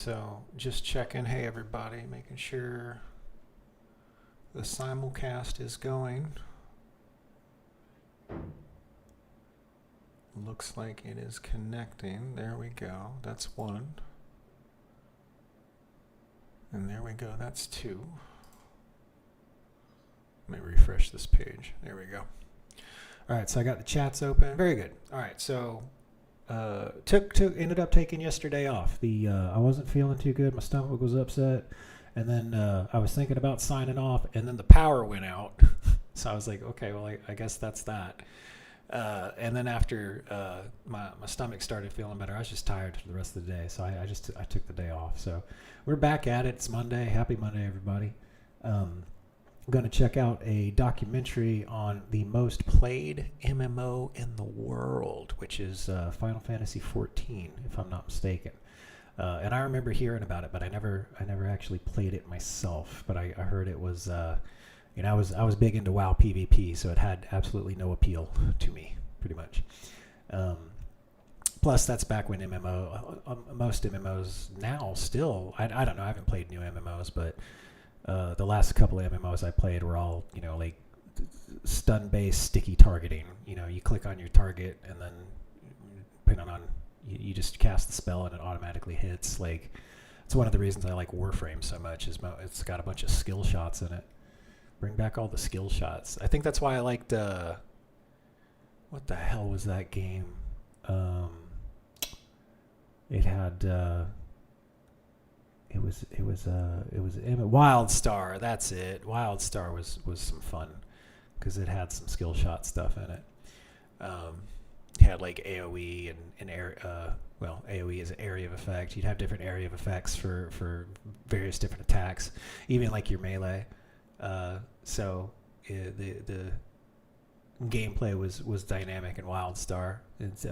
So just checking, hey everybody, making sure the simulcast is going. Looks like it is connecting. There we go. That's one. And there we go. That's two. Let me refresh this page. There we go. All right, so I got the chats open. Very good. All right, so ended up taking yesterday off. I wasn't feeling too good. My stomach was upset, and then I was thinking about signing off, and then the power went out. So I was like, okay, well, I guess that's that. And then after my stomach started feeling better, I was just tired for the rest of the day. So I took the day off. So we're back at it. It's Monday. Happy Monday, everybody. I'm going to check out a documentary on the most played MMO in the world, which is Final Fantasy XIV, if I'm not mistaken. And I remember hearing about it, but I never actually played it myself. But I heard it was, I was big into WoW PvP, so it had absolutely no appeal to me, pretty much. Plus, that's back when most MMOs now still, I don't know, I haven't played new MMOs, but the last couple of MMOs I played were all, like stun-based sticky targeting. You click on your target and then depending on, you just cast the spell and it automatically hits. Like, it's one of the reasons I like Warframe so much, is it's got a bunch of skill shots in it. Bring back all the skill shots. I think that's why I liked, what the hell was that game? It had, It was WildStar. That's it. WildStar was some fun because it had some skill shot stuff in it. It had like AOE and AOE is an area of effect. You'd have different area of effects for various different attacks, even like your melee. So the gameplay was dynamic in WildStar. It's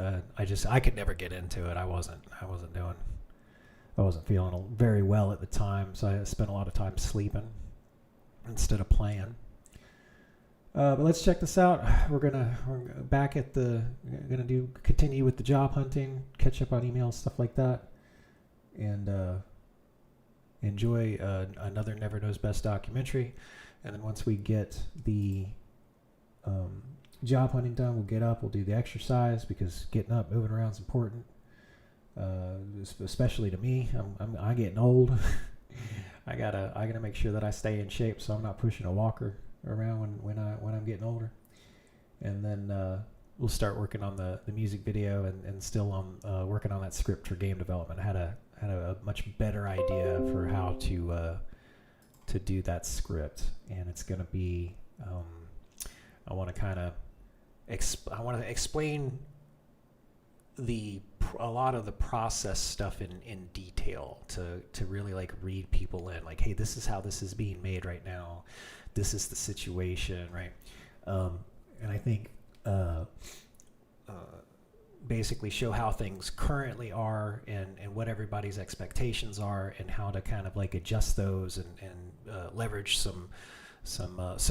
I could never get into it. I wasn't feeling very well at the time, so I spent a lot of time sleeping instead of playing. But let's check this out. We're gonna continue with the job hunting, catch up on emails, stuff like that, and enjoy another Never Knows Best documentary. And then once we get the job hunting done, we'll get up, we'll do the exercise, because getting up, moving around is important. Especially to me, I'm getting old. I gotta make sure that I stay in shape, so I'm not pushing a walker around when I'm getting older. And then we'll start working on the music video and still on working on that script for game development. I had a much better idea for how to do that script, and it's gonna be I want to explain a lot of the process stuff in detail to really like read people in, like, hey, this is how this is being made right now, this is the situation, right? And I think basically show how things currently are and what everybody's expectations are, and how to kind of like adjust those and leverage some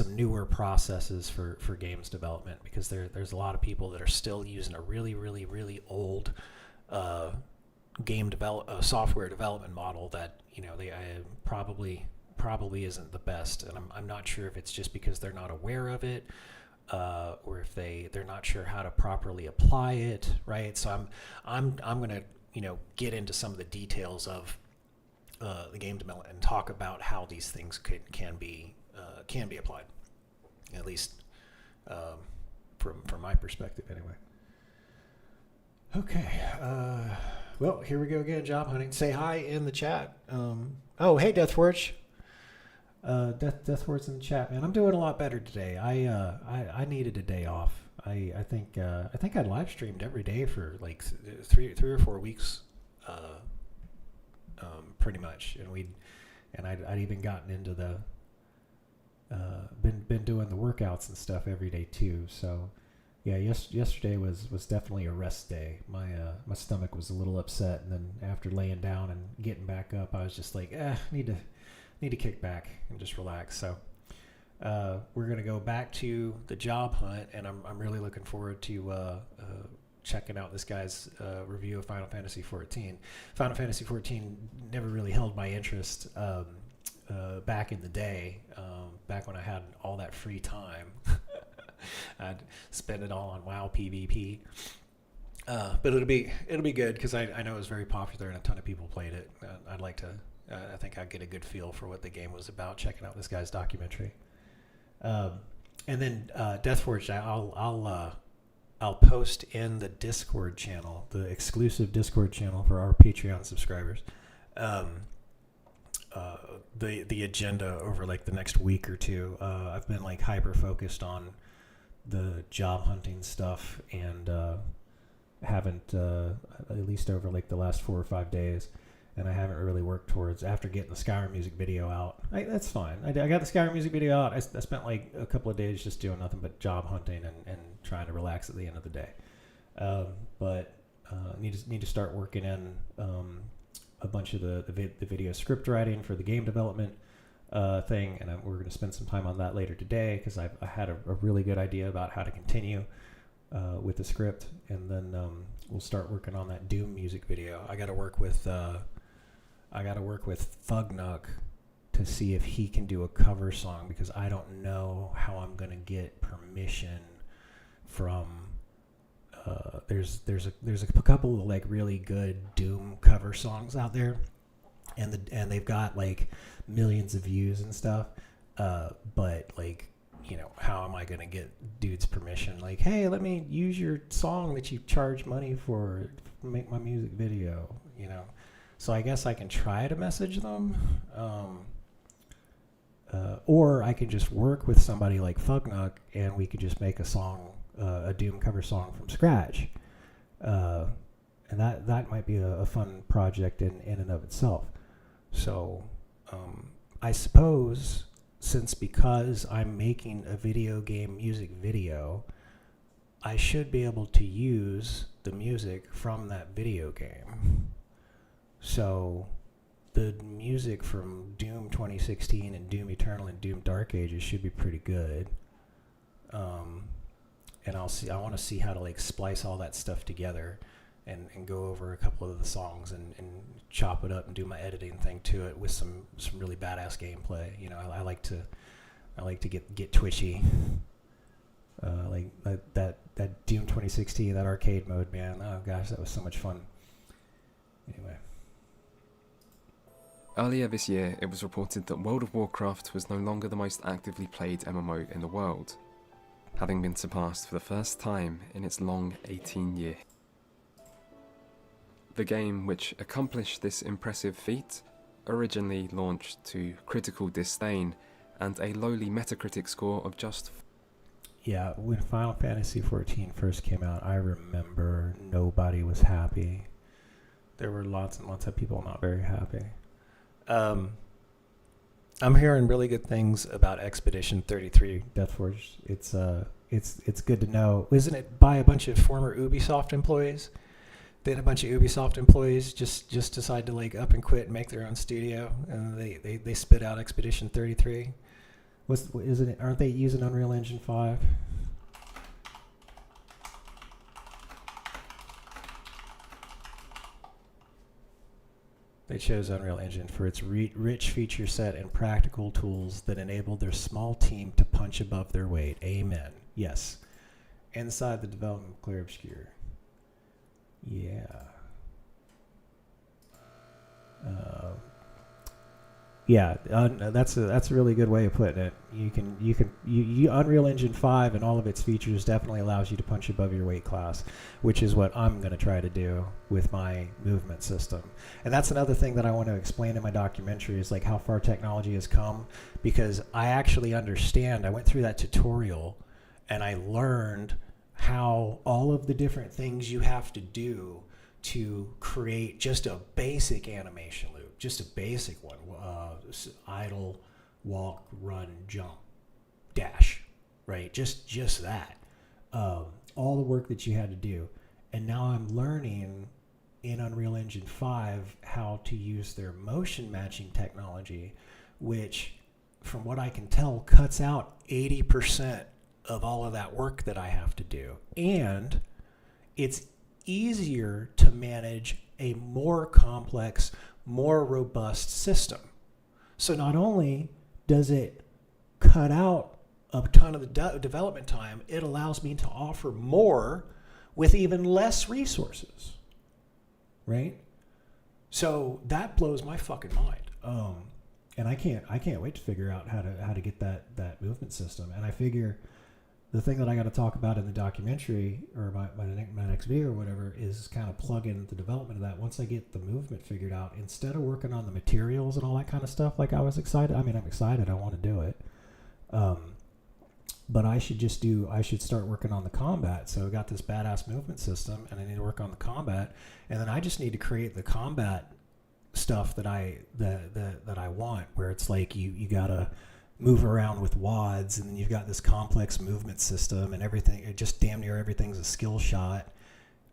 newer processes for games development, because there's a lot of people that are still using a really, really, really old software development model that they probably isn't the best. And I'm not sure if it's just because they're not aware of it, or if they're not sure how to properly apply it, right? So I'm gonna get into some of the details of the game development and talk about how these things can be applied, at least from my perspective anyway. Okay, well, here we go again, job hunting. Say hi in the chat. Oh, hey, Deathwatch. Deathwatch in the chat, man. I'm doing a lot better today. I needed a day off. I think I live streamed every day for like three or 4 weeks, pretty much, and I'd even gotten into the been doing the workouts and stuff every day too. So yeah, yesterday was definitely a rest day. My stomach was a little upset, and then after laying down and getting back up, I was just like, need to kick back and just relax. So we're gonna go back to the job hunt, and I'm really looking forward to checking out this guy's review of Final Fantasy XIV. Final Fantasy XIV never really held my interest back in the day, back when I had all that free time. I'd spend it all on WoW PvP. But it'll be good because I know it was very popular and a ton of people played it. I'd like to. I think I'd get a good feel for what the game was about checking out this guy's documentary. And then Deathforge, I'll post in the Discord channel, the exclusive Discord channel for our Patreon subscribers, the agenda over like the next week or two. I've been like hyper focused on the job hunting stuff and haven't at least over like the last 4 or 5 days. And I haven't really worked towards, after getting the Skyrim music video out. That's fine. I got the Skyrim music video out. I spent like a couple of days just doing nothing but job hunting and trying to relax at the end of the day. But need to start working in a bunch of the video script writing for the game development thing. And we're going to spend some time on that later today because I had a really good idea about how to continue with the script. And then we'll start working on that Doom music video. I got to work with Thugnuck to see if he can do a cover song because I don't know how I'm gonna get permission from. There's a couple of like really good Doom cover songs out there, and they've got like millions of views and stuff. But like, how am I gonna get dude's permission? Like, hey, let me use your song that you charge money for to make my music video. So I guess I can try to message them, or I can just work with somebody like Thugnuck and we could just make a song, a Doom cover song from scratch. And that might be a fun project in and of itself. So I suppose because I'm making a video game music video, I should be able to use the music from that video game. So the music from Doom 2016 and Doom Eternal and Doom Dark Ages should be pretty good. And I want to see how to like splice all that stuff together and go over a couple of the songs and chop it up and do my editing thing to it with some really badass gameplay. I like to get twitchy. Like that Doom 2016, that arcade mode, man. Oh gosh, that was so much fun. Anyway. Earlier this year, it was reported that World of Warcraft was no longer the most actively played MMO in the world, having been surpassed for the first time in its long 18-year. The game, which accomplished this impressive feat, originally launched to critical disdain and a lowly Metacritic score of just... Yeah, when Final Fantasy XIV first came out, I remember nobody was happy. There were lots and lots of people not very happy. I'm hearing really good things about Expedition 33 Deathforge. It's good to know. Isn't it by a bunch of former Ubisoft employees? Then a bunch of Ubisoft employees just decide to like up and quit and make their own studio, and they spit out Expedition 33. Aren't they using Unreal Engine 5? They chose Unreal Engine for its rich feature set and practical tools that enable their small team to punch above their weight. Amen. Yes. Inside the development of Clear Obscure. Yeah. That's a really good way of putting it. You Unreal Engine 5 and all of its features definitely allows you to punch above your weight class, which is what I'm going to try to do with my movement system. And that's another thing that I want to explain in my documentary is like how far technology has come, because I actually understand. I went through that tutorial and I learned how all of the different things you have to do to create just a basic animation loop, just a basic one, idle, walk, run, jump, dash, right? Just that. All the work that you had to do. And now I'm learning in Unreal Engine 5 how to use their motion matching technology, which, from what I can tell, cuts out 80% of all of that work that I have to do. And it's easier to manage a more complex, more robust system. So not only does it cut out a ton of the development time, it allows me to offer more with even less resources, right? So that blows my fucking mind. And I can't wait to figure out how to get that movement system. And I figure the thing that I got to talk about in the documentary or my next video or whatever is kind of plug in the development of that. Once I get the movement figured out, instead of working on the materials and all that kind of stuff, like I was excited. I mean, I'm excited. I want to do it. But I should start working on the combat. So I got this badass movement system and I need to work on the combat. And then I just need to create the combat stuff that I want, where it's like you gotta move around with wads, and then you've got this complex movement system and everything. It just damn near everything's a skill shot,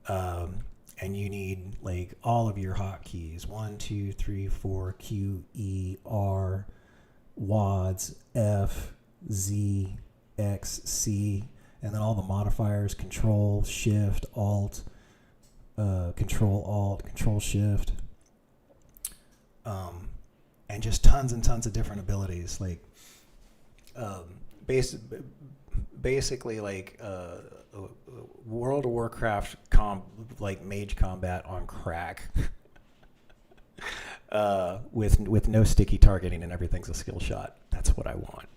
and you need like all of your hotkeys: 1, 2, 3, 4, Q, E, R, wads, F, Z, X, C, and then all the modifiers: Control, Shift, Alt, Control, Shift. And just tons and tons of different abilities, like basically like World of Warcraft like mage combat on crack, with no sticky targeting and everything's a skill shot. That's what I want.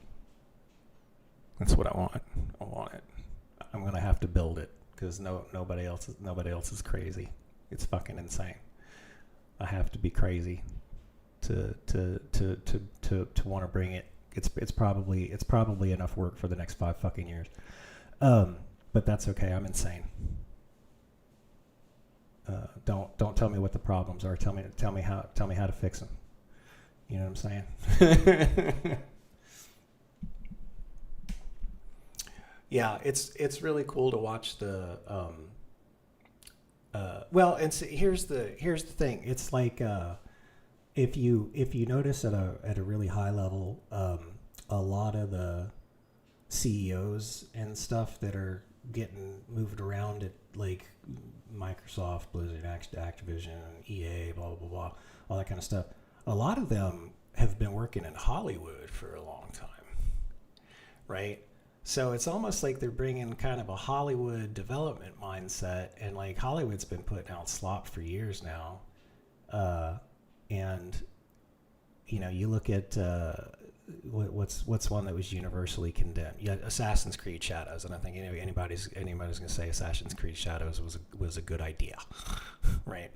I want it. I'm gonna have to build it because nobody else is crazy. It's fucking insane. I have to be crazy to want to bring it. It's probably enough work for the next 5 fucking years. But that's okay. I'm insane. Don't tell me what the problems are. Tell me how to fix them. You know what I'm saying? Yeah, it's really cool to watch the well, and so here's the thing. It's like if you notice at a really high level, a lot of the CEOs and stuff that are getting moved around at like Microsoft, Blizzard, Activision, EA, blah blah blah, all that kind of stuff. A lot of them have been working in Hollywood for a long time, right? So it's almost like they're bringing kind of a Hollywood development mindset, and like Hollywood's been putting out slop for years now. And you know, you look at what's one that was universally condemned. Yeah, Assassin's Creed Shadows, and I think anybody's going to say Assassin's Creed Shadows was a good idea, right?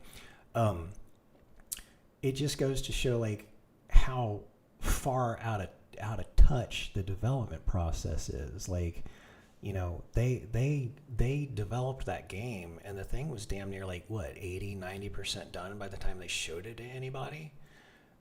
It just goes to show like how far out of touch the development process is. Like, you know, they developed that game, and the thing was damn near like 80-90% done by the time they showed it to anybody.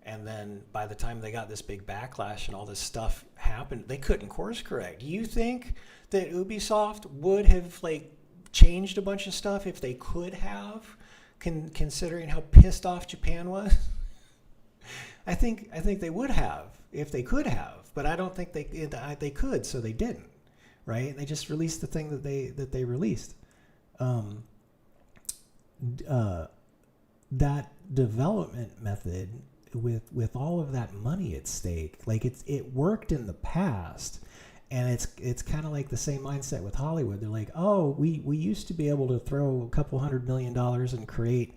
And then by the time they got this big backlash and all this stuff happened, they couldn't course correct. You think that Ubisoft would have like changed a bunch of stuff if they could have, considering how pissed off Japan was? I think they would have if they could have, but I don't think they could, so they didn't. Right? They just released the thing that they released. That development method with all of that money at stake, like it worked in the past, and it's kind of like the same mindset with Hollywood. They're like, oh, we used to be able to throw a couple $100 million and create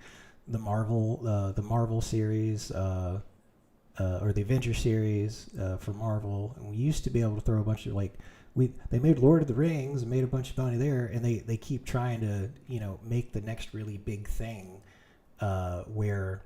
the Marvel series, or the Avenger series for Marvel, and we used to be able to throw a bunch of like. They made Lord of the Rings and made a bunch of money there, and they keep trying to, you know, make the next really big thing, where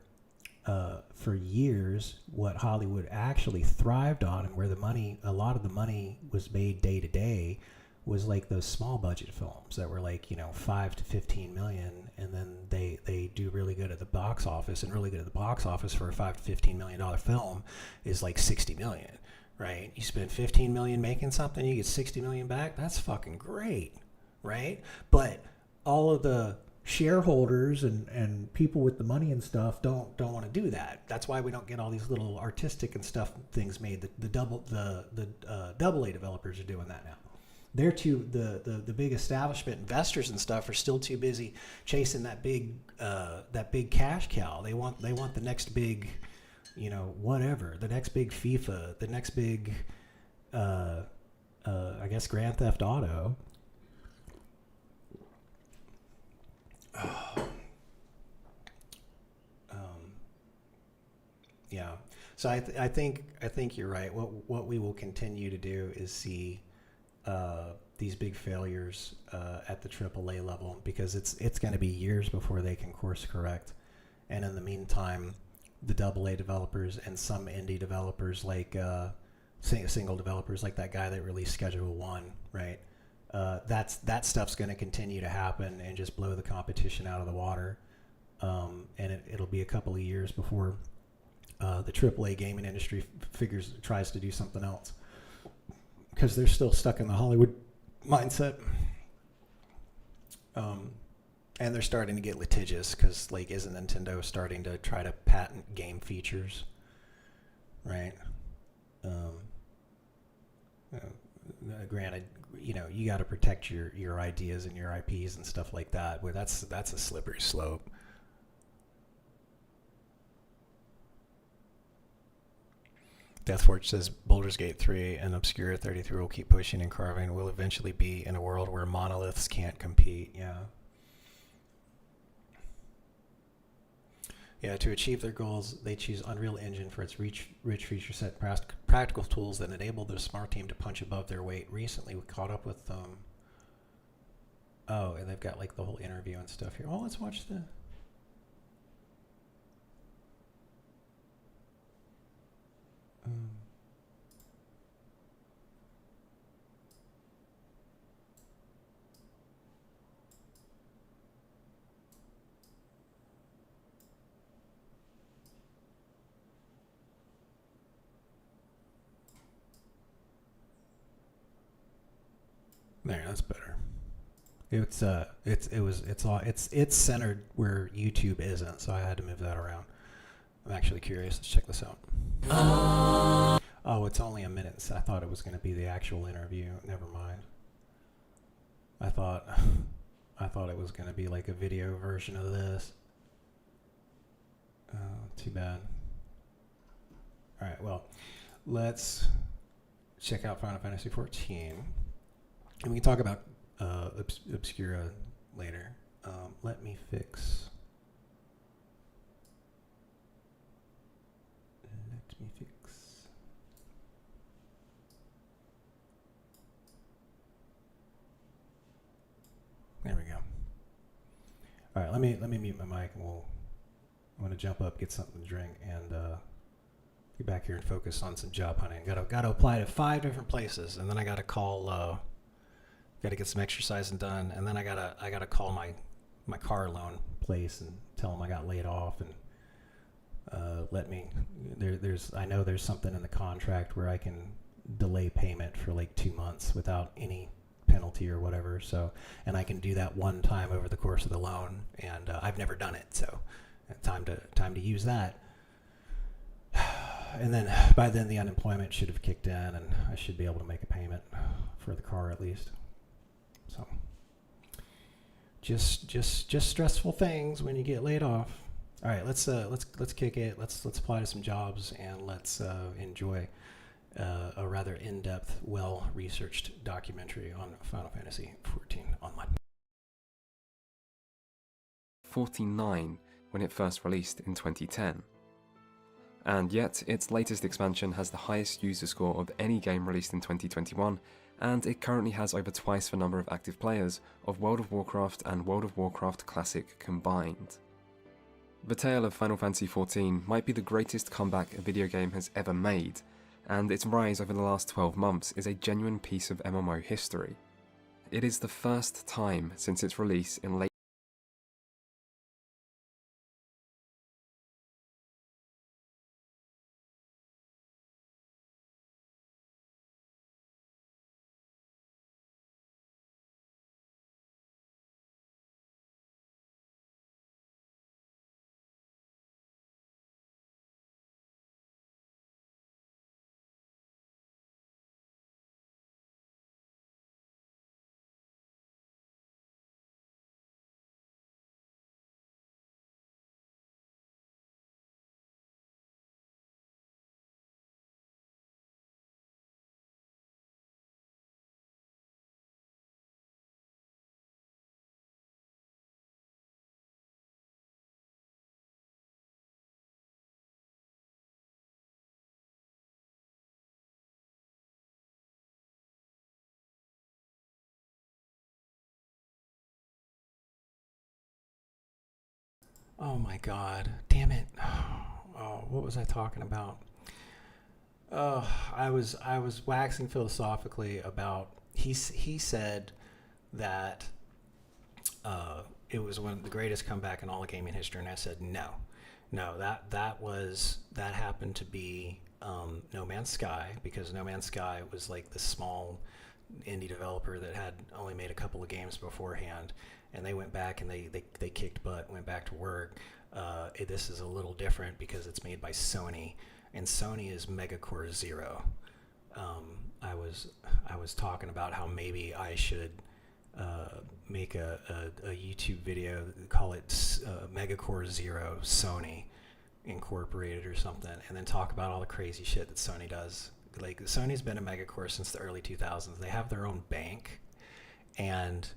for years what Hollywood actually thrived on, and where a lot of the money was made day to day, was like those small budget films that were like, you know, 5 to 15 million, and then they do really good at the box office, and really good at the box office for a $5 to $15 million film is like 60 million. Right? You spend 15 million making something, you get 60 million back. That's fucking great, right? But all of the shareholders and people with the money and stuff don't want to do that. That's why we don't get all these little artistic and stuff things made. The double A developers are doing that now. they're too the big establishment investors and stuff are still too busy chasing that big cash cow. They want the next big, whatever, the next big FIFA, the next big I guess Grand Theft Auto. Yeah. So I think you're right. What we will continue to do is see these big failures at the AAA level, because it's going to be years before they can course correct. And in the meantime, the AA developers and some indie developers, like single developers, like that guy that released Schedule 1, right? That stuff's going to continue to happen and just blow the competition out of the water. And it'll be a couple of years before the AAA gaming industry tries to do something else, because they're still stuck in the Hollywood mindset. And they're starting to get litigious, because like, isn't Nintendo starting to try to patent game features, right? Granted, you got to protect your ideas and your IPs and stuff like that, but that's a slippery slope. Deathforge says Baldur's Gate 3 and Obscura 33 will keep pushing and carving. Will eventually be in a world where monoliths can't compete. Yeah, to achieve their goals, they choose Unreal Engine for its rich feature set, practical tools that enable the smart team to punch above their weight. Recently, we caught up with oh, and they've got like the whole interview and stuff here. Oh, let's watch the. There, that's better. It's centered where YouTube isn't, so I had to move that around. I'm actually curious. Let's check this out. Oh, it's only a minute. So I thought it was going to be the actual interview. Never mind. I thought it was going to be like a video version of this. Too bad. All right. Well, let's check out Final Fantasy 14. And we can talk about Obscura later. Let me fix. There we go. All right, let me mute my mic, and I'm gonna jump up, get something to drink, and get back here and focus on some job hunting. Got to apply to 5 different places, and then I got to call. Got to get some exercising done, and then I gotta call my car loan place and tell them I got laid off, and let me. I know there's something in the contract where I can delay payment for like 2 months without any penalty or whatever. So, and I can do that one time over the course of the loan, and I've never done it, so time to use that. And then by then the unemployment should have kicked in, and I should be able to make a payment for the car at least. So, just stressful things when you get laid off. All right, let's kick it. Let's apply to some jobs, and let's enjoy a rather in-depth, well-researched documentary on Final Fantasy 14 Online. 49 when it first released in 2010. And yet, its latest expansion has the highest user score of any game released in 2021, and it currently has over twice the number of active players of World of Warcraft and World of Warcraft Classic combined. The tale of Final Fantasy XIV might be the greatest comeback a video game has ever made, and its rise over the last 12 months is a genuine piece of MMO history. It is the first time since its release in late Oh my God, damn it. Oh, what was I talking about? I was waxing philosophically about he said that it was one of the greatest comeback in all of gaming history, and I said no, that happened to be No Man's Sky, because No Man's Sky was like this small indie developer that had only made a couple of games beforehand, and they went back and they kicked butt, went back to work. This is a little different because it's made by Sony, and Sony is Megacore Zero. I was talking about how maybe I should make a YouTube video, call it Megacore Zero Sony Incorporated or something, and then talk about all the crazy shit that Sony does. Like, Sony's been a Megacore since the early 2000s. They have their own bank, and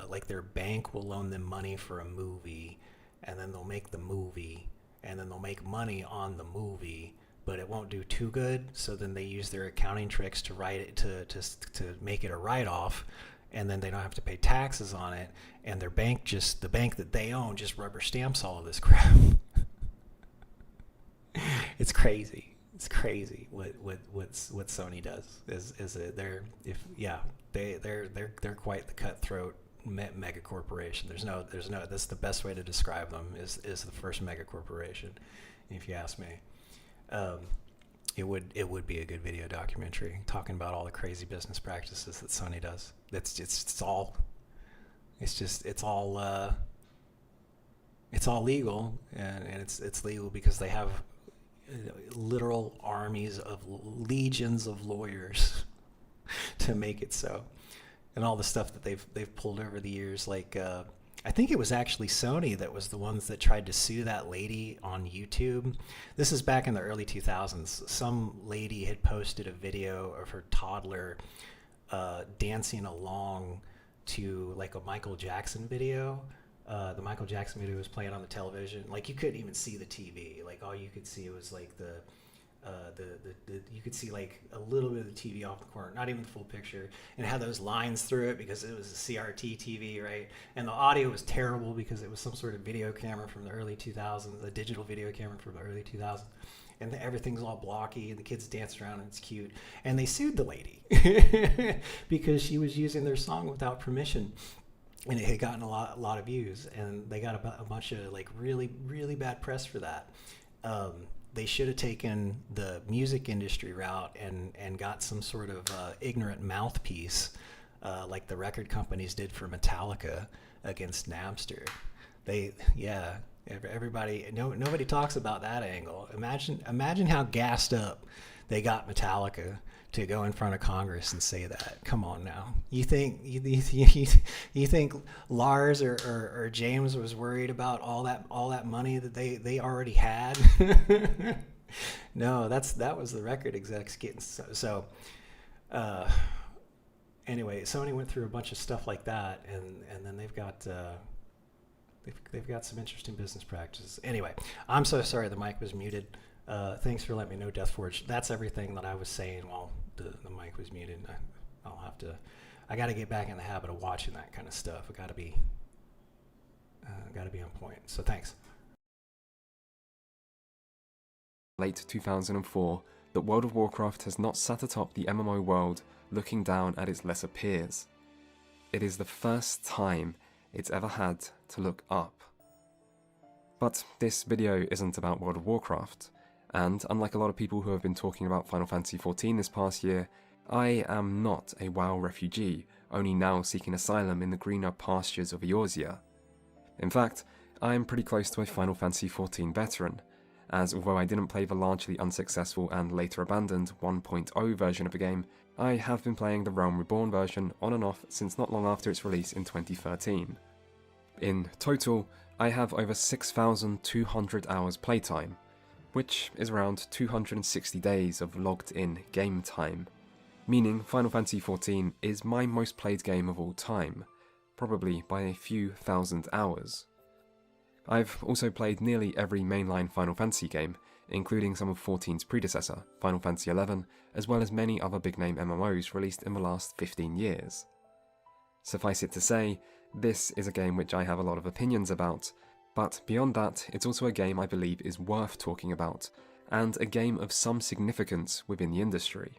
like, their bank will loan them money for a movie, and then they'll make the movie, and then they'll make money on the movie, but it won't do too good. So then they use their accounting tricks to write it to make it a write-off, and then they don't have to pay taxes on it. And their bank, just the bank that they own, just rubber stamps all of this crap. It's crazy. It's crazy what Sony does. They're quite the cutthroat mega corporation. There's no that's the best way to describe them, is the first mega corporation, if you ask me. It would be a good video documentary talking about all the crazy business practices that Sony does. It's all legal, and it's legal because they have literal armies of legions of lawyers to make it so. And all the stuff that they've pulled over the years, like I think it was actually Sony that was the ones that tried to sue that lady on YouTube. This is back in the early 2000s. Some lady had posted a video of her toddler dancing along to like a Michael Jackson video. The Michael Jackson video was playing on the television. Like, you couldn't even see the TV. Like, all you could see was like you could see like a little bit of the TV off the corner, not even the full picture, and it had those lines through it because it was a CRT TV, right? And the audio was terrible because it was some sort of video camera from the early 2000s, a digital video camera from the early 2000s, and everyth's all blocky, and the kids dance around, and it's cute. And they sued the lady because she was using their song without permission. And it had gotten a lot of views, and they got a bunch of like really, really bad press for that. They should have taken the music industry route and got some sort of ignorant mouthpiece, like the record companies did for Metallica against Napster. Everybody, nobody talks about that angle. Imagine how gassed up they got Metallica to go in front of Congress and say that. Come on now. You think Lars or James was worried about all that money that they already had? No, that was the record execs getting so. Anyway, Sony went through a bunch of stuff like that, and then they've got some interesting business practices. Anyway, I'm so sorry the mic was muted. Thanks for letting me know, Deathforge. That's everything that I was saying while the mic was muted. I got to get back in the habit of watching that kind of stuff. I got to be on point. So thanks. Late 2004, that World of Warcraft has not sat atop the MMO world looking down at its lesser peers. It is the first time it's ever had to look up. But this video isn't about World of Warcraft, and unlike a lot of people who have been talking about Final Fantasy XIV this past year, I am not a WoW refugee, only now seeking asylum in the greener pastures of Eorzea. In fact, I am pretty close to a Final Fantasy XIV veteran, as although I didn't play the largely unsuccessful and later abandoned 1.0 version of the game, I have been playing the Realm Reborn version on and off since not long after its release in 2013. In total, I have over 6,200 hours playtime, which is around 260 days of logged in game time, meaning Final Fantasy XIV is my most played game of all time, probably by a few thousand hours. I've also played nearly every mainline Final Fantasy game, including some of 14's predecessor, Final Fantasy XI, as well as many other big-name MMOs released in the last 15 years. Suffice it to say, this is a game which I have a lot of opinions about, But beyond that, it's also a game I believe is worth talking about, and a game of some significance within the industry.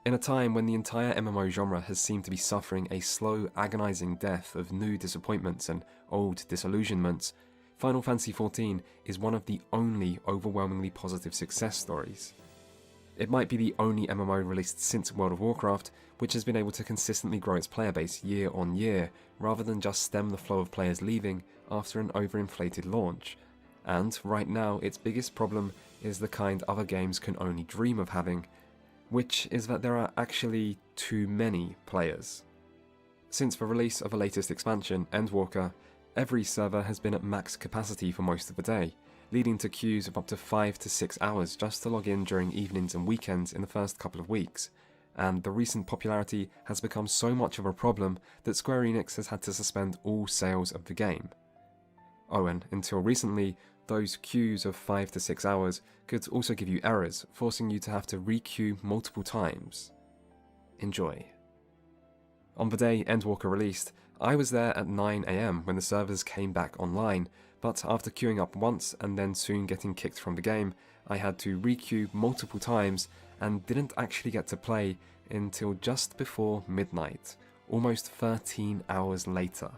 In a time when the entire MMO genre has seemed to be suffering a slow, agonizing death of new disappointments and old disillusionments, Final Fantasy XIV is one of the only overwhelmingly positive success stories. It might be the only MMO released since World of Warcraft which has been able to consistently grow its player base year on year, rather than just stem the flow of players leaving after an overinflated launch. And right now, its biggest problem is the kind other games can only dream of having, which is that there are actually too many players. Since the release of the latest expansion, Endwalker, every server has been at max capacity for most of the day, leading to queues of up to 5 to 6 hours just to log in during evenings and weekends in the first couple of weeks, and the recent popularity has become so much of a problem that Square Enix has had to suspend all sales of the game. Oh, and until recently, those queues of 5 to 6 hours could also give you errors, forcing you to have to re-queue multiple times. Enjoy. On the day Endwalker released, I was there at 9 AM when the servers came back online, but after queuing up once and then soon getting kicked from the game, I had to re-queue multiple times and didn't actually get to play until just before midnight, almost 13 hours later.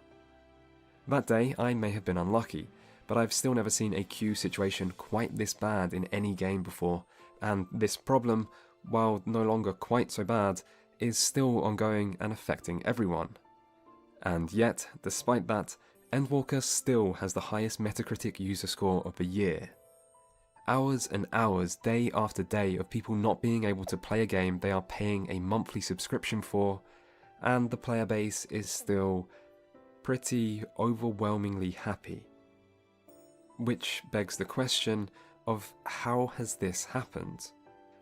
That day I may have been unlucky, but I've still never seen a queue situation quite this bad in any game before, and this problem, while no longer quite so bad, is still ongoing and affecting everyone. And yet, despite that, Endwalker still has the highest Metacritic user score of the year. Hours and hours, day after day, of people not being able to play a game they are paying a monthly subscription for, and the player base is still pretty overwhelmingly happy. Which begs the question of how has this happened?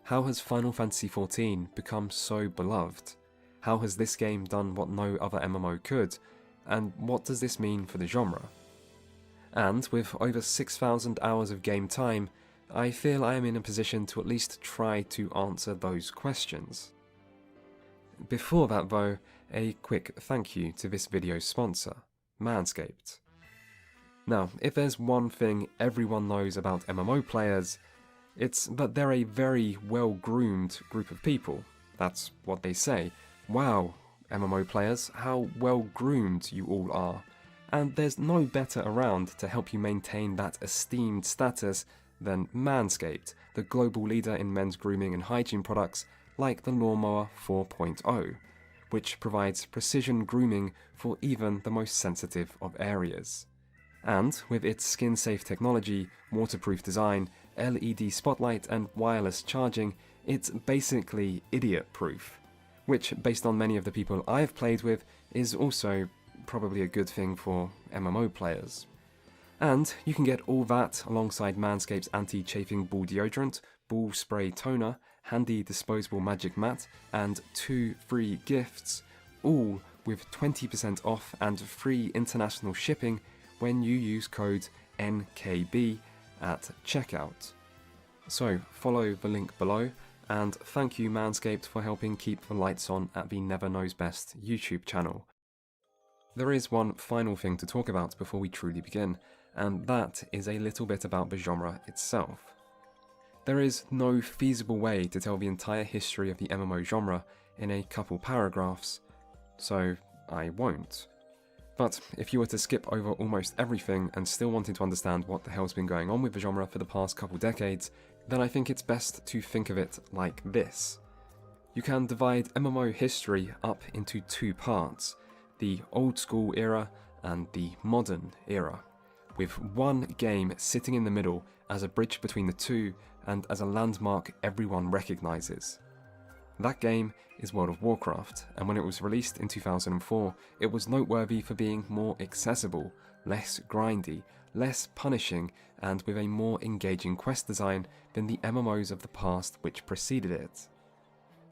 How has Final Fantasy XIV become so beloved? How has this game done what no other MMO could? And what does this mean for the genre? And with over 6,000 hours of game time, I feel I am in a position to at least try to answer those questions. Before that though, a quick thank you to this video's sponsor, Manscaped. Now, if there's one thing everyone knows about MMO players, it's that they're a very well-groomed group of people. That's what they say. Wow, MMO players, how well-groomed you all are. And there's no better around to help you maintain that esteemed status than Manscaped, the global leader in men's grooming and hygiene products like the Lawnmower 4.0, which provides precision grooming for even the most sensitive of areas. And with its skin-safe technology, waterproof design, LED spotlight and wireless charging, it's basically idiot-proof, which, based on many of the people I've played with, is also probably a good thing for MMO players. And you can get all that alongside Manscaped's anti-chafing ball deodorant, ball spray toner, handy disposable magic mat, and 2 free gifts, all with 20% off and free international shipping when you use code NKB at checkout. So follow the link below, and thank you Manscaped for helping keep the lights on at the Never Knows Best YouTube channel. There is one final thing to talk about before we truly begin, and that is a little bit about the genre itself. There is no feasible way to tell the entire history of the MMO genre in a couple paragraphs, so I won't. But if you were to skip over almost everything and still wanted to understand what the hell's been going on with the genre for the past couple decades, then I think it's best to think of it like this. You can divide MMO history up into 2 parts, the old school era and the modern era, with one game sitting in the middle as a bridge between the two and as a landmark everyone recognises. That game is World of Warcraft, and when it was released in 2004, it was noteworthy for being more accessible, less grindy, less punishing, and with a more engaging quest design than the MMOs of the past which preceded it.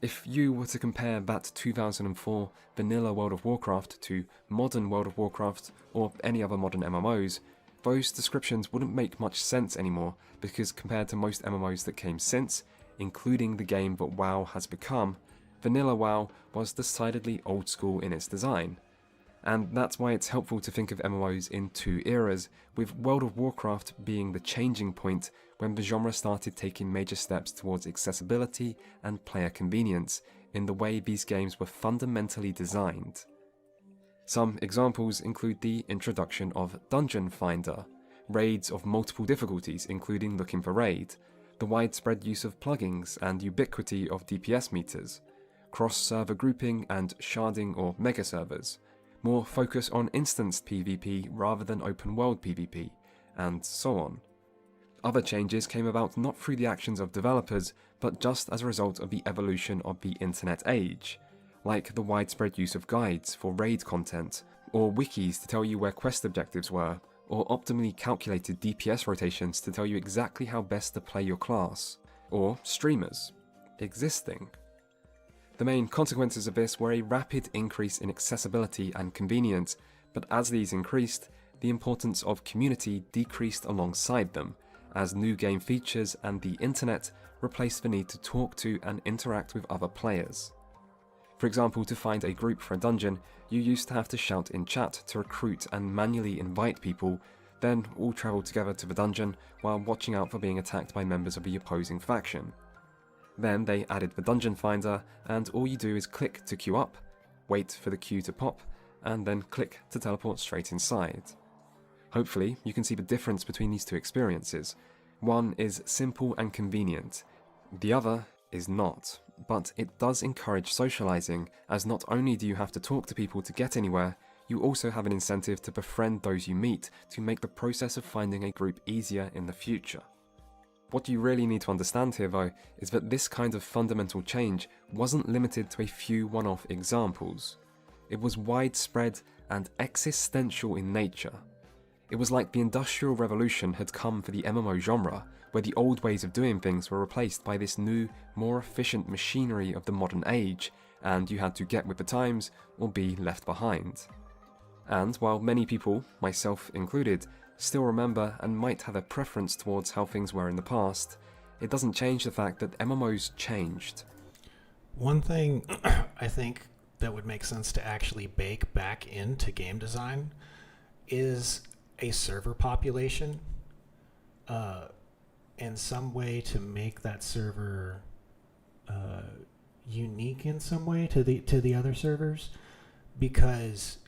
If you were to compare that 2004 vanilla World of Warcraft to modern World of Warcraft or any other modern MMOs, those descriptions wouldn't make much sense anymore, because compared to most MMOs that came since, including the game that WoW has become, vanilla WoW was decidedly old school in its design. And that's why it's helpful to think of MMOs in two eras, with World of Warcraft being the changing point when the genre started taking major steps towards accessibility and player convenience in the way these games were fundamentally designed. Some examples include the introduction of Dungeon Finder, raids of multiple difficulties including looking for raid, the widespread use of plugins and ubiquity of DPS meters, cross-server grouping and sharding or mega servers, more focus on instanced PvP rather than open-world PvP, and so on. Other changes came about not through the actions of developers, but just as a result of the evolution of the internet age, like the widespread use of guides for raid content, or wikis to tell you where quest objectives were, or optimally calculated DPS rotations to tell you exactly how best to play your class, or streamers existing. The main consequences of this were a rapid increase in accessibility and convenience, but as these increased, the importance of community decreased alongside them, as new game features and the internet replaced the need to talk to and interact with other players. For example, to find a group for a dungeon, you used to have to shout in chat to recruit and manually invite people, then all travel together to the dungeon while watching out for being attacked by members of the opposing faction. Then they added the Dungeon Finder, and all you do is click to queue up, wait for the queue to pop, and then click to teleport straight inside. Hopefully, you can see the difference between these two experiences. One is simple and convenient, the other is not, but it does encourage socializing, as not only do you have to talk to people to get anywhere, you also have an incentive to befriend those you meet to make the process of finding a group easier in the future. What you really need to understand here though is that this kind of fundamental change wasn't limited to a few one-off examples. It was widespread and existential in nature. It was like the Industrial Revolution had come for the MMO genre, where the old ways of doing things were replaced by this new, more efficient machinery of the modern age, and you had to get with the times or be left behind. And while many people, myself included, still remember and might have a preference towards how things were in the past, it doesn't change the fact that MMOs changed. One thing I think that would make sense to actually bake back into game design is a server population, in some way to make that server unique in some way to the other servers, because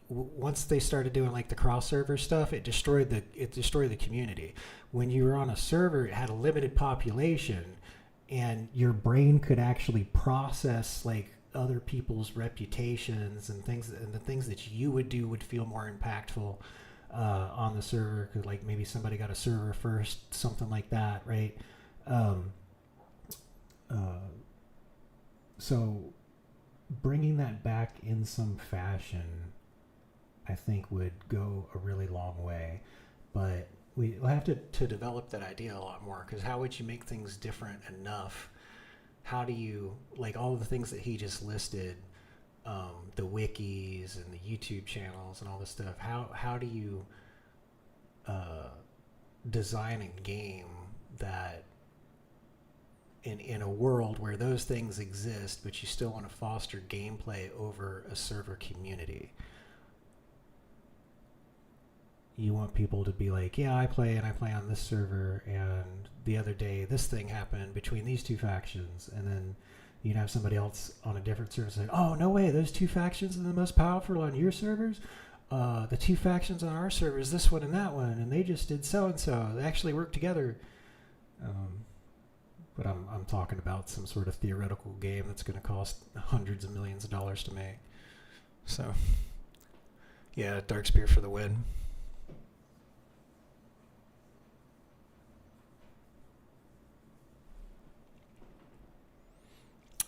once they started doing like the cross server stuff, it destroyed the community. When you were on a server, it had a limited population, and your brain could actually process like other people's reputations and things, and the things that you would do would feel more impactful on the server, because like maybe somebody got a server first, something like that, right? So bringing that back in some fashion, I think would go a really long way, but we'll have to develop that idea a lot more, because how would you make things different enough? How do you, like all of the things that he just listed, the wikis and the YouTube channels and all this stuff, how do you design a game that in a world where those things exist, but you still want to foster gameplay over a server community? You want people to be like, yeah, I play on this server, and the other day this thing happened between these two factions, and then you'd have somebody else on a different server say, oh, no way, those two factions are the most powerful on your servers? The two factions on our server is this one and that one, and they just did so-and-so. They actually work together. But I'm talking about some sort of theoretical game that's going to cost hundreds of millions of dollars to make. So, yeah, Darkspear for the win.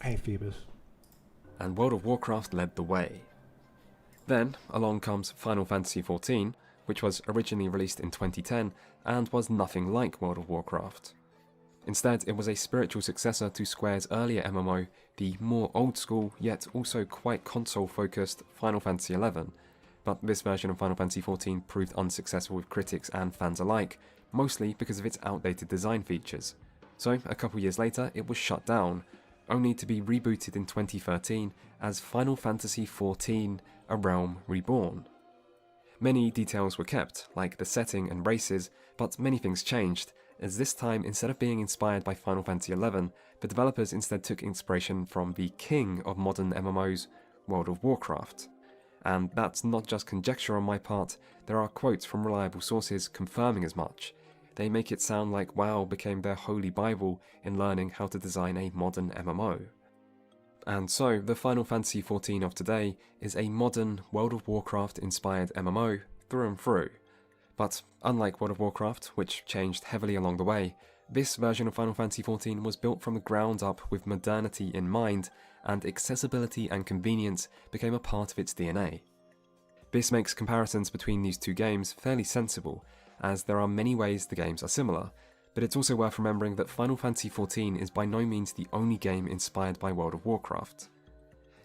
Hey, Phoebus. And World of Warcraft led the way. Then, along comes Final Fantasy XIV, which was originally released in 2010 and was nothing like World of Warcraft. Instead, it was a spiritual successor to Square's earlier MMO, the more old-school, yet also quite console-focused Final Fantasy XI, but this version of Final Fantasy XIV proved unsuccessful with critics and fans alike, mostly because of its outdated design features. So, a couple years later, it was shut down, only to be rebooted in 2013 as Final Fantasy XIV A Realm Reborn. Many details were kept, like the setting and races, but many things changed, as this time, instead of being inspired by Final Fantasy XI, the developers instead took inspiration from the king of modern MMOs, World of Warcraft. And that's not just conjecture on my part, there are quotes from reliable sources confirming as much. They make it sound like WoW became their holy bible in learning how to design a modern MMO. And so, the Final Fantasy XIV of today is a modern World of Warcraft-inspired MMO through and through. But unlike World of Warcraft, which changed heavily along the way, this version of Final Fantasy XIV was built from the ground up with modernity in mind, and accessibility and convenience became a part of its DNA. This makes comparisons between these two games fairly sensible, as there are many ways the games are similar, but it's also worth remembering that Final Fantasy XIV is by no means the only game inspired by World of Warcraft.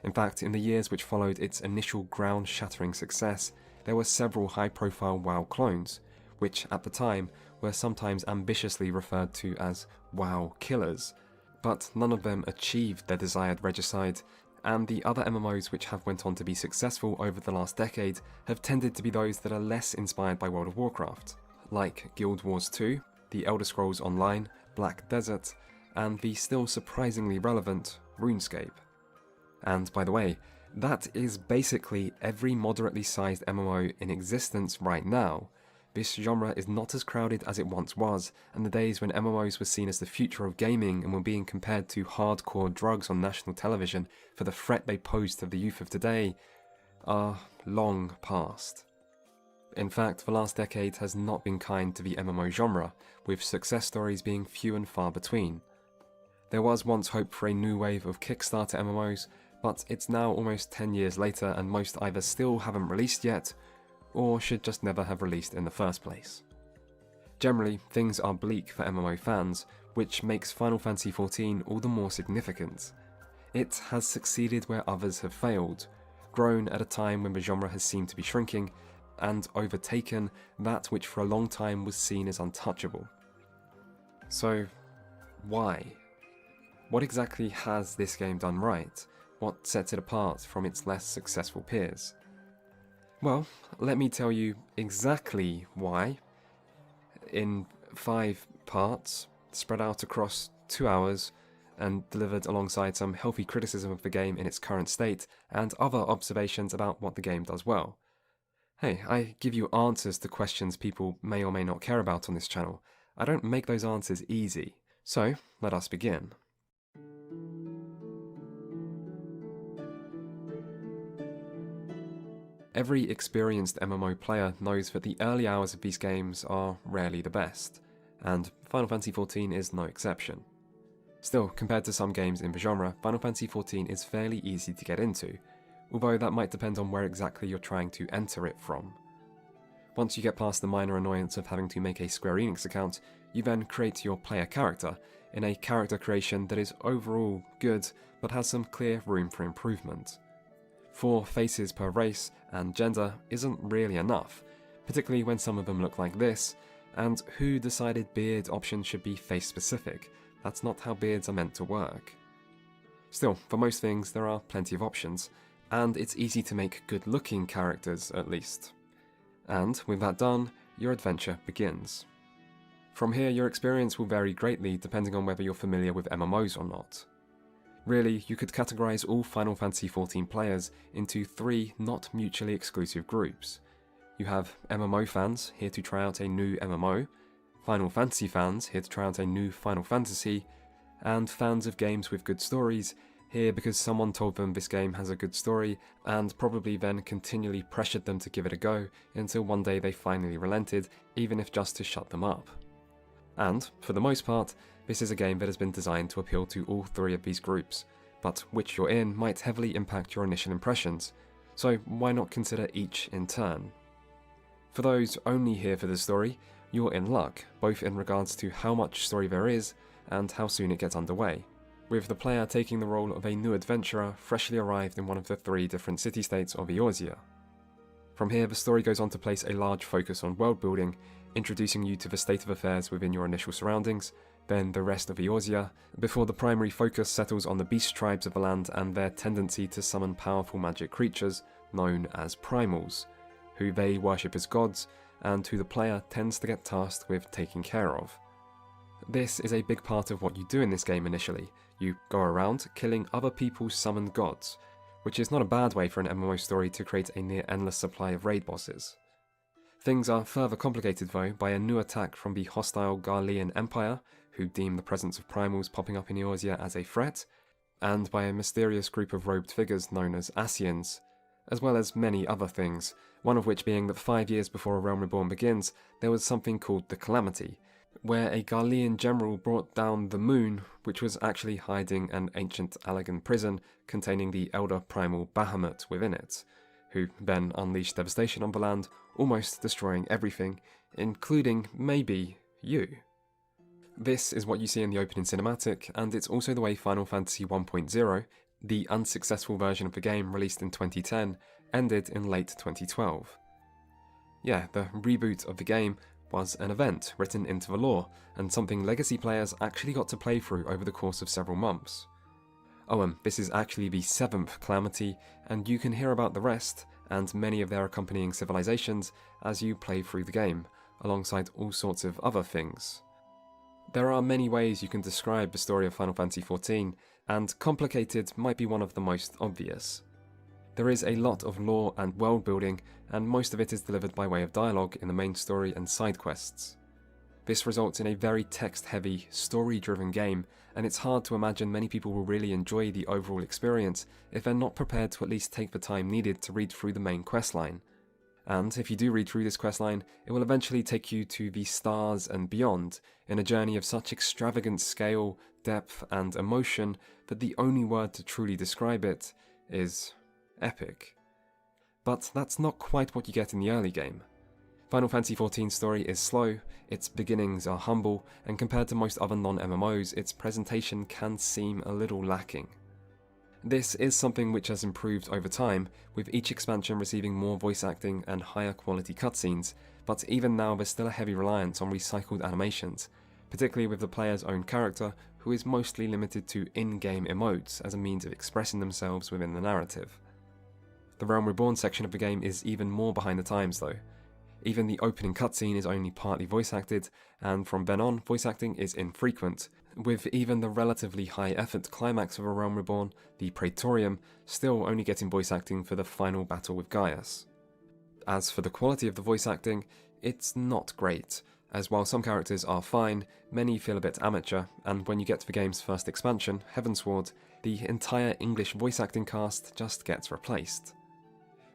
In fact, in the years which followed its initial ground-shattering success, there were several high-profile WoW clones, which at the time were sometimes ambitiously referred to as WoW killers, but none of them achieved their desired regicide, and the other MMOs which have went on to be successful over the last decade have tended to be those that are less inspired by World of Warcraft, like Guild Wars 2, The Elder Scrolls Online, Black Desert, and the still surprisingly relevant RuneScape. And by the way, that is basically every moderately sized MMO in existence right now. This genre is not as crowded as it once was, and the days when MMOs were seen as the future of gaming and were being compared to hardcore drugs on national television for the threat they posed to the youth of today are long past. In fact, the last decade has not been kind to the MMO genre, with success stories being few and far between. There was once hope for a new wave of Kickstarter MMOs, but it's now almost 10 years later and most either still haven't released yet, or should just never have released in the first place. Generally, things are bleak for MMO fans, which makes Final Fantasy XIV all the more significant. It has succeeded where others have failed, grown at a time when the genre has seemed to be shrinking, and overtaken that which for a long time was seen as untouchable. So, why? What exactly has this game done right? What sets it apart from its less successful peers? Well, let me tell you exactly why, in 5 parts, spread out across 2 hours, and delivered alongside some healthy criticism of the game in its current state, and other observations about what the game does well. Hey, I give you answers to questions people may or may not care about on this channel. I don't make those answers easy. So, let us begin. Every experienced MMO player knows that the early hours of these games are rarely the best, and Final Fantasy XIV is no exception. Still, compared to some games in the genre, Final Fantasy XIV is fairly easy to get into, although that might depend on where exactly you're trying to enter it from. Once you get past the minor annoyance of having to make a Square Enix account, you then create your player character, in a character creation that is overall good, but has some clear room for improvement. 4 faces per race and gender isn't really enough, particularly when some of them look like this, and who decided beard options should be face-specific? That's not how beards are meant to work. Still, for most things there are plenty of options, and it's easy to make good-looking characters at least. And with that done, your adventure begins. From here, your experience will vary greatly depending on whether you're familiar with MMOs or not. Really, you could categorize all Final Fantasy XIV players into 3 not mutually exclusive groups. You have MMO fans here to try out a new MMO, Final Fantasy fans here to try out a new Final Fantasy, and fans of games with good stories here because someone told them this game has a good story and probably then continually pressured them to give it a go until one day they finally relented, even if just to shut them up. And, for the most part, this is a game that has been designed to appeal to all 3 of these groups, but which you're in might heavily impact your initial impressions, so why not consider each in turn? For those only here for the story, you're in luck, both in regards to how much story there is and how soon it gets underway, with the player taking the role of a new adventurer freshly arrived in one of the 3 different city-states of Eorzea. From here, the story goes on to place a large focus on world building, introducing you to the state of affairs within your initial surroundings, then the rest of Eorzea, before the primary focus settles on the beast tribes of the land and their tendency to summon powerful magic creatures, known as primals, who they worship as gods and who the player tends to get tasked with taking care of. This is a big part of what you do in this game initially. You go around killing other people's summoned gods, which is not a bad way for an MMO story to create a near endless supply of raid bosses. Things are further complicated though by a new attack from the hostile Garlean Empire, who deem the presence of primals popping up in Eorzea as a threat, and by a mysterious group of robed figures known as Ascians, as well as many other things, one of which being that 5 years before A Realm Reborn begins, there was something called the Calamity, where a Garlean general brought down the moon, which was actually hiding an ancient Allagan prison containing the elder primal Bahamut within it, who then unleashed devastation on the land, almost destroying everything, including, maybe, you. This is what you see in the opening cinematic, and it's also the way Final Fantasy 1.0, the unsuccessful version of the game released in 2010, ended in late 2012. Yeah, the reboot of the game was an event written into the lore, and something Legacy players actually got to play through over the course of several months. Oh, this is actually the 7th Calamity, and you can hear about the rest, and many of their accompanying civilizations, as you play through the game, alongside all sorts of other things. There are many ways you can describe the story of Final Fantasy XIV, and complicated might be one of the most obvious. There is a lot of lore and world building, and most of it is delivered by way of dialogue in the main story and side quests. This results in a very text-heavy, story-driven game, and it's hard to imagine many people will really enjoy the overall experience if they're not prepared to at least take the time needed to read through the main questline. And if you do read through this questline, it will eventually take you to the stars and beyond, in a journey of such extravagant scale, depth, and emotion that the only word to truly describe it is epic. But that's not quite what you get in the early game. Final Fantasy XIV's story is slow, its beginnings are humble, and compared to most other non-MMOs, its presentation can seem a little lacking. This is something which has improved over time, with each expansion receiving more voice acting and higher quality cutscenes, but even now there's still a heavy reliance on recycled animations, particularly with the player's own character, who is mostly limited to in-game emotes as a means of expressing themselves within the narrative. The Realm Reborn section of the game is even more behind the times though. Even the opening cutscene is only partly voice acted, and from then on, voice acting is infrequent, with even the relatively high-effort climax of A Realm Reborn, the Praetorium, still only getting voice acting for the final battle with Gaius. As for the quality of the voice acting, it's not great, as while some characters are fine, many feel a bit amateur, and when you get to the game's first expansion, Heavensward, the entire English voice acting cast just gets replaced.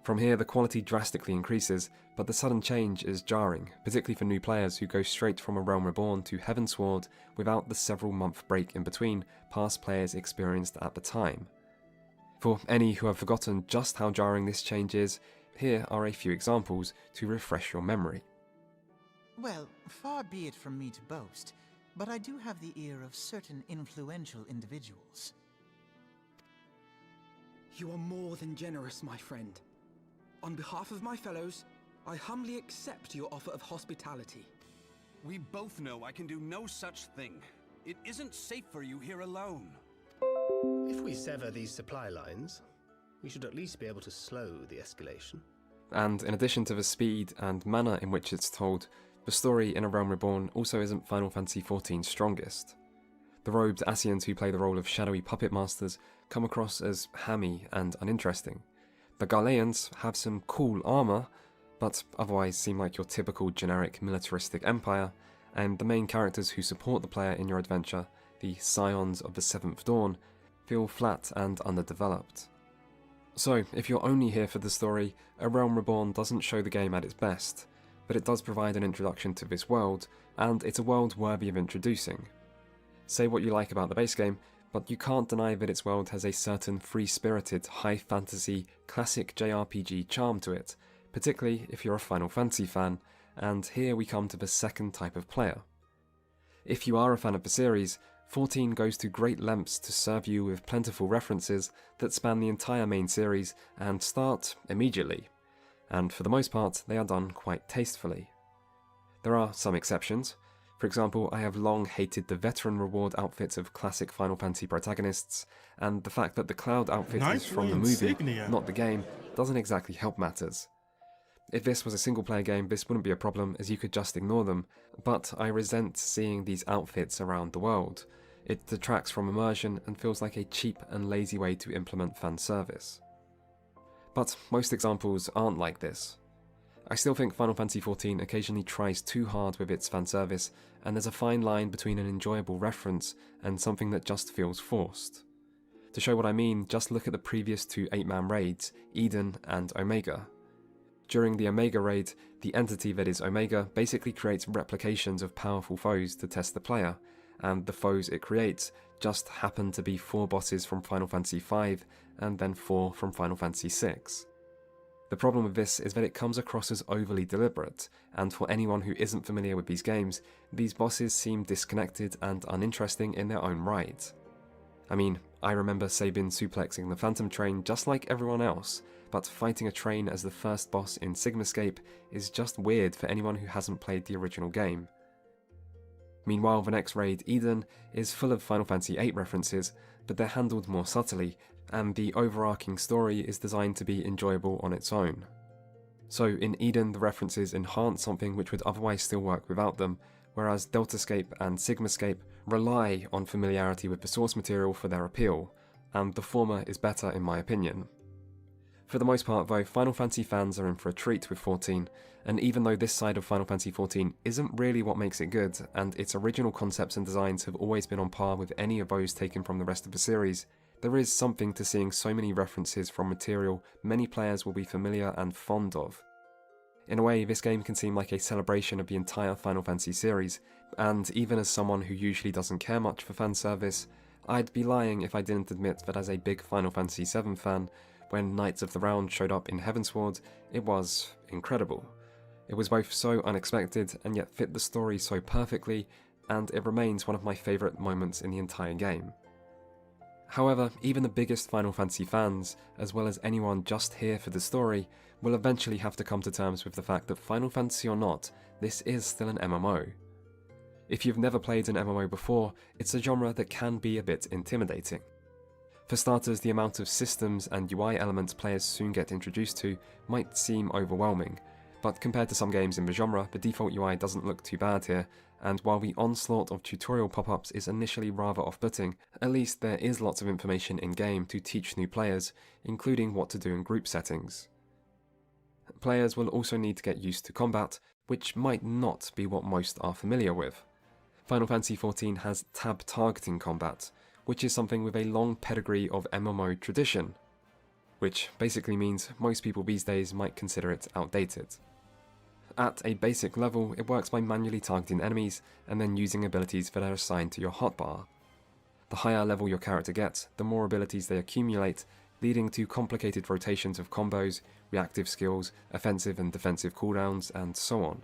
From here, the quality drastically increases, but the sudden change is jarring, particularly for new players who go straight from A Realm Reborn to Heavensward without the several-month break in between past players experienced at the time. For any who have forgotten just how jarring this change is, here are a few examples to refresh your memory. Well, far be it from me to boast, but I do have the ear of certain influential individuals. You are more than generous, my friend. On behalf of my fellows, I humbly accept your offer of hospitality. We both know I can do no such thing. It isn't safe for you here alone. If we sever these supply lines, we should at least be able to slow the escalation. And in addition to the speed and manner in which it's told, the story in A Realm Reborn also isn't Final Fantasy XIV's strongest. The robed Ascians who play the role of shadowy puppet masters come across as hammy and uninteresting. The Garleans have some cool armour, but otherwise seem like your typical generic militaristic empire, and the main characters who support the player in your adventure, the Scions of the Seventh Dawn, feel flat and underdeveloped. So, if you're only here for the story, A Realm Reborn doesn't show the game at its best, but it does provide an introduction to this world, and it's a world worthy of introducing. Say what you like about the base game, but you can't deny that its world has a certain free-spirited, high-fantasy, classic JRPG charm to it, particularly if you're a Final Fantasy fan, and here we come to the second type of player. If you are a fan of the series, 14 goes to great lengths to serve you with plentiful references that span the entire main series and start immediately, and for the most part they are done quite tastefully. There are some exceptions. For example, I have long hated the veteran reward outfits of classic Final Fantasy protagonists, and the fact that the Cloud outfit is from the movie, not the game, doesn't exactly help matters. If this was a single-player game, this wouldn't be a problem, as you could just ignore them, but I resent seeing these outfits around the world. It detracts from immersion and feels like a cheap and lazy way to implement fan service. But most examples aren't like this. I still think Final Fantasy XIV occasionally tries too hard with its fan service, and there's a fine line between an enjoyable reference and something that just feels forced. To show what I mean, just look at the previous two 8-man raids, Eden and Omega. During the Omega raid, the entity that is Omega basically creates replications of powerful foes to test the player, and the foes it creates just happen to be 4 bosses from Final Fantasy V and then 4 from Final Fantasy VI. The problem with this is that it comes across as overly deliberate, and for anyone who isn't familiar with these games, these bosses seem disconnected and uninteresting in their own right. I mean, I remember Sabin suplexing the Phantom Train just like everyone else, but fighting a train as the first boss in Sigmascape is just weird for anyone who hasn't played the original game. Meanwhile, the next raid, Eden, is full of Final Fantasy VIII references, but they're handled more subtly, and the overarching story is designed to be enjoyable on its own. So in Eden, the references enhance something which would otherwise still work without them, whereas Deltascape and Sigmascape rely on familiarity with the source material for their appeal, and the former is better in my opinion. For the most part though, Final Fantasy fans are in for a treat with 14, and even though this side of Final Fantasy XIV isn't really what makes it good, and its original concepts and designs have always been on par with any of those taken from the rest of the series, there is something to seeing so many references from material many players will be familiar and fond of. In a way, this game can seem like a celebration of the entire Final Fantasy series, and even as someone who usually doesn't care much for fan service, I'd be lying if I didn't admit that as a big Final Fantasy VII fan, when Knights of the Round showed up in Heavensward, it was incredible. It was both so unexpected and yet fit the story so perfectly, and it remains one of my favourite moments in the entire game. However, even the biggest Final Fantasy fans, as well as anyone just here for the story, will eventually have to come to terms with the fact that Final Fantasy or not, this is still an MMO. If you've never played an MMO before, it's a genre that can be a bit intimidating. For starters, the amount of systems and UI elements players soon get introduced to might seem overwhelming, but compared to some games in the genre, the default UI doesn't look too bad here, and while the onslaught of tutorial pop-ups is initially rather off-putting, at least there is lots of information in-game to teach new players, including what to do in group settings. Players will also need to get used to combat, which might not be what most are familiar with. Final Fantasy XIV has tab targeting combat, which is something with a long pedigree of MMO tradition, which basically means most people these days might consider it outdated. At a basic level, it works by manually targeting enemies and then using abilities that are assigned to your hotbar. The higher level your character gets, the more abilities they accumulate, leading to complicated rotations of combos, reactive skills, offensive and defensive cooldowns, and so on.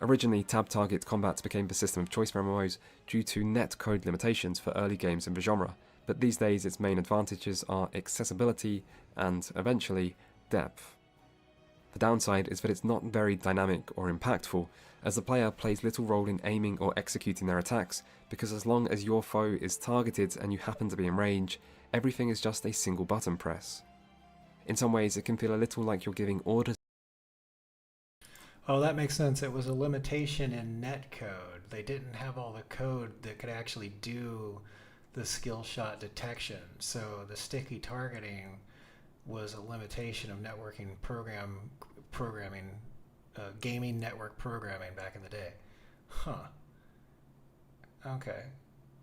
Originally, tab target combat became the system of choice for MMOs due to netcode limitations for early games in the genre, but these days its main advantages are accessibility and, eventually, depth. The downside is that it's not very dynamic or impactful, as the player plays little role in aiming or executing their attacks, because as long as your foe is targeted and you happen to be in range, everything is just a single button press. In some ways, it can feel a little like you're giving orders. Oh, that makes sense. It was a limitation in netcode. They didn't have all the code that could actually do the skill shot detection, so the sticky targeting was a limitation of networking programming, gaming network programming back in the day. Huh. Okay.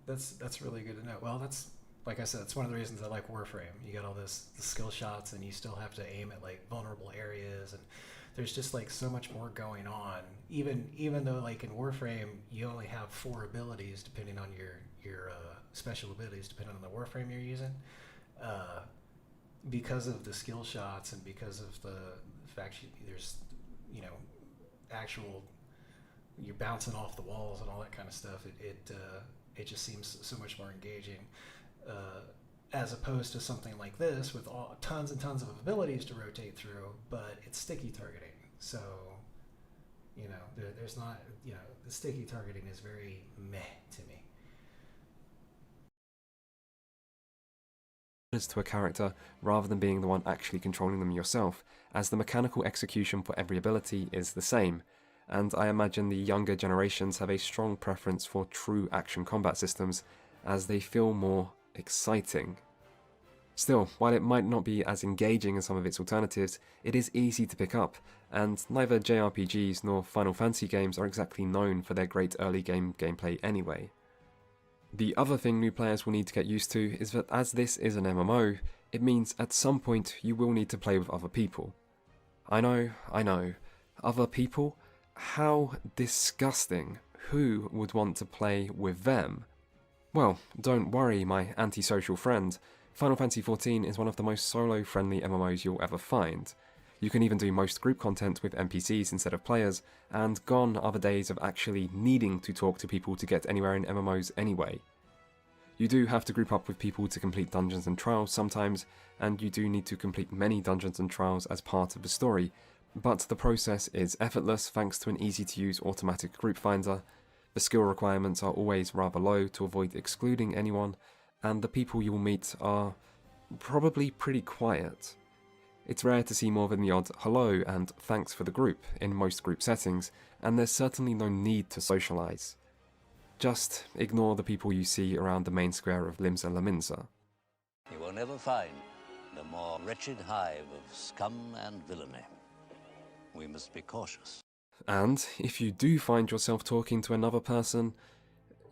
That's really good to know. Well, that's, like I said, it's one of the reasons I like Warframe. You got all the skill shots, and you still have to aim at like vulnerable areas, and there's just like so much more going on. Even though like in Warframe you only have 4 abilities depending on your special abilities depending on the Warframe you're using. Because of the skill shots and because of the fact there's, actual, you're bouncing off the walls and all that kind of stuff, it just seems so much more engaging, as opposed to something like this with tons and tons of abilities to rotate through, but it's sticky targeting. So You know, there's not, you know, the sticky targeting is very meh to me. To a character rather than being the one actually controlling them yourself, as the mechanical execution for every ability is the same, and I imagine the younger generations have a strong preference for true action combat systems as they feel more exciting. Still, while it might not be as engaging as some of its alternatives, it is easy to pick up, and neither JRPGs nor Final Fantasy games are exactly known for their great early game gameplay anyway. The other thing new players will need to get used to is that as this is an MMO, it means at some point you will need to play with other people. I know, other people? How disgusting. Who would want to play with them? Well, don't worry, my antisocial friend. Final Fantasy XIV is one of the most solo-friendly MMOs you'll ever find. You can even do most group content with NPCs instead of players, and gone are the days of actually needing to talk to people to get anywhere in MMOs anyway. You do have to group up with people to complete dungeons and trials sometimes, and you do need to complete many dungeons and trials as part of the story, but the process is effortless thanks to an easy-to-use automatic group finder. The skill requirements are always rather low to avoid excluding anyone, and the people you will meet are probably pretty quiet. It's rare to see more than the odd hello and thanks for the group in most group settings, and there's certainly no need to socialise. Just ignore the people you see around the main square of Limsa Laminsa. You will never find a more wretched hive of scum and villainy. We must be cautious. And if you do find yourself talking to another person,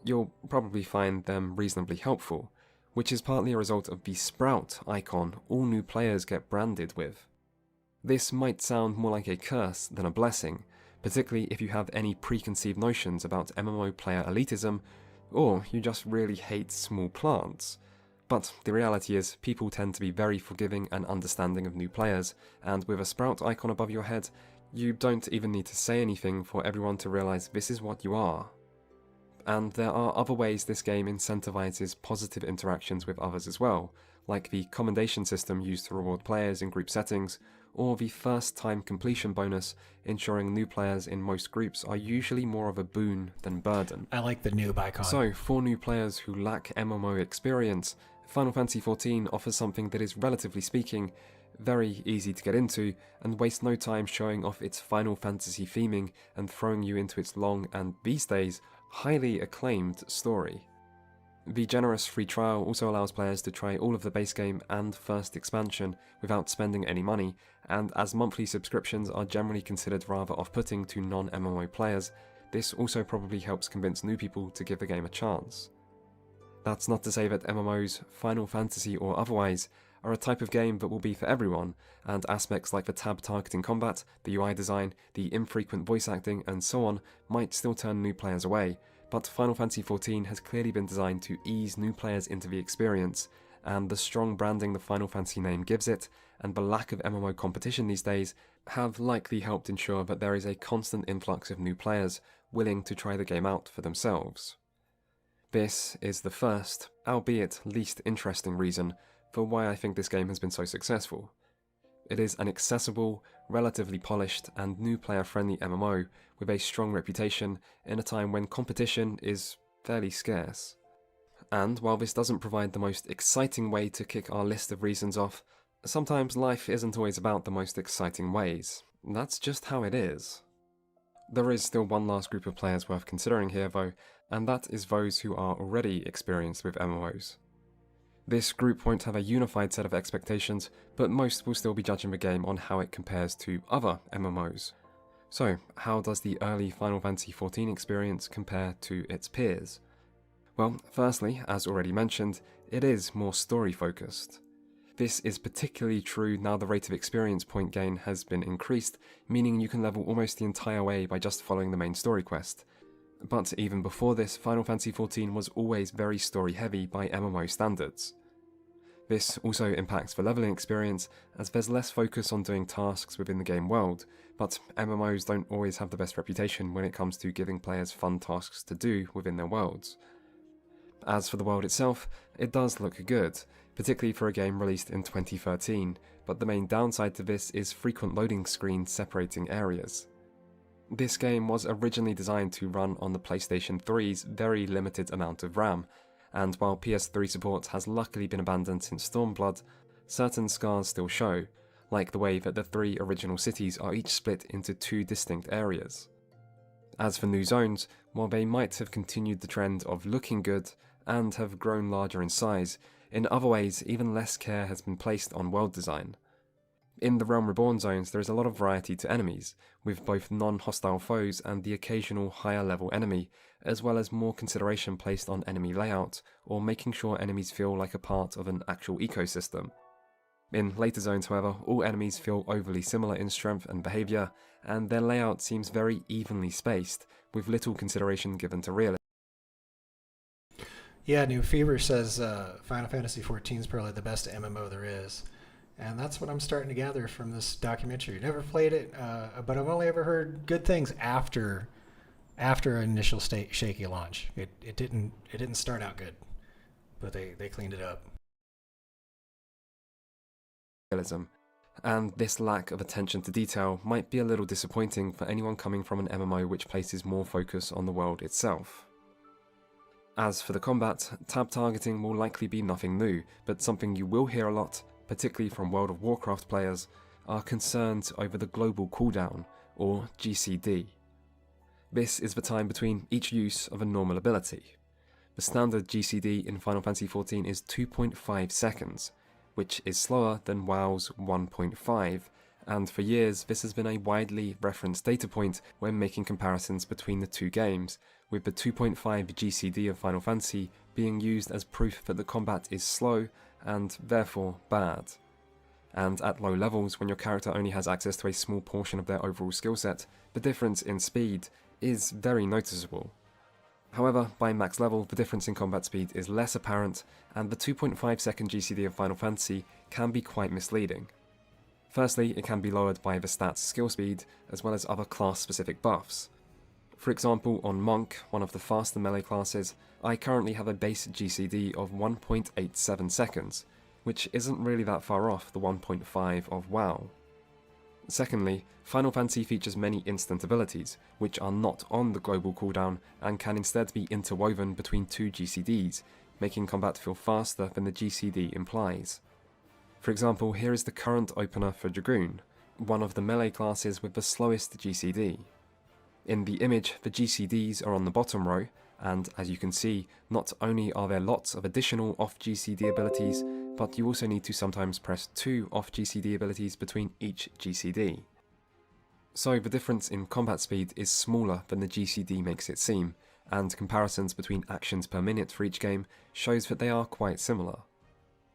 you'll probably find them reasonably helpful, which is partly a result of the Sprout icon all new players get branded with. This might sound more like a curse than a blessing, particularly if you have any preconceived notions about MMO player elitism, or you just really hate small plants. But the reality is, people tend to be very forgiving and understanding of new players, and with a Sprout icon above your head, you don't even need to say anything for everyone to realise this is what you are. And there are other ways this game incentivizes positive interactions with others as well, like the commendation system used to reward players in group settings, or the first time completion bonus, ensuring new players in most groups are usually more of a boon than burden. I like the noob icon. So, for new players who lack MMO experience, Final Fantasy XIV offers something that is, relatively speaking, very easy to get into, and waste no time showing off its Final Fantasy theming and throwing you into its long and, these days, highly acclaimed story. The generous free trial also allows players to try all of the base game and first expansion without spending any money, and as monthly subscriptions are generally considered rather off-putting to non-MMO players, this also probably helps convince new people to give the game a chance. That's not to say that MMOs, Final Fantasy or otherwise, are a type of game that will be for everyone, and aspects like the tab targeting combat, the UI design, the infrequent voice acting, and so on might still turn new players away, but Final Fantasy XIV has clearly been designed to ease new players into the experience, and the strong branding the Final Fantasy name gives it, and the lack of MMO competition these days, have likely helped ensure that there is a constant influx of new players willing to try the game out for themselves. This is the first, albeit least interesting reason for why I think this game has been so successful. It is an accessible, relatively polished, and new player-friendly MMO with a strong reputation in a time when competition is fairly scarce. And while this doesn't provide the most exciting way to kick our list of reasons off, sometimes life isn't always about the most exciting ways. That's just how it is. There is still one last group of players worth considering here though, and that is those who are already experienced with MMOs. This group won't have a unified set of expectations, but most will still be judging the game on how it compares to other MMOs. So, how does the early Final Fantasy XIV experience compare to its peers? Well, firstly, as already mentioned, it is more story-focused. This is particularly true now the rate of experience point gain has been increased, meaning you can level almost the entire way by just following the main story quest. But even before this, Final Fantasy XIV was always very story-heavy by MMO standards. This also impacts the leveling experience, as there's less focus on doing tasks within the game world, but MMOs don't always have the best reputation when it comes to giving players fun tasks to do within their worlds. As for the world itself, it does look good, particularly for a game released in 2013, but the main downside to this is frequent loading screens separating areas. This game was originally designed to run on the PlayStation 3's very limited amount of RAM, and while PS3 support has luckily been abandoned since Stormblood, certain scars still show, like the way that the 3 original cities are each split into 2 distinct areas. As for new zones, while they might have continued the trend of looking good and have grown larger in size, in other ways even less care has been placed on world design. In the Realm Reborn zones there is a lot of variety to enemies, with both non-hostile foes and the occasional higher level enemy, as well as more consideration placed on enemy layout, or making sure enemies feel like a part of an actual ecosystem. In later zones, however, all enemies feel overly similar in strength and behaviour, and their layout seems very evenly spaced, with little consideration given to realism. Yeah, New Fever says Final Fantasy XIV is probably the best MMO there is. And that's what I'm starting to gather from this documentary. Never played it, but I've only ever heard good things after an initial shaky launch. It didn't start out good, but they cleaned it up. And this lack of attention to detail might be a little disappointing for anyone coming from an MMO which places more focus on the world itself. As for the combat, tab targeting will likely be nothing new, but something you will hear a lot, particularly from World of Warcraft players, are concerns over the global cooldown, or GCD. This is the time between each use of a normal ability. The standard GCD in Final Fantasy XIV is 2.5 seconds, which is slower than WoW's 1.5, and for years this has been a widely referenced data point when making comparisons between the two games, with the 2.5 GCD of Final Fantasy being used as proof that the combat is slow and therefore bad. And at low levels, when your character only has access to a small portion of their overall skill set, the difference in speed is very noticeable. However, by max level, the difference in combat speed is less apparent, and the 2.5 second GCD of Final Fantasy can be quite misleading. Firstly, it can be lowered by the stat's skill speed, as well as other class-specific buffs. For example, on Monk, one of the faster melee classes, I currently have a base GCD of 1.87 seconds, which isn't really that far off the 1.5 of WoW. Secondly, Final Fantasy features many instant abilities, which are not on the global cooldown and can instead be interwoven between 2 GCDs, making combat feel faster than the GCD implies. For example, here is the current opener for Dragoon, one of the melee classes with the slowest GCD. In the image, the GCDs are on the bottom row, and as you can see, not only are there lots of additional off-GCD abilities, but you also need to sometimes press 2 off-GCD abilities between each GCD. So the difference in combat speed is smaller than the GCD makes it seem, and comparisons between actions per minute for each game shows that they are quite similar.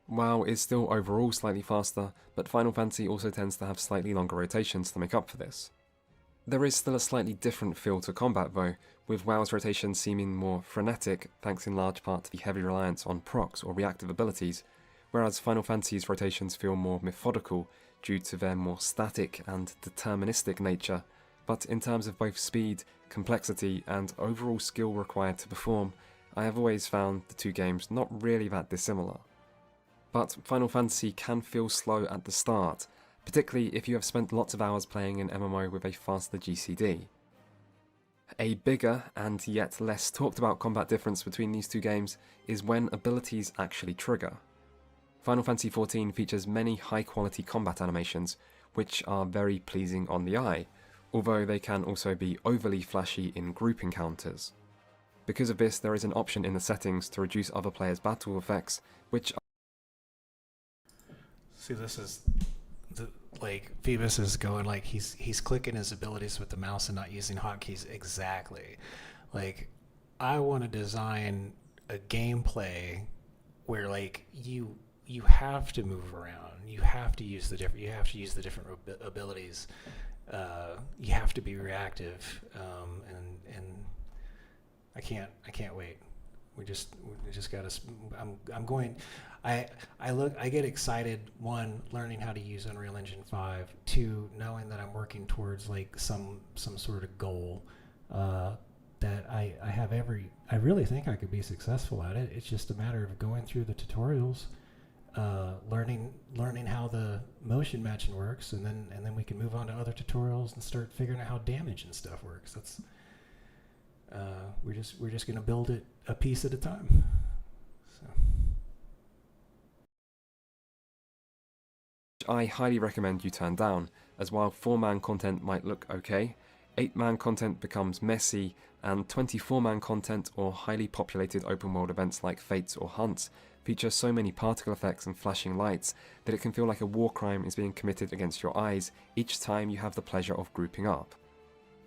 WoW is still overall slightly faster, but Final Fantasy also tends to have slightly longer rotations to make up for this. There is still a slightly different feel to combat though, with WoW's rotations seeming more frenetic thanks in large part to the heavy reliance on procs or reactive abilities, whereas Final Fantasy's rotations feel more methodical due to their more static and deterministic nature, but in terms of both speed, complexity and overall skill required to perform, I have always found the two games not really that dissimilar. But Final Fantasy can feel slow at the start, particularly if you have spent lots of hours playing an MMO with a faster GCD. A bigger and yet less talked about combat difference between these two games is when abilities actually trigger. Final Fantasy XIV features many high-quality combat animations, which are very pleasing on the eye, although they can also be overly flashy in group encounters. Because of this, there is an option in the settings to reduce other players' battle effects, which See, this is like Phoebus is going like he's clicking his abilities with the mouse and not using hotkeys exactly. Like, I want to design a gameplay where like you have to move around, you have to use the different abilities, you have to be reactive, and I can't wait. We just gotta. I get excited, one, learning how to use Unreal Engine 5, two, knowing that I'm working towards like some sort of goal that I really think I could be successful at it. It's just a matter of going through the tutorials, learning how the motion matching works, and then we can move on to other tutorials and start figuring out how damage and stuff works. That's we're just gonna build it a piece at a time. So. I highly recommend you turn down, as while 4-man content might look okay, 8-man content becomes messy, and 24-man content or highly populated open world events like Fates or Hunts feature so many particle effects and flashing lights that it can feel like a war crime is being committed against your eyes each time you have the pleasure of grouping up.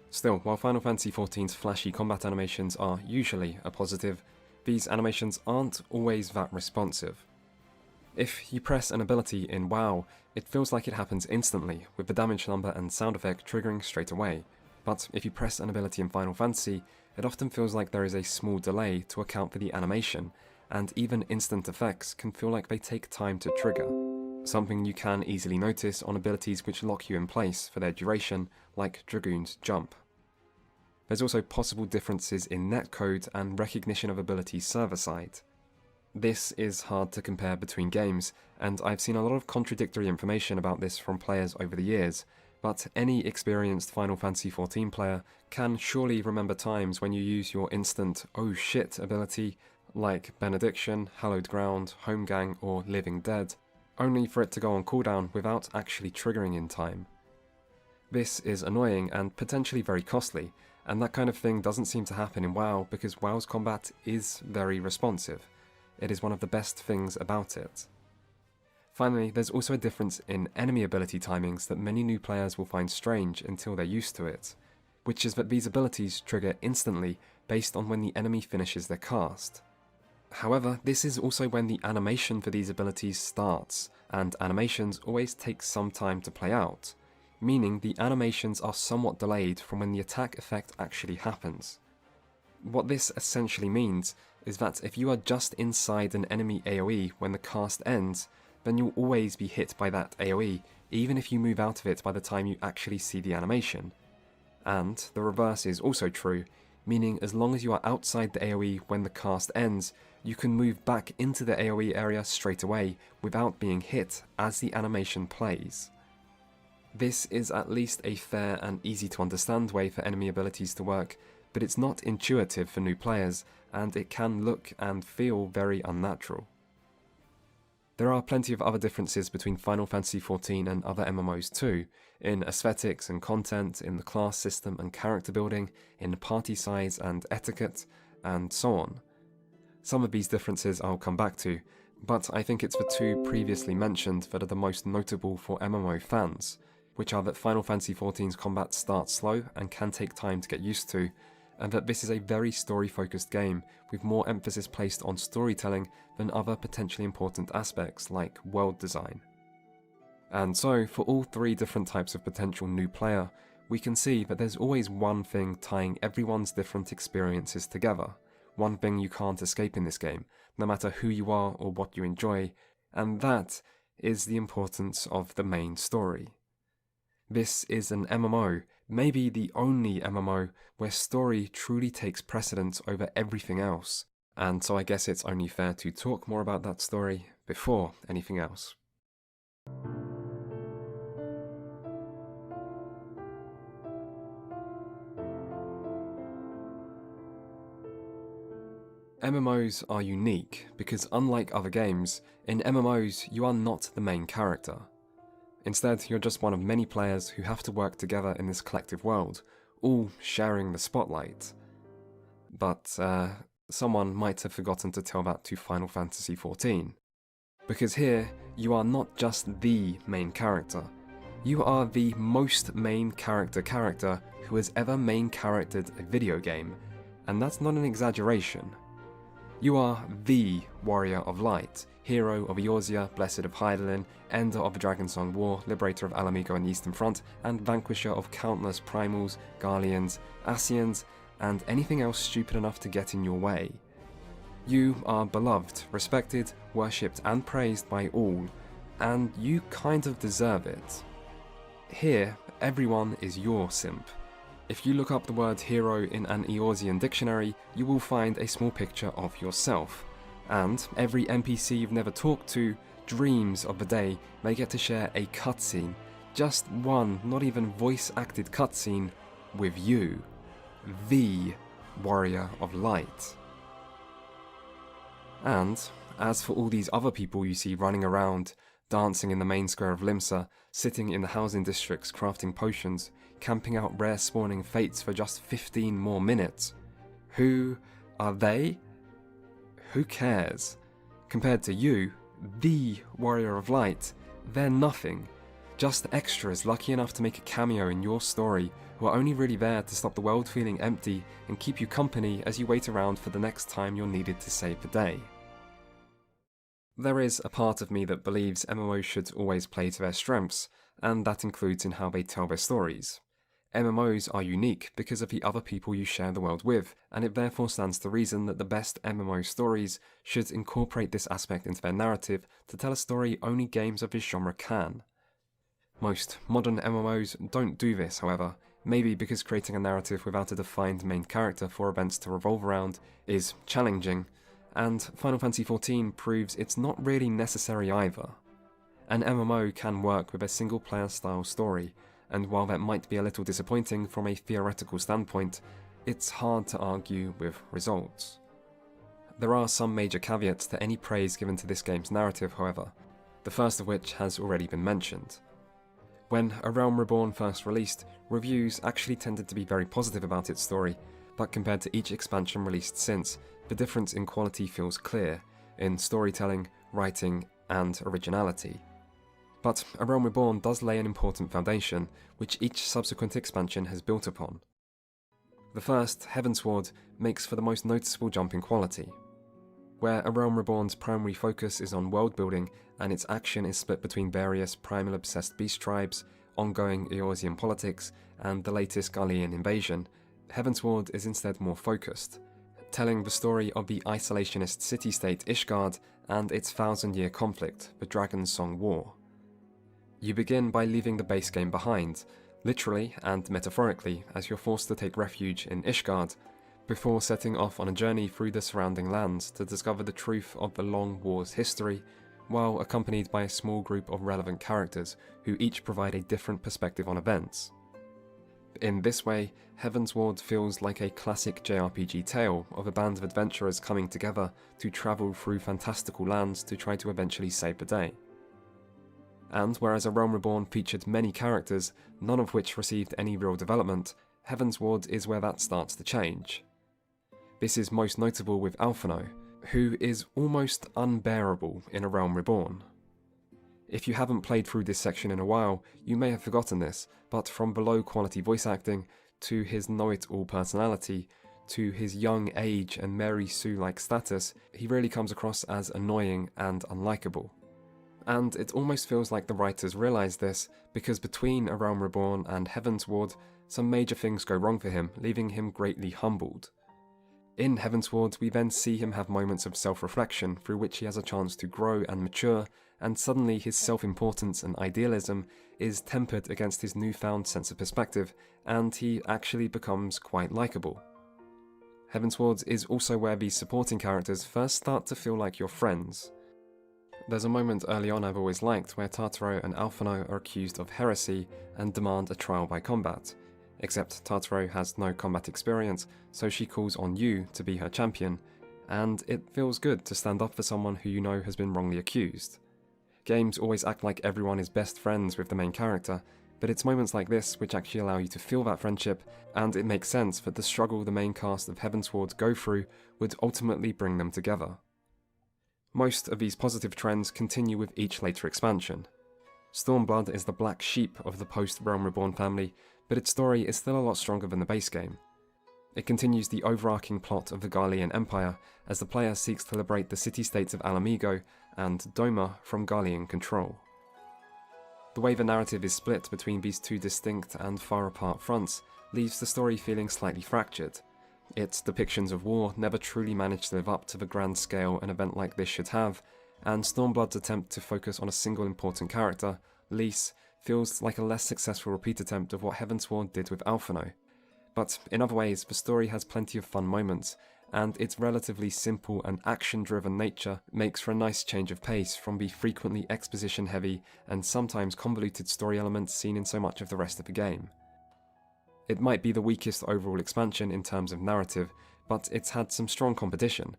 Still, while Final Fantasy XIV's flashy combat animations are usually a positive, these animations aren't always that responsive. If you press an ability in WoW, it feels like it happens instantly, with the damage number and sound effect triggering straight away, but if you press an ability in Final Fantasy, it often feels like there is a small delay to account for the animation, and even instant effects can feel like they take time to trigger, something you can easily notice on abilities which lock you in place for their duration, like Dragoon's Jump. There's also possible differences in netcode and recognition of abilities server-side. This is hard to compare between games, and I've seen a lot of contradictory information about this from players over the years, but any experienced Final Fantasy XIV player can surely remember times when you use your instant "oh shit" ability, like Benediction, Hallowed Ground, Homegang, or Living Dead, only for it to go on cooldown without actually triggering in time. This is annoying and potentially very costly, and that kind of thing doesn't seem to happen in WoW because WoW's combat is very responsive. It is one of the best things about it. Finally, there's also a difference in enemy ability timings that many new players will find strange until they're used to it, which is that these abilities trigger instantly based on when the enemy finishes their cast. However, this is also when the animation for these abilities starts, and animations always take some time to play out, meaning the animations are somewhat delayed from when the attack effect actually happens. What this essentially means is that if you are just inside an enemy AoE when the cast ends, then you'll always be hit by that AoE, even if you move out of it by the time you actually see the animation. And the reverse is also true, meaning as long as you are outside the AoE when the cast ends, you can move back into the AoE area straight away without being hit as the animation plays. This is at least a fair and easy to understand way for enemy abilities to work, but it's not intuitive for new players, and it can look and feel very unnatural. There are plenty of other differences between Final Fantasy XIV and other MMOs too, in aesthetics and content, in the class system and character building, in party size and etiquette, and so on. Some of these differences I'll come back to, but I think it's the two previously mentioned that are the most notable for MMO fans, which are that Final Fantasy XIV's combat starts slow and can take time to get used to, and that this is a very story-focused game with more emphasis placed on storytelling than other potentially important aspects like world design. And so, for all three different types of potential new player, we can see that there's always one thing tying everyone's different experiences together, one thing you can't escape in this game, no matter who you are or what you enjoy, and that is the importance of the main story. This is an MMO, maybe the only MMO, where story truly takes precedence over everything else, and so I guess it's only fair to talk more about that story before anything else. MMOs are unique because unlike other games, in MMOs you are not the main character. Instead, you're just one of many players who have to work together in this collective world, all sharing the spotlight. But someone might have forgotten to tell that to Final Fantasy XIV. Because here, you are not just the main character, you are the most main character who has ever main charactered a video game, and that's not an exaggeration. You are the Warrior of Light, hero of Eorzea, Blessed of Hydaelyn, ender of the Dragonsong War, liberator of Alamigo and the Eastern Front, and vanquisher of countless Primals, Garleans, Ascians, and anything else stupid enough to get in your way. You are beloved, respected, worshipped, and praised by all, and you kind of deserve it. Here, everyone is your simp. If you look up the word hero in an Eorzean dictionary, you will find a small picture of yourself, And every NPC you've never talked to dreams of the day they get to share a cutscene, just one, not even voice-acted cutscene, with you, the Warrior of Light. And as for all these other people you see running around, dancing in the main square of Limsa, sitting in the housing districts crafting potions, camping out rare spawning fates for just 15 more minutes, who are they? Who cares? Compared to you, the Warrior of Light, they're nothing. Just extras lucky enough to make a cameo in your story, who are only really there to stop the world feeling empty and keep you company as you wait around for the next time you're needed to save the day. There is a part of me that believes MMOs should always play to their strengths, and that includes in how they tell their stories. MMOs are unique because of the other people you share the world with, and it therefore stands to reason that the best MMO stories should incorporate this aspect into their narrative to tell a story only games of this genre can. Most modern MMOs don't do this, however, maybe because creating a narrative without a defined main character for events to revolve around is challenging, and Final Fantasy XIV proves it's not really necessary either. An MMO can work with a single player style story, and while that might be a little disappointing from a theoretical standpoint, it's hard to argue with results. There are some major caveats to any praise given to this game's narrative, however, the first of which has already been mentioned. When A Realm Reborn first released, reviews actually tended to be very positive about its story, but compared to each expansion released since, the difference in quality feels clear, in storytelling, writing, and originality. But A Realm Reborn does lay an important foundation, which each subsequent expansion has built upon. The first, Heavensward, makes for the most noticeable jump in quality. Where A Realm Reborn's primary focus is on world building and its action is split between various primal-obsessed beast tribes, ongoing Eorzean politics, and the latest Garlean invasion, Heavensward is instead more focused, telling the story of the isolationist city-state Ishgard and its 1,000-year conflict, the Dragon's Song War. You begin by leaving the base game behind, literally and metaphorically, as you're forced to take refuge in Ishgard, before setting off on a journey through the surrounding lands to discover the truth of the long war's history, while accompanied by a small group of relevant characters who each provide a different perspective on events. In this way, Heavensward feels like a classic JRPG tale of a band of adventurers coming together to travel through fantastical lands to try to eventually save the day. And whereas A Realm Reborn featured many characters, none of which received any real development, Heavensward is where that starts to change. This is most notable with Alphinaud, who is almost unbearable in A Realm Reborn. If you haven't played through this section in a while, you may have forgotten this, but from below quality voice acting, to his know-it-all personality, to his young age and Mary Sue-like status, he really comes across as annoying and unlikable. And it almost feels like the writers realised this, because between A Realm Reborn and Heavensward, some major things go wrong for him, leaving him greatly humbled. In Heavensward, we then see him have moments of self-reflection through which he has a chance to grow and mature, and suddenly his self-importance and idealism is tempered against his newfound sense of perspective, and he actually becomes quite likeable. Heavensward is also where these supporting characters first start to feel like your friends. There's a moment early on I've always liked where Tartaro and Alphinaud are accused of heresy and demand a trial by combat. Except Tartaro has no combat experience, so she calls on you to be her champion, and it feels good to stand up for someone who you know has been wrongly accused. Games always act like everyone is best friends with the main character, but it's moments like this which actually allow you to feel that friendship, and it makes sense that the struggle the main cast of Heavensward go through would ultimately bring them together. Most of these positive trends continue with each later expansion. Stormblood is the black sheep of the post-Realm Reborn family, but its story is still a lot stronger than the base game. It continues the overarching plot of the Garlean Empire, as the player seeks to liberate the city-states of Alamigo and Doma from Garlean control. The way the narrative is split between these two distinct and far apart fronts leaves the story feeling slightly fractured. Its depictions of war never truly manage to live up to the grand scale an event like this should have, and Stormblood's attempt to focus on a single important character, Lys, feels like a less successful repeat attempt of what Heavensward did with Alphinaud. But in other ways, the story has plenty of fun moments, and its relatively simple and action-driven nature makes for a nice change of pace from the frequently exposition-heavy and sometimes convoluted story elements seen in so much of the rest of the game. It might be the weakest overall expansion in terms of narrative, but it's had some strong competition.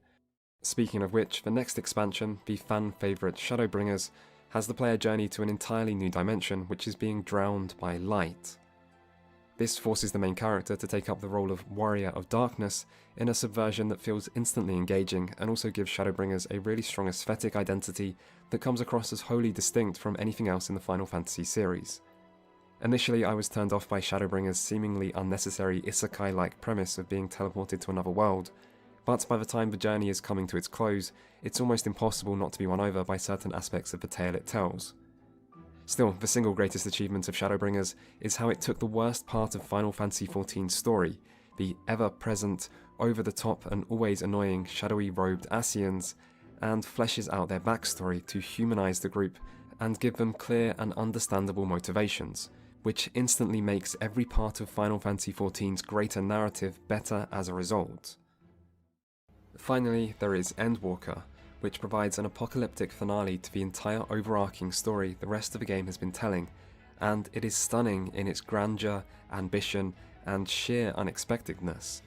Speaking of which, the next expansion, the fan favourite Shadowbringers, has the player journey to an entirely new dimension which is being drowned by light. This forces the main character to take up the role of Warrior of Darkness in a subversion that feels instantly engaging and also gives Shadowbringers a really strong aesthetic identity that comes across as wholly distinct from anything else in the Final Fantasy series. Initially, I was turned off by Shadowbringers' seemingly unnecessary isekai-like premise of being teleported to another world, but by the time the journey is coming to its close, it's almost impossible not to be won over by certain aspects of the tale it tells. Still, the single greatest achievement of Shadowbringers is how it took the worst part of Final Fantasy XIV's story, the ever-present, over-the-top and always annoying shadowy robed Ascians, and fleshes out their backstory to humanize the group and give them clear and understandable motivations, which instantly makes every part of Final Fantasy XIV's greater narrative better as a result. Finally, there is Endwalker, which provides an apocalyptic finale to the entire overarching story the rest of the game has been telling, and it is stunning in its grandeur, ambition, and sheer unexpectedness.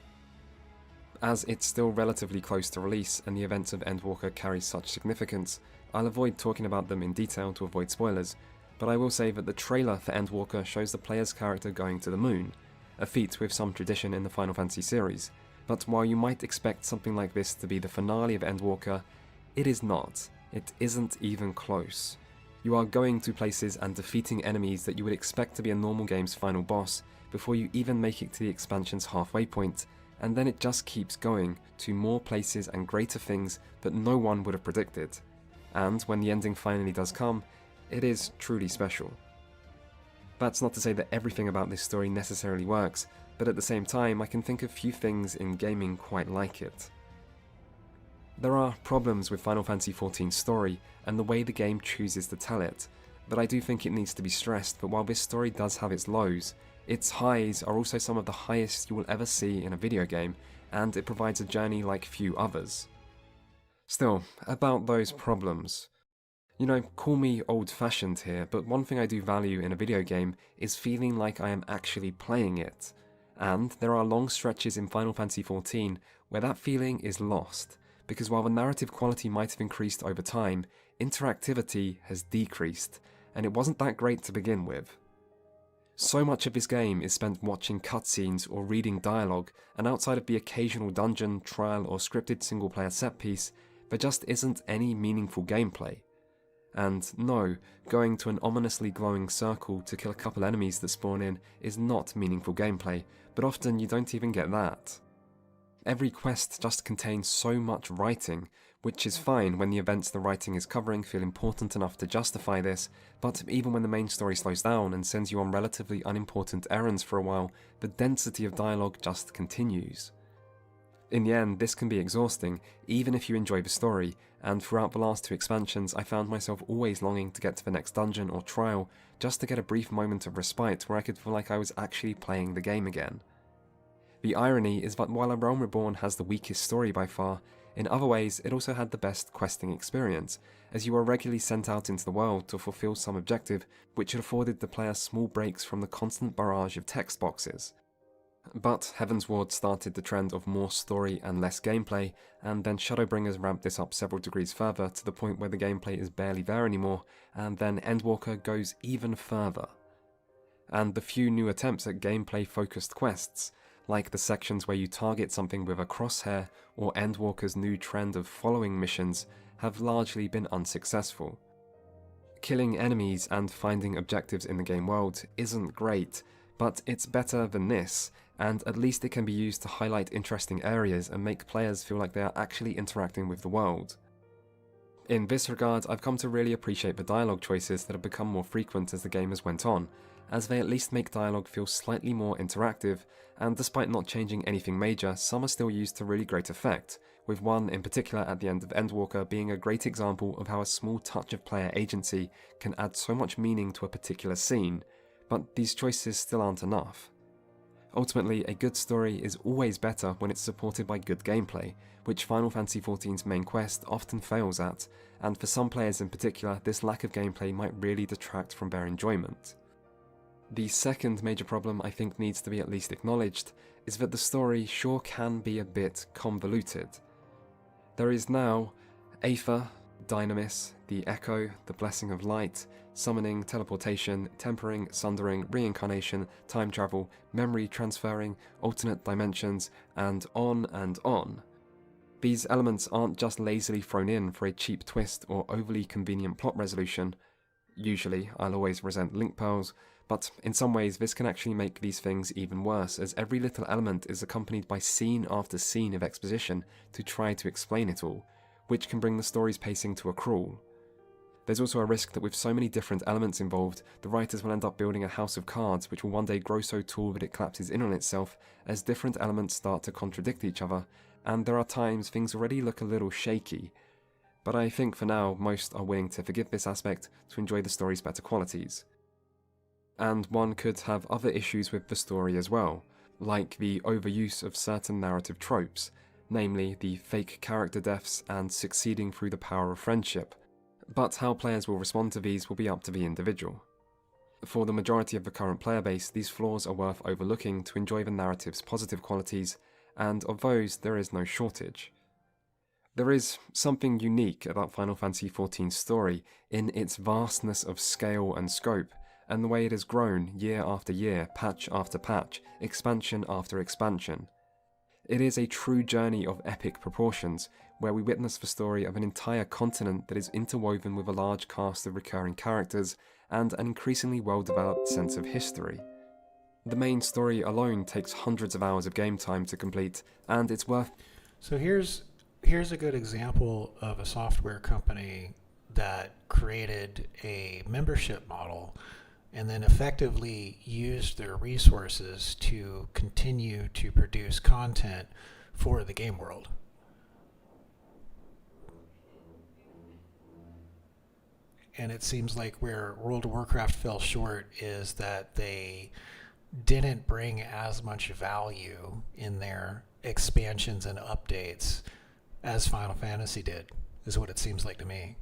As it's still relatively close to release and the events of Endwalker carry such significance, I'll avoid talking about them in detail to avoid spoilers, but I will say that the trailer for Endwalker shows the player's character going to the moon, a feat with some tradition in the Final Fantasy series, but while you might expect something like this to be the finale of Endwalker, it is not. It isn't even close. You are going to places and defeating enemies that you would expect to be a normal game's final boss before you even make it to the expansion's halfway point, and then it just keeps going to more places and greater things that no one would have predicted. And when the ending finally does come, it is truly special. That's not to say that everything about this story necessarily works, but at the same time I can think of few things in gaming quite like it. There are problems with Final Fantasy XIV's story and the way the game chooses to tell it, but I do think it needs to be stressed that while this story does have its lows, its highs are also some of the highest you will ever see in a video game, and it provides a journey like few others. Still, about those problems. You know, call me old-fashioned here, but one thing I do value in a video game is feeling like I am actually playing it, and there are long stretches in Final Fantasy XIV where that feeling is lost, because while the narrative quality might have increased over time, interactivity has decreased, and it wasn't that great to begin with. So much of this game is spent watching cutscenes or reading dialogue, and outside of the occasional dungeon, trial or scripted single-player set piece, there just isn't any meaningful gameplay. And no, going to an ominously glowing circle to kill a couple enemies that spawn in is not meaningful gameplay, but often you don't even get that. Every quest just contains so much writing, which is fine when the events the writing is covering feel important enough to justify this, but even when the main story slows down and sends you on relatively unimportant errands for a while, the density of dialogue just continues. In the end, this can be exhausting, even if you enjoy the story, and throughout the last two expansions I found myself always longing to get to the next dungeon or trial, just to get a brief moment of respite where I could feel like I was actually playing the game again. The irony is that while A Realm Reborn has the weakest story by far, in other ways it also had the best questing experience, as you were regularly sent out into the world to fulfill some objective, which afforded the player small breaks from the constant barrage of text boxes. But Heavensward started the trend of more story and less gameplay, and then Shadowbringers ramped this up several degrees further to the point where the gameplay is barely there anymore, and then Endwalker goes even further. And the few new attempts at gameplay-focused quests, like the sections where you target something with a crosshair or Endwalker's new trend of following missions, have largely been unsuccessful. Killing enemies and finding objectives in the game world isn't great, but it's better than this, and at least it can be used to highlight interesting areas and make players feel like they are actually interacting with the world. In this regard, I've come to really appreciate the dialogue choices that have become more frequent as the game has went on, as they at least make dialogue feel slightly more interactive, and despite not changing anything major, some are still used to really great effect, with one in particular at the end of Endwalker being a great example of how a small touch of player agency can add so much meaning to a particular scene, but these choices still aren't enough. Ultimately, a good story is always better when it's supported by good gameplay, which Final Fantasy XIV's main quest often fails at, and for some players in particular, this lack of gameplay might really detract from their enjoyment. The second major problem I think needs to be at least acknowledged is that the story sure can be a bit convoluted. There is now Aether, Dynamis, the Echo, the Blessing of Light, summoning, teleportation, tempering, sundering, reincarnation, time travel, memory transferring, alternate dimensions, and on and on. These elements aren't just lazily thrown in for a cheap twist or overly convenient plot resolution. Usually, I'll always resent link pearls, but in some ways this can actually make these things even worse, as every little element is accompanied by scene after scene of exposition to try to explain it all, which can bring the story's pacing to a crawl. There's also a risk that with so many different elements involved, the writers will end up building a house of cards which will one day grow so tall that it collapses in on itself as different elements start to contradict each other, and there are times things already look a little shaky. But I think for now, most are willing to forgive this aspect to enjoy the story's better qualities. And one could have other issues with the story as well, like the overuse of certain narrative tropes, namely the fake character deaths and succeeding through the power of friendship. But how players will respond to these will be up to the individual. For the majority of the current player base, these flaws are worth overlooking to enjoy the narrative's positive qualities, and of those there is no shortage. There is something unique about Final Fantasy XIV's story in its vastness of scale and scope, and the way it has grown year after year, patch after patch, expansion after expansion. It is a true journey of epic proportions, where we witness the story of an entire continent that is interwoven with a large cast of recurring characters and an increasingly well-developed sense of history. The main story alone takes hundreds of hours of game time to complete, and it's worth... So here's a good example of a software company that created a membership model and then effectively used their resources to continue to produce content for the game world. And it seems like where World of Warcraft fell short is that they didn't bring as much value in their expansions and updates as Final Fantasy did, is what it seems like to me.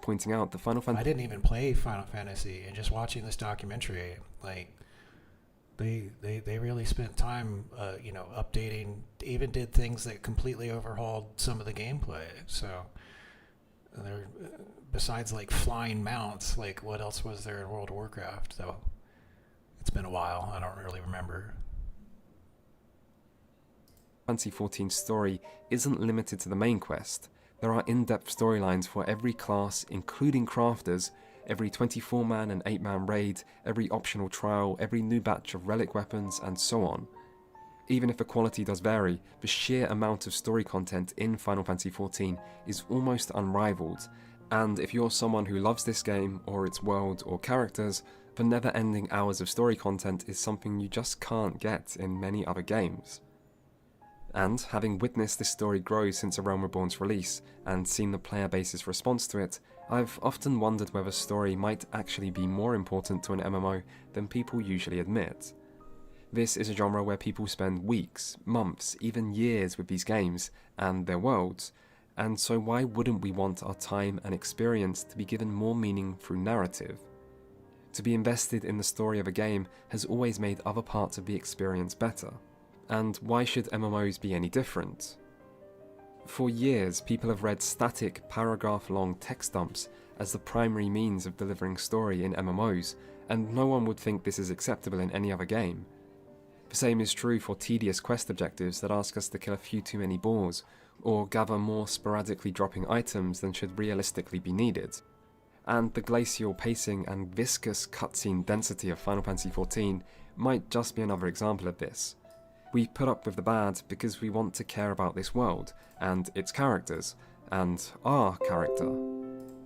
Pointing out the Final Fantasy... I didn't even play Final Fantasy, and just watching this documentary, like, they really spent time, updating, even did things that completely overhauled some of the gameplay. So, besides, like, flying mounts, like, what else was there in World of Warcraft? So, it's been a while. I don't really remember. Fantasy XIV's story isn't limited to the main quest. There are in-depth storylines for every class, including crafters, every 24-man and 8-man raid, every optional trial, every new batch of relic weapons, and so on. Even if the quality does vary, the sheer amount of story content in Final Fantasy XIV is almost unrivaled, and if you're someone who loves this game, or its world or characters, the never-ending hours of story content is something you just can't get in many other games. And, having witnessed this story grow since A Realm Reborn's release, and seen the player base's response to it, I've often wondered whether story might actually be more important to an MMO than people usually admit. This is a genre where people spend weeks, months, even years with these games, and their worlds, and so why wouldn't we want our time and experience to be given more meaning through narrative? To be invested in the story of a game has always made other parts of the experience better. And why should MMOs be any different? For years, people have read static, paragraph-long text dumps as the primary means of delivering story in MMOs, and no one would think this is acceptable in any other game. The same is true for tedious quest objectives that ask us to kill a few too many boars, or gather more sporadically dropping items than should realistically be needed. And the glacial pacing and viscous cutscene density of Final Fantasy XIV might just be another example of this. We put up with the bad because we want to care about this world, and its characters, and our character.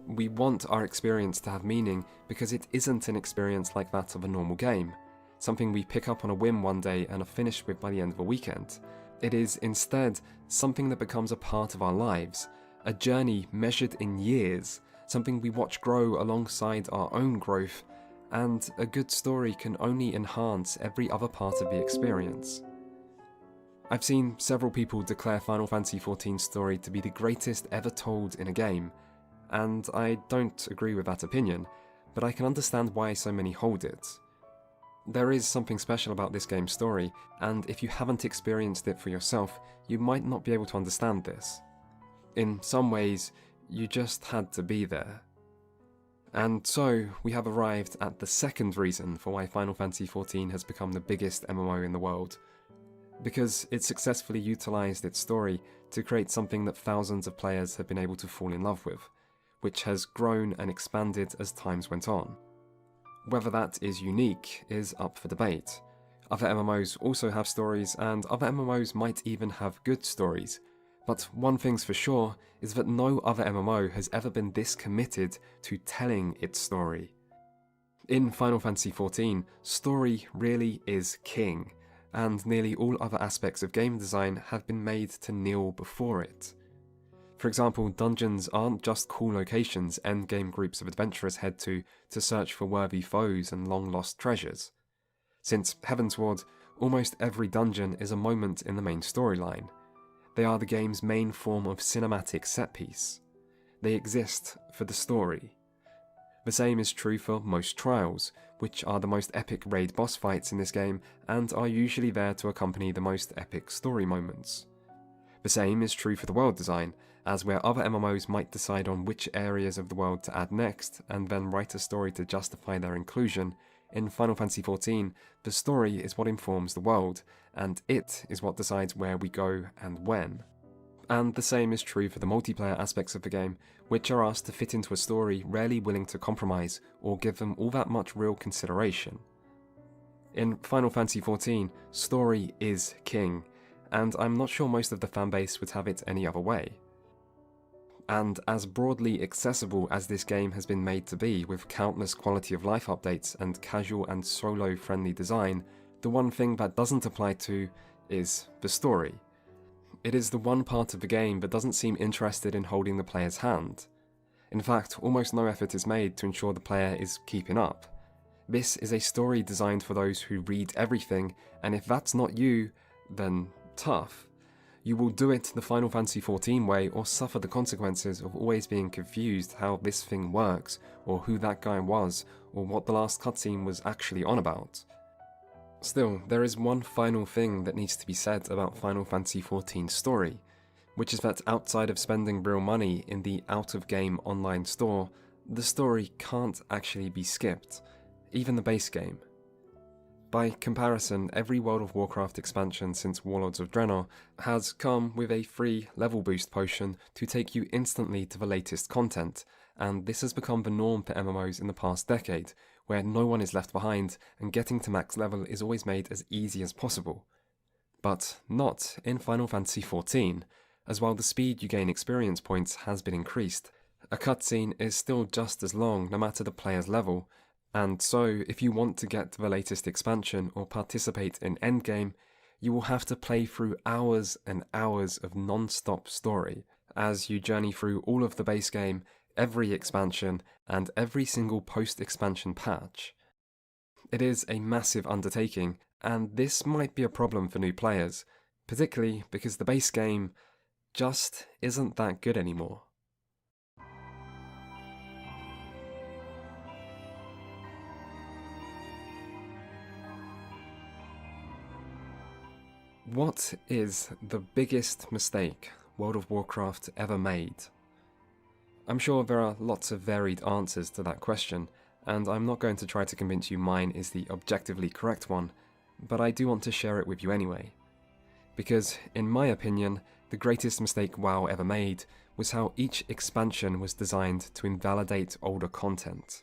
We want our experience to have meaning because it isn't an experience like that of a normal game, something we pick up on a whim one day and are finished with by the end of a weekend. It is instead something that becomes a part of our lives, a journey measured in years, something we watch grow alongside our own growth, and a good story can only enhance every other part of the experience. I've seen several people declare Final Fantasy XIV's story to be the greatest ever told in a game, and I don't agree with that opinion, but I can understand why so many hold it. There is something special about this game's story, and if you haven't experienced it for yourself, you might not be able to understand this. In some ways, you just had to be there. And so, we have arrived at the second reason for why Final Fantasy XIV has become the biggest MMO in the world. Because it successfully utilised its story to create something that thousands of players have been able to fall in love with, which has grown and expanded as times went on. Whether that is unique is up for debate. Other MMOs also have stories, and other MMOs might even have good stories. But one thing's for sure is that no other MMO has ever been this committed to telling its story. In Final Fantasy XIV, story really is king, and nearly all other aspects of game design have been made to kneel before it. For example, dungeons aren't just cool locations endgame groups of adventurers head to search for worthy foes and long-lost treasures. Since Heavensward, almost every dungeon is a moment in the main storyline. They are the game's main form of cinematic set-piece. They exist for the story. The same is true for most trials, which are the most epic raid boss fights in this game and are usually there to accompany the most epic story moments. The same is true for the world design, as where other MMOs might decide on which areas of the world to add next and then write a story to justify their inclusion, in Final Fantasy XIV, the story is what informs the world, and it is what decides where we go and when. And the same is true for the multiplayer aspects of the game, which are asked to fit into a story rarely willing to compromise or give them all that much real consideration. In Final Fantasy XIV, story is king, and I'm not sure most of the fanbase would have it any other way. And as broadly accessible as this game has been made to be with countless quality of life updates and casual and solo friendly design, the one thing that doesn't apply to is the story. It is the one part of the game that doesn't seem interested in holding the player's hand. In fact, almost no effort is made to ensure the player is keeping up. This is a story designed for those who read everything, and if that's not you, then tough. You will do it the Final Fantasy XIV way or suffer the consequences of always being confused how this thing works, or who that guy was, or what the last cutscene was actually on about. Still, there is one final thing that needs to be said about Final Fantasy XIV's story, which is that outside of spending real money in the out-of-game online store, the story can't actually be skipped, even the base game. By comparison, every World of Warcraft expansion since Warlords of Draenor has come with a free level boost potion to take you instantly to the latest content, and this has become the norm for MMOs in the past decade, where no one is left behind and getting to max level is always made as easy as possible. But not in Final Fantasy XIV, as while the speed you gain experience points has been increased, a cutscene is still just as long no matter the player's level, and so if you want to get to the latest expansion or participate in endgame, you will have to play through hours and hours of non-stop story, as you journey through all of the base game, every expansion, and every single post-expansion patch. It is a massive undertaking, and this might be a problem for new players, particularly because the base game just isn't that good anymore. What is the biggest mistake World of Warcraft ever made? I'm sure there are lots of varied answers to that question, and I'm not going to try to convince you mine is the objectively correct one, but I do want to share it with you anyway. Because, in my opinion, the greatest mistake WoW ever made was how each expansion was designed to invalidate older content.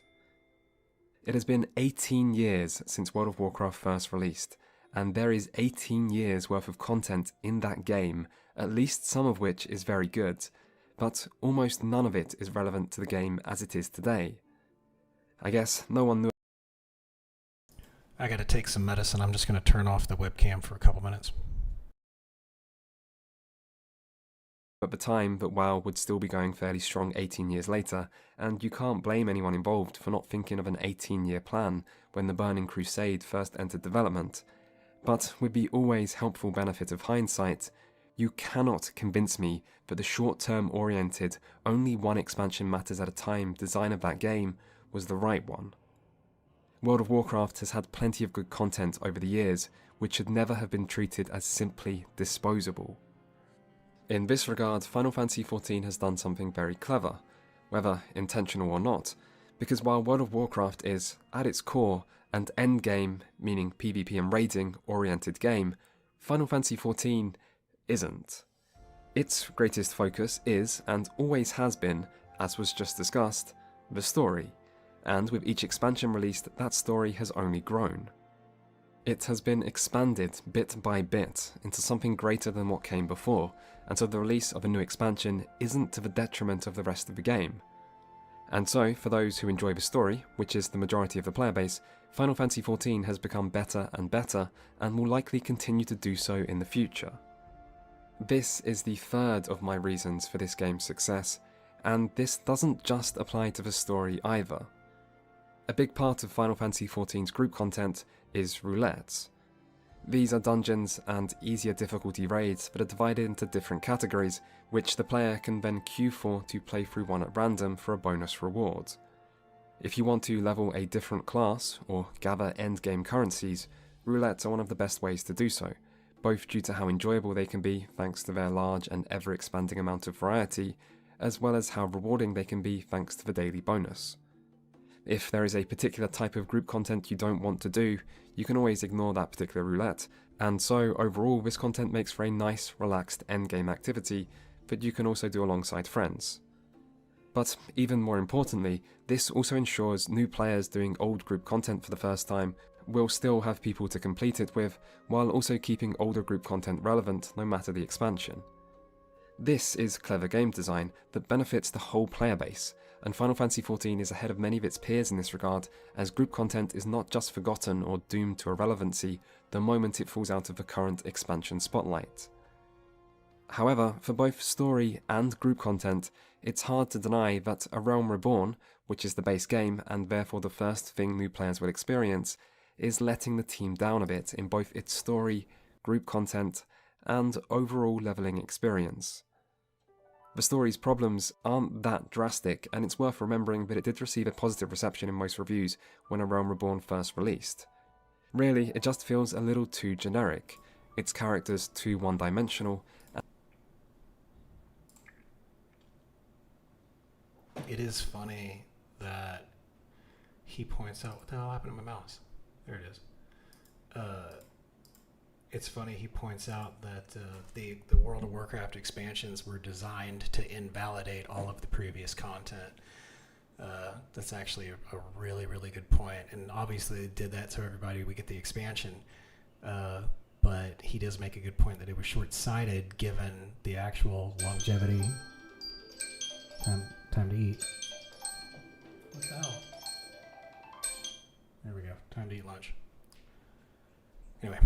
It has been 18 years since World of Warcraft first released, and there is 18 years worth of content in that game, at least some of which is very good, but almost none of it is relevant to the game as it is today. I guess no one knew. I gotta take some medicine. I'm just gonna turn off the webcam for a couple minutes. at the time that WoW would still be going fairly strong 18 years later, and you can't blame anyone involved for not thinking of an 18-year plan when the Burning Crusade first entered development. But with the always helpful benefit of hindsight, you cannot convince me that the short-term oriented, only one expansion matters at a time design of that game was the right one. World of Warcraft has had plenty of good content over the years, which should never have been treated as simply disposable. In this regard, Final Fantasy XIV has done something very clever, whether intentional or not, because while World of Warcraft is, at its core, an endgame, meaning PvP and raiding, oriented game, Final Fantasy XIV isn't. Its greatest focus is, and always has been, as was just discussed, the story, and with each expansion released, that story has only grown. It has been expanded bit by bit into something greater than what came before, and so the release of a new expansion isn't to the detriment of the rest of the game. And so, for those who enjoy the story, which is the majority of the player base, Final Fantasy XIV has become better and better, and will likely continue to do so in the future. This is the third of my reasons for this game's success, and this doesn't just apply to the story either. A big part of Final Fantasy XIV's group content is roulettes. These are dungeons and easier difficulty raids that are divided into different categories, which the player can then queue for to play through one at random for a bonus reward. If you want to level a different class, or gather endgame currencies, roulettes are one of the best ways to do so, both due to how enjoyable they can be thanks to their large and ever-expanding amount of variety, as well as how rewarding they can be thanks to the daily bonus. If there is a particular type of group content you don't want to do, you can always ignore that particular roulette, and so overall this content makes for a nice, relaxed endgame activity that you can also do alongside friends. But even more importantly, this also ensures new players doing old group content for the first time will still have people to complete it with, while also keeping older group content relevant no matter the expansion. This is clever game design that benefits the whole player base, and Final Fantasy XIV is ahead of many of its peers in this regard, as group content is not just forgotten or doomed to irrelevancy the moment it falls out of the current expansion spotlight. However, for both story and group content, it's hard to deny that A Realm Reborn, which is the base game and therefore the first thing new players will experience, is letting the team down a bit in both its story, group content, and overall leveling experience. The story's problems aren't that drastic, and it's worth remembering that it did receive a positive reception in most reviews when A Realm Reborn first released. Really, it just feels a little too generic, its characters too one-dimensional. It is funny that he points out, what the hell happened to my mouse? There it is. It's funny he points out that the World of Warcraft expansions were designed to invalidate all of the previous content. That's actually a really, really good point. And obviously they did that so everybody would get the expansion. But he does make a good point that it was short-sighted given the actual longevity. Time to eat. What the hell? There we go. Time to eat lunch. Anyway.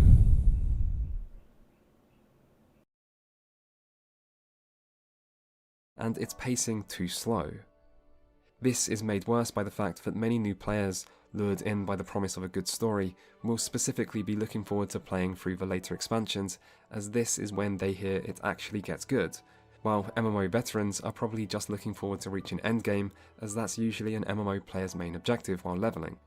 And its pacing too slow. This is made worse by the fact that many new players, lured in by the promise of a good story, will specifically be looking forward to playing through the later expansions, as this is when they hear it actually gets good, while MMO veterans are probably just looking forward to reaching endgame, as that's usually an MMO player's main objective while leveling.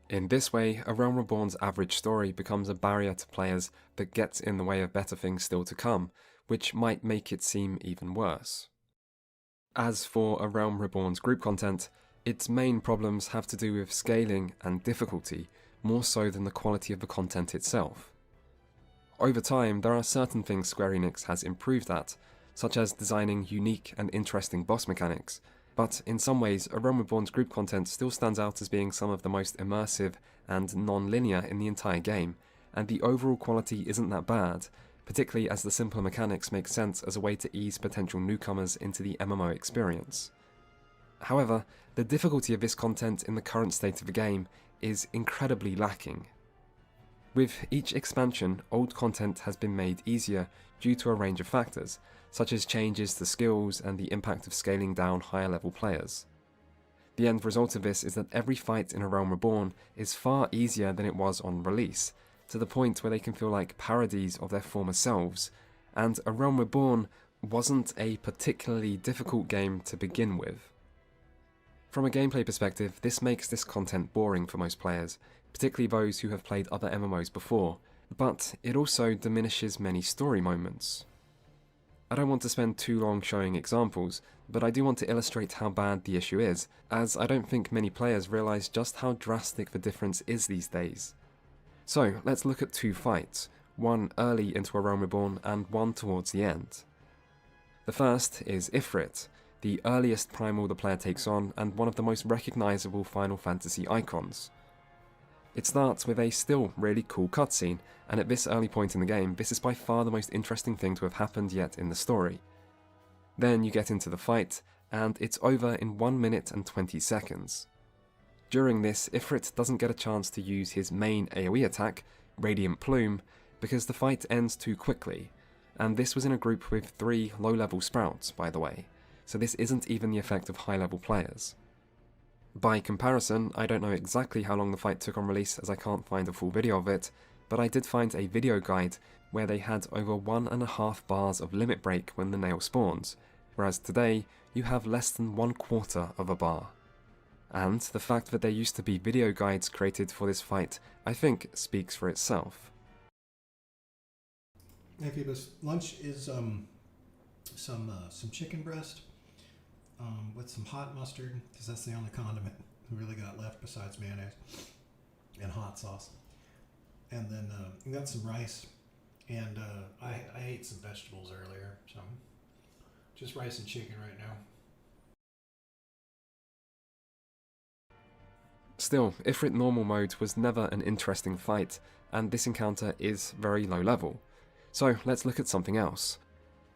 In this way, A Realm Reborn's average story becomes a barrier to players that gets in the way of better things still to come, which might make it seem even worse. As for A Realm Reborn's group content, its main problems have to do with scaling and difficulty, more so than the quality of the content itself. Over time, there are certain things Square Enix has improved at, such as designing unique and interesting boss mechanics, but in some ways, A Realm Reborn's group content still stands out as being some of the most immersive and non-linear in the entire game, and the overall quality isn't that bad, particularly as the simpler mechanics make sense as a way to ease potential newcomers into the MMO experience. However, the difficulty of this content in the current state of the game is incredibly lacking. With each expansion, old content has been made easier due to a range of factors, such as changes to skills and the impact of scaling down higher level players. The end result of this is that every fight in A Realm Reborn is far easier than it was on release, to the point where they can feel like parodies of their former selves, and A Realm Reborn wasn't a particularly difficult game to begin with. From a gameplay perspective, this makes this content boring for most players, particularly those who have played other MMOs before, but it also diminishes many story moments. I don't want to spend too long showing examples, but I do want to illustrate how bad the issue is, as I don't think many players realise just how drastic the difference is these days. So let's look at two fights, one early into A Realm Reborn and one towards the end. The first is Ifrit, the earliest primal the player takes on and one of the most recognisable Final Fantasy icons. It starts with a still really cool cutscene, and at this early point in the game, this is by far the most interesting thing to have happened yet in the story. Then you get into the fight, and it's over in 1 minute and 20 seconds. During this, Ifrit doesn't get a chance to use his main AoE attack, Radiant Plume, because the fight ends too quickly, and this was in a group with 3 low-level sprouts, by the way, so this isn't even the effect of high-level players. By comparison, I don't know exactly how long the fight took on release as I can't find a full video of it, but I did find a video guide where they had over 1.5 bars of limit break when the nail spawns, whereas today you have less than 1/4 of a bar. And the fact that there used to be video guides created for this fight, I think, speaks for itself. Hey Phoebus, lunch is some chicken breast with some hot mustard, because that's the only condiment we really got left besides mayonnaise and hot sauce. And then we got some rice, and I ate some vegetables earlier, so just rice and chicken right now. Still, Ifrit normal mode was never an interesting fight, and this encounter is very low level. So let's look at something else.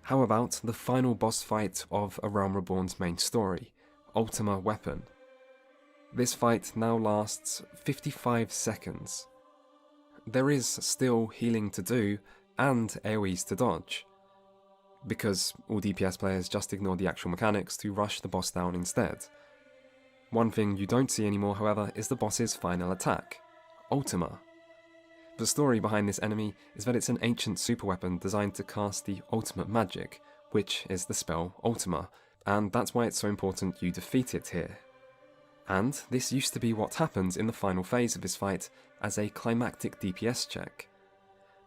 How about the final boss fight of A Realm Reborn's main story, Ultima Weapon? This fight now lasts 55 seconds. There is still healing to do, and AoEs to dodge, because all DPS players just ignore the actual mechanics to rush the boss down instead. One thing you don't see anymore, however, is the boss's final attack, Ultima. The story behind this enemy is that it's an ancient superweapon designed to cast the ultimate magic, which is the spell Ultima, and that's why it's so important you defeat it here. And this used to be what happens in the final phase of this fight as a climactic DPS check.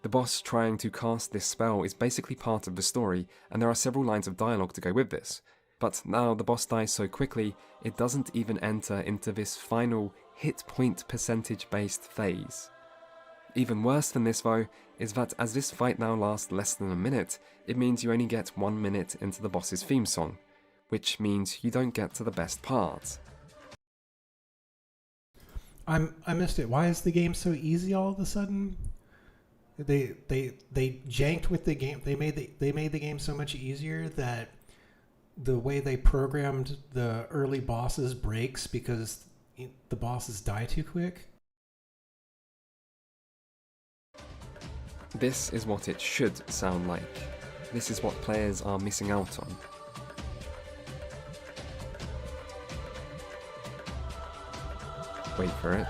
The boss trying to cast this spell is basically part of the story, and there are several lines of dialogue to go with this, but now the boss dies so quickly it doesn't even enter into this final hit point percentage based phase. Even worse than this though, is that as this fight now lasts less than a minute, it means you only get 1 minute into the boss's theme song, which means you don't get to the best part. I missed it. Why is the game so easy all of a sudden? They janked with the game. They made the game so much easier that the way they programmed the early bosses breaks because the bosses die too quick. This is what it should sound like. This is what players are missing out on. Wait for it.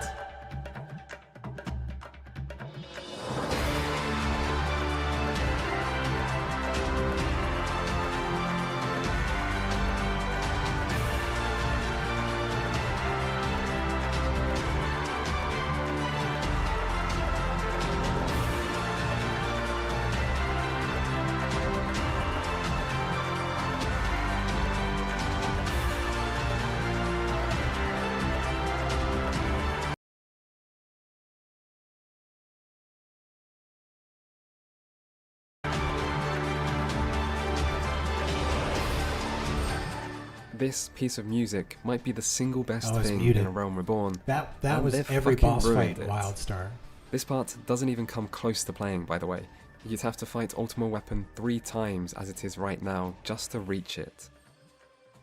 This piece of music might be the single best it's thing muted. in A Realm Reborn. That and was they've every fucking boss ruined fight in it. Wildstar. This part doesn't even come close to playing, by the way. You'd have to fight Ultima Weapon 3 times as it is right now just to reach it.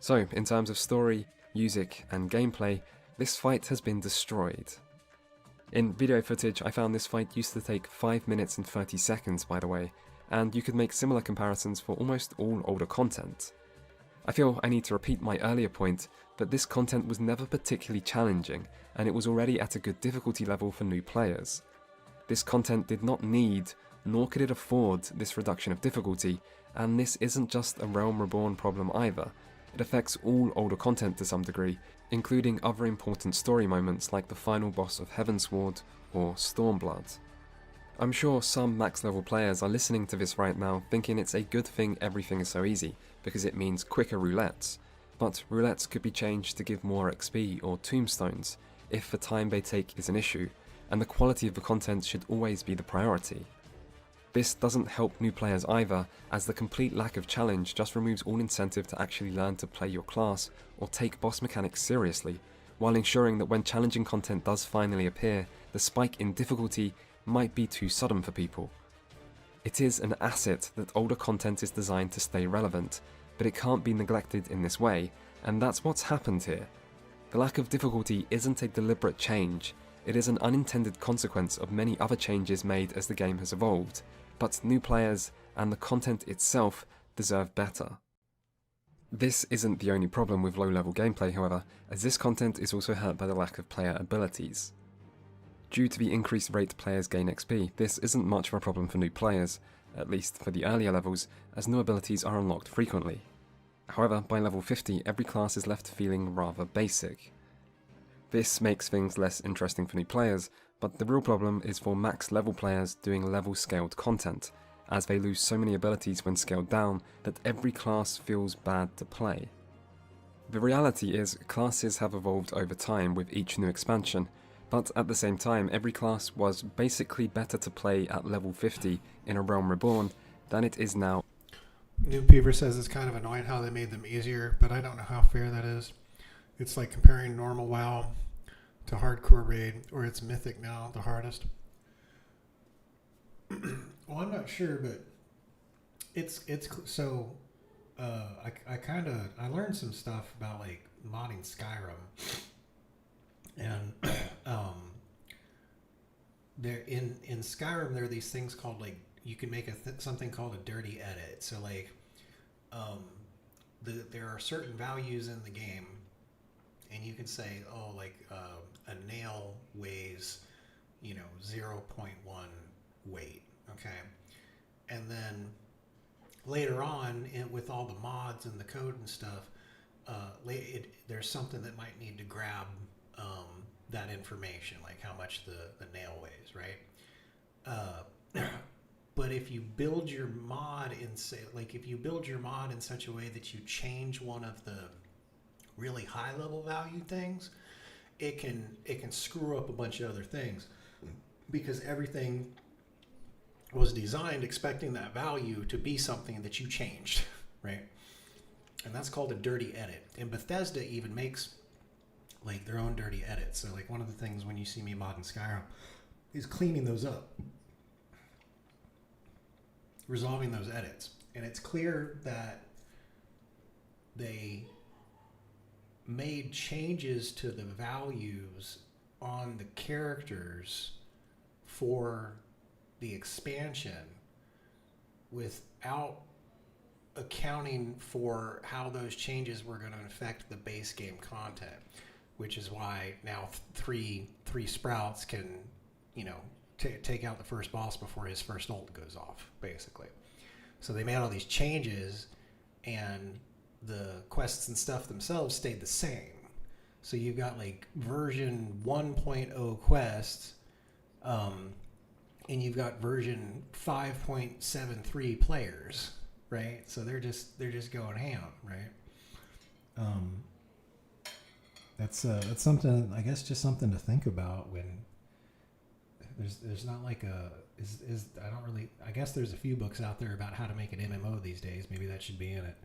So, in terms of story, music, and gameplay, this fight has been destroyed. In video footage, I found this fight used to take 5 minutes and 30 seconds, by the way, and you could make similar comparisons for almost all older content. I feel I need to repeat my earlier point, but this content was never particularly challenging, and it was already at a good difficulty level for new players. This content did not need, nor could it afford, this reduction of difficulty, and this isn't just a Realm Reborn problem either. It affects all older content to some degree, including other important story moments like the final boss of Heavensward or Stormblood. I'm sure some max level players are listening to this right now thinking it's a good thing everything is so easy, because it means quicker roulettes, but roulettes could be changed to give more XP or tombstones, if the time they take is an issue, and the quality of the content should always be the priority. This doesn't help new players either, as the complete lack of challenge just removes all incentive to actually learn to play your class or take boss mechanics seriously, while ensuring that when challenging content does finally appear, the spike in difficulty might be too sudden for people. It is an asset that older content is designed to stay relevant, but it can't be neglected in this way, and that's what's happened here. The lack of difficulty isn't a deliberate change, it is an unintended consequence of many other changes made as the game has evolved, but new players and the content itself deserve better. This isn't the only problem with low-level gameplay, however, as this content is also hurt by the lack of player abilities. Due to the increased rate players gain XP, this isn't much of a problem for new players, at least for the earlier levels, as new abilities are unlocked frequently. However, by level 50, every class is left feeling rather basic. This makes things less interesting for new players, but the real problem is for max level players doing level scaled content, as they lose so many abilities when scaled down that every class feels bad to play. The reality is, classes have evolved over time with each new expansion, but at the same time every class was basically better to play at level 50 in A Realm Reborn than it is now. New Beaver says it's kind of annoying how they made them easier, but I don't know how fair that is. It's like comparing normal WoW to hardcore raid, or it's mythic now, the hardest. Well, I'm not sure, but it's so I learned some stuff about like modding Skyrim, and there in Skyrim there are these things called, like, you can make something called a dirty edit. So like there are certain values in the game, and you can say, oh, like a nail weighs 0.1 weight, okay, and then later on with all the mods and the code and stuff, there's something that might need to grab that information, like how much the nail weighs, right? But if you build your mod in such a way that you change one of the really high level value things, it can screw up a bunch of other things, because everything was designed expecting that value to be something that you changed, right? And that's called a dirty edit. And Bethesda even makes like their own dirty edits. So like one of the things when you see me modding Skyrim is cleaning those up, resolving those edits. And it's clear that they made changes to the values on the characters for the expansion without accounting for how those changes were going to affect the base game content, which is why now three sprouts can take out the first boss before his first ult goes off, basically. So they made all these changes, and the quests and stuff themselves stayed the same. So you've got like version 1.0 quests, and you've got version 5.73 players, right? So they're just going ham, right? That's something, I guess, just something to think about when there's not like I guess there's a few books out there about how to make an MMO these days. Maybe that should be in it.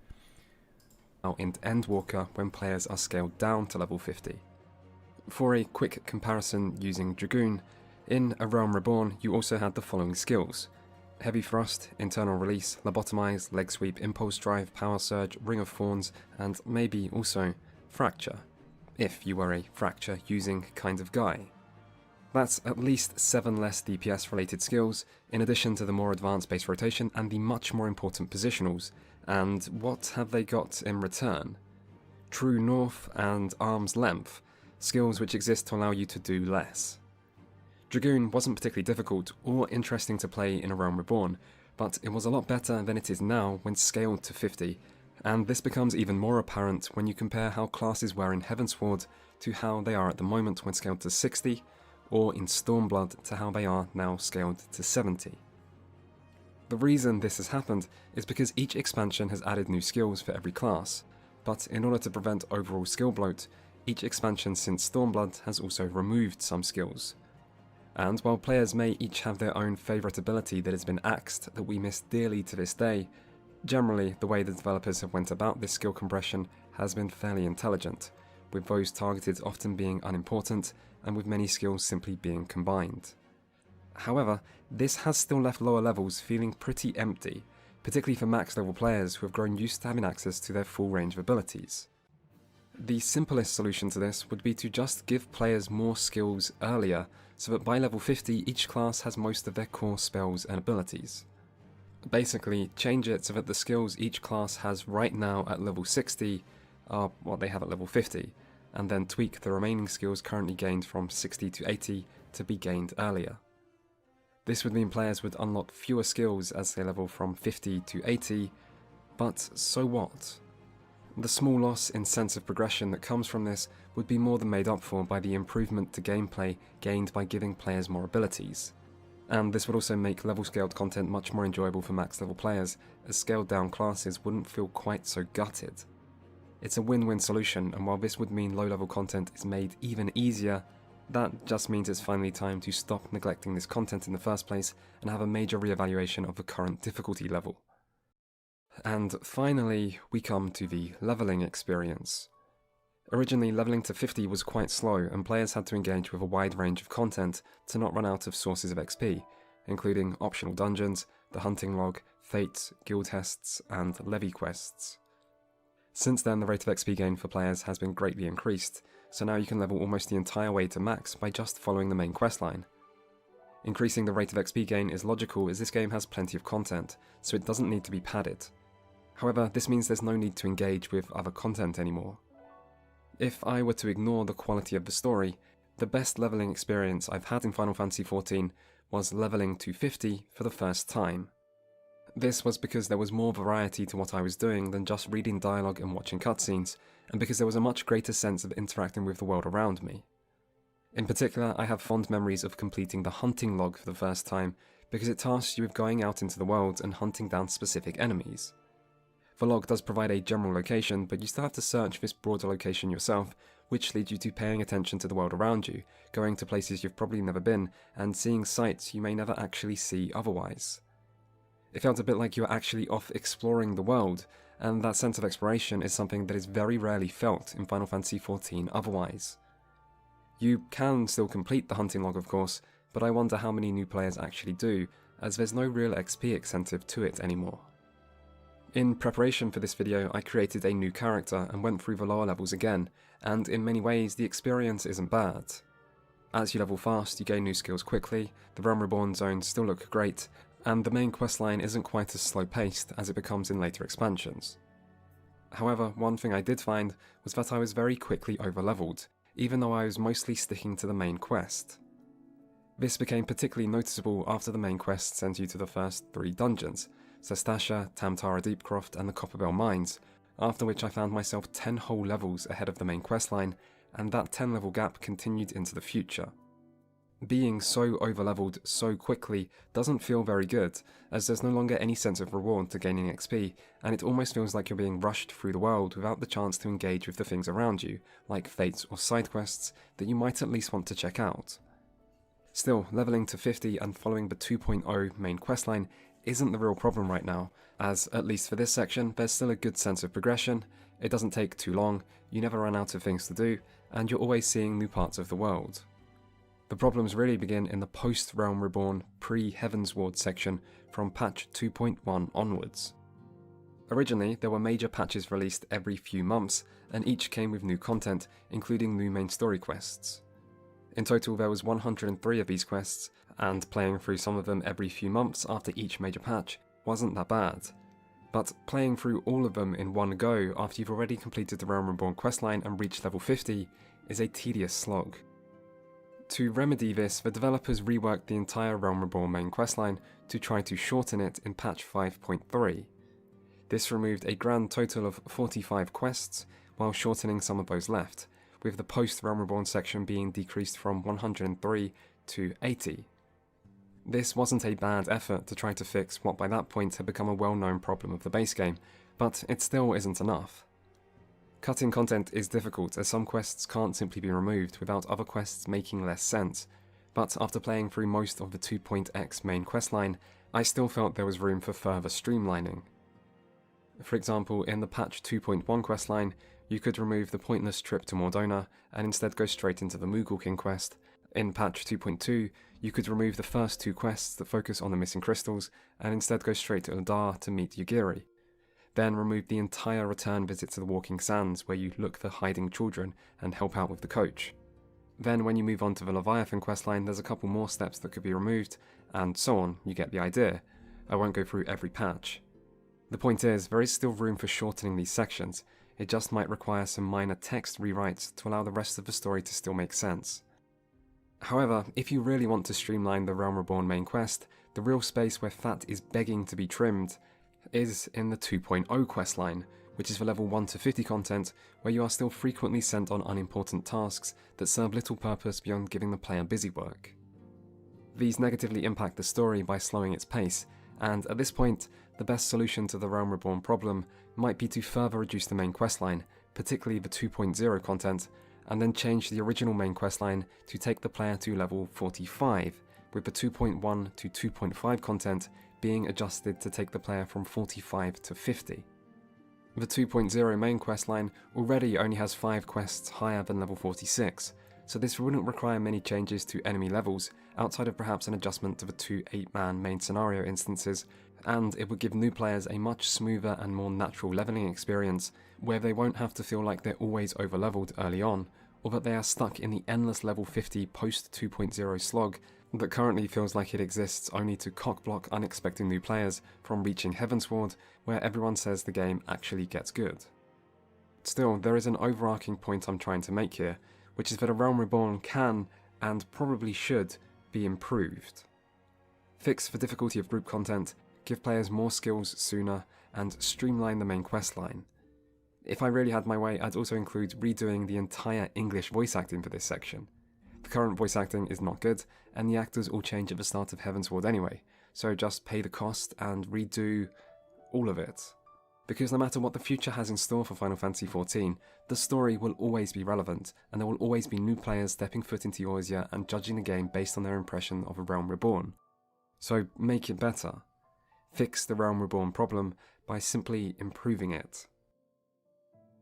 In Endwalker when players are scaled down to level 50. For a quick comparison using Dragoon, in A Realm Reborn you also had the following skills: Heavy Thrust, Internal Release, Lobotomize, Leg Sweep, Impulse Drive, Power Surge, Ring of Thorns, and maybe also Fracture, if you were a fracture using kind of guy. That's at least 7 less DPS related skills, in addition to the more advanced base rotation and the much more important positionals. And what have they got in return? True North and Arm's Length, skills which exist to allow you to do less. Dragoon wasn't particularly difficult or interesting to play in A Realm Reborn, but it was a lot better than it is now when scaled to 50, and this becomes even more apparent when you compare how classes were in Heavensward to how they are at the moment when scaled to 60, or in Stormblood to how they are now scaled to 70. The reason this has happened is because each expansion has added new skills for every class, but in order to prevent overall skill bloat, each expansion since Stormblood has also removed some skills. And while players may each have their own favourite ability that has been axed that we miss dearly to this day, generally the way the developers have went about this skill compression has been fairly intelligent, with those targeted often being unimportant and with many skills simply being combined. However, this has still left lower levels feeling pretty empty, particularly for max level players who have grown used to having access to their full range of abilities. The simplest solution to this would be to just give players more skills earlier, so that by level 50 each class has most of their core spells and abilities. Basically, change it so that the skills each class has right now at level 60 are what they have at level 50, and then tweak the remaining skills currently gained from 60 to 80 to be gained earlier. This would mean players would unlock fewer skills as they level from 50 to 80, but so what? The small loss in sense of progression that comes from this would be more than made up for by the improvement to gameplay gained by giving players more abilities. And this would also make level scaled content much more enjoyable for max level players, as scaled down classes wouldn't feel quite so gutted. It's a win-win solution, and while this would mean low level content is made even easier, that just means it's finally time to stop neglecting this content in the first place and have a major re-evaluation of the current difficulty level. And finally, we come to the leveling experience. Originally, leveling to 50 was quite slow, and players had to engage with a wide range of content to not run out of sources of XP, including optional dungeons, the hunting log, fates, guild tests, and levy quests. Since then, the rate of XP gain for players has been greatly increased, so now you can level almost the entire way to max by just following the main questline. Increasing the rate of XP gain is logical as this game has plenty of content, so it doesn't need to be padded. However, this means there's no need to engage with other content anymore. If I were to ignore the quality of the story, the best leveling experience I've had in Final Fantasy XIV was leveling to 50 for the first time. This was because there was more variety to what I was doing than just reading dialogue and watching cutscenes, and because there was a much greater sense of interacting with the world around me. In particular, I have fond memories of completing the hunting log for the first time, because it tasks you with going out into the world and hunting down specific enemies. The log does provide a general location, but you still have to search this broader location yourself, which leads you to paying attention to the world around you, going to places you've probably never been, and seeing sights you may never actually see otherwise. It felt a bit like you were actually off exploring the world, and that sense of exploration is something that is very rarely felt in Final Fantasy XIV otherwise. You can still complete the hunting log of course, but I wonder how many new players actually do, as there's no real XP incentive to it anymore. In preparation for this video, I created a new character and went through the lower levels again, and in many ways the experience isn't bad. As you level fast, you gain new skills quickly, the Realm Reborn zones still look great, and the main questline isn't quite as slow-paced as it becomes in later expansions. However, one thing I did find was that I was very quickly over-leveled, even though I was mostly sticking to the main quest. This became particularly noticeable after the main quest sent you to the first 3 dungeons, Sestasha, Tamtara Deepcroft, and the Copperbell Mines, after which I found myself 10 whole levels ahead of the main questline, and that 10 level gap continued into the future. Being so over-leveled so quickly doesn't feel very good, as there's no longer any sense of reward to gaining XP, and it almost feels like you're being rushed through the world without the chance to engage with the things around you, like fates or side quests, that you might at least want to check out. Still, leveling to 50 and following the 2.0 main questline isn't the real problem right now, as, at least for this section, there's still a good sense of progression, it doesn't take too long, you never run out of things to do, and you're always seeing new parts of the world. The problems really begin in the post-Realm Reborn, pre-Heavensward section from patch 2.1 onwards. Originally, there were major patches released every few months, and each came with new content, including new main story quests. In total, there was 103 of these quests, and playing through some of them every few months after each major patch wasn't that bad. But playing through all of them in one go after you've already completed the Realm Reborn questline and reached level 50 is a tedious slog. To remedy this, the developers reworked the entire Realm Reborn main questline to try to shorten it in patch 5.3. This removed a grand total of 45 quests, while shortening some of those left, with the post-Realm Reborn section being decreased from 103 to 80. This wasn't a bad effort to try to fix what by that point had become a well-known problem of the base game, but it still isn't enough. Cutting content is difficult, as some quests can't simply be removed without other quests making less sense, but after playing through most of the 2.x main questline, I still felt there was room for further streamlining. For example, in the patch 2.1 questline, you could remove the pointless trip to Mordona and instead go straight into the Moogle King quest. In patch 2.2, you could remove the first two quests that focus on the missing crystals and instead go straight to Eldar to meet Yugiri. Then remove the entire return visit to the Walking Sands where you look for hiding children and help out with the coach. Then when you move on to the Leviathan questline, there's a couple more steps that could be removed, and so on. You get the idea. I won't go through every patch. The point is, there is still room for shortening these sections. It just might require some minor text rewrites to allow the rest of the story to still make sense. However, if you really want to streamline the Realm Reborn main quest, the real space where fat is begging to be trimmed is in the 2.0 questline, which is for level 1 to 50 content, where you are still frequently sent on unimportant tasks that serve little purpose beyond giving the player busy work. These negatively impact the story by slowing its pace, and at this point, the best solution to the Realm Reborn problem might be to further reduce the main questline, particularly the 2.0 content, and then change the original main questline to take the player to level 45, with the 2.1 to 2.5 content being adjusted to take the player from 45 to 50. The 2.0 main questline already only has 5 quests higher than level 46, so this wouldn't require many changes to enemy levels outside of perhaps an adjustment to the 2 8-man main scenario instances, and it would give new players a much smoother and more natural leveling experience where they won't have to feel like they're always overleveled early on, or that they are stuck in the endless level 50 post 2.0 slog that currently feels like it exists only to cockblock unexpected new players from reaching Heavensward, where everyone says the game actually gets good. Still, there is an overarching point I'm trying to make here, which is that a Realm Reborn can, and probably should, be improved. Fix the difficulty of group content, give players more skills sooner, and streamline the main questline. If I really had my way, I'd also include redoing the entire English voice acting for this section. The current voice acting is not good, and the actors all change at the start of Heavensward anyway, so just pay the cost and redo all of it. Because no matter what the future has in store for Final Fantasy XIV, the story will always be relevant, and there will always be new players stepping foot into Eorzea and judging the game based on their impression of a Realm Reborn. So make it better. Fix the Realm Reborn problem by simply improving it.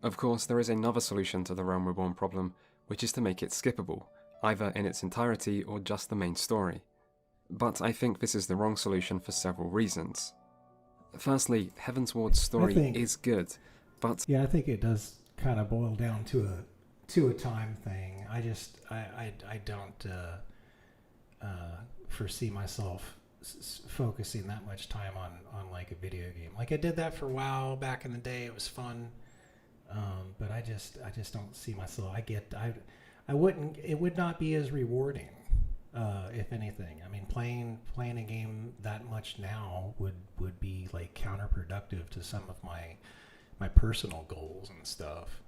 Of course, there is another solution to the Realm Reborn problem, which is to make it skippable, either in its entirety or just the main story. But I think this is the wrong solution for several reasons. Firstly, Heavensward's story is good, but yeah, I think it does kind of boil down to a time thing. I don't foresee myself focusing that much time on like a video game. Like I did that for a while back in the day. It was fun, but I just don't see myself. It would not be as rewarding, if anything. I mean, playing a game that much now would be like counterproductive to some of my personal goals and stuff,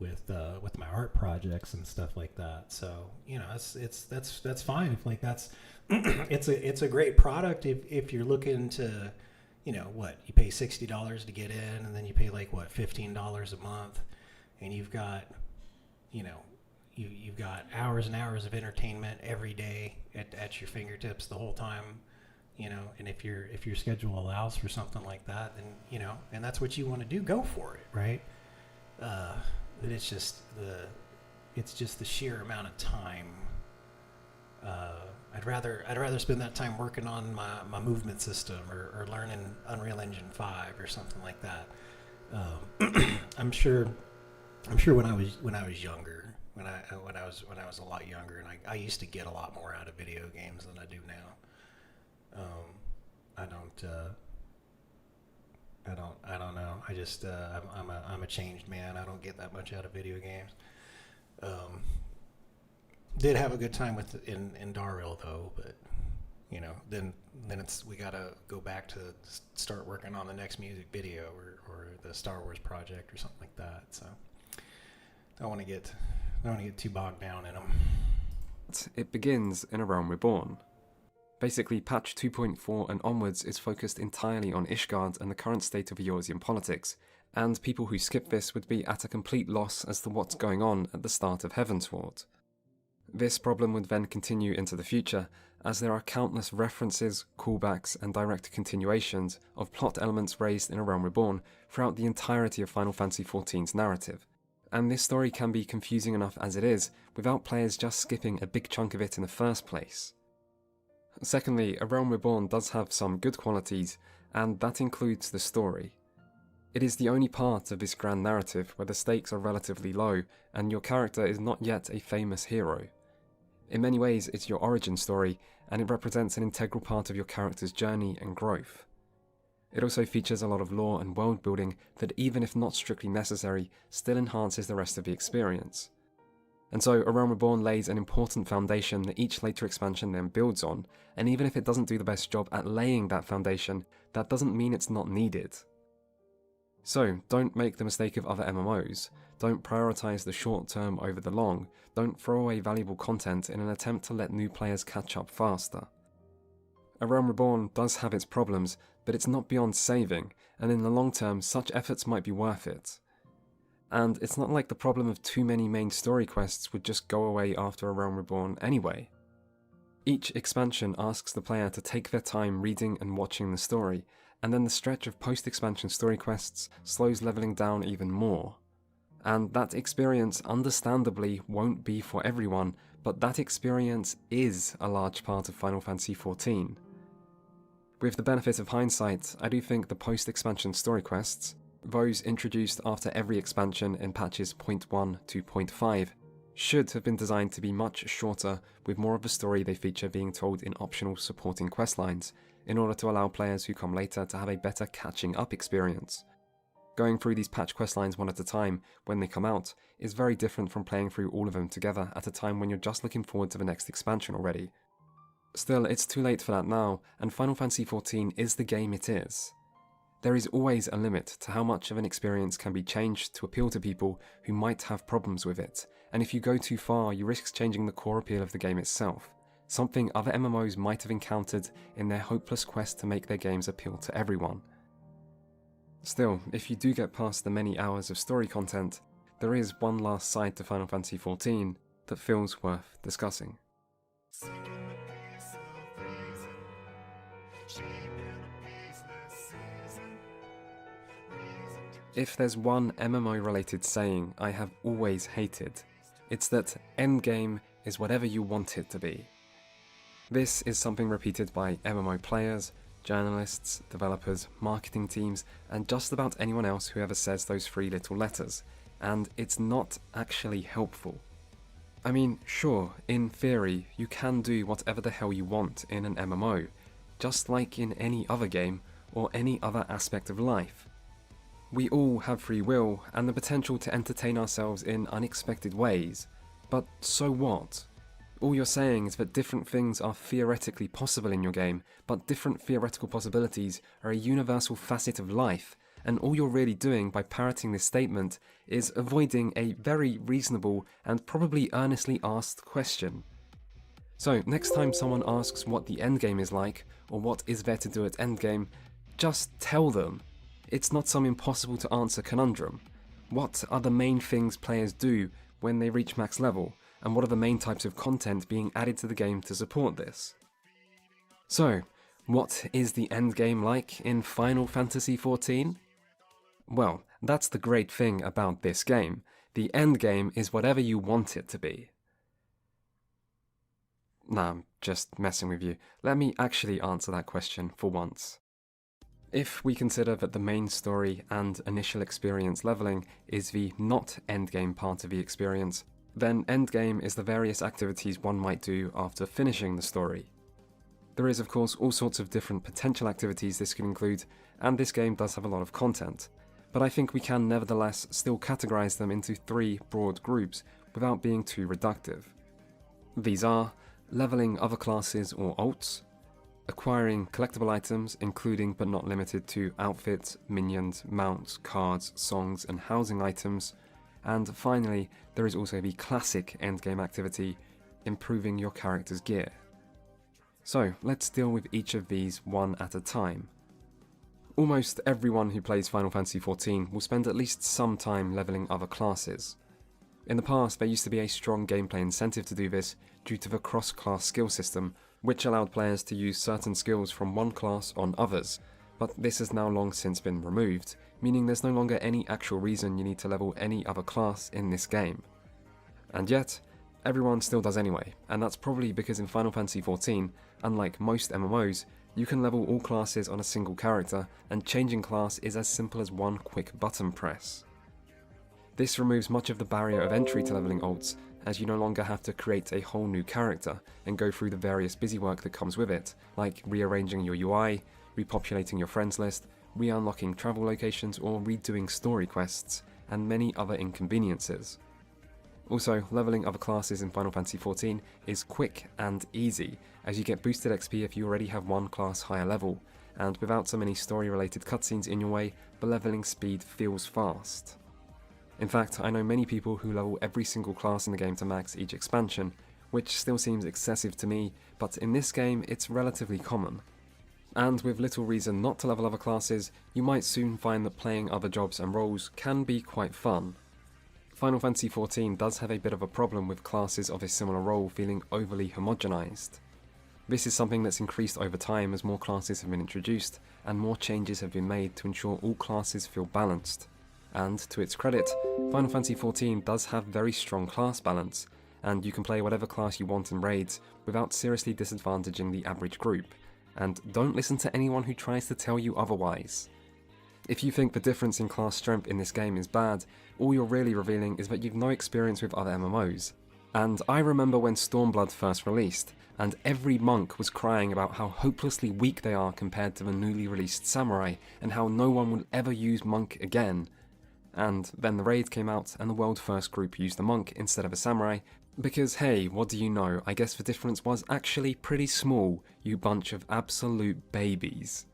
with my art projects and stuff like that. So that's fine if like that's it's a great product if you're looking to, you pay $60 to get in, and then you pay like $15 a month, and you've got you've got hours and hours of entertainment every day at your fingertips the whole time, and if your schedule allows for something like that, then and that's what you want to do, go for it, right? But it's just the sheer amount of time. I'd rather spend that time working on my movement system or learning Unreal Engine 5 or something like that. I'm sure when I was younger, when I was a lot younger, and I used to get a lot more out of video games than I do now. I don't know. I just I'm a changed man. I don't get that much out of video games. Did have a good time in Darrell though, but you know, then we gotta go back to start working on the next music video or the Star Wars project or something like that. So I don't want to get too bogged down in them. It begins in A Realm Reborn. Basically, patch 2.4 and onwards is focused entirely on Ishgard and the current state of Eorzean politics, and people who skip this would be at a complete loss as to what's going on at the start of Heavensward. This problem would then continue into the future, as there are countless references, callbacks, and direct continuations of plot elements raised in A Realm Reborn throughout the entirety of Final Fantasy XIV's narrative. And this story can be confusing enough as it is, without players just skipping a big chunk of it in the first place. Secondly, A Realm Reborn does have some good qualities, and that includes the story. It is the only part of this grand narrative where the stakes are relatively low, and your character is not yet a famous hero. In many ways, it's your origin story, and it represents an integral part of your character's journey and growth. It also features a lot of lore and world building that, even if not strictly necessary, still enhances the rest of the experience. And so, A Realm Reborn lays an important foundation that each later expansion then builds on, and even if it doesn't do the best job at laying that foundation, that doesn't mean it's not needed. So, don't make the mistake of other MMOs. Don't prioritise the short term over the long. Don't throw away valuable content in an attempt to let new players catch up faster. A Realm Reborn does have its problems, but it's not beyond saving, and in the long term, such efforts might be worth it. And it's not like the problem of too many main story quests would just go away after A Realm Reborn anyway. Each expansion asks the player to take their time reading and watching the story, and then the stretch of post-expansion story quests slows leveling down even more. And that experience understandably won't be for everyone, but that experience is a large part of Final Fantasy XIV. With the benefit of hindsight, I do think the post-expansion story quests, those introduced after every expansion in patches 0.1 to 0.5, should have been designed to be much shorter, with more of the story they feature being told in optional supporting questlines, in order to allow players who come later to have a better catching up experience. Going through these patch questlines one at a time when they come out is very different from playing through all of them together at a time when you're just looking forward to the next expansion already. Still, it's too late for that now, and Final Fantasy XIV is the game it is. There is always a limit to how much of an experience can be changed to appeal to people who might have problems with it, and if you go too far, you risk changing the core appeal of the game itself, something other MMOs might have encountered in their hopeless quest to make their games appeal to everyone. Still, if you do get past the many hours of story content, there is one last side to Final Fantasy XIV that feels worth discussing. If there's one MMO-related saying I have always hated, it's that endgame is whatever you want it to be. This is something repeated by MMO players, journalists, developers, marketing teams, and just about anyone else who ever says those three little letters, and it's not actually helpful. I mean, sure, in theory, you can do whatever the hell you want in an MMO, just like in any other game or any other aspect of life. We all have free will and the potential to entertain ourselves in unexpected ways, but so what? All you're saying is that different things are theoretically possible in your game, but different theoretical possibilities are a universal facet of life, and all you're really doing by parroting this statement is avoiding a very reasonable and probably earnestly asked question. So next time someone asks what the endgame is like, or what is there to do at endgame, just tell them. It's not some impossible to answer conundrum. What are the main things players do when they reach max level, and what are the main types of content being added to the game to support this? So, what is the endgame like in Final Fantasy XIV? Well, that's the great thing about this game. The endgame is whatever you want it to be. Nah, I'm just messing with you. Let me actually answer that question for once. If we consider that the main story and initial experience leveling is the not endgame part of the experience, Then endgame is the various activities one might do after finishing the story. There is of course all sorts of different potential activities this can include, and this game does have a lot of content, but I think we can nevertheless still categorize them into 3 broad groups without being too reductive. These are leveling other classes or alts, acquiring collectible items including but not limited to outfits, minions, mounts, cards, songs and housing items, and finally there is also the classic endgame activity, improving your character's gear. So let's deal with each of these one at a time. Almost everyone who plays Final Fantasy XIV will spend at least some time leveling other classes. In the past, there used to be a strong gameplay incentive to do this due to the cross-class skill system, which allowed players to use certain skills from one class on others, but this has now long since been removed, meaning there's no longer any actual reason you need to level any other class in this game. And yet, everyone still does anyway, and that's probably because in Final Fantasy XIV, unlike most MMOs, you can level all classes on a single character, and changing class is as simple as one quick button press. This removes much of the barrier of entry to leveling alts, as you no longer have to create a whole new character and go through the various busywork that comes with it, like rearranging your UI, repopulating your friends list, re-unlocking travel locations or redoing story quests, and many other inconveniences. Also, leveling other classes in Final Fantasy XIV is quick and easy, as you get boosted XP if you already have one class higher level, and without so many story-related cutscenes in your way, the leveling speed feels fast. In fact, I know many people who level every single class in the game to max each expansion, which still seems excessive to me, but in this game it's relatively common. And with little reason not to level other classes, you might soon find that playing other jobs and roles can be quite fun. Final Fantasy XIV does have a bit of a problem with classes of a similar role feeling overly homogenized. This is something that's increased over time as more classes have been introduced, and more changes have been made to ensure all classes feel balanced. And, to its credit, Final Fantasy XIV does have very strong class balance, and you can play whatever class you want in raids without seriously disadvantaging the average group, and don't listen to anyone who tries to tell you otherwise. If you think the difference in class strength in this game is bad, all you're really revealing is that you've no experience with other MMOs. And I remember when Stormblood first released, and every monk was crying about how hopelessly weak they are compared to the newly released Samurai, and how no one will ever use monk again. And then the raid came out and the world first group used the monk instead of a samurai, because hey, what do you know, I guess the difference was actually pretty small, you bunch of absolute babies.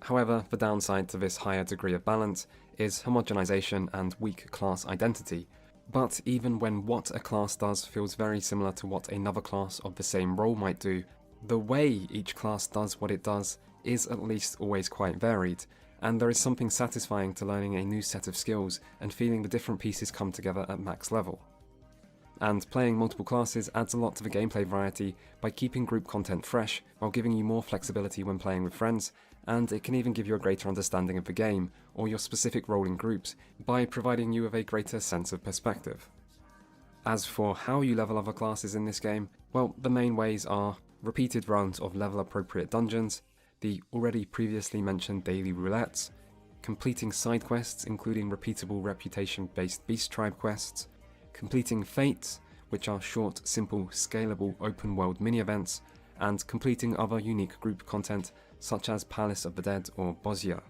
However, the downside to this higher degree of balance is homogenization and weak class identity, but even when what a class does feels very similar to what another class of the same role might do, the way each class does what it does is at least always quite varied, and there is something satisfying to learning a new set of skills and feeling the different pieces come together at max level. And playing multiple classes adds a lot to the gameplay variety by keeping group content fresh while giving you more flexibility when playing with friends, and it can even give you a greater understanding of the game or your specific role in groups by providing you with a greater sense of perspective. As for how you level other classes in this game, well, the main ways are repeated runs of level appropriate dungeons, the already previously mentioned daily roulettes, completing side quests including repeatable reputation-based beast tribe quests, completing fates, which are short, simple, scalable open-world mini-events, and completing other unique group content such as Palace of the Dead or Bosnia.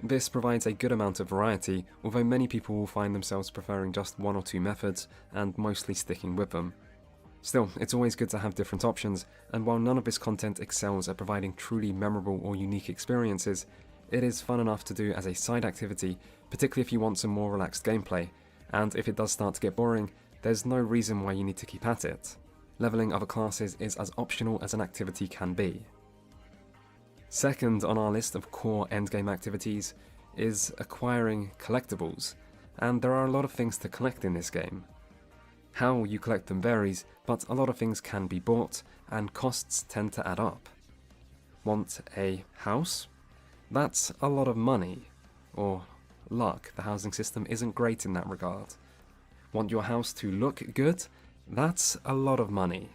This provides a good amount of variety, although many people will find themselves preferring just one or two methods and mostly sticking with them. Still, it's always good to have different options, and while none of this content excels at providing truly memorable or unique experiences, it is fun enough to do as a side activity, particularly if you want some more relaxed gameplay, and if it does start to get boring, there's no reason why you need to keep at it. Leveling other classes is as optional as an activity can be. Second on our list of core endgame activities is acquiring collectibles, and there are a lot of things to collect in this game. How you collect them varies, but a lot of things can be bought, and costs tend to add up. Want a house? That's a lot of money. Or luck, the housing system isn't great in that regard. Want your house to look good? That's a lot of money.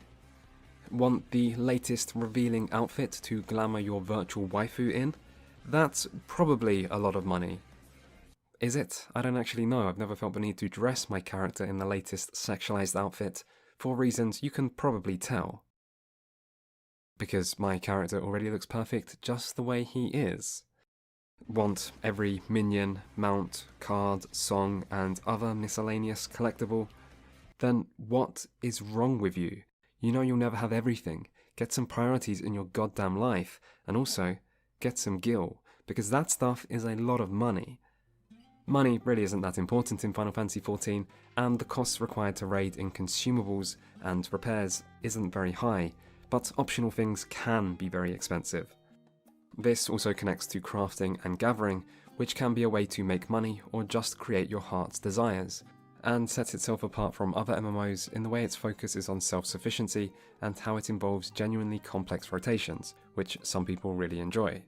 Want the latest revealing outfit to glamour your virtual waifu in? That's probably a lot of money. Is it? I don't actually know. I've never felt the need to dress my character in the latest sexualized outfit, for reasons you can probably tell. Because my character already looks perfect just the way he is. Want every minion, mount, card, song, and other miscellaneous collectible? Then what is wrong with you? You know you'll never have everything. Get some priorities in your goddamn life, and also, get some gil, because that stuff is a lot of money. Money really isn't that important in Final Fantasy XIV, and the costs required to raid in consumables and repairs isn't very high, but optional things can be very expensive. This also connects to crafting and gathering, which can be a way to make money or just create your heart's desires, and sets itself apart from other MMOs in the way its focus is on self-sufficiency and how it involves genuinely complex rotations, which some people really enjoy.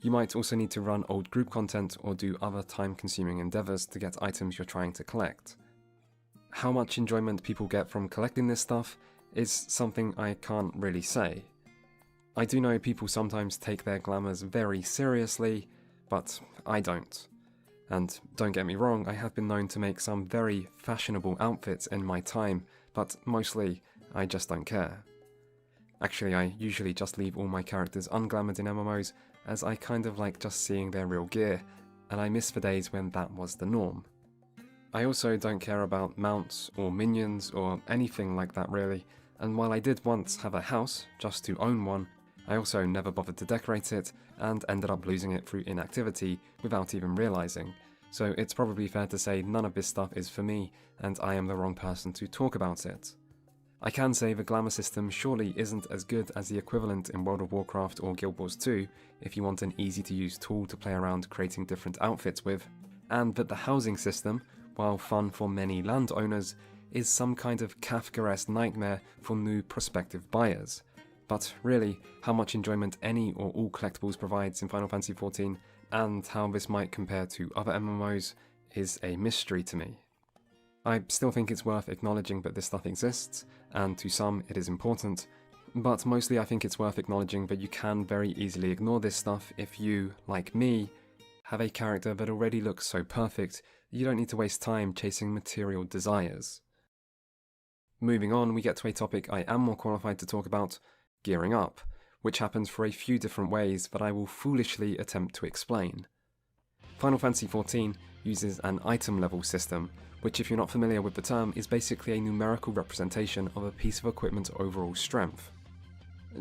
You might also need to run old group content or do other time-consuming endeavours to get items you're trying to collect. How much enjoyment people get from collecting this stuff is something I can't really say. I do know people sometimes take their glamours very seriously, but I don't. And don't get me wrong, I have been known to make some very fashionable outfits in my time, but mostly I just don't care. Actually, I usually just leave all my characters unglamoured in MMOs, as I kind of like just seeing their real gear, and I miss the days when that was the norm. I also don't care about mounts or minions or anything like that really, and while I did once have a house just to own one, I also never bothered to decorate it and ended up losing it through inactivity without even realising, so it's probably fair to say none of this stuff is for me and I am the wrong person to talk about it. I can say the glamour system surely isn't as good as the equivalent in World of Warcraft or Guild Wars 2 if you want an easy to use tool to play around creating different outfits with, and that the housing system, while fun for many landowners, is some kind of Kafkaesque nightmare for new prospective buyers. But really, how much enjoyment any or all collectibles provides in Final Fantasy XIV, and how this might compare to other MMOs, is a mystery to me. I still think it's worth acknowledging that this stuff exists, and to some it is important, but mostly I think it's worth acknowledging that you can very easily ignore this stuff if you, like me, have a character that already looks so perfect you don't need to waste time chasing material desires. Moving on, we get to a topic I am more qualified to talk about, gearing up, which happens for a few different ways that I will foolishly attempt to explain. Final Fantasy XIV uses an item level system, which if you're not familiar with the term is basically a numerical representation of a piece of equipment's overall strength.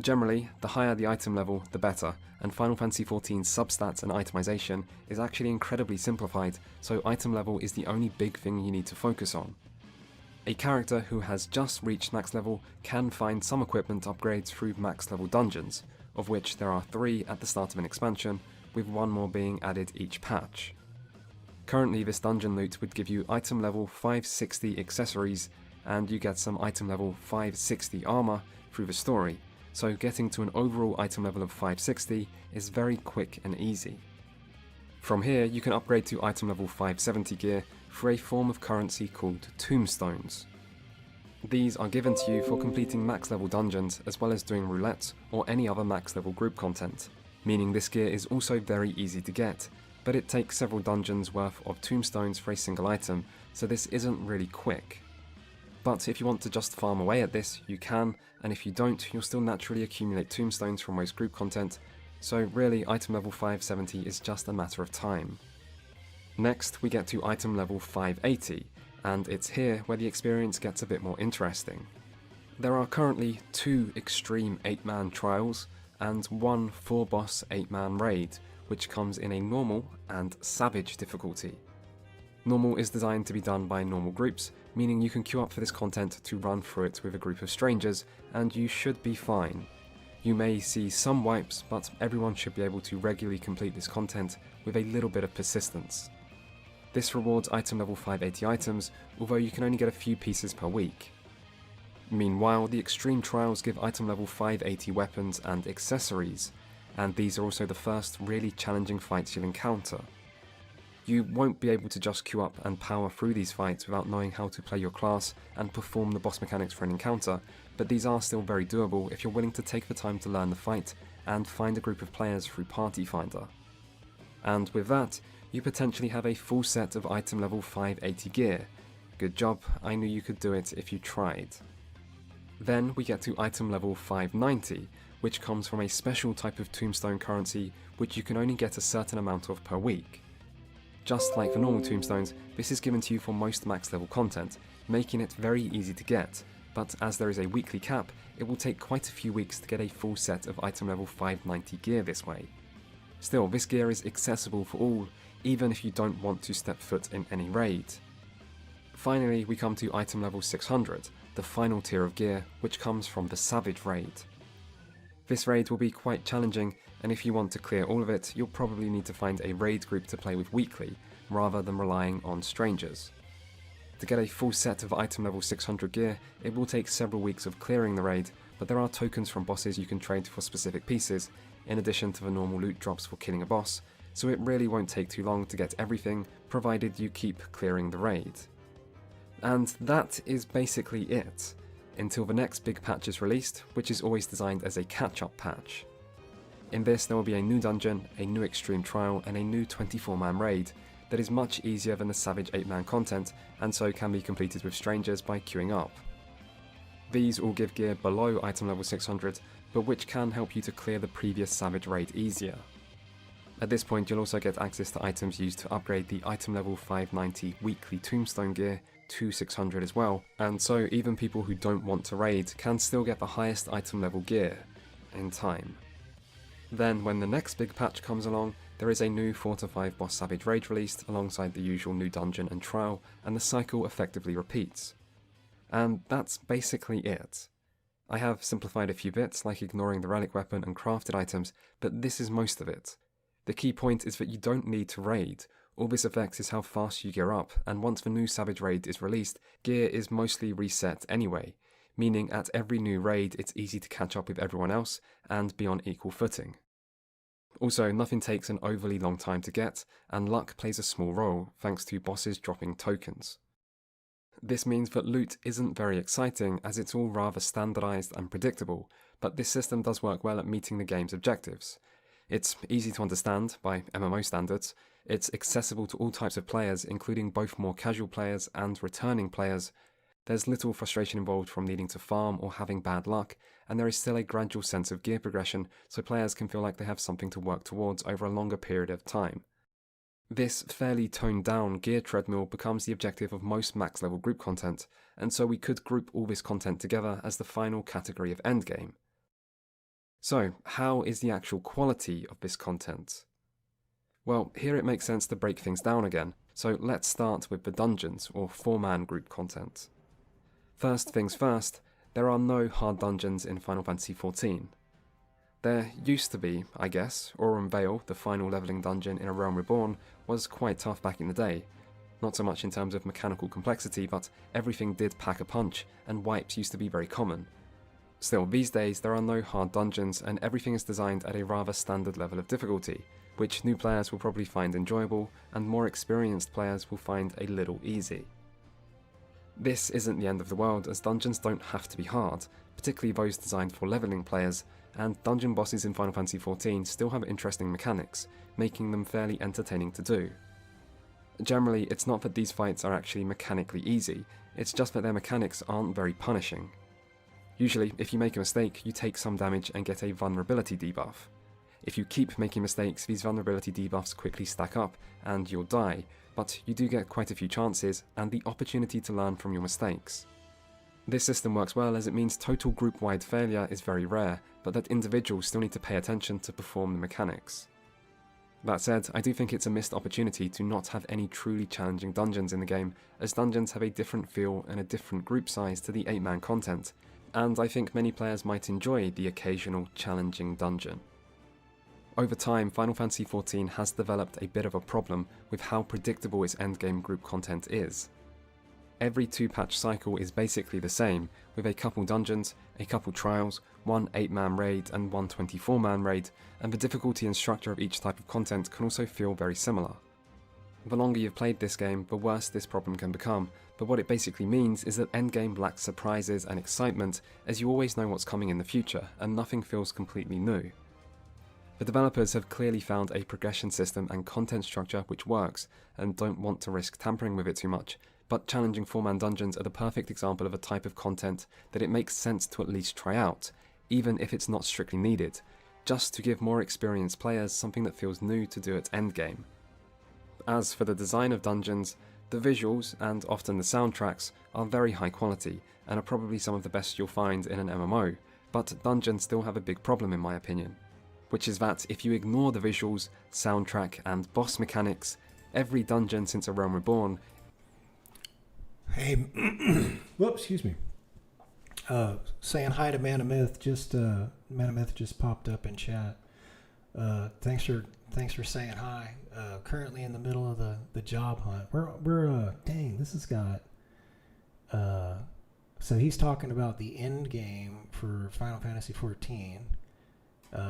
Generally, the higher the item level, the better, and Final Fantasy XIV's substats and itemization is actually incredibly simplified, so item level is the only big thing you need to focus on. A character who has just reached max level can find some equipment upgrades through max level dungeons, of which there are 3 at the start of an expansion, with 1 more being added each patch. Currently this dungeon loot would give you item level 560 accessories, and you get some item level 560 armor through the story, so getting to an overall item level of 560 is very quick and easy. From here you can upgrade to item level 570 gear through a form of currency called tombstones. These are given to you for completing max level dungeons as well as doing roulette or any other max level group content, meaning this gear is also very easy to get, but it takes several dungeons worth of tombstones for a single item, so this isn't really quick. But if you want to just farm away at this, you can, and if you don't, you'll still naturally accumulate tombstones from most group content, so really item level 570 is just a matter of time. Next we get to item level 580, and it's here where the experience gets a bit more interesting. There are currently 2 extreme 8-man trials, and 1 4-boss 8-man raid, which comes in a normal and savage difficulty. Normal is designed to be done by normal groups, meaning you can queue up for this content to run through it with a group of strangers, and you should be fine. You may see some wipes, but everyone should be able to regularly complete this content with a little bit of persistence. This rewards item level 580 items, although you can only get a few pieces per week. Meanwhile, the extreme trials give item level 580 weapons and accessories, and these are also the first really challenging fights you'll encounter. You won't be able to just queue up and power through these fights without knowing how to play your class and perform the boss mechanics for an encounter, but these are still very doable if you're willing to take the time to learn the fight and find a group of players through Party Finder. And with that, you potentially have a full set of item level 580 gear. Good job, I knew you could do it if you tried. Then we get to item level 590, which comes from a special type of tombstone currency which you can only get a certain amount of per week. Just like for normal tombstones, this is given to you for most max level content, making it very easy to get, but as there is a weekly cap, it will take quite a few weeks to get a full set of item level 590 gear this way. Still, this gear is accessible for all, even if you don't want to step foot in any raid. Finally, we come to item level 600, the final tier of gear, which comes from the Savage raid. This raid will be quite challenging, and if you want to clear all of it, you'll probably need to find a raid group to play with weekly, rather than relying on strangers. To get a full set of item level 600 gear, it will take several weeks of clearing the raid, but there are tokens from bosses you can trade for specific pieces, in addition to the normal loot drops for killing a boss, so it really won't take too long to get everything, provided you keep clearing the raid. And that is basically it, until the next big patch is released, which is always designed as a catch-up patch. In this there will be a new dungeon, a new extreme trial, and a new 24-man raid that is much easier than the Savage 8-man content, and so can be completed with strangers by queuing up. These all give gear below item level 600, but which can help you to clear the previous Savage raid easier. At this point you'll also get access to items used to upgrade the item level 590 weekly tombstone gear to 600 as well, and so even people who don't want to raid can still get the highest item level gear in time. Then when the next big patch comes along, there is a new 4 to 5 boss Savage raid released alongside the usual new dungeon and trial, and the cycle effectively repeats. And that's basically it. I have simplified a few bits like ignoring the relic weapon and crafted items, but this is most of it. The key point is that you don't need to raid. All this affects is how fast you gear up, and once the new Savage raid is released, gear is mostly reset anyway, meaning at every new raid it's easy to catch up with everyone else and be on equal footing. Also, nothing takes an overly long time to get, and luck plays a small role thanks to bosses dropping tokens. This means that loot isn't very exciting as it's all rather standardized and predictable, but this system does work well at meeting the game's objectives. It's easy to understand by MMO standards, it's accessible to all types of players including both more casual players and returning players. There's little frustration involved from needing to farm or having bad luck, and there is still a gradual sense of gear progression so players can feel like they have something to work towards over a longer period of time. This fairly toned down gear treadmill becomes the objective of most max level group content, and so we could group all this content together as the final category of endgame. So, how is the actual quality of this content? Well, here it makes sense to break things down again, so let's start with the dungeons, or 4-man group content. First things first, there are no hard dungeons in Final Fantasy XIV. There used to be, I guess. Aurum Vale, the final levelling dungeon in A Realm Reborn, was quite tough back in the day. Not so much in terms of mechanical complexity, but everything did pack a punch, and wipes used to be very common. Still, these days there are no hard dungeons, and everything is designed at a rather standard level of difficulty, which new players will probably find enjoyable, and more experienced players will find a little easy. This isn't the end of the world, as dungeons don't have to be hard, particularly those designed for levelling players, and dungeon bosses in Final Fantasy XIV still have interesting mechanics, making them fairly entertaining to do. Generally, it's not that these fights are actually mechanically easy, it's just that their mechanics aren't very punishing. Usually, if you make a mistake, you take some damage and get a vulnerability debuff. If you keep making mistakes, these vulnerability debuffs quickly stack up, and you'll die, but you do get quite a few chances, and the opportunity to learn from your mistakes. This system works well as it means total group-wide failure is very rare, but that individuals still need to pay attention to perform the mechanics. That said, I do think it's a missed opportunity to not have any truly challenging dungeons in the game, as dungeons have a different feel and a different group size to the 8-man content, and I think many players might enjoy the occasional challenging dungeon. Over time, Final Fantasy XIV has developed a bit of a problem with how predictable its endgame group content is. Every 2-patch cycle is basically the same, with a couple dungeons, a couple trials, one 8-man raid and one 24-man raid, and the difficulty and structure of each type of content can also feel very similar. The longer you've played this game, the worse this problem can become, but what it basically means is that endgame lacks surprises and excitement, as you always know what's coming in the future, and nothing feels completely new. The developers have clearly found a progression system and content structure which works, and don't want to risk tampering with it too much, but challenging 4-man dungeons are the perfect example of a type of content that it makes sense to at least try out, even if it's not strictly needed, just to give more experienced players something that feels new to do at endgame. As for the design of dungeons, the visuals, and often the soundtracks, are very high quality, and are probably some of the best you'll find in an MMO, but dungeons still have a big problem in my opinion, which is that if you ignore the visuals, soundtrack, and boss mechanics, every dungeon since A Realm Reborn... Hey, whoops, excuse me. Saying hi to Man of Myth. Man of Myth just popped up in chat. Thanks for saying hi. Currently in the middle of the job hunt. We're dang, this has got. So he's talking about the end game for Final Fantasy XIV,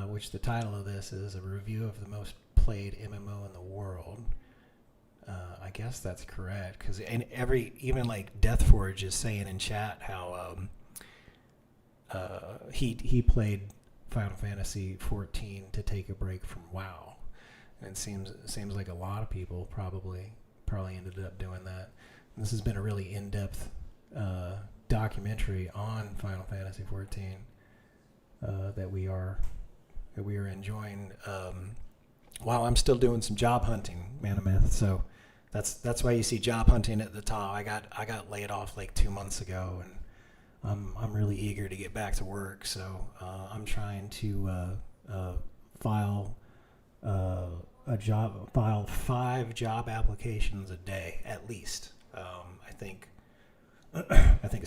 which the title of this is a review of the most played MMO in the world. I guess that's correct, because even like Deathforge is saying in chat how he played Final Fantasy XIV to take a break from WoW, and it seems like a lot of people probably ended up doing that. And this has been a really in-depth documentary on Final Fantasy XIV that we are enjoying while I'm still doing some job hunting, Man of Myth. So that's why you see job hunting at the top. I got laid off like 2 months ago, and I'm really eager to get back to work. So I'm trying to file 5 job applications a day at least. I think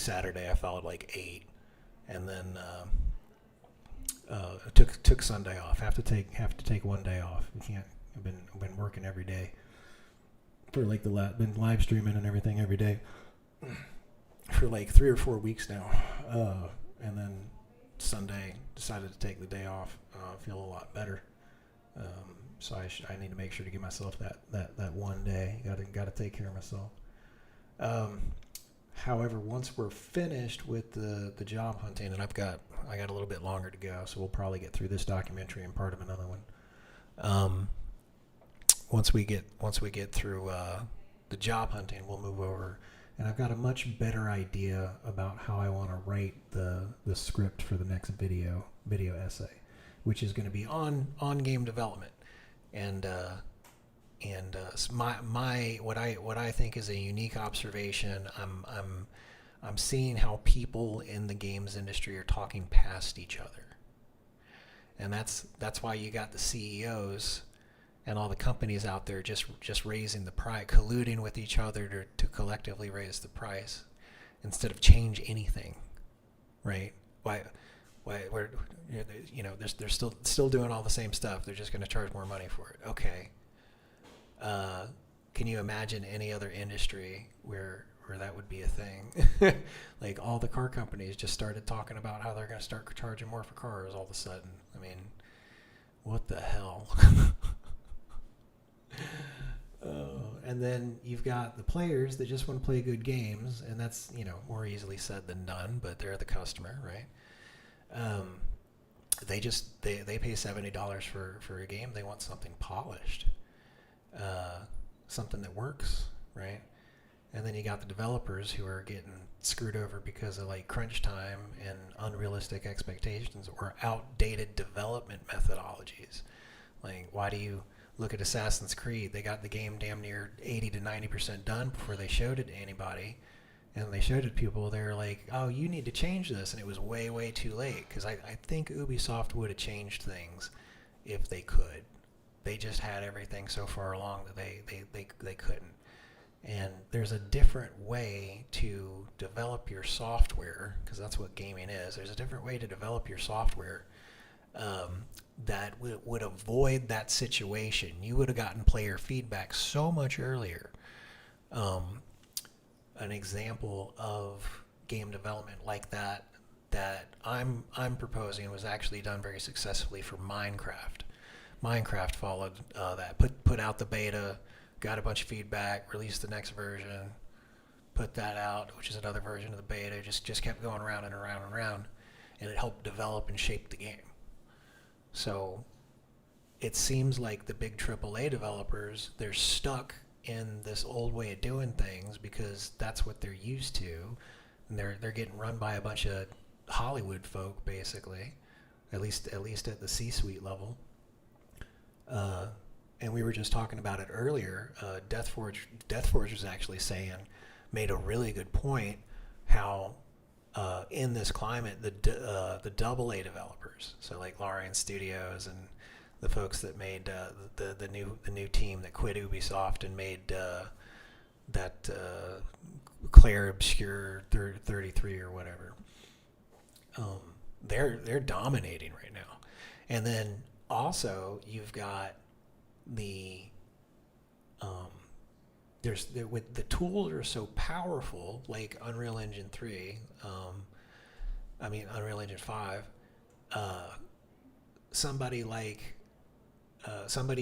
Saturday I filed like 8, and then took Sunday off. Have to take one day off. You can't. I've been working every day for like been live streaming and everything every day for like 3 or 4 weeks now. And then Sunday decided to take the day off. Feel a lot better. So I need to make sure to give myself that one day. Got to take care of myself. However, once we're finished with the job hunting, and I got a little bit longer to go, so we'll probably get through this documentary and part of another one. Once we get through the job hunting, we'll move over, and I've got a much better idea about how I want to write the script for the next video essay, which is going to be on game development, and what I think is a unique observation. I'm seeing how people in the games industry are talking past each other, and that's why you got the CEOs and all the companies out there just raising the price, colluding with each other to collectively raise the price instead of change anything, right? Why we're they're still doing all the same stuff. They're just going to charge more money for it. Okay. Can you imagine any other industry where that would be a thing? Like all the car companies just started talking about how they're going to start charging more for cars all of a sudden. I mean, what the hell? And then you've got the players that just want to play good games, and that's more easily said than done, but they're the customer, right? They pay $70 for a game. They want something polished. Something that works, right? And then you got the developers who are getting screwed over because of like crunch time and unrealistic expectations or outdated development methodologies. Like, why do you look at Assassin's Creed? They got the game damn near 80 to 90% done before they showed it to anybody. And they showed it to people, they're like, oh, you need to change this. And it was way, way too late, because I think Ubisoft would have changed things if they could. They just had everything so far along that they couldn't. And there's a different way to develop your software, because that's what gaming is. There's a different way to develop your software that would avoid that situation. You would have gotten player feedback so much earlier. An example of game development like that I'm proposing was actually done very successfully for Minecraft. Minecraft followed that. Put out the beta, got a bunch of feedback, released the next version, put that out, which is another version of the beta. Just kept going around and around and around, and it helped develop and shape the game. So it seems like the big AAA developers, they're stuck in this old way of doing things because that's what they're used to. And they're getting run by a bunch of Hollywood folk, basically, at least at the C-suite level. And we were just talking about it earlier. Deathforge was actually made a really good point how in this climate the AA developers, so like Larian Studios and the folks that made the new team that quit Ubisoft and made that Claire Obscure 33 or whatever. They're dominating right now, and then also you've got the with the tools are so powerful, like Unreal Engine 3, Unreal Engine 5. Somebody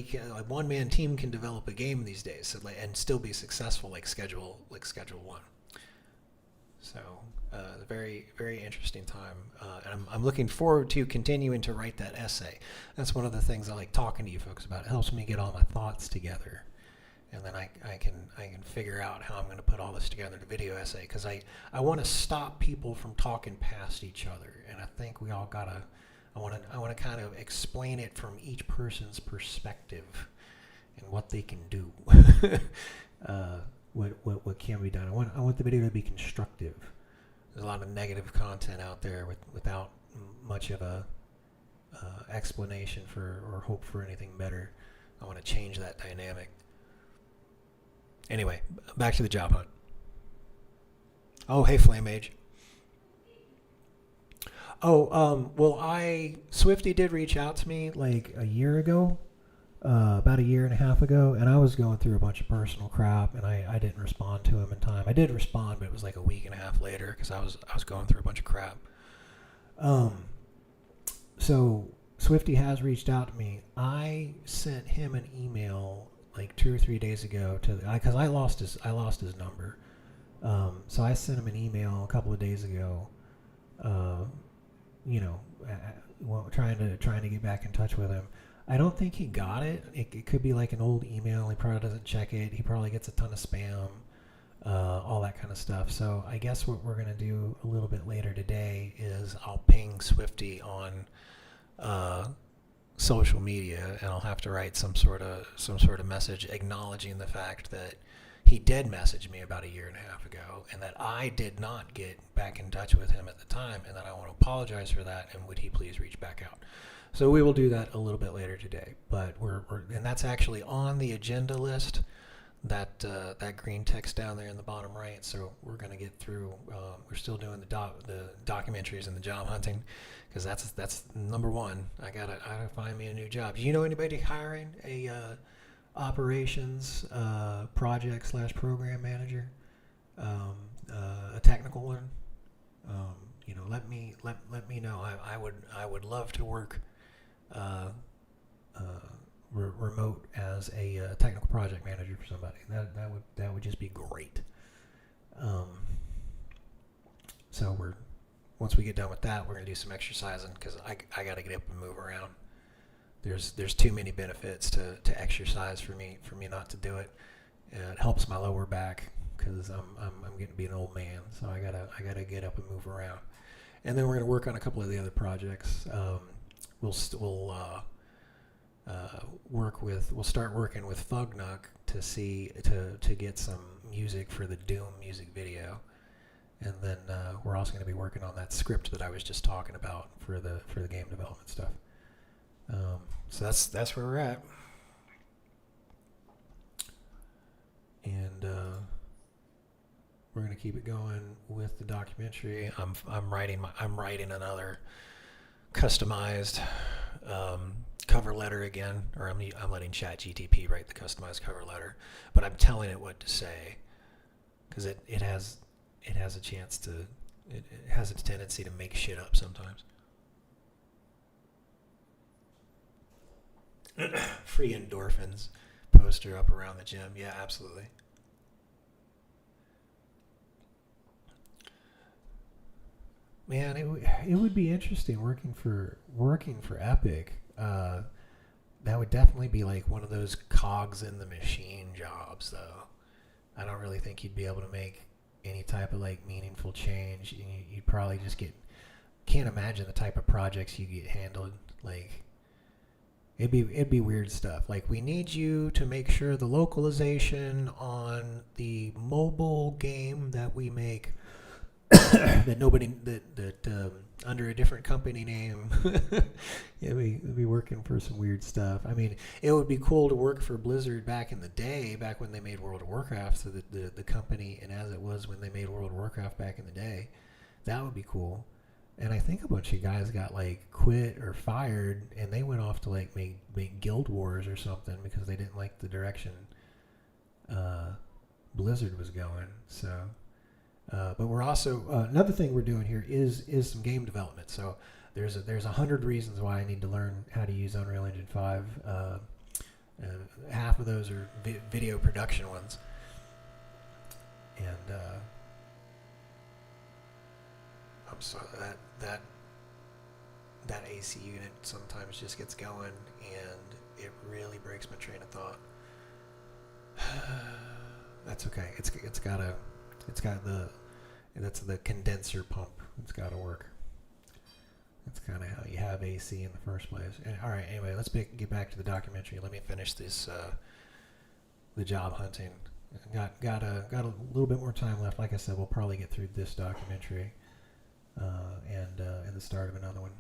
can, like one man team can develop a game these days, so and still be successful, like Schedule 1. So very, very interesting time, and I'm looking forward to continuing to write that essay. That's one of the things I like talking to you folks about. It helps me get all my thoughts together, and then I can figure out how I'm going to put all this together in a video essay, because I want to stop people from talking past each other, and I think we all gotta. I want to kind of explain it from each person's perspective and what they can do. What can be done. I want the video to be constructive. There's a lot of negative content out there without much of a explanation for or hope for anything better. I want to change that dynamic. Anyway, back to the job hunt. Oh, hey, Flame Age. Oh, Swifty did reach out to me like a year ago, about a year and a half ago, and I was going through a bunch of personal crap, and I didn't respond to him in time. I did respond, but it was like a week and a half later because I was going through a bunch of crap. So Swifty has reached out to me. I sent him an email like 2 or 3 days ago because I lost his number. So I sent him an email a couple of days ago. Trying to get back in touch with him. I don't think he got it. It could be like an old email. He probably doesn't check it. He probably gets a ton of spam, all that kind of stuff. So I guess what we're gonna do a little bit later today is I'll ping Swifty on social media, and I'll have to write some sort of message acknowledging the fact that he did message me about a year and a half ago, and that I did not get back in touch with him at the time, and that I want to apologize for that, and would he please reach back out. So we will do that a little bit later today, but and that's actually on the agenda list, that green text down there in the bottom right. So we're going to get through. We're still doing the documentaries and the job hunting, because that's number one. I gotta find me a new job. Do you know anybody hiring a operations project / program manager, a technical one? Let me know. I would love to work remote as a technical project manager for somebody. That would just be great. So once we get done with that, we're gonna do some exercising, because I got to get up and move around. There's too many benefits to exercise for me not to do it. It helps my lower back, because I'm getting to be an old man, so I gotta get up and move around. And then we're gonna work on a couple of the other projects. We'll start working with Fugnuk to get some music for the Doom music video, and then we're also going to be working on that script that I was just talking about for the game development stuff. So that's where we're at, and we're going to keep it going with the documentary. I'm writing another customized cover letter again, or I'm letting ChatGPT write the customized cover letter, but I'm telling it what to say, because it has a chance to, it has a tendency to make shit up sometimes. Free endorphins poster up around the gym. Yeah, absolutely. Man, it would be interesting working for Epic. that would definitely be like one of those cogs in the machine jobs, though. I don't really think you'd be able to make any type of like meaningful change. You'd probably just get, can't imagine the type of projects you get handled. Like, it'd be weird stuff. Like, we need you to make sure the localization on the mobile game that we make that nobody that under a different company name. Yeah, we'd be working for some weird stuff. I mean, it would be cool to work for Blizzard back in the day, back when they made World of Warcraft. So the company, and as it was when they made World of Warcraft back in the day, that would be cool. And I think a bunch of guys got like quit or fired, and they went off to like make Guild Wars or something because they didn't like the direction Blizzard was going. So, but we're also another thing we're doing here is some game development. So there's 100 reasons why I need to learn how to use Unreal Engine 5. Half of those are video production ones, and I'm sorry that AC unit sometimes just gets going, and it really breaks my train of thought. That's okay. That's the condenser pump. It's got to work. That's kind of how you have AC in the first place. And, all right. Anyway, let's get back to the documentary. Let me finish this. The job hunting. Got a little bit more time left. Like I said, we'll probably get through this documentary and the start of another one.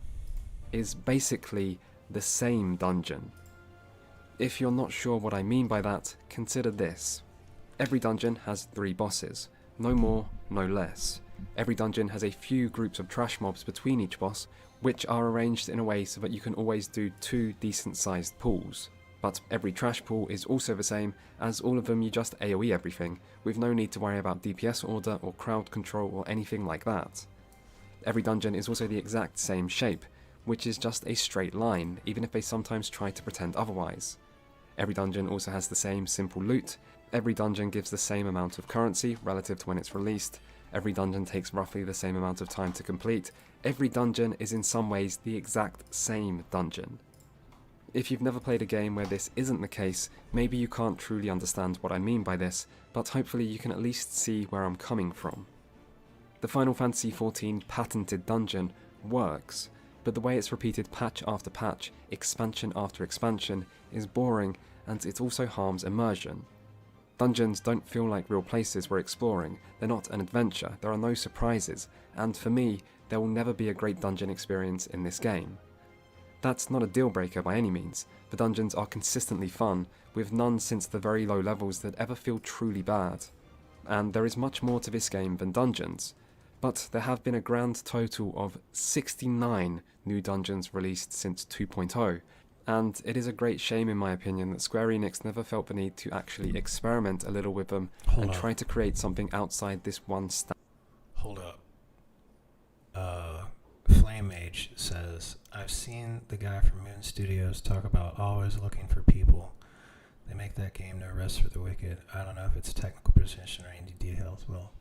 Is basically the same dungeon. If you're not sure what I mean by that, consider this. Every dungeon has 3 bosses, no more, no less. Every dungeon has a few groups of trash mobs between each boss, which are arranged in a way so that you can always do 2 decent sized pools. But every trash pool is also the same, as all of them you just AoE everything, with no need to worry about DPS order or crowd control or anything like that. Every dungeon is also the exact same shape, which is just a straight line, even if they sometimes try to pretend otherwise. Every dungeon also has the same simple loot, every dungeon gives the same amount of currency relative to when it's released, every dungeon takes roughly the same amount of time to complete, every dungeon is in some ways the exact same dungeon. If you've never played a game where this isn't the case, maybe you can't truly understand what I mean by this, but hopefully you can at least see where I'm coming from. The Final Fantasy XIV patented dungeon works, but the way it's repeated patch after patch, expansion after expansion, is boring, and it also harms immersion. Dungeons don't feel like real places we're exploring, they're not an adventure, there are no surprises, and for me, there will never be a great dungeon experience in this game. That's not a deal breaker by any means, the dungeons are consistently fun, with none since the very low levels that ever feel truly bad. And there is much more to this game than dungeons, but there have been a grand total of 69 new dungeons released since 2.0, and it is a great shame in my opinion that Square Enix never felt the need to actually experiment a little with them and try to create something outside this one Hold up. Flame Mage says, I've seen the guy from Moon Studios talk about always looking for people. They make that game no rest for the wicked. I don't know if it's technical precision or any details. Well,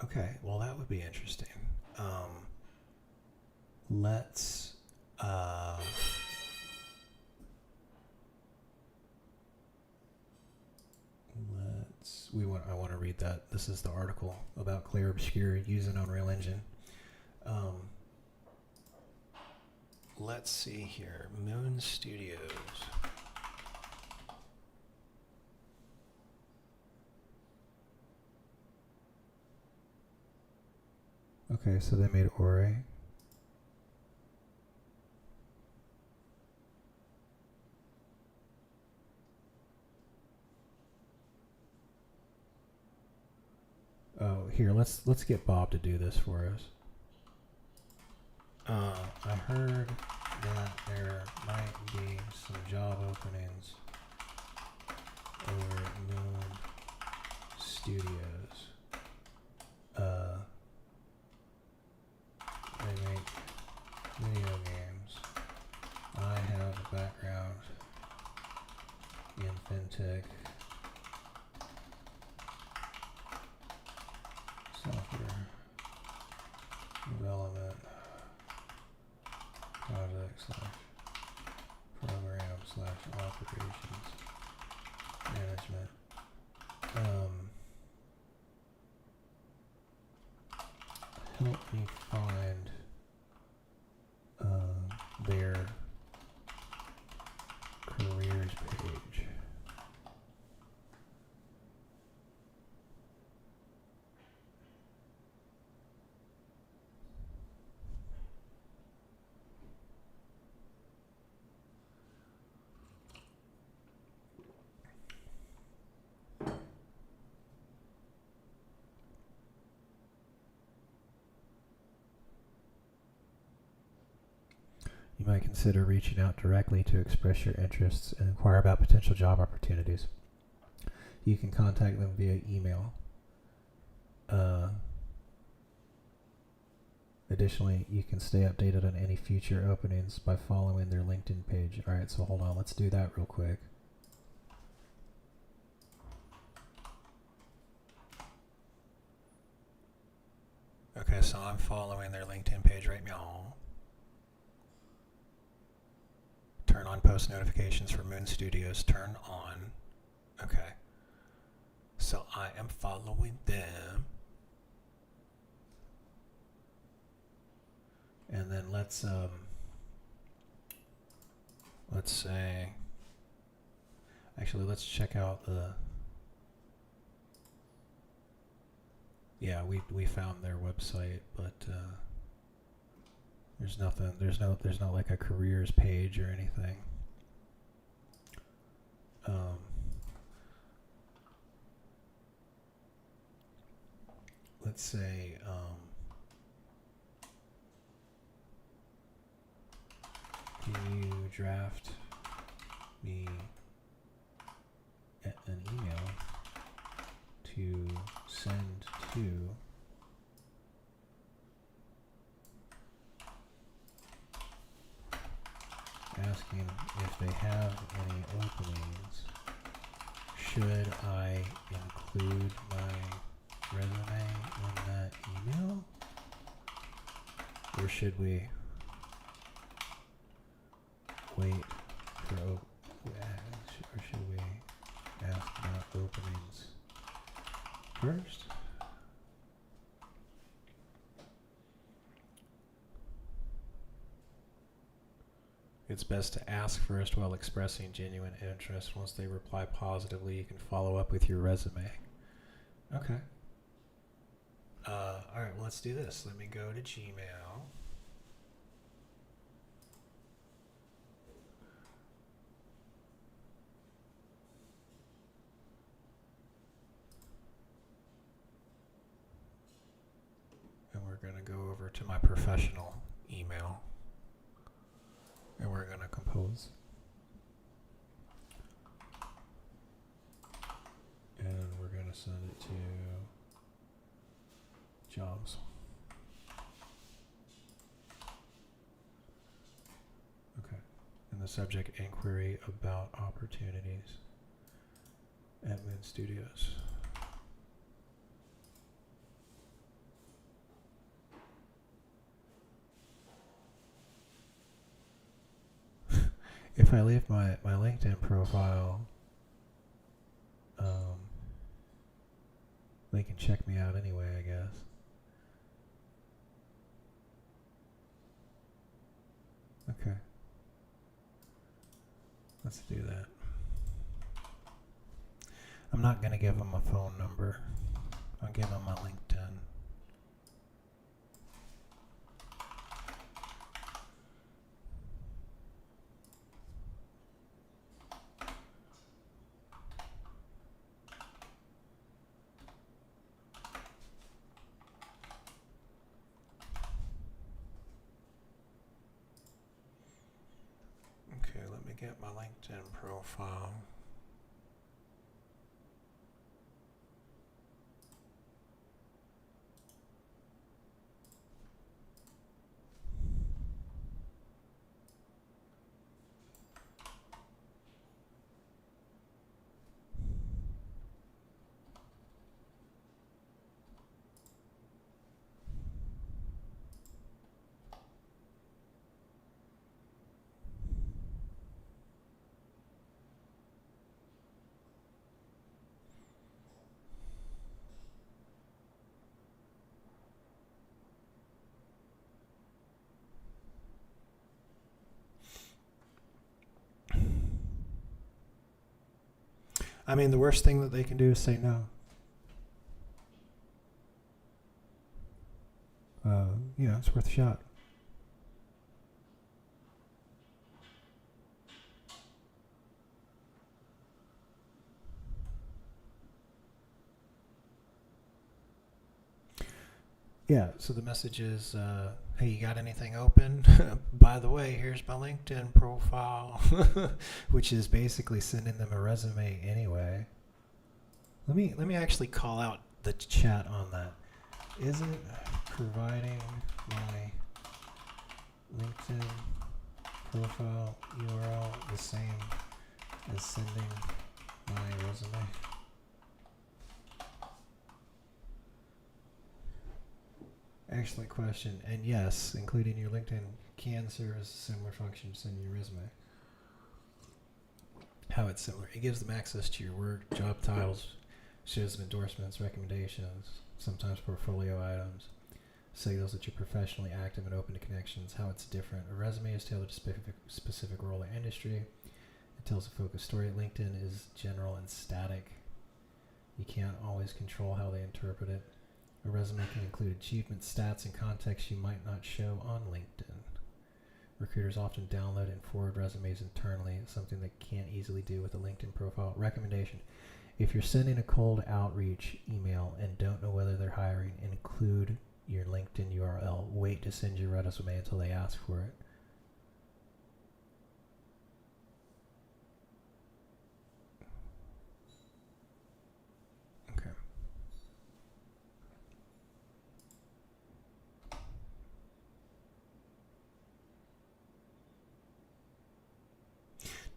okay, well that would be interesting. Let's I want to read that. This is the article about Clear Obscure using Unreal Engine. Let's see here. Moon Studios. Okay, so they made Ore. Oh, here, let's get Bob to do this for us. I heard that there might be some job openings over at Moon Studios. They make video games. I have a background in fintech, software development, projects. operations management. Help me find their careers page. You might consider reaching out directly to express your interests and inquire about potential job opportunities. You can contact them via email. Additionally, you can stay updated on any future openings by following their LinkedIn page. Alright, so hold on, let's do that real quick. Okay, so I'm following their LinkedIn page right now. Turn on post notifications for Moon Studios. Turn on. Okay. So I am following them. And then let's say, actually let's check out the, yeah, we found their website, but there's nothing, there's not like a careers page or anything. Let's say can you draft me an email to send to asking if they have any openings? Should I include my resume in that email? Or should we wait for or should we ask about openings first? It's best to ask first while expressing genuine interest. Once they reply positively, you can follow up with your resume. Okay. Alright, well, let's do this. Let me go to Gmail. And we're going to go over to my professional email. And we're going to compose. And we're going to send it to jobs. Okay. And the subject, inquiry about opportunities at Moon Studios. If I leave my LinkedIn profile, they can check me out anyway, I guess. Okay. Let's do that. I'm not going to give them a phone number. I'll give them my LinkedIn. Okay, let me get my LinkedIn profile. I mean, the worst thing that they can do is say no. It's worth a shot. Yeah, so the message is, hey, you got anything open? By the way, here's my LinkedIn profile, which is basically sending them a resume anyway. Let me actually call out the chat on that. Is it providing my LinkedIn profile URL the same as sending my resume? Excellent question. And yes, including your LinkedIn can serve as a similar function to sending your resume. How it's similar. It gives them access to your work, job titles, shows them endorsements, recommendations, sometimes portfolio items, signals that you're professionally active and open to connections. How it's different. A resume is tailored to specific role or industry. It tells a focused story. LinkedIn is general and static. You can't always control how they interpret it. A resume can include achievements, stats, and context you might not show on LinkedIn. Recruiters often download and forward resumes internally, something they can't easily do with a LinkedIn profile. Recommendation: if you're sending a cold outreach email and don't know whether they're hiring, include your LinkedIn URL. Wait to send your resume until they ask for it. Okay.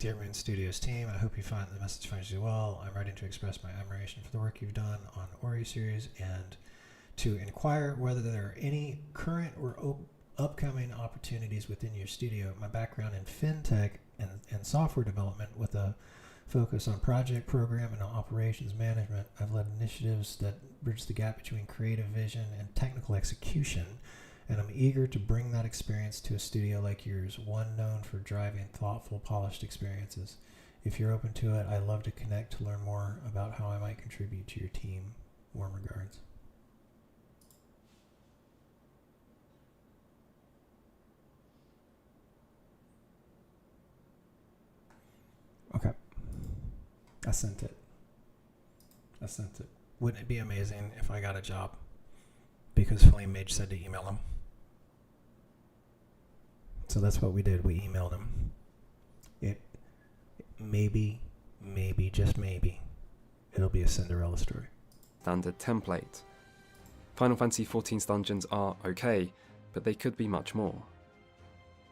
Dear Moon Studios team, I hope you find the message finds you well. I'm writing to express my admiration for the work you've done on Ori series and to inquire whether there are any current or upcoming opportunities within your studio. My background in fintech and software development with a focus on project, program, and operations management. I've led initiatives that bridge the gap between creative vision and technical execution, and I'm eager to bring that experience to a studio like yours, one known for driving thoughtful, polished experiences. If you're open to it, I'd love to connect to learn more about how I might contribute to your team. Warm regards. Okay. I sent it. Wouldn't it be amazing if I got a job? Because Flame Mage said to email him. So that's what we did. We emailed him. It maybe, just maybe, it'll be a Cinderella story. Standard template. Final Fantasy XIV's dungeons are okay, but they could be much more.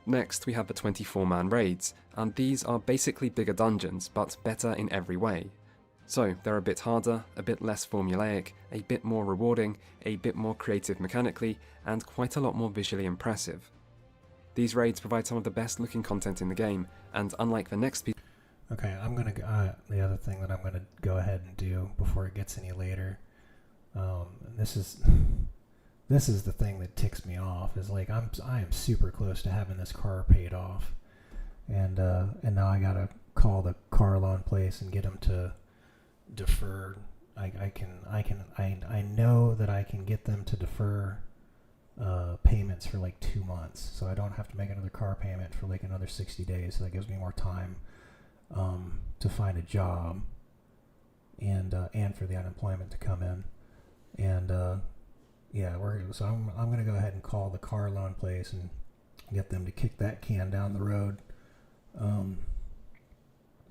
Next, we have the 24-man raids, and these are basically bigger dungeons, but better in every way. So, they're a bit harder, a bit less formulaic, a bit more rewarding, a bit more creative mechanically, and quite a lot more visually impressive. These raids provide some of the best looking content in the game, and unlike the next piece... Okay, I'm going to... the other thing that I'm going to go ahead and do before it gets any later, this is the thing that ticks me off, is like I am super close to having this car paid off, and now I got to call the car loan place and get them to defer. I know that I can get them to defer payments for like 2 months, so I don't have to make another car payment for like another 60 days. So that gives me more time to find a job and for the unemployment to come in. And I'm gonna go ahead and call the car loan place and get them to kick that can down the road,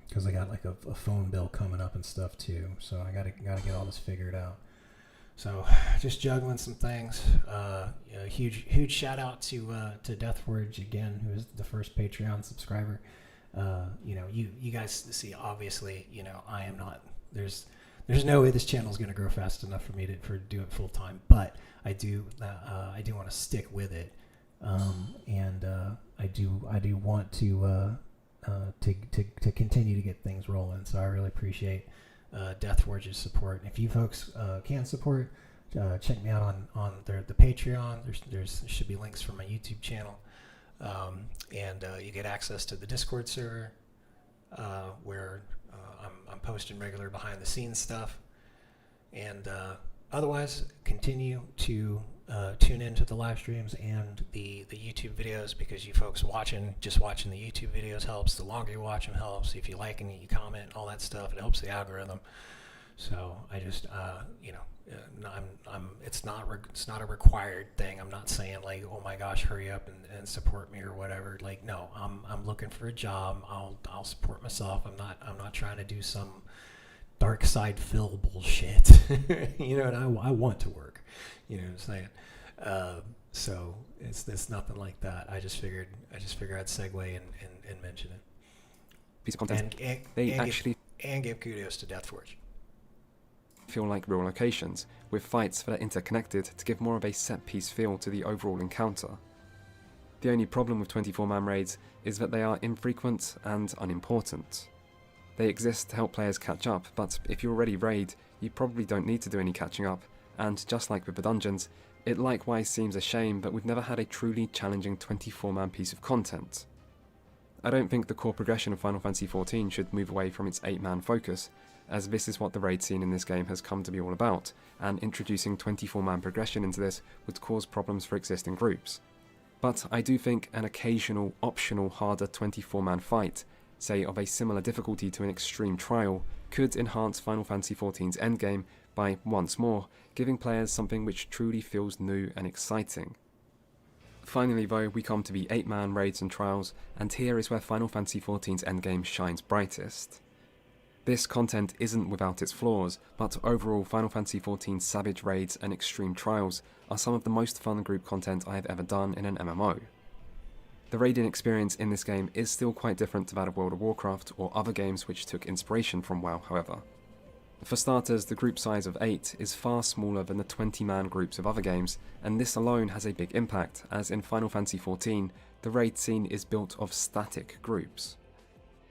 because I got like a phone bill coming up and stuff too. So I gotta get all this figured out. So just juggling some things. Huge shout out to Deathforge again, who is the first Patreon subscriber. You guys see, obviously, I am not. There's no way this channel is going to grow fast enough for me to do it full time, but I do want to stick with it, and I do want to continue to get things rolling. So I really appreciate Deathforge's support. If you folks can support, check me out on the Patreon. There should be links for my YouTube channel, and you get access to the Discord server, where I'm posting regular behind the scenes stuff, and otherwise continue to tune into the live streams and the YouTube videos, because you folks just watching the YouTube videos helps. The longer you watch them helps. If you like and you comment, all that stuff, it helps the algorithm. So I just, it's not a required thing. I'm not saying like, oh my gosh, hurry up and support me or whatever. Like, no, I'm looking for a job. I'll support myself. I'm not trying to do some dark side Phil bullshit. You know, and I want to work. You know what I'm saying? So it's nothing like that. I just figured I'd segue and mention it. Piece of content. And give kudos to Deathforge. Feel like real locations, with fights that are interconnected to give more of a set-piece feel to the overall encounter. The only problem with 24-man raids is that they are infrequent and unimportant. They exist to help players catch up, but if you already raid, you probably don't need to do any catching up, and just like with the dungeons, it likewise seems a shame that we've never had a truly challenging 24-man piece of content. I don't think the core progression of Final Fantasy XIV should move away from its 8-man focus, as this is what the raid scene in this game has come to be all about, and introducing 24-man progression into this would cause problems for existing groups. But I do think an occasional, optional, harder 24-man fight, say of a similar difficulty to an extreme trial, could enhance Final Fantasy XIV's endgame by, once more, giving players something which truly feels new and exciting. Finally though, we come to the 8-man raids and trials, and here is where Final Fantasy XIV's endgame shines brightest. This content isn't without its flaws, but overall Final Fantasy XIV's Savage Raids and Extreme Trials are some of the most fun group content I have ever done in an MMO. The raiding experience in this game is still quite different to that of World of Warcraft or other games which took inspiration from WoW, however. For starters, the group size of 8 is far smaller than the 20-man groups of other games, and this alone has a big impact, as in Final Fantasy XIV, the raid scene is built of static groups.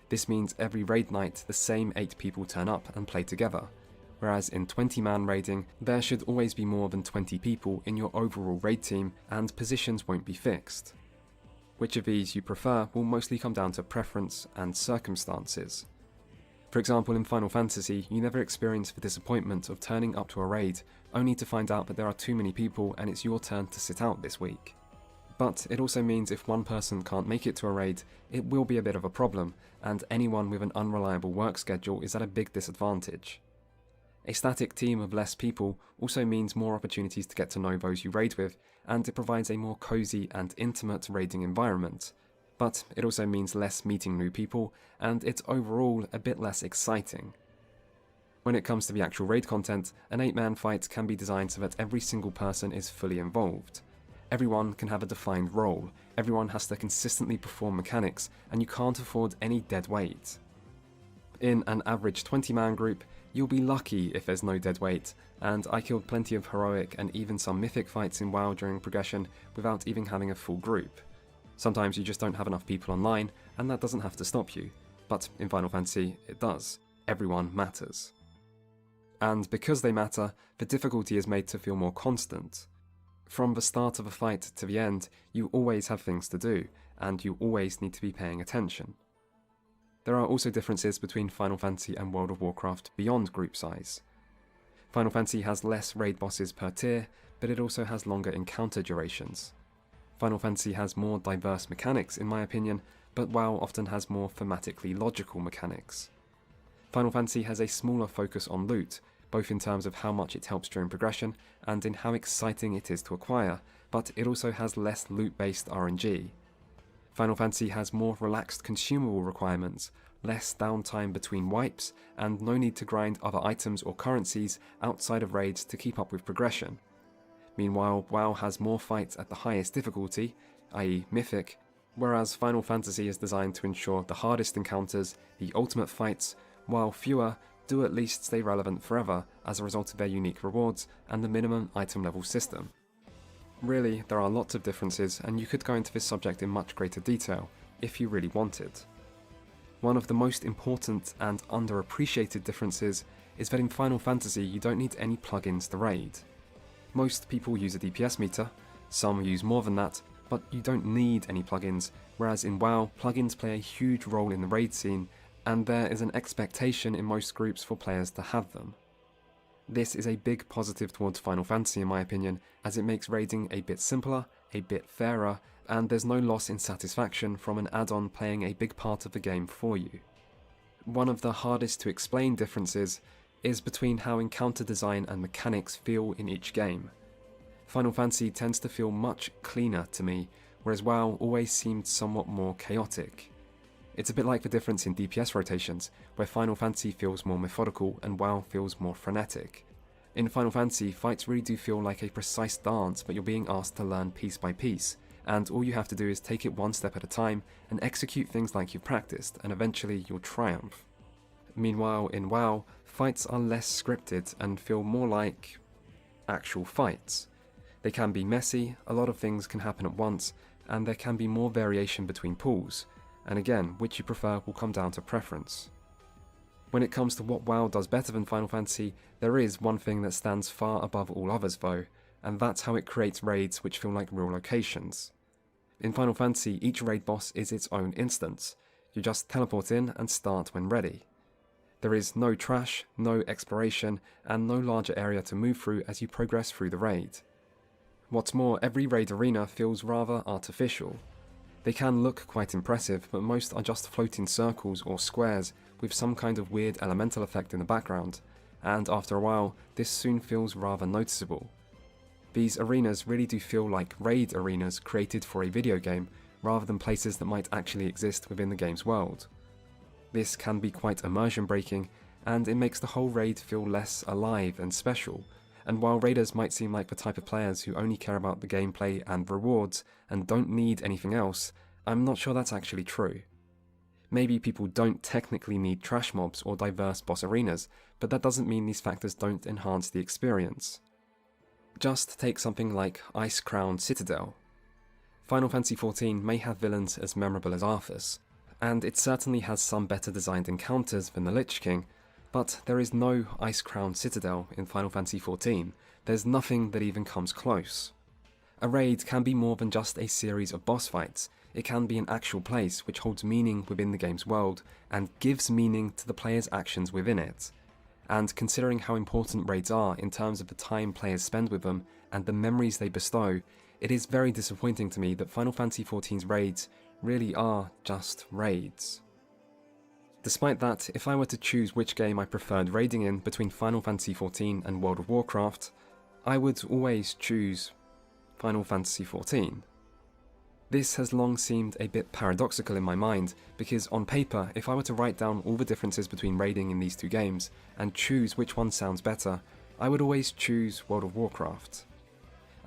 This means every raid night the same 8 people turn up and play together, whereas in 20-man raiding there should always be more than 20 people in your overall raid team and positions won't be fixed. Which of these you prefer will mostly come down to preference and circumstances. For example, in Final Fantasy, you never experience the disappointment of turning up to a raid only to find out that there are too many people and it's your turn to sit out this week. But it also means if one person can't make it to a raid, it will be a bit of a problem, and anyone with an unreliable work schedule is at a big disadvantage. A static team of less people also means more opportunities to get to know those you raid with, and it provides a more cozy and intimate raiding environment. But it also means less meeting new people, and it's overall a bit less exciting. When it comes to the actual raid content, an 8-man fight can be designed so that every single person is fully involved. Everyone can have a defined role, everyone has to consistently perform mechanics, and you can't afford any dead weight. In an average 20-man group, you'll be lucky if there's no dead weight, and I killed plenty of heroic and even some mythic fights in WoW during progression without even having a full group. Sometimes you just don't have enough people online, and that doesn't have to stop you, but in Final Fantasy it does. Everyone matters. And because they matter, the difficulty is made to feel more constant. From the start of a fight to the end, you always have things to do, and you always need to be paying attention. There are also differences between Final Fantasy and World of Warcraft beyond group size. Final Fantasy has less raid bosses per tier, but it also has longer encounter durations. Final Fantasy has more diverse mechanics in my opinion, but WoW often has more thematically logical mechanics. Final Fantasy has a smaller focus on loot, both in terms of how much it helps during progression and in how exciting it is to acquire, but it also has less loot-based RNG. Final Fantasy has more relaxed consumable requirements, less downtime between wipes, and no need to grind other items or currencies outside of raids to keep up with progression. Meanwhile, WoW has more fights at the highest difficulty, i.e. Mythic, whereas Final Fantasy is designed to ensure the hardest encounters, the ultimate fights, while fewer do at least stay relevant forever as a result of their unique rewards and the minimum item level system. Really, there are lots of differences, and you could go into this subject in much greater detail, if you really wanted. One of the most important and underappreciated differences is that in Final Fantasy you don't need any plugins to raid. Most people use a DPS meter, some use more than that, but you don't need any plugins, whereas in WoW, plugins play a huge role in the raid scene, and there is an expectation in most groups for players to have them. This is a big positive towards Final Fantasy in my opinion, as it makes raiding a bit simpler, a bit fairer, and there's no loss in satisfaction from an add-on playing a big part of the game for you. One of the hardest to explain differences is between how encounter design and mechanics feel in each game. Final Fantasy tends to feel much cleaner to me, whereas WoW always seemed somewhat more chaotic. It's a bit like the difference in DPS rotations, where Final Fantasy feels more methodical and WoW feels more frenetic. In Final Fantasy, fights really do feel like a precise dance that you're being asked to learn piece by piece, and all you have to do is take it one step at a time and execute things like you've practiced, and eventually you'll triumph. Meanwhile, in WoW, fights are less scripted and feel more like actual fights. They can be messy, a lot of things can happen at once, and there can be more variation between pools, and again, which you prefer will come down to preference. When it comes to what WoW does better than Final Fantasy, there is one thing that stands far above all others though, and that's how it creates raids which feel like real locations. In Final Fantasy, each raid boss is its own instance. You just teleport in and start when ready. There is no trash, no exploration, and no larger area to move through as you progress through the raid. What's more, every raid arena feels rather artificial. They can look quite impressive, but most are just floating circles or squares with some kind of weird elemental effect in the background, and after a while, this soon feels rather noticeable. These arenas really do feel like raid arenas created for a video game, rather than places that might actually exist within the game's world. This can be quite immersion breaking, and it makes the whole raid feel less alive and special, and while raiders might seem like the type of players who only care about the gameplay and rewards and don't need anything else, I'm not sure that's actually true. Maybe people don't technically need trash mobs or diverse boss arenas, but that doesn't mean these factors don't enhance the experience. Just take something like Ice-Crown Citadel. Final Fantasy XIV may have villains as memorable as Arthas, and it certainly has some better designed encounters than the Lich King, but there is no Ice-Crown Citadel in Final Fantasy XIV. There's nothing that even comes close. A raid can be more than just a series of boss fights. It can be an actual place which holds meaning within the game's world and gives meaning to the player's actions within it. And considering how important raids are in terms of the time players spend with them and the memories they bestow, it is very disappointing to me that Final Fantasy XIV's raids really are just raids. Despite that, if I were to choose which game I preferred raiding in between Final Fantasy XIV and World of Warcraft, I would always choose Final Fantasy XIV. This has long seemed a bit paradoxical in my mind, because on paper, if I were to write down all the differences between raiding in these two games, and choose which one sounds better, I would always choose World of Warcraft.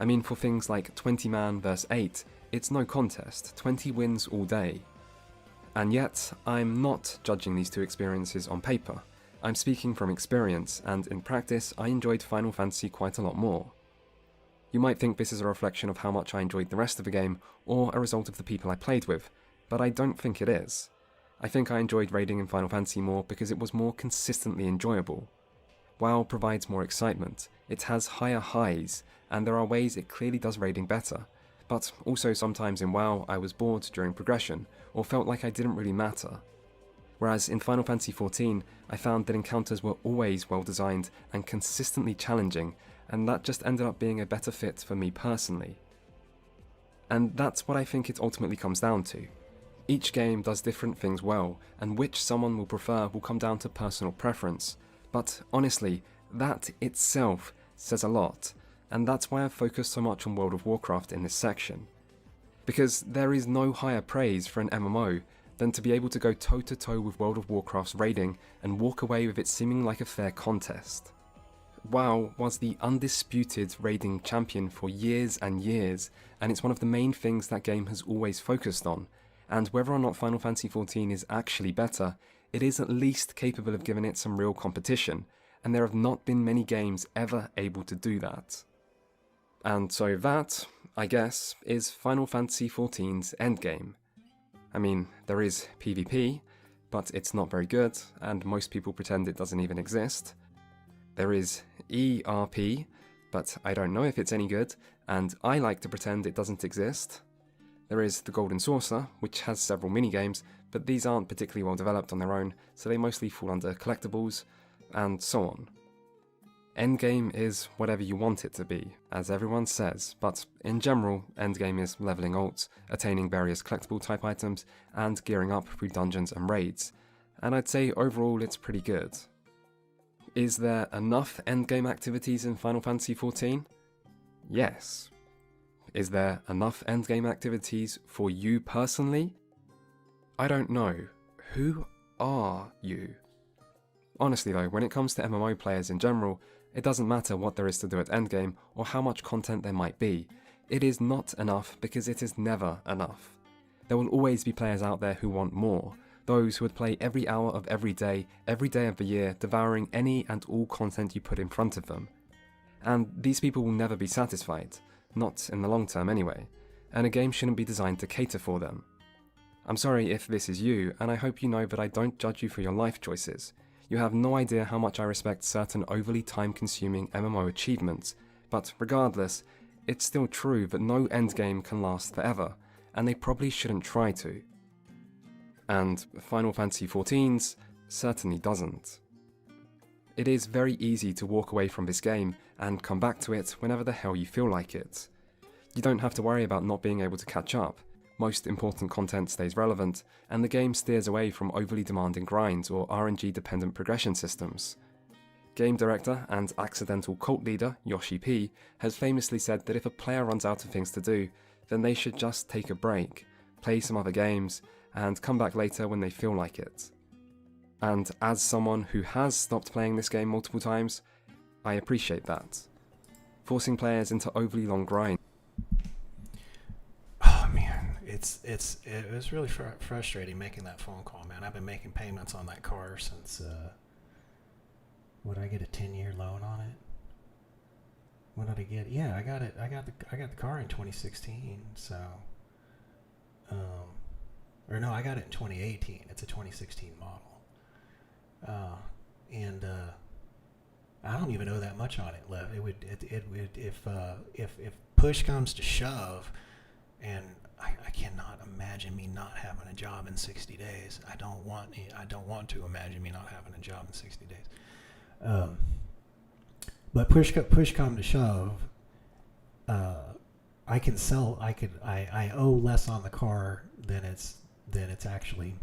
I mean, for things like 20 man vs 8, it's no contest, 20 wins all day. And yet, I'm not judging these two experiences on paper. I'm speaking from experience, and in practice, I enjoyed Final Fantasy quite a lot more. You might think this is a reflection of how much I enjoyed the rest of the game, or a result of the people I played with, but I don't think it is. I think I enjoyed raiding in Final Fantasy more because it was more consistently enjoyable. WoW provides more excitement, it has higher highs, and there are ways it clearly does raiding better, but also sometimes in WoW I was bored during progression, or felt like I didn't really matter. Whereas in Final Fantasy XIV, I found that encounters were always well designed and consistently challenging, and that just ended up being a better fit for me personally. And that's what I think it ultimately comes down to. Each game does different things well, and which someone will prefer will come down to personal preference, but honestly, that itself says a lot, and that's why I've focused so much on World of Warcraft in this section. Because there is no higher praise for an MMO than to be able to go toe-to-toe with World of Warcraft's raiding and walk away with it seeming like a fair contest. WoW was the undisputed raiding champion for years and years, and it's one of the main things that game has always focused on, and whether or not Final Fantasy XIV is actually better, it is at least capable of giving it some real competition, and there have not been many games ever able to do that. And so that, I guess, is Final Fantasy XIV's endgame. I mean, there is PvP, but it's not very good, and most people pretend it doesn't even exist. There is ERP, but I don't know if it's any good, and I like to pretend it doesn't exist. There is the Golden Saucer, which has several minigames, but these aren't particularly well developed on their own, so they mostly fall under collectibles, and so on. Endgame is whatever you want it to be, as everyone says, but in general, Endgame is leveling ults, attaining various collectible type items, and gearing up through dungeons and raids, and I'd say overall it's pretty good. Is there enough endgame activities in Final Fantasy XIV? Yes. Is there enough endgame activities for you personally? I don't know. Who are you? Honestly though, when it comes to MMO players in general, it doesn't matter what there is to do at endgame or how much content there might be. It is not enough because it is never enough. There will always be players out there who want more, those who would play every hour of every day of the year, devouring any and all content you put in front of them. And these people will never be satisfied, not in the long term anyway, and a game shouldn't be designed to cater for them. I'm sorry if this is you, and I hope you know that I don't judge you for your life choices. You have no idea how much I respect certain overly time-consuming MMO achievements, but regardless, it's still true that no endgame can last forever, and they probably shouldn't try to. And Final Fantasy XIV's certainly doesn't. It is very easy to walk away from this game and come back to it whenever the hell you feel like it. You don't have to worry about not being able to catch up. Most important content stays relevant, and the game steers away from overly demanding grinds or RNG-dependent progression systems. Game director and accidental cult leader Yoshi P has famously said that if a player runs out of things to do, then they should just take a break, play some other games, and come back later when they feel like it. And as someone who has stopped playing this game multiple times, I appreciate that. Forcing players into overly long grinds. Oh man, it was really frustrating making that phone call, man. I've been making payments on that car since what did I get, a 10-year loan on it? When did I get it? Yeah, I got the car in 2016, so or no, I got it in 2018. It's a 2016 model. And I don't even owe that much on it left. It would if push comes to shove, and I cannot imagine me not having a job in 60 days. I don't want to imagine me not having a job in 60 days. But push come to shove, I can sell. I owe less on the car than it's actually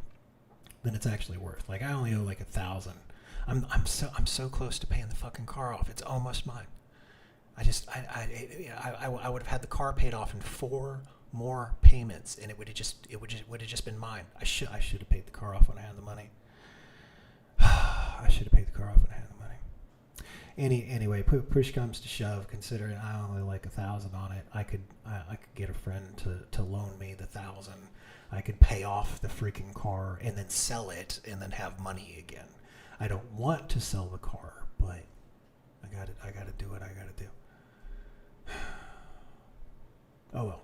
worth. Like I only owe like $1,000. I'm so close to paying the fucking car off. It's almost mine. I would have had the car paid off in 4 more payments, and it would have just been mine. I should have paid the car off when I had the money. I should have paid the car off when I had the money. Anyway, push comes to shove. Considering I only like $1,000 on it, I could get a friend to loan me the $1,000. I could pay off the freaking car and then sell it and then have money again. I don't want to sell the car, but I gotta do what I gotta do. Oh well.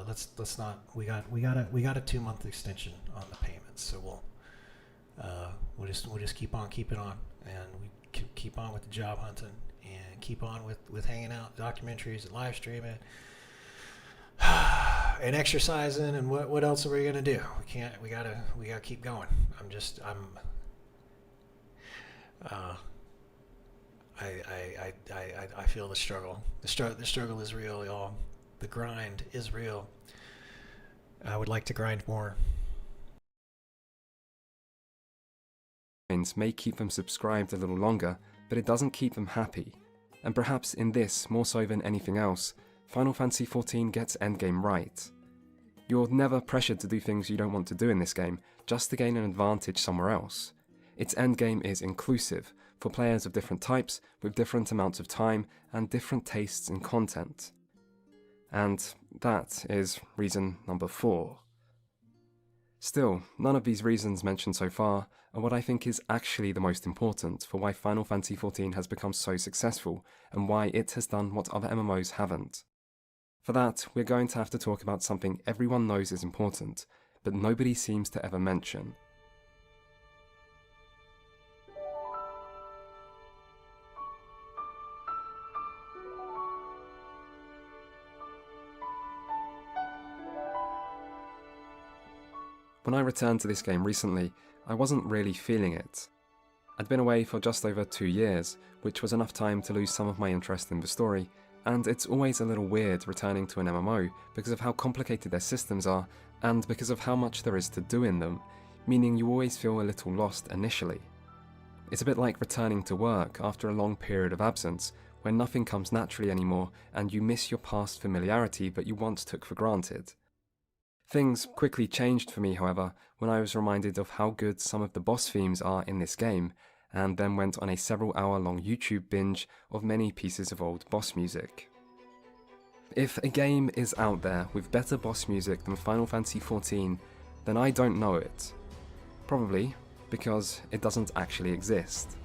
Let's not. We got a 2-month extension on the payments, so we'll just keep on keeping on, and we keep on with the job hunting and keep on with hanging out, documentaries and live streaming. And exercising, and what else are we gonna do? We gotta keep going. I feel the struggle. The struggle is real, y'all. The grind is real. I would like to grind more. May keep them subscribed a little longer, but it doesn't keep them happy. And perhaps in this, more so than anything else, Final Fantasy XIV gets endgame right. You're never pressured to do things you don't want to do in this game, just to gain an advantage somewhere else. Its endgame is inclusive, for players of different types, with different amounts of time, and different tastes in content. And that is reason number 4. Still, none of these reasons mentioned so far are what I think is actually the most important for why Final Fantasy XIV has become so successful, and why it has done what other MMOs haven't. For that, we're going to have to talk about something everyone knows is important, but nobody seems to ever mention. When I returned to this game recently, I wasn't really feeling it. I'd been away for just over 2 years, which was enough time to lose some of my interest in the story, and it's always a little weird returning to an MMO because of how complicated their systems are and because of how much there is to do in them, meaning you always feel a little lost initially. It's a bit like returning to work after a long period of absence, when nothing comes naturally anymore and you miss your past familiarity that you once took for granted. Things quickly changed for me, however, when I was reminded of how good some of the boss themes are in this game, and then went on a several-hour-long YouTube binge of many pieces of old boss music. If a game is out there with better boss music than Final Fantasy XIV, then I don't know it. Probably because it doesn't actually exist.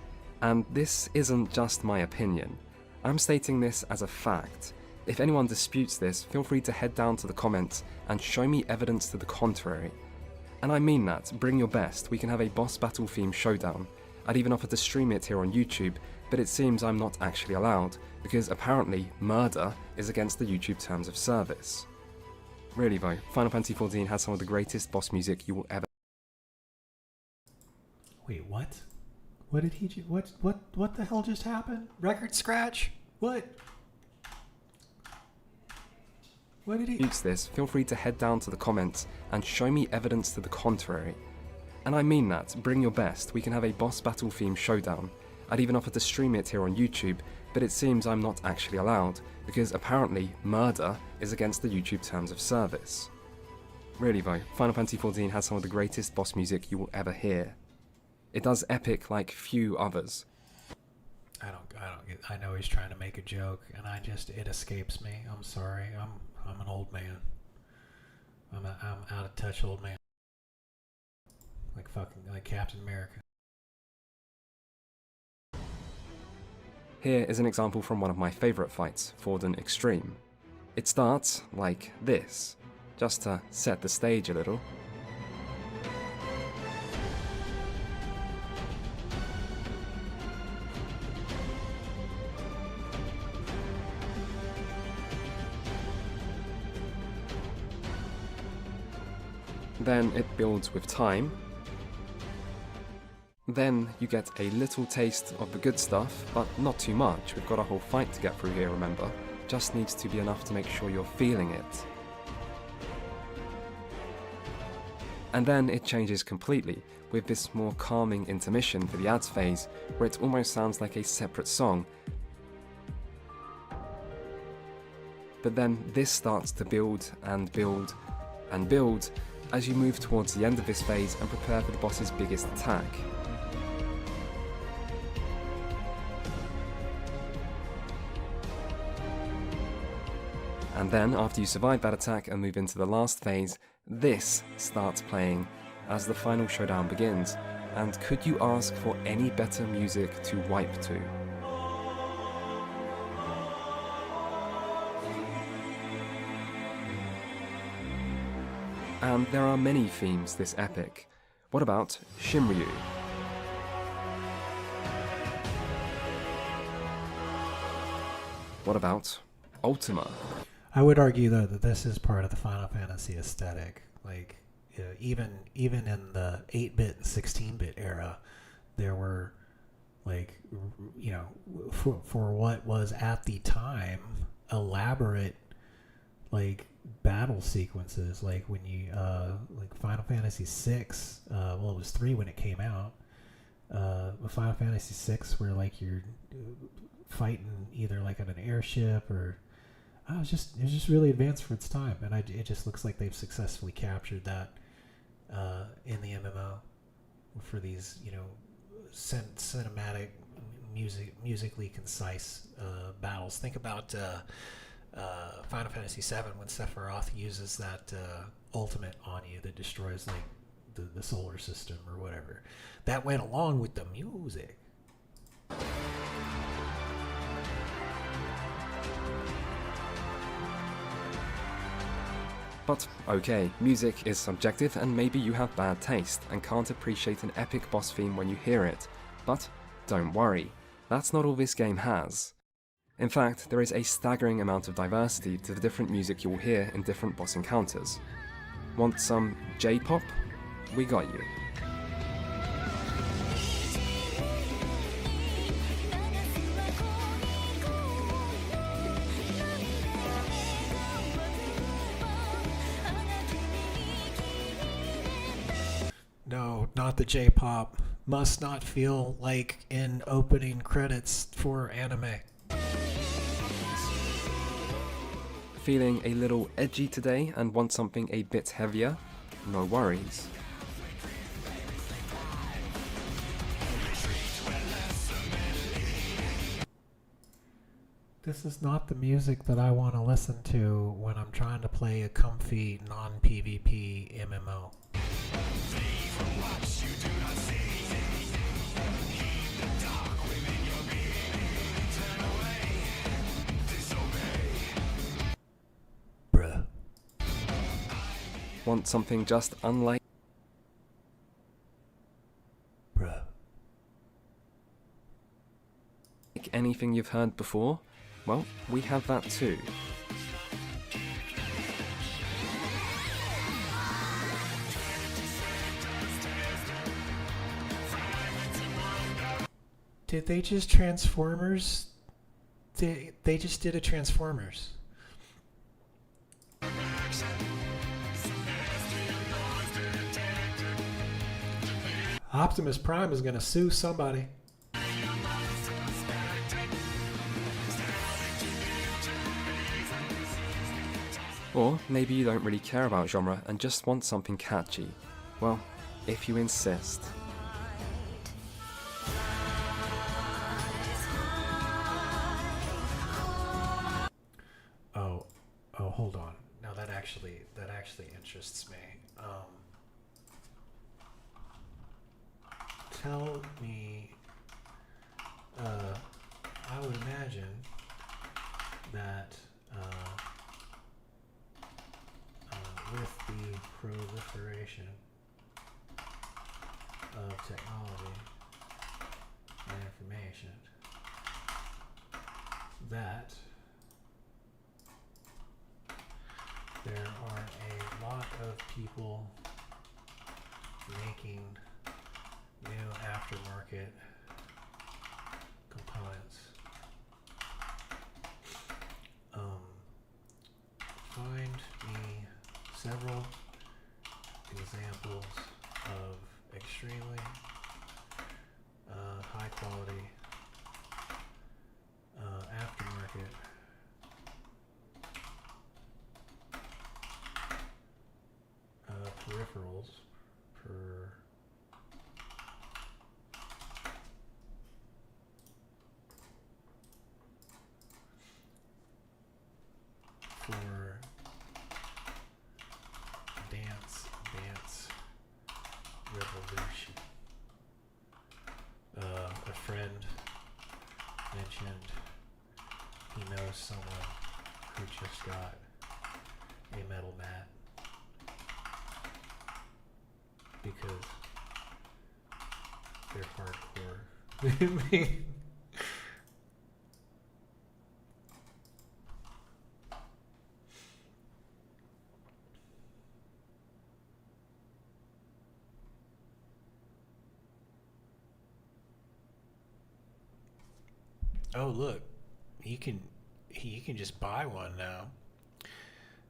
And this isn't just my opinion. I'm stating this as a fact. If anyone disputes this, feel free to head down to the comments and show me evidence to the contrary. And I mean that, bring your best, we can have a boss battle theme showdown. I'd even offer to stream it here on YouTube, but it seems I'm not actually allowed, because apparently murder is against the YouTube terms of service. Really though, Final Fantasy XIV has some of the greatest boss music you will ever. Wait, what? What did he do? What the hell just happened? Record scratch? What? What did he... Disputes this, feel free to head down to the comments and show me evidence to the contrary. And I mean that, bring your best, we can have a boss battle theme showdown. I'd even offer to stream it here on YouTube, but it seems I'm not actually allowed, because apparently murder is against the YouTube terms of service. Really though, Final Fantasy XIV has some of the greatest boss music you will ever hear. It does epic like few others. I don't get... I know he's trying to make a joke, and it escapes me. I'm sorry. I'm an old man. I'm out of touch old man. Like Captain America. Here is an example from one of my favourite fights, Forden Extreme. It starts like this, just to set the stage a little. Then it builds with time. Then you get a little taste of the good stuff, but not too much. We've got a whole fight to get through here, remember? Just needs to be enough to make sure you're feeling it. And then it changes completely, with this more calming intermission for the ads phase, where it almost sounds like a separate song. But then this starts to build and build and build as you move towards the end of this phase and prepare for the boss's biggest attack. And then, after you survive that attack and move into the last phase, this starts playing as the final showdown begins. And could you ask for any better music to wipe to? And there are many themes this epic. What about Shinryu? What about Ultima? I would argue though that this is part of the Final Fantasy aesthetic. Like even in the 8-bit and 16-bit era, there were like for what was at the time elaborate like battle sequences, like when you like Final Fantasy VI, well it was 3 when it came out, Final Fantasy VI where like you're fighting either like on an airship or it was just really advanced for its time, and it just looks like they've successfully captured that in the MMO for these cinematic musically concise battles. Think about Final Fantasy VII when Sephiroth uses that ultimate on you that destroys like the solar system or whatever. That went along with the music. But okay, music is subjective and maybe you have bad taste and can't appreciate an epic boss theme when you hear it. But don't worry, that's not all this game has. In fact, there is a staggering amount of diversity to the different music you'll hear in different boss encounters. Want some J-pop? we got you. No, not the J-pop. Must not feel like in opening credits for anime. Feeling a little edgy today and want something a bit heavier? No worries. This is not the music that I want to listen to when I'm trying to play a comfy non-PvP MMO. Bruh. Want something just unlike Bruh. anything you've heard before? Well, we have that too. Did they just Transformers? They just did a Transformers. Optimus Prime is gonna sue somebody. Or maybe you don't really care about genre and just want something catchy. Well, if you insist. Oh, hold on. Now that actually interests me. Tell me, I would imagine that with the proliferation of technology and information, that there are a lot of people making new aftermarket components. Find me several examples of extremely high quality aftermarket peripherals for dance revolution. A friend mentioned he knows someone who just got a metal mat because they're hardcore. Oh, look, you can just buy one now.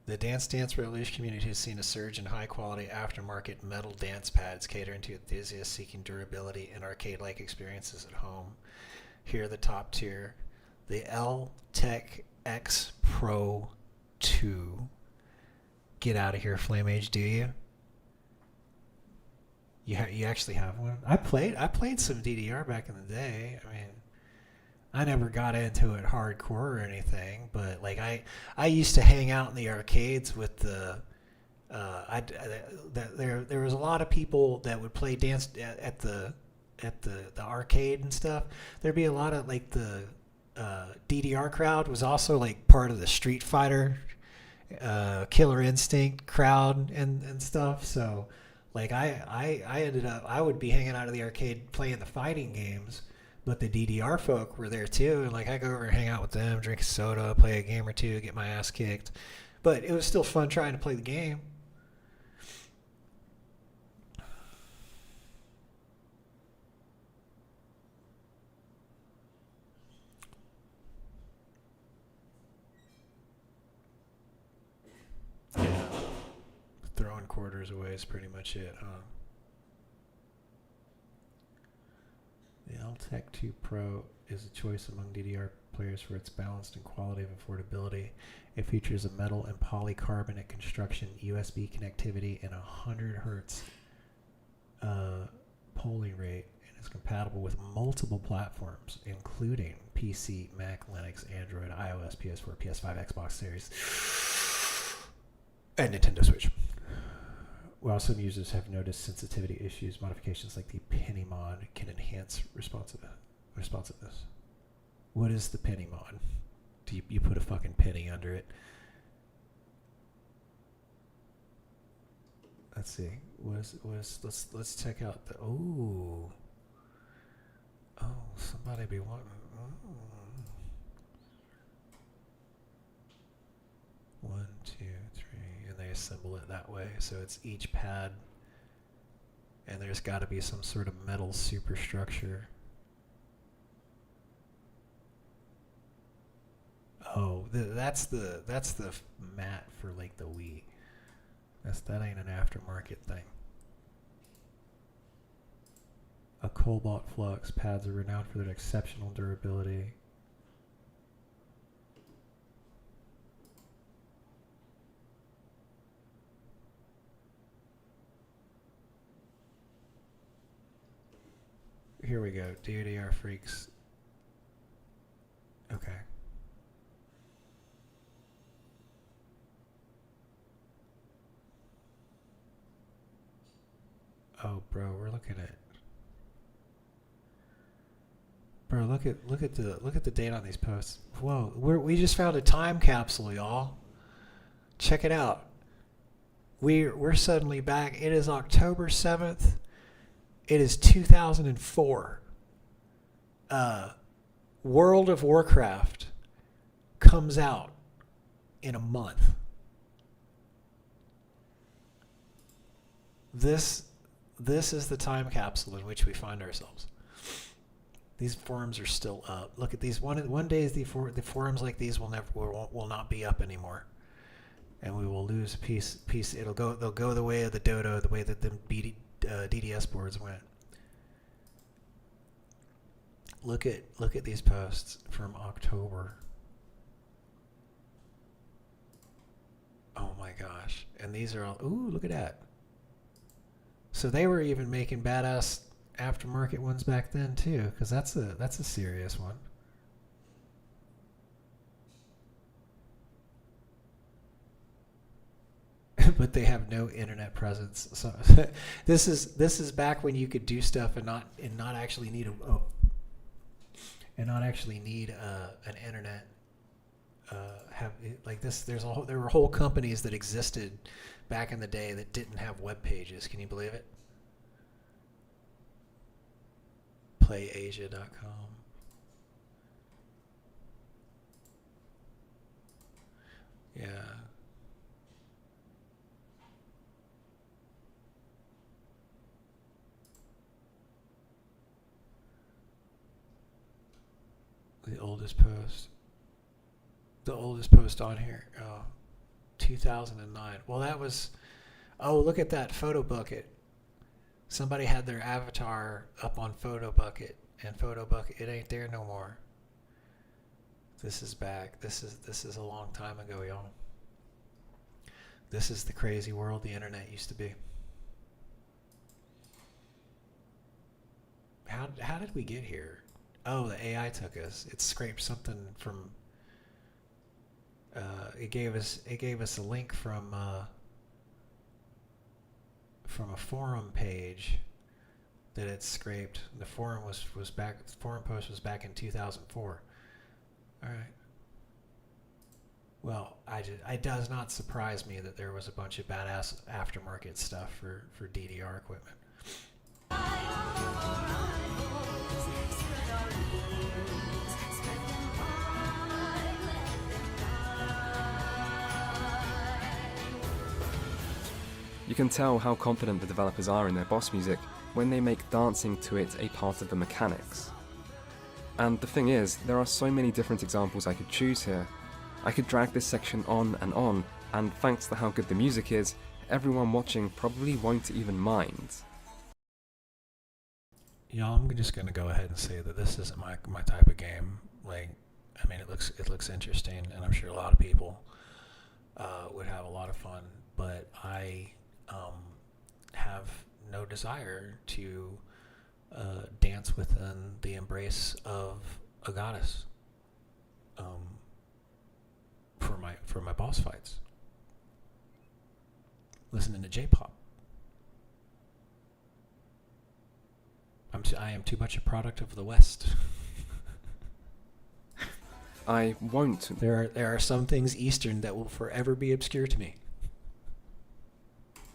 The Dance Revolution community has seen a surge in high-quality aftermarket metal dance pads catering to enthusiasts seeking durability and arcade-like experiences at home. Here are the top tier. The L-Tech X Pro 2. Get out of here, FlameAge, do you? You actually have one? I played some DDR back in the day. I mean, I never got into it hardcore or anything, but like I used to hang out in the arcades with the there was a lot of people that would play dance at the arcade and stuff. There'd be a lot of like the DDR crowd was also like part of the Street Fighter Killer Instinct crowd and stuff. So like I ended up I would be hanging out of the arcade playing the fighting games. But the DDR folk were there too, and like I go over and hang out with them, drink a soda, play a game or two, get my ass kicked. But it was still fun trying to play the game. quarters away is pretty much it, huh? The LTEC 2 Pro is a choice among DDR players for its balanced and quality of affordability. It features a metal and polycarbonate construction, USB connectivity, and 100 hertz polling rate, and is compatible with multiple platforms, including PC, Mac, Linux, Android, iOS, PS4, PS5, Xbox Series, and Nintendo Switch. While some users have noticed sensitivity issues, modifications like the penny mod can enhance responsiveness. What is the penny mod? Do you put a fucking penny under it? Let's see. Let's check out the somebody be wanting. 1, 2, 3, and they assemble it that way, so it's each pad, and there's got to be some sort of metal superstructure. Oh, that's the mat for like the Wii. That ain't an aftermarket thing. A cobalt flux. Pads are renowned for their exceptional durability. Here we go. DDR freaks. Okay. Oh, bro, we're looking at. Bro, look at the date on these posts. Whoa, we just found a time capsule, y'all. Check it out. We're suddenly back. It is October 7th. It is 2004. World of Warcraft comes out in a month. This is the time capsule in which we find ourselves. These forums are still up. Look at these. One day the forums like these will not be up anymore, and we will lose a piece. They'll go the way of the dodo, the way that the DDS boards went. Look at these posts from October. Oh my gosh! And these are all. Ooh, look at that. So they were even making badass aftermarket ones back then too, because that's a serious one. But they have no internet presence. So this is back when you could do stuff and not actually need an internet. Have like this. There were whole companies that existed back in the day that didn't have web pages. Can you believe it? PlayAsia.com. Yeah. The oldest post on here. 2009. Well, that was. Oh, look at that photo bucket. Somebody had their avatar up on Photo Bucket, and Photo Bucket, it ain't there no more. This is back. This is a long time ago, y'all. This is the crazy world the internet used to be. How did we get here? Oh, the AI took us. It scraped something from. It gave us a link from a forum page that it scraped. The forum was back. The forum post was back in 2004. All right. Well, it does not surprise me that there was a bunch of badass aftermarket stuff for DDR equipment. You can tell how confident the developers are in their boss music when they make dancing to it a part of the mechanics. And the thing is, there are so many different examples I could choose here. I could drag this section on and on, and thanks to how good the music is, everyone watching probably won't even mind. Y'all, I'm just gonna go ahead and say that this isn't my type of game. Like, I mean, it looks interesting, and I'm sure a lot of people would have a lot of fun. But I have no desire to dance within the embrace of a goddess for my boss fights. Listening to J-pop. I am too much a product of the West. I won't. There are some things Eastern that will forever be obscure to me.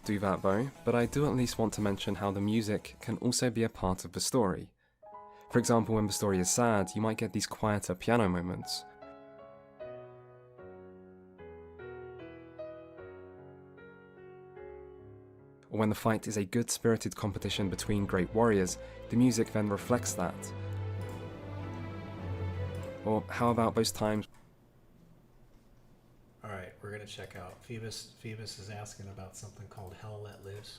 Do that though, but I do at least want to mention how the music can also be a part of the story. For example, when the story is sad, you might get these quieter piano moments. Or when the fight is a good-spirited competition between great warriors, the music then reflects that. Or how about those times? Alright, we're gonna check out. Phoebus is asking about something called Hell Let Loose.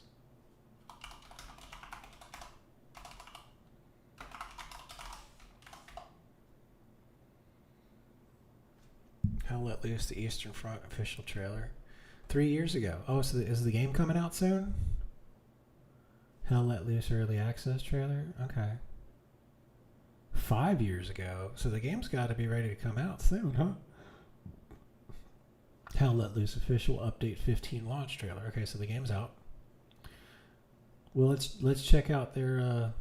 Hell Let Loose, the Eastern Front official trailer. 3 years ago. Oh, so is the game coming out soon? Hell Let Loose early access trailer? Okay. 5 years ago. So the game's got to be ready to come out soon, huh? Hell Let Loose official update 15 launch trailer. Okay, so the game's out. Well, let's check out their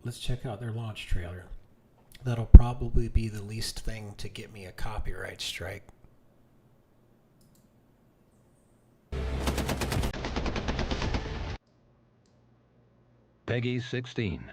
launch trailer. That'll probably be the least thing to get me a copyright strike. Peggy 16.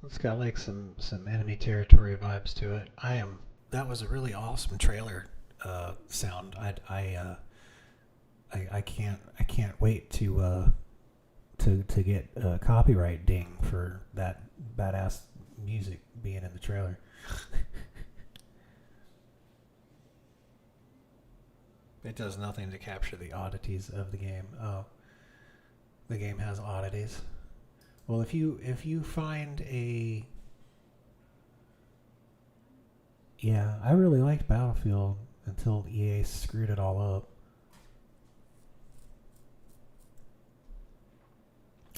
It's got like some enemy territory vibes to it. That was a really awesome trailer sound. I can't wait to get a copyright ding for that badass music being in the trailer. It does nothing to capture the oddities of the game. Oh, the game has oddities. Well, if you find a... Yeah, I really liked Battlefield until EA screwed it all up.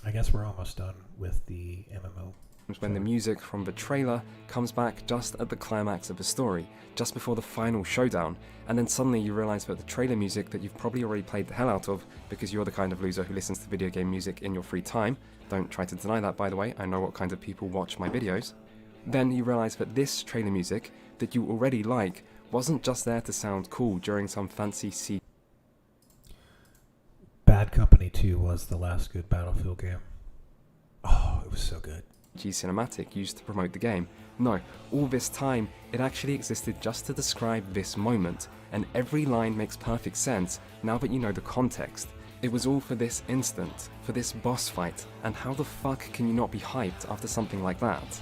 I guess we're almost done with the MMO. When the music from the trailer comes back just at the climax of the story, just before the final showdown, and then suddenly you realise that the trailer music that you've probably already played the hell out of, because you're the kind of loser who listens to video game music in your free time, don't try to deny that by the way, I know what kind of people watch my videos, then you realise that this trailer music that you already like wasn't just there to sound cool during some fancy CG. Bad Company 2 was the last good Battlefield game. Oh, it was so good. Cinematic used to promote the game. No, all this time, it actually existed just to describe this moment, and every line makes perfect sense now that you know the context. It was all for this instant, for this boss fight, and how the fuck can you not be hyped after something like that?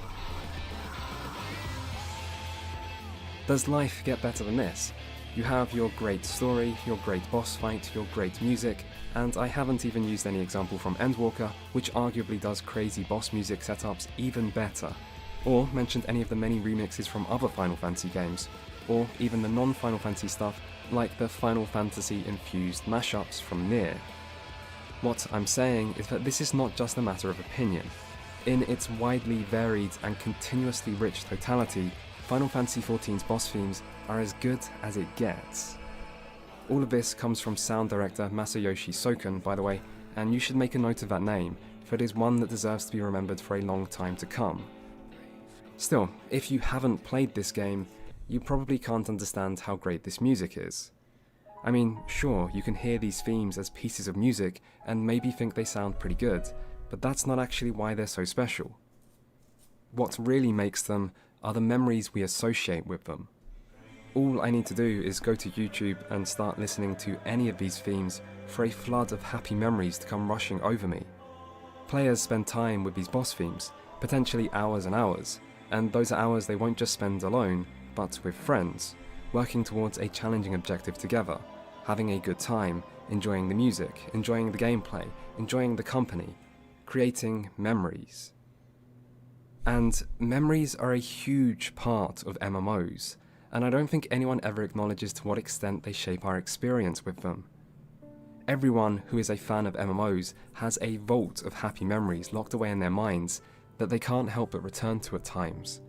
Does life get better than this? You have your great story, your great boss fight, your great music, and I haven't even used any example from Endwalker, which arguably does crazy boss music setups even better, or mentioned any of the many remixes from other Final Fantasy games, or even the non-Final Fantasy stuff like the Final Fantasy infused mashups from Nier. What I'm saying is that this is not just a matter of opinion. In its widely varied and continuously rich totality, Final Fantasy XIV's boss themes are as good as it gets. All of this comes from sound director Masayoshi Soken, by the way, and you should make a note of that name, for it is one that deserves to be remembered for a long time to come. Still, if you haven't played this game, you probably can't understand how great this music is. I mean, sure, you can hear these themes as pieces of music and maybe think they sound pretty good, but that's not actually why they're so special. What really makes them are the memories we associate with them. All I need to do is go to YouTube and start listening to any of these themes for a flood of happy memories to come rushing over me. Players spend time with these boss themes, potentially hours and hours, and those are hours they won't just spend alone, but with friends, working towards a challenging objective together, having a good time, enjoying the music, enjoying the gameplay, enjoying the company, creating memories. And memories are a huge part of MMOs, and I don't think anyone ever acknowledges to what extent they shape our experience with them. Everyone who is a fan of MMOs has a vault of happy memories locked away in their minds that they can't help but return to at times.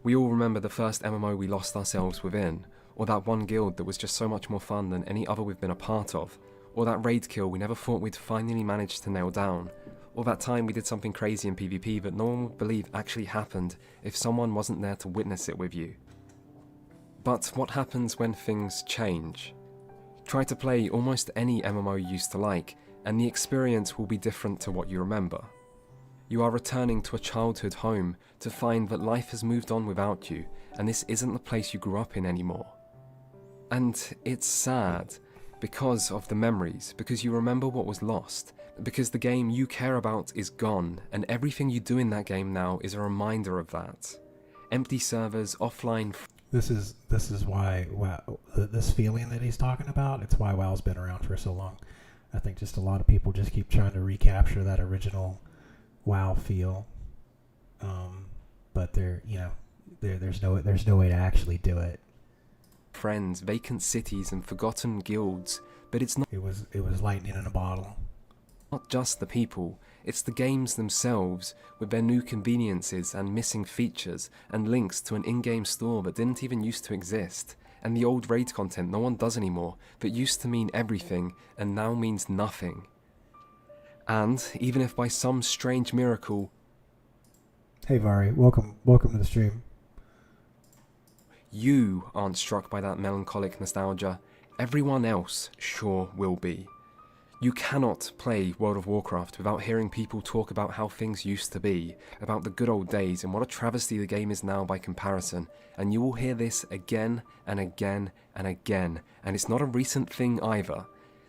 We all remember the first MMO we lost ourselves within, or that one guild that was just so much more fun than any other we've been a part of, or that raid kill we never thought we'd finally manage to nail down, or that time we did something crazy in PvP that no one would believe actually happened if someone wasn't there to witness it with you. But what happens when things change? Try to play almost any MMO you used to like, and the experience will be different to what you remember. You are returning to a childhood home to find that life has moved on without you, and this isn't the place you grew up in anymore. And it's sad, because of the memories, because you remember what was lost, because the game you care about is gone, and everything you do in that game now is a reminder of that. Empty servers, offline... This is why WoW, this feeling that he's talking about, it's why WoW's been around for so long. I think just a lot of people just keep trying to recapture that original WoW feel, but there's no way to actually do it. Friends, vacant cities, and forgotten guilds, but it's not. It was lightning in a bottle. Not just the people, it's the games themselves, with their new conveniences and missing features, and links to an in-game store that didn't even used to exist, and the old raid content no one does anymore, that used to mean everything, and now means nothing. And, even if by some strange miracle... Hey Vari, welcome to the stream. You aren't struck by that melancholic nostalgia, everyone else sure will be. You cannot play World of Warcraft without hearing people talk about how things used to be, about the good old days and what a travesty the game is now by comparison, and you will hear this again and again and again, and it's not a recent thing either.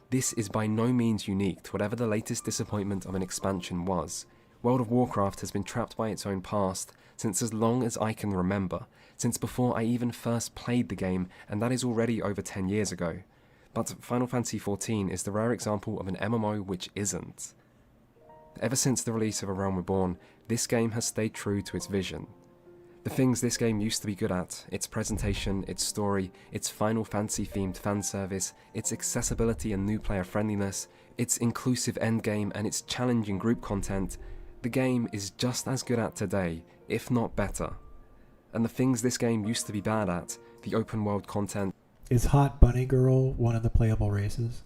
This is by no means unique to whatever the latest disappointment of an expansion was. World of Warcraft has been trapped by its own past since as long as I can remember, since before I even first played the game, and that is already over 10 years ago. But Final Fantasy XIV is the rare example of an MMO which isn't. Ever since the release of A Realm Reborn, this game has stayed true to its vision. The things this game used to be good at, its presentation, its story, its Final Fantasy themed fan service, its accessibility and new player friendliness, its inclusive endgame and its challenging group content, the game is just as good at today, if not better. And the things this game used to be bad at, the open world content, Is Hot Bunny Girl one of the playable races?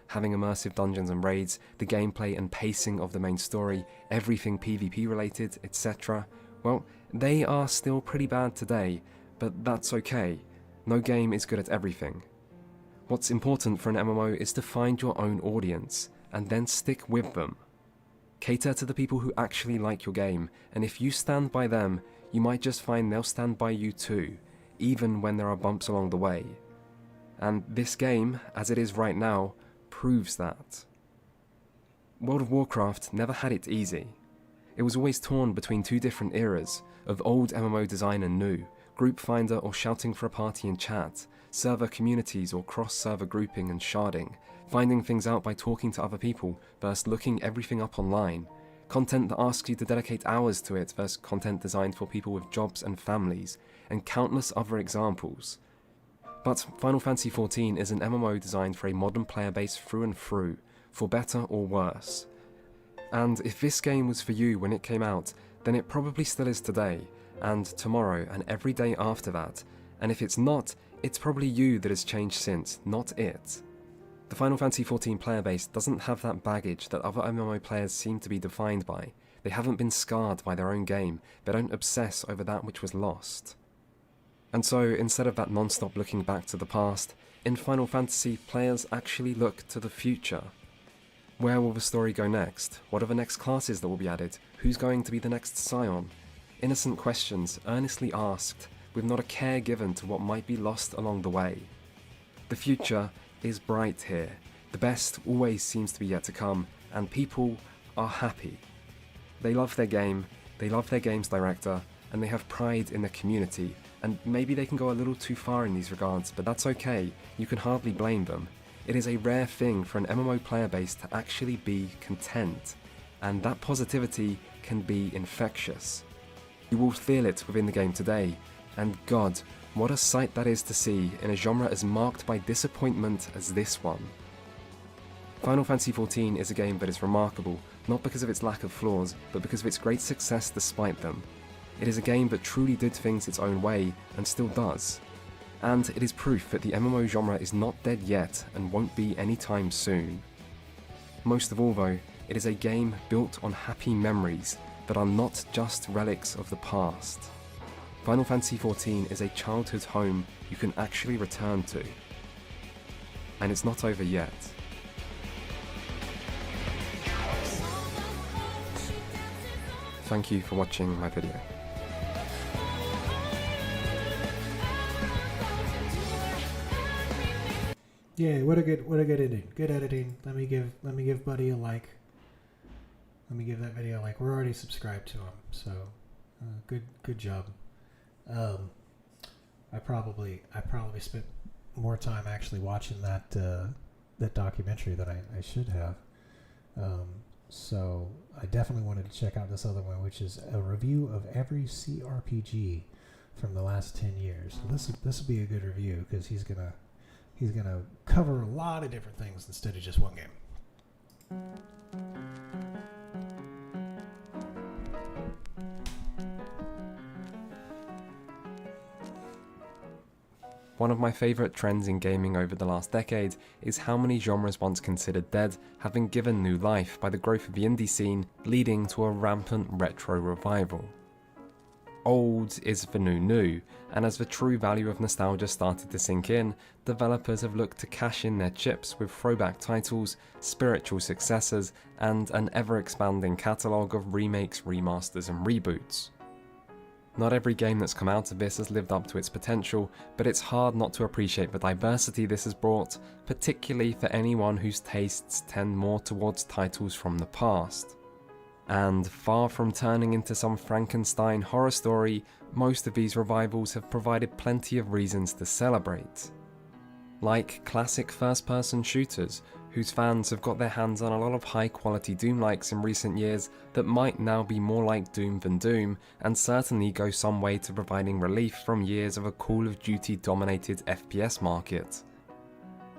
having immersive dungeons and raids, the gameplay and pacing of the main story, everything PvP related, etc. Well, they are still pretty bad today, but that's okay. No game is good at everything. What's important for an MMO is to find your own audience, and then stick with them. Cater to the people who actually like your game, and if you stand by them, you might just find they'll stand by you too, even when there are bumps along the way. And this game, as it is right now, proves that. World of Warcraft never had it easy. It was always torn between two different eras, of old MMO design and new, group finder or shouting for a party in chat, server communities or cross-server grouping and sharding, finding things out by talking to other people versus looking everything up online, content that asks you to dedicate hours to it versus content designed for people with jobs and families, and countless other examples. But Final Fantasy XIV is an MMO designed for a modern player base through and through, for better or worse. And if this game was for you when it came out, then it probably still is today, and tomorrow, and every day after that, and if it's not, it's probably you that has changed since, not it. The Final Fantasy XIV player base doesn't have that baggage that other MMO players seem to be defined by. They haven't been scarred by their own game, they don't obsess over that which was lost. And so, instead of that non-stop looking back to the past, in Final Fantasy, players actually look to the future. Where will the story go next? What are the next classes that will be added? Who's going to be the next Scion? Innocent questions, earnestly asked, with not a care given to what might be lost along the way. The future is bright here. The best always seems to be yet to come, and people are happy. They love their game, they love their game's director, and they have pride in their community, and maybe they can go a little too far in these regards, but that's okay, you can hardly blame them. It is a rare thing for an MMO player base to actually be content, and that positivity can be infectious. You will feel it within the game today, and God, what a sight that is to see in a genre as marked by disappointment as this one. Final Fantasy XIV is a game that is remarkable, not because of its lack of flaws, but because of its great success despite them. It is a game that truly did things its own way, and still does. And it is proof that the MMO genre is not dead yet, and won't be anytime soon. Most of all though, it is a game built on happy memories that are not just relics of the past. Final Fantasy XIV is a childhood home you can actually return to. And it's not over yet. Thank you for watching my video. Yeah, what a good ending. Good editing. Let me give Buddy a like. Let me give that video a like. We're already subscribed to him, so good job. I probably spent more time actually watching that documentary than I should have. So I definitely wanted to check out this other one, which is a review of every CRPG from the last 10 years. So this will be a good review because he's gonna cover a lot of different things instead of just one game. One of my favourite trends in gaming over the last decade is how many genres once considered dead have been given new life by the growth of the indie scene, leading to a rampant retro revival. Old is the new, and as the true value of nostalgia started to sink in, developers have looked to cash in their chips with throwback titles, spiritual successors, and an ever-expanding catalogue of remakes, remasters and reboots. Not every game that's come out of this has lived up to its potential, but it's hard not to appreciate the diversity this has brought, particularly for anyone whose tastes tend more towards titles from the past. And far from turning into some Frankenstein horror story, most of these revivals have provided plenty of reasons to celebrate. Like classic first-person shooters, whose fans have got their hands on a lot of high-quality Doom-likes in recent years that might now be more like Doom than Doom, and certainly go some way to providing relief from years of a Call of Duty-dominated FPS market.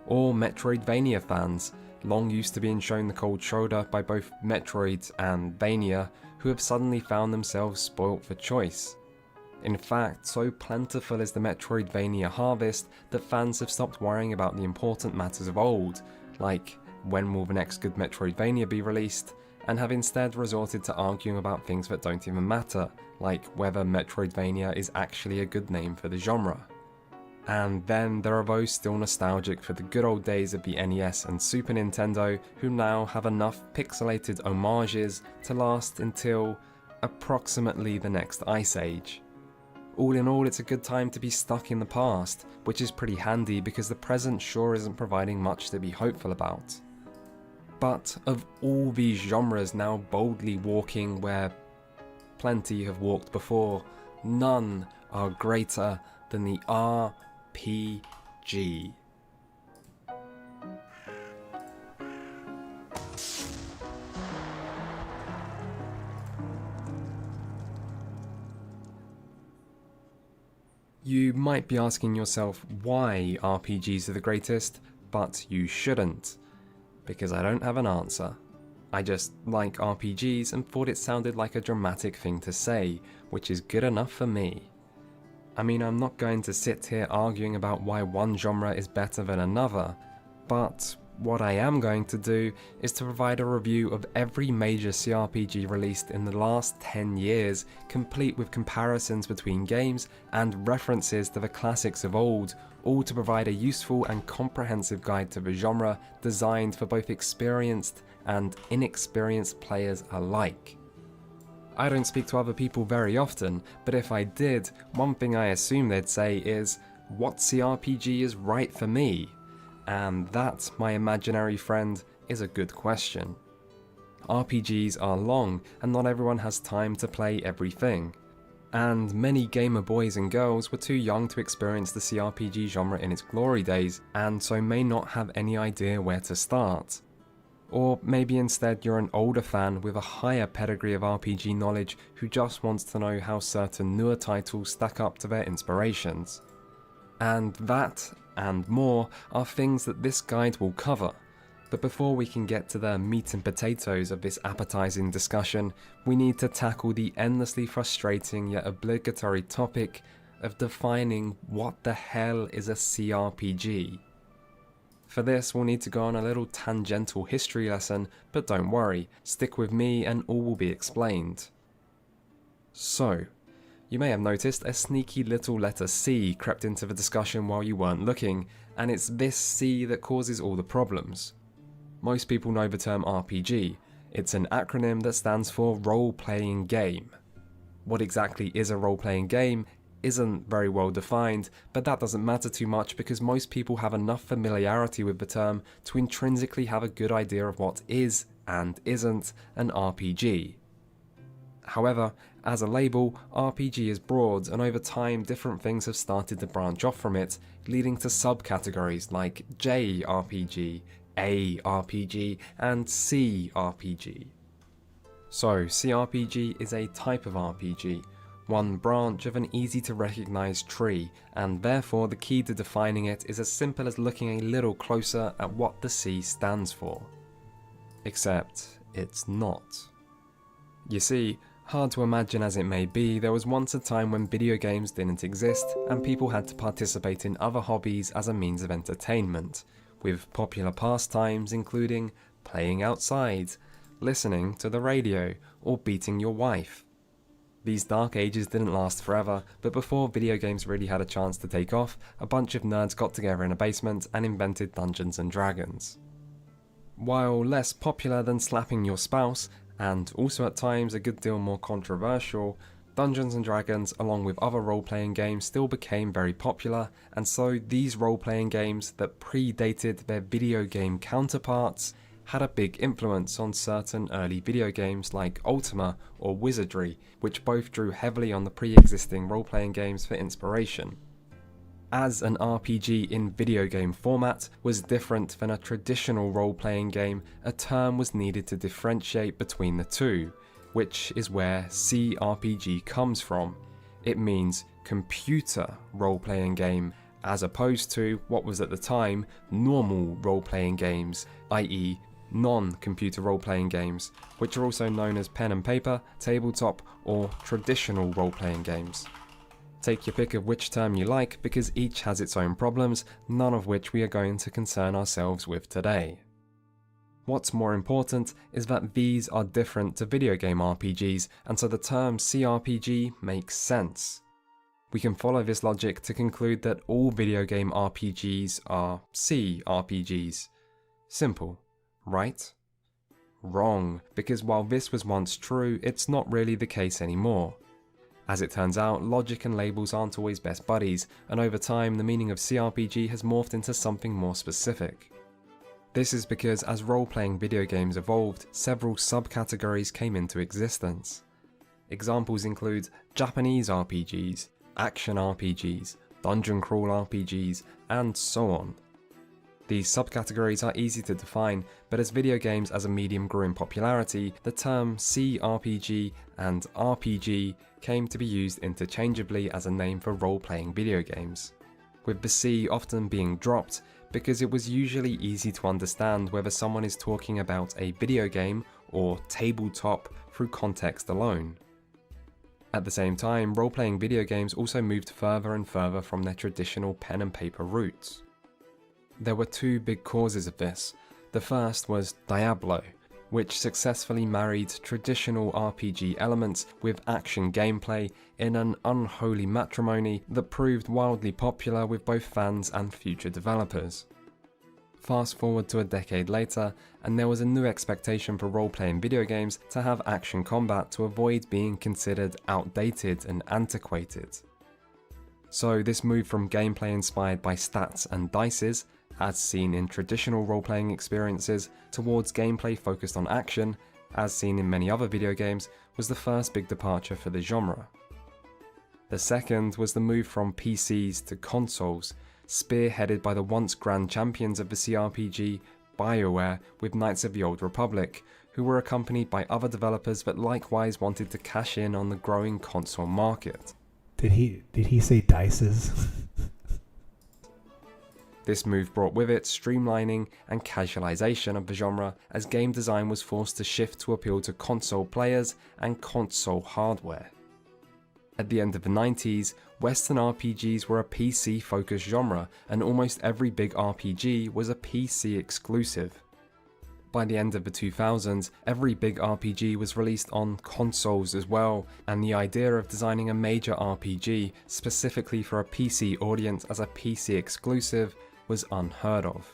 Or Metroidvania fans, long used to being shown the cold shoulder by both Metroid and Vania, who have suddenly found themselves spoilt for choice. In fact, so plentiful is the Metroidvania harvest that fans have stopped worrying about the important matters of old, like when will the next good Metroidvania be released, and have instead resorted to arguing about things that don't even matter, like whether Metroidvania is actually a good name for the genre. And then there are those still nostalgic for the good old days of the NES and Super Nintendo who now have enough pixelated homages to last until approximately the next Ice Age. All in all, it's a good time to be stuck in the past, which is pretty handy because the present sure isn't providing much to be hopeful about. But of all these genres now boldly walking where plenty have walked before, none are greater than the RPG. You might be asking yourself why RPGs are the greatest, but you shouldn't, because I don't have an answer. I just like RPGs and thought it sounded like a dramatic thing to say, which is good enough for me. I mean, I'm not going to sit here arguing about why one genre is better than another, but what I am going to do is to provide a review of every major CRPG released in the last 10 years, complete with comparisons between games and references to the classics of old, all to provide a useful and comprehensive guide to the genre designed for both experienced and inexperienced players alike. I don't speak to other people very often, but if I did, one thing I assume they'd say is, what CRPG is right for me? And that, my imaginary friend, is a good question. RPGs are long, and not everyone has time to play everything. And many gamer boys and girls were too young to experience the CRPG genre in its glory days, and so may not have any idea where to start. Or maybe instead you're an older fan with a higher pedigree of RPG knowledge who just wants to know how certain newer titles stack up to their inspirations. And that, and more, are things that this guide will cover. But before we can get to the meat and potatoes of this appetizing discussion, we need to tackle the endlessly frustrating yet obligatory topic of defining what the hell is a CRPG. For this, we'll need to go on a little tangential history lesson, but don't worry, stick with me and all will be explained. So, you may have noticed a sneaky little letter C crept into the discussion while you weren't looking, and it's this C that causes all the problems. Most people know the term RPG. It's an acronym that stands for role-playing game. What exactly is a role-playing game isn't very well defined, but that doesn't matter too much because most people have enough familiarity with the term to intrinsically have a good idea of what is and isn't an RPG. However, as a label, RPG is broad, and over time different things have started to branch off from it, leading to subcategories like JRPG, ARPG, and CRPG. So, CRPG is a type of RPG, one branch of an easy to recognise tree, and therefore the key to defining it is as simple as looking a little closer at what the C stands for. Except, it's not. You see, hard to imagine as it may be, there was once a time when video games didn't exist and people had to participate in other hobbies as a means of entertainment, with popular pastimes including playing outside, listening to the radio, or beating your wife. These dark ages didn't last forever, but before video games really had a chance to take off, a bunch of nerds got together in a basement and invented Dungeons and Dragons. While less popular than slapping your spouse, and also at times a good deal more controversial, Dungeons and Dragons, along with other role-playing games, still became very popular, and so these role-playing games that predated their video game counterparts had a big influence on certain early video games like Ultima or Wizardry, which both drew heavily on the pre-existing role-playing games for inspiration. As an RPG in video game format was different than a traditional role-playing game, a term was needed to differentiate between the two, which is where CRPG comes from. It means computer role-playing game, as opposed to what was at the time normal role-playing games, i.e. non-computer role-playing games, which are also known as pen and paper, tabletop, or traditional role-playing games. Take your pick of which term you like, because each has its own problems, none of which we are going to concern ourselves with today. What's more important is that these are different to video game RPGs, and so the term CRPG makes sense. We can follow this logic to conclude that all video game RPGs are CRPGs. Simple, right? Wrong, because while this was once true, it's not really the case anymore. As it turns out, logic and labels aren't always best buddies, and over time the meaning of CRPG has morphed into something more specific. This is because as role-playing video games evolved, several subcategories came into existence. Examples include Japanese RPGs, action RPGs, dungeon crawl RPGs, and so on. These subcategories are easy to define, but as video games as a medium grew in popularity, the term CRPG and RPG came to be used interchangeably as a name for role-playing video games, with the C often being dropped because it was usually easy to understand whether someone is talking about a video game or tabletop through context alone. At the same time, role-playing video games also moved further and further from their traditional pen and paper roots. There were two big causes of this. The first was Diablo, which successfully married traditional RPG elements with action gameplay in an unholy matrimony that proved wildly popular with both fans and future developers. Fast forward to a decade later, and there was a new expectation for role-playing video games to have action combat to avoid being considered outdated and antiquated. So this moved from gameplay inspired by stats and dices, as seen in traditional role-playing experiences, towards gameplay focused on action, as seen in many other video games, was the first big departure for the genre. The second was the move from PCs to consoles, spearheaded by the once grand champions of the CRPG, BioWare, with Knights of the Old Republic, who were accompanied by other developers that likewise wanted to cash in on the growing console market. Did he say dices? This move brought with it streamlining and casualization of the genre, as game design was forced to shift to appeal to console players and console hardware. At the end of the 90s, Western RPGs were a PC-focused genre, and almost every big RPG was a PC exclusive. By the end of the 2000s, every big RPG was released on consoles as well, and the idea of designing a major RPG specifically for a PC audience as a PC exclusive was unheard of.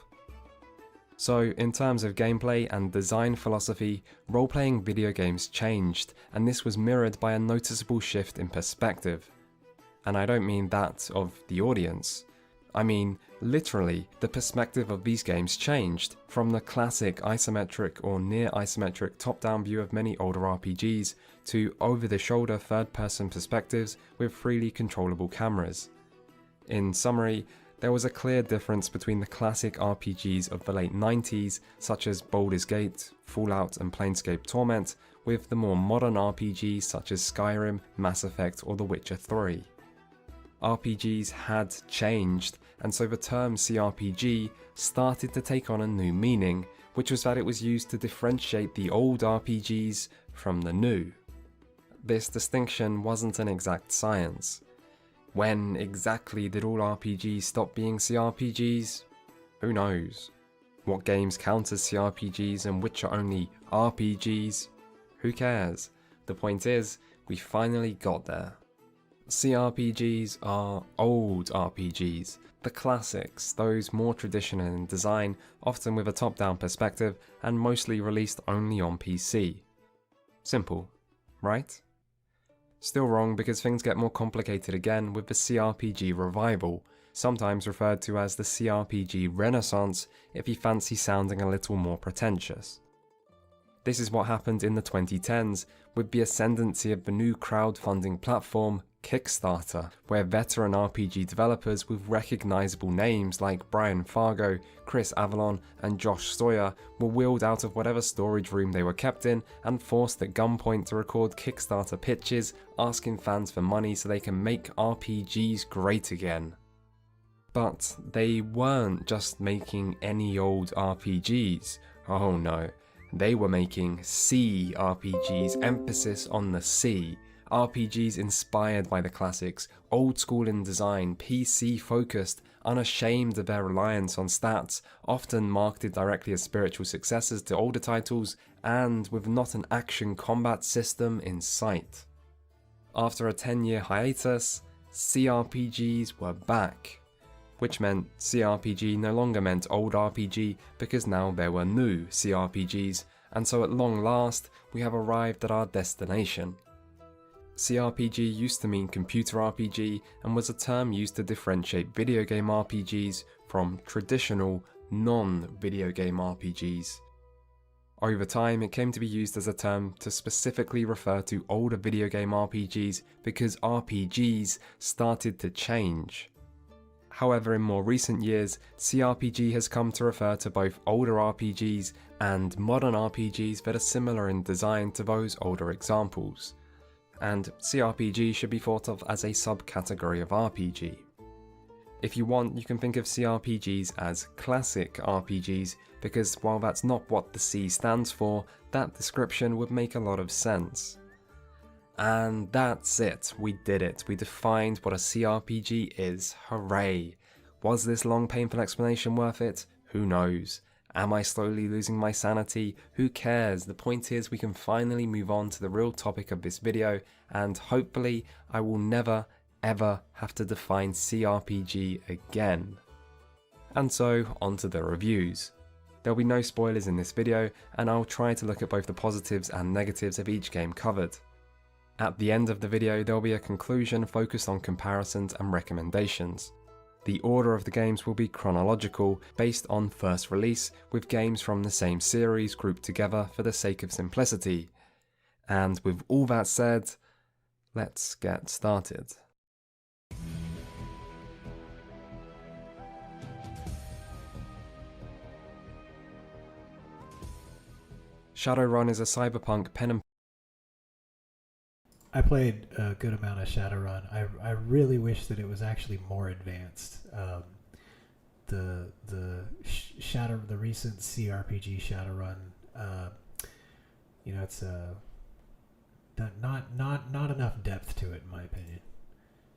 So, in terms of gameplay and design philosophy, role-playing video games changed, and this was mirrored by a noticeable shift in perspective. And I don't mean that of the audience. I mean, literally, the perspective of these games changed, from the classic isometric or near-isometric top-down view of many older RPGs, to over-the-shoulder third-person perspectives with freely controllable cameras. In summary, there was a clear difference between the classic RPGs of the late 90s, such as Baldur's Gate, Fallout and Planescape Torment, with the more modern RPGs such as Skyrim, Mass Effect or The Witcher 3. RPGs had changed, and so the term CRPG started to take on a new meaning, which was that it was used to differentiate the old RPGs from the new. This distinction wasn't an exact science. When exactly did all RPGs stop being CRPGs? Who knows? What games count as CRPGs and which are only RPGs? Who cares? The point is, we finally got there. CRPGs are old RPGs, the classics, those more traditional in design, often with a top-down perspective, and mostly released only on PC. Simple, right? Still wrong, because things get more complicated again with the CRPG revival, sometimes referred to as the CRPG Renaissance if you fancy sounding a little more pretentious. This is what happened in the 2010s with the ascendancy of the new crowdfunding platform Kickstarter, where veteran RPG developers with recognizable names like Brian Fargo, Chris Avalon and Josh Sawyer were wheeled out of whatever storage room they were kept in and forced at gunpoint to record Kickstarter pitches asking fans for money so they can make RPGs great again. But they weren't just making any old RPGs, oh no, they were making C RPGs, emphasis on the C. RPGs inspired by the classics, old school in design, PC focused, unashamed of their reliance on stats, often marketed directly as spiritual successors to older titles, and with not an action combat system in sight. After a 10-year hiatus, CRPGs were back, which meant CRPG no longer meant old RPG because now there were new CRPGs, and so at long last, we have arrived at our destination. CRPG used to mean computer RPG and was a term used to differentiate video game RPGs from traditional, non-video game RPGs. Over time, it came to be used as a term to specifically refer to older video game RPGs because RPGs started to change. However, in more recent years, CRPG has come to refer to both older RPGs and modern RPGs that are similar in design to those older examples. And CRPG should be thought of as a subcategory of RPG. If you want, you can think of CRPGs as classic RPGs, because while that's not what the C stands for, that description would make a lot of sense. And that's it, we did it, we defined what a CRPG is, hooray! Was this long painful explanation worth it? Who knows? Am I slowly losing my sanity? Who cares? The point is we can finally move on to the real topic of this video, and hopefully I will never ever have to define CRPG again. And so, onto the reviews. There'll be no spoilers in this video, and I'll try to look at both the positives and negatives of each game covered. At the end of the video, there'll be a conclusion focused on comparisons and recommendations. The order of the games will be chronological, based on first release, with games from the same series grouped together for the sake of simplicity. And with all that said, let's get started. Shadowrun is a cyberpunk pen and I played a good amount of Shadowrun. I really wish that it was actually more advanced. The recent CRPG Shadowrun, it's not enough depth to it, in my opinion.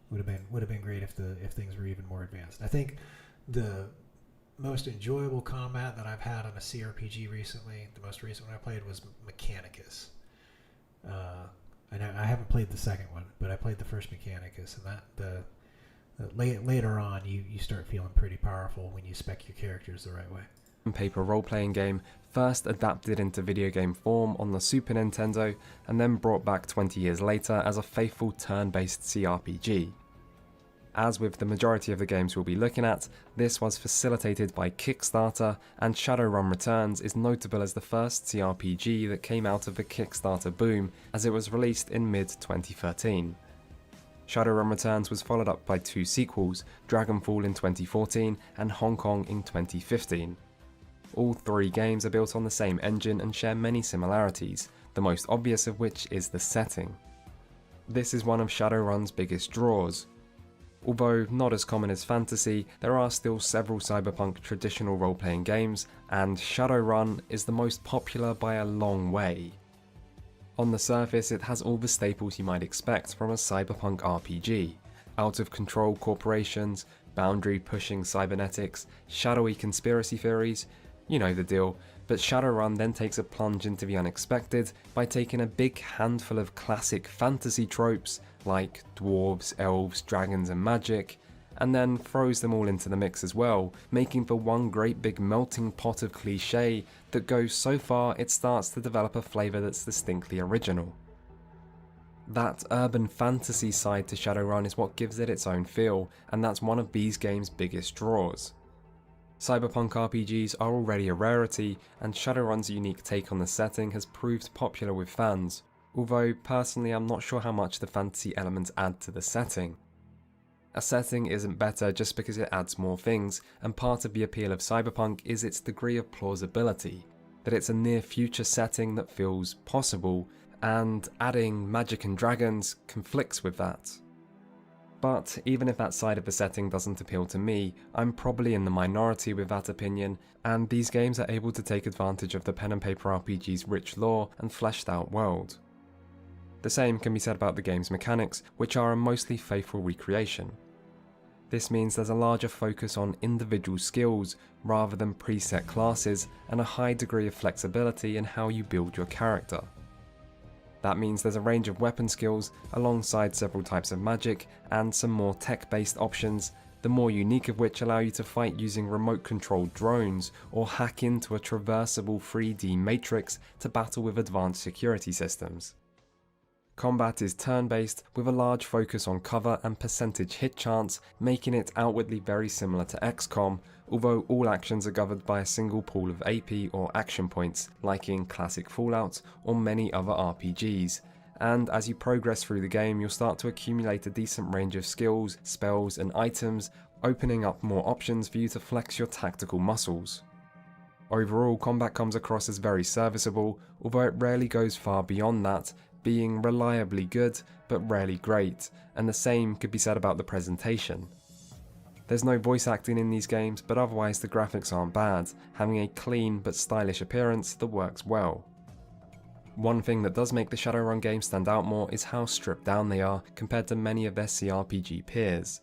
Would have been great if things were even more advanced. I think the most enjoyable combat that I've had on a CRPG recently, the most recent one I played was Mechanicus. And I haven't played the second one, but I played the first Mechanicus, and later on you start feeling pretty powerful when you spec your characters the right way. Paper role-playing game, first adapted into video game form on the Super Nintendo, and then brought back 20 years later as a faithful turn-based CRPG. As with the majority of the games we'll be looking at, this was facilitated by Kickstarter, and Shadowrun Returns is notable as the first CRPG that came out of the Kickstarter boom, as it was released in mid-2013. Shadowrun Returns was followed up by two sequels, Dragonfall in 2014 and Hong Kong in 2015. All three games are built on the same engine and share many similarities, the most obvious of which is the setting. This is one of Shadowrun's biggest draws. Although not as common as fantasy, there are still several cyberpunk traditional role-playing games, and Shadowrun is the most popular by a long way. On the surface, it has all the staples you might expect from a cyberpunk RPG. Out-of-control corporations, boundary-pushing cybernetics, shadowy conspiracy theories, you know the deal, but Shadowrun then takes a plunge into the unexpected by taking a big handful of classic fantasy tropes like dwarves, elves, dragons and magic, and then throws them all into the mix as well, making for one great big melting pot of cliché that goes so far it starts to develop a flavour that's distinctly original. That urban fantasy side to Shadowrun is what gives it its own feel, and that's one of these games' biggest draws. Cyberpunk RPGs are already a rarity, and Shadowrun's unique take on the setting has proved popular with fans, although personally I'm not sure how much the fantasy elements add to the setting. A setting isn't better just because it adds more things, and part of the appeal of Cyberpunk is its degree of plausibility, that it's a near future setting that feels possible, and adding magic and dragons conflicts with that. But even if that side of the setting doesn't appeal to me, I'm probably in the minority with that opinion, and these games are able to take advantage of the pen and paper RPG's rich lore and fleshed out world. The same can be said about the game's mechanics, which are a mostly faithful recreation. This means there's a larger focus on individual skills rather than preset classes, and a high degree of flexibility in how you build your character. That means there's a range of weapon skills alongside several types of magic and some more tech-based options, the more unique of which allow you to fight using remote-controlled drones or hack into a traversable 3D matrix to battle with advanced security systems. Combat is turn-based with a large focus on cover and percentage hit chance, making it outwardly very similar to XCOM, although all actions are governed by a single pool of AP or action points, like in classic Fallout or many other RPGs. And as you progress through the game, you'll start to accumulate a decent range of skills, spells and items, opening up more options for you to flex your tactical muscles. Overall, combat comes across as very serviceable, although it rarely goes far beyond that, being reliably good but rarely great, and the same could be said about the presentation. There's no voice acting in these games, but otherwise the graphics aren't bad, having a clean but stylish appearance that works well. One thing that does make the Shadowrun games stand out more is how stripped down they are compared to many of their CRPG peers.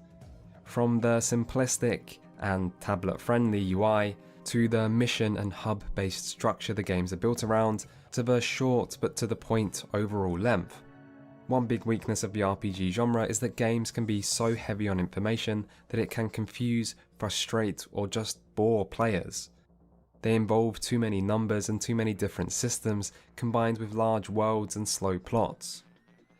From the simplistic and tablet-friendly UI, to the mission and hub-based structure the games are built around, to the short but to the point overall length. One big weakness of the RPG genre is that games can be so heavy on information that it can confuse, frustrate, or just bore players. They involve too many numbers and too many different systems, combined with large worlds and slow plots.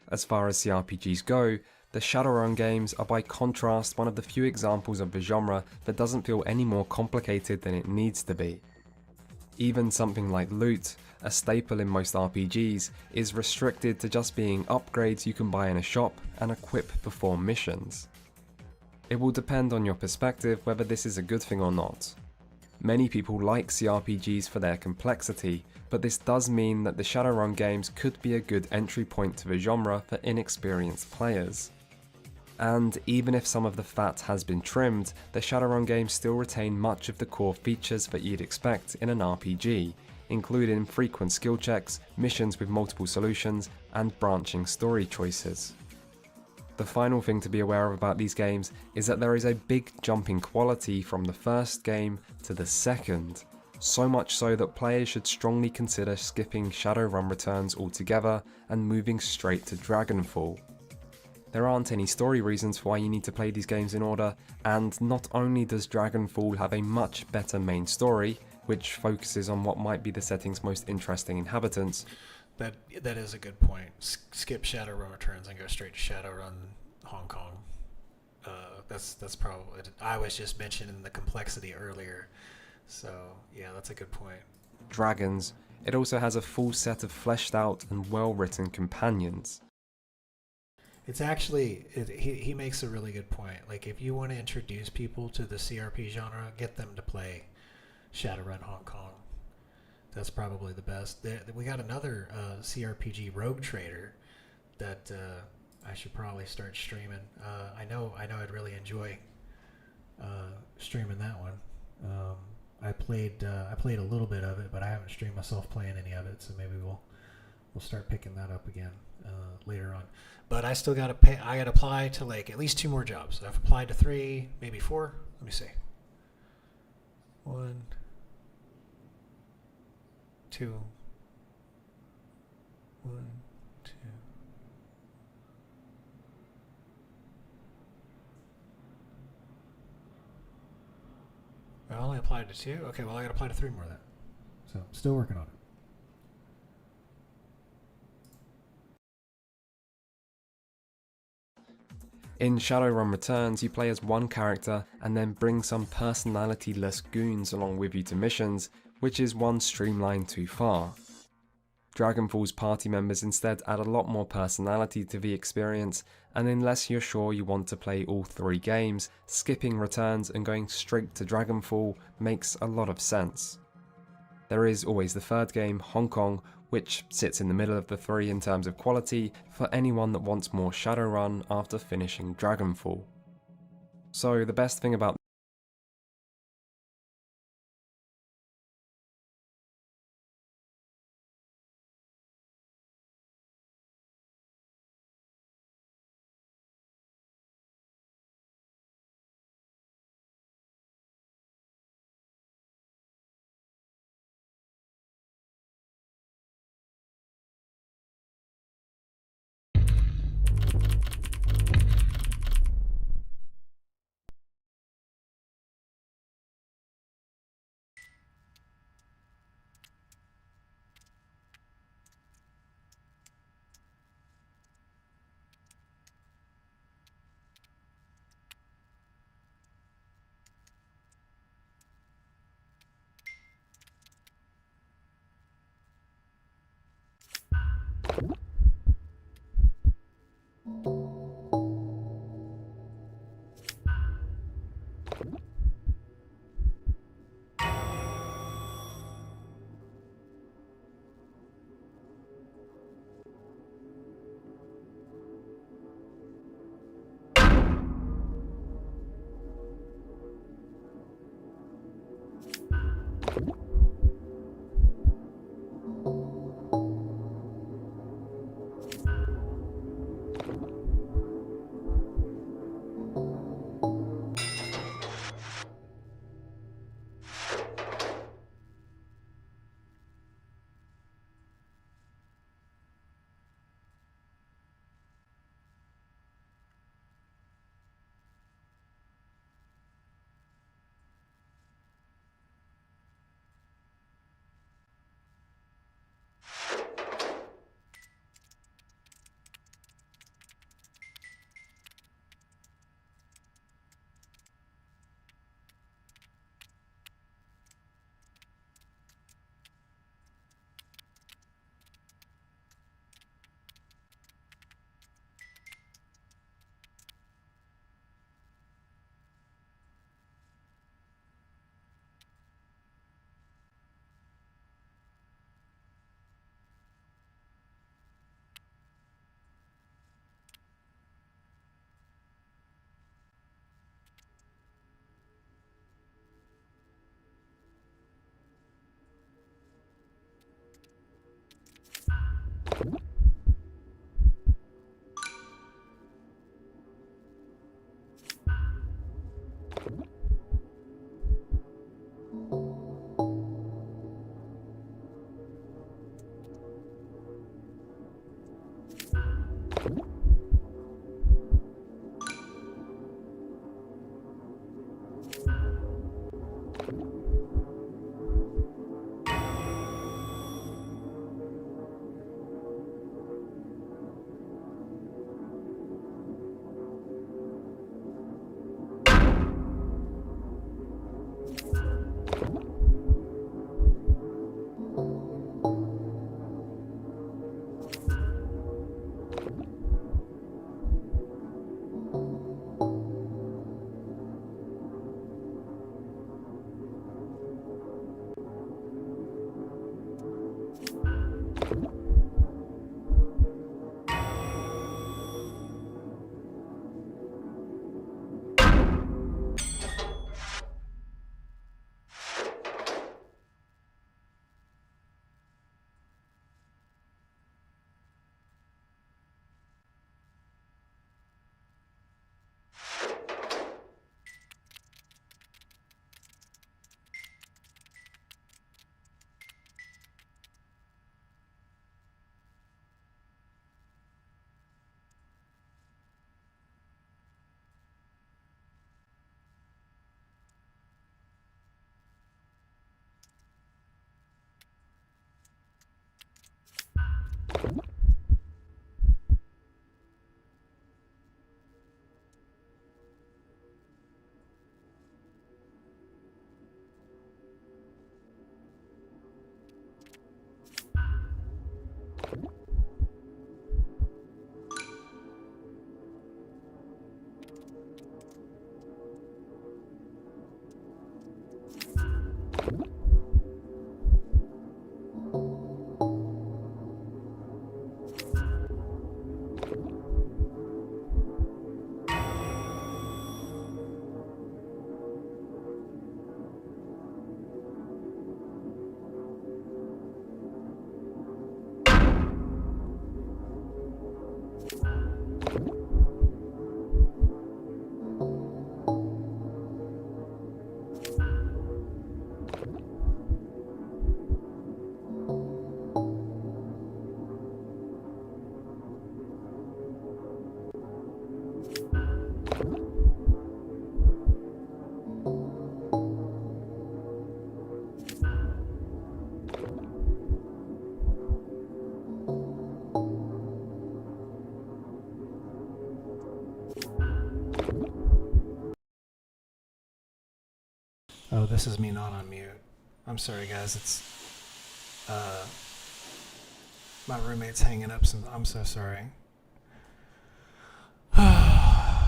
As far as CRPGs go, the Shadowrun games are by contrast one of the few examples of the genre that doesn't feel any more complicated than it needs to be. Even something like loot, a staple in most RPGs, is restricted to just being upgrades you can buy in a shop and equip before missions. It will depend on your perspective whether this is a good thing or not. Many people like CRPGs for their complexity, but this does mean that the Shadowrun games could be a good entry point to the genre for inexperienced players. And even if some of the fat has been trimmed, the Shadowrun games still retain much of the core features that you'd expect in an RPG, including frequent skill checks, missions with multiple solutions, and branching story choices. The final thing to be aware of about these games is that there is a big jump in quality from the first game to the second, so much so that players should strongly consider skipping Shadowrun Returns altogether and moving straight to Dragonfall. There aren't any story reasons for why you need to play these games in order, and not only does Dragonfall have a much better main story, which focuses on what might be the setting's most interesting inhabitants. That is a good point. Skip Shadowrun Returns and go straight to Shadowrun Hong Kong. That's probably. I was just mentioning the complexity earlier, so yeah, that's a good point. Dragons. It also has a full set of fleshed out and well written companions. It's actually he makes a really good point. Like if you want to introduce people to the CRP genre, get them to play Shadowrun Hong Kong. That's probably the best. We got another CRPG Rogue Trader that I should probably start streaming. I know I'd really enjoy streaming that one. I played a little bit of it, but I haven't streamed myself playing any of it. So maybe we'll start picking that up again later on. But I still got to pay. I got to apply to like at least 2 more jobs. I've applied to 3, maybe 4. Let me see. 1, 2, 1, 2. I only applied to 2? Okay, well I gotta apply to 3 more then. So, still working on it. In Shadowrun Returns, you play as one character and then bring some personality-less goons along with you to missions, which is one streamline too far. Dragonfall's party members instead add a lot more personality to the experience, and unless you're sure you want to play all 3 games, skipping Returns and going straight to Dragonfall makes a lot of sense. There is always the 3rd game, Hong Kong, which sits in the middle of the 3 in terms of quality for anyone that wants more Shadowrun after finishing Dragonfall. So the best thing about Oh, this is me not on mute. I'm sorry, guys. It's my roommate's hanging up some. I'm so sorry.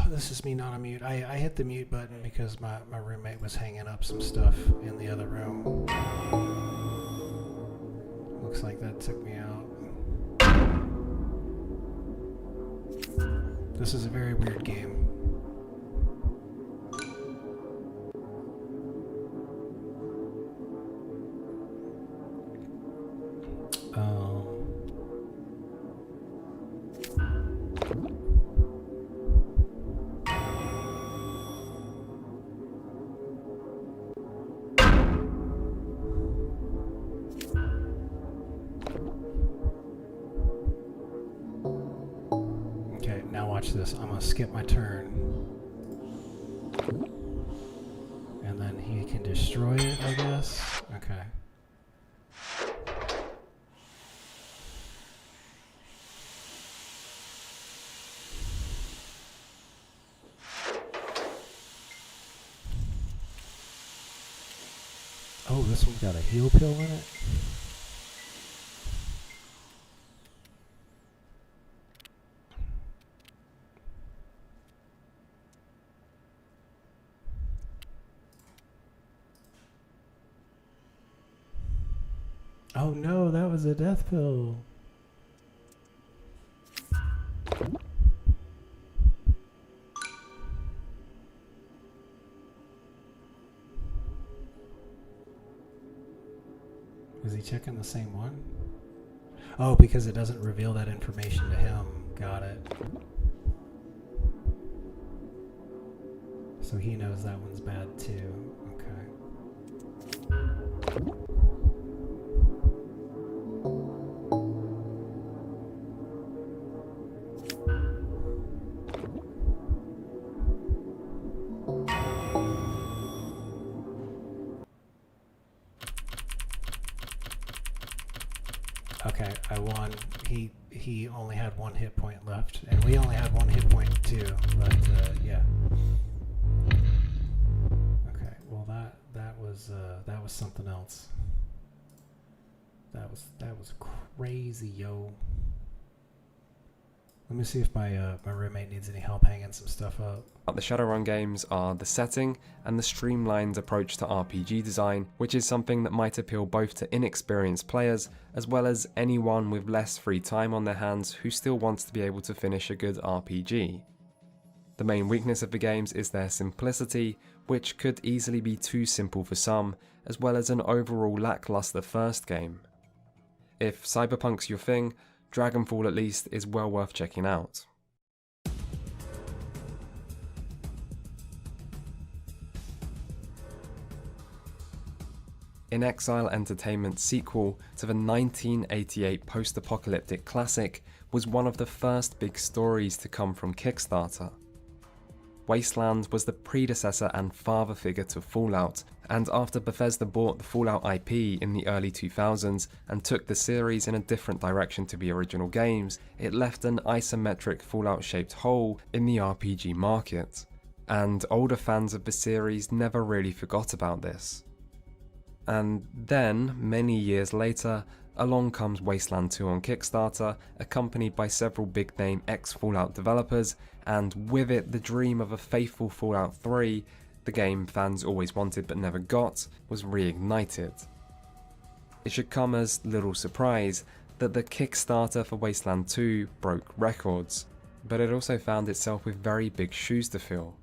This is me not on mute. I hit the mute button because my roommate was hanging up some stuff in the other room. Looks like that took me out. This is a very weird game. Okay, now watch this. I'm gonna skip my turn. And then he can destroy it, I guess. Okay. Oh, this one's got a heal pill in it? Oh no, that was a death pill. Is he checking the same one? Oh, because it doesn't reveal that information to him. Got it. So he knows that one's bad too. Okay. Okay, I won. He only had 1 hit point left, and we only had 1 hit point too. But yeah. Okay, well that was something else. That was crazy, yo. Let me see if my roommate needs any help hanging some stuff up. The Shadowrun games are the setting and the streamlined approach to RPG design, which is something that might appeal both to inexperienced players as well as anyone with less free time on their hands who still wants to be able to finish a good RPG. The main weakness of the games is their simplicity, which could easily be too simple for some, as well as an overall lackluster first game. If Cyberpunk's your thing, Dragonfall at least is well worth checking out. In Exile Entertainment's sequel to the 1988 post-apocalyptic classic was one of the first big stories to come from Kickstarter. Wasteland was the predecessor and father figure to Fallout, and after Bethesda bought the Fallout IP in the early 2000s and took the series in a different direction to the original games, it left an isometric Fallout-shaped hole in the RPG market, and older fans of the series never really forgot about this. And then, many years later, along comes Wasteland 2 on Kickstarter, accompanied by several big-name ex-Fallout developers, and with it the dream of a faithful Fallout 3, the game fans always wanted but never got, was reignited. It should come as little surprise that the Kickstarter for Wasteland 2 broke records, but it also found itself with very big shoes to fill.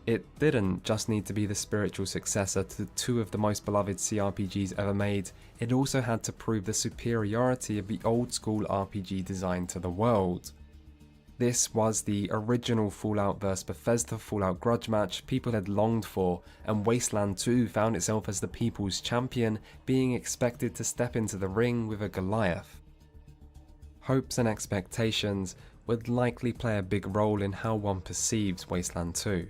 It didn't just need to be the spiritual successor to 2 of the most beloved CRPGs ever made, it also had to prove the superiority of the old school RPG design to the world. This was the original Fallout vs Bethesda Fallout grudge match people had longed for, and Wasteland 2 found itself as the people's champion, being expected to step into the ring with a Goliath. Hopes and expectations would likely play a big role in how one perceives Wasteland 2.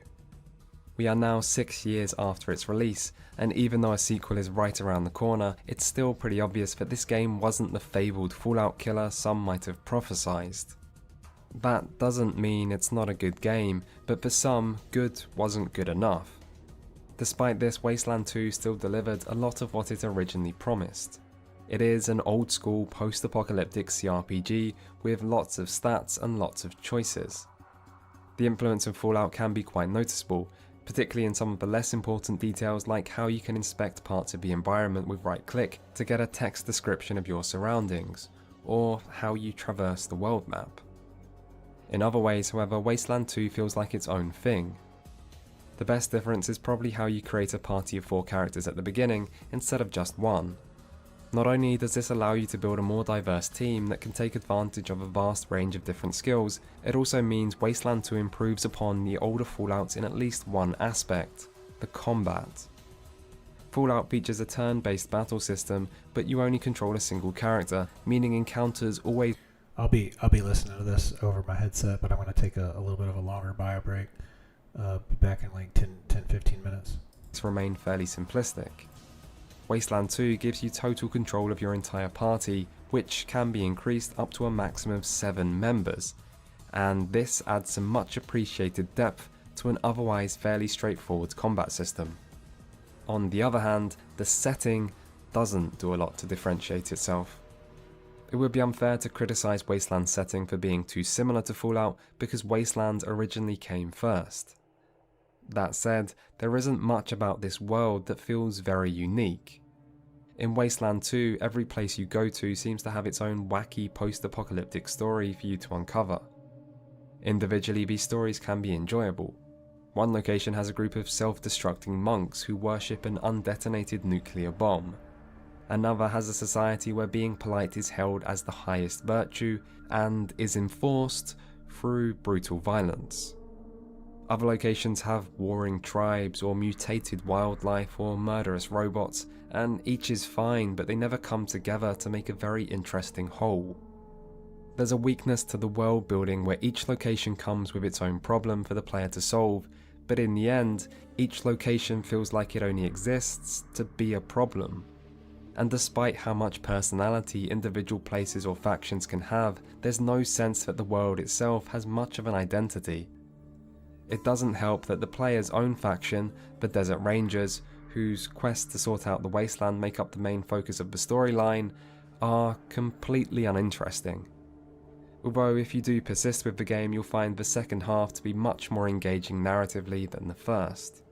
We are now 6 years after its release, and even though a sequel is right around the corner, it's still pretty obvious that this game wasn't the fabled Fallout killer some might have prophesized. That doesn't mean it's not a good game, but for some, good wasn't good enough. Despite this, Wasteland 2 still delivered a lot of what it originally promised. It is an old school post-apocalyptic CRPG with lots of stats and lots of choices. The influence of Fallout can be quite noticeable, particularly in some of the less important details like how you can inspect parts of the environment with right click to get a text description of your surroundings, or how you traverse the world map. In other ways, however, Wasteland 2 feels like its own thing. The best difference is probably how you create a party of 4 characters at the beginning instead of just 1. Not only does this allow you to build a more diverse team that can take advantage of a vast range of different skills, it also means Wasteland 2 improves upon the older Fallouts in at least one aspect: the combat. Fallout features a turn-based battle system, but you only control a single character, meaning encounters always... I'll be listening to this over my headset, but I'm going to take a little bit of a longer bio break. Be back in like 10-15 minutes. ...remain fairly simplistic. Wasteland 2 gives you total control of your entire party, which can be increased up to a maximum of 7 members, and this adds some much appreciated depth to an otherwise fairly straightforward combat system. On the other hand, the setting doesn't do a lot to differentiate itself. It would be unfair to criticize Wasteland's setting for being too similar to Fallout because Wasteland originally came first. That said, there isn't much about this world that feels very unique. In Wasteland 2, every place you go to seems to have its own wacky post-apocalyptic story for you to uncover. Individually, these stories can be enjoyable. One location has a group of self-destructing monks who worship an undetonated nuclear bomb. Another has a society where being polite is held as the highest virtue and is enforced through brutal violence. Other locations have warring tribes or mutated wildlife or murderous robots, and each is fine, but they never come together to make a very interesting whole. There's a weakness to the world building where each location comes with its own problem for the player to solve, but in the end, each location feels like it only exists to be a problem. And despite how much personality individual places or factions can have, there's no sense that the world itself has much of an identity. It doesn't help that the player's own faction, the Desert Rangers, whose quest to sort out the wasteland make up the main focus of the storyline, are completely uninteresting. Although if you do persist with the game, you'll find the second half to be much more engaging narratively than the first.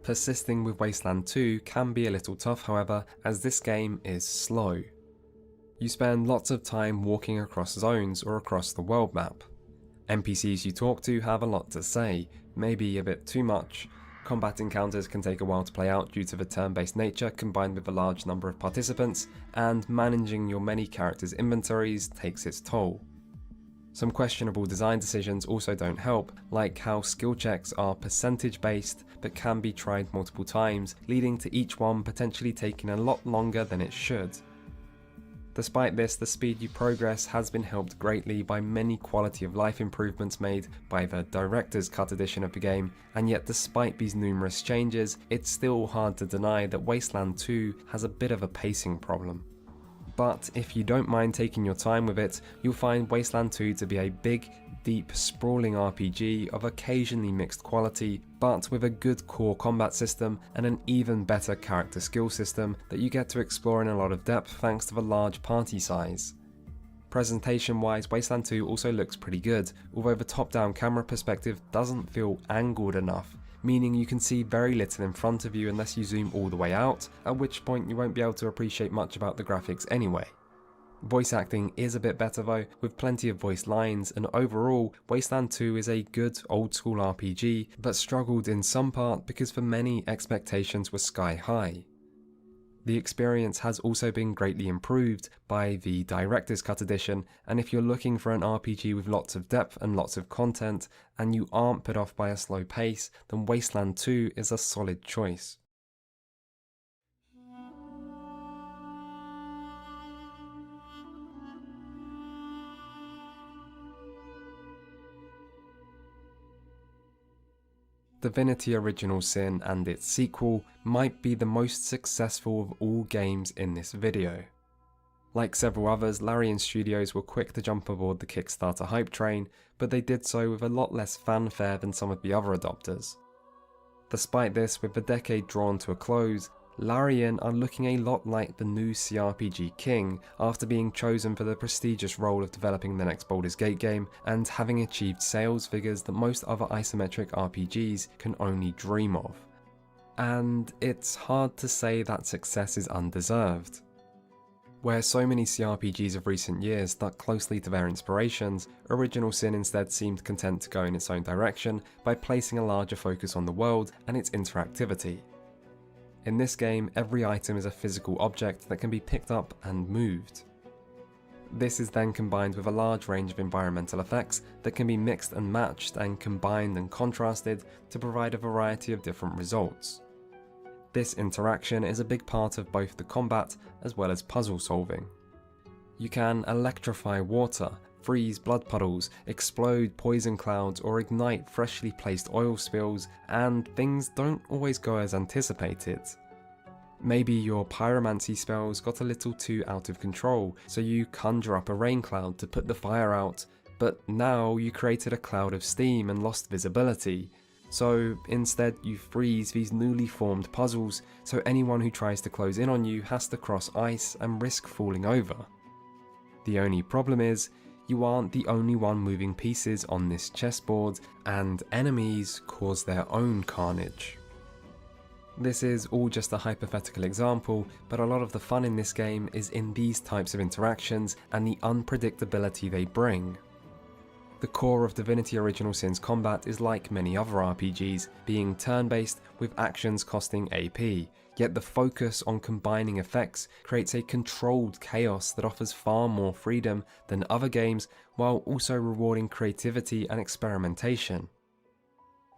Persisting with Wasteland 2 can be a little tough, however, as this game is slow. You spend lots of time walking across zones or across the world map. NPCs you talk to have a lot to say, maybe a bit too much. Combat encounters can take a while to play out due to the turn-based nature combined with a large number of participants, and managing your many characters' inventories takes its toll. Some questionable design decisions also don't help, like how skill checks are percentage based but can be tried multiple times, leading to each one potentially taking a lot longer than it should. Despite this, the speed you progress has been helped greatly by many quality of life improvements made by the Director's Cut edition of the game, and yet despite these numerous changes, it's still hard to deny that Wasteland 2 has a bit of a pacing problem. But if you don't mind taking your time with it, you'll find Wasteland 2 to be a big, deep, sprawling RPG of occasionally mixed quality, but with a good core combat system and an even better character skill system that you get to explore in a lot of depth thanks to the large party size. Presentation-wise, Wasteland 2 also looks pretty good, although the top-down camera perspective doesn't feel angled enough, meaning you can see very little in front of you unless you zoom all the way out, at which point you won't be able to appreciate much about the graphics anyway. Voice acting is a bit better though, with plenty of voice lines, and overall, Wasteland 2 is a good old school RPG, but struggled in some part because for many expectations were sky high. The experience has also been greatly improved by the Director's Cut edition, and if you're looking for an RPG with lots of depth and lots of content, and you aren't put off by a slow pace, then Wasteland 2 is a solid choice. Divinity Original Sin and its sequel might be the most successful of all games in this video. Like several others, Larian Studios were quick to jump aboard the Kickstarter hype train, but they did so with a lot less fanfare than some of the other adopters. Despite this, with the decade drawn to a close, Larian are looking a lot like the new CRPG king after being chosen for the prestigious role of developing the next Baldur's Gate game and having achieved sales figures that most other isometric RPGs can only dream of. And it's hard to say that success is undeserved. Where so many CRPGs of recent years stuck closely to their inspirations, Original Sin instead seemed content to go in its own direction by placing a larger focus on the world and its interactivity. In this game, every item is a physical object that can be picked up and moved. This is then combined with a large range of environmental effects that can be mixed and matched and combined and contrasted to provide a variety of different results. This interaction is a big part of both the combat as well as puzzle solving. You can electrify water, freeze blood puddles, explode poison clouds, or ignite freshly placed oil spills, and things don't always go as anticipated. Maybe your pyromancy spells got a little too out of control, so you conjure up a rain cloud to put the fire out, but now you created a cloud of steam and lost visibility. So instead you freeze these newly formed puzzles, so anyone who tries to close in on you has to cross ice and risk falling over. The only problem is, you aren't the only one moving pieces on this chessboard, and enemies cause their own carnage. This is all just a hypothetical example, but a lot of the fun in this game is in these types of interactions and the unpredictability they bring. The core of Divinity Original Sin's combat is like many other RPGs, being turn-based with actions costing AP, yet the focus on combining effects creates a controlled chaos that offers far more freedom than other games while also rewarding creativity and experimentation.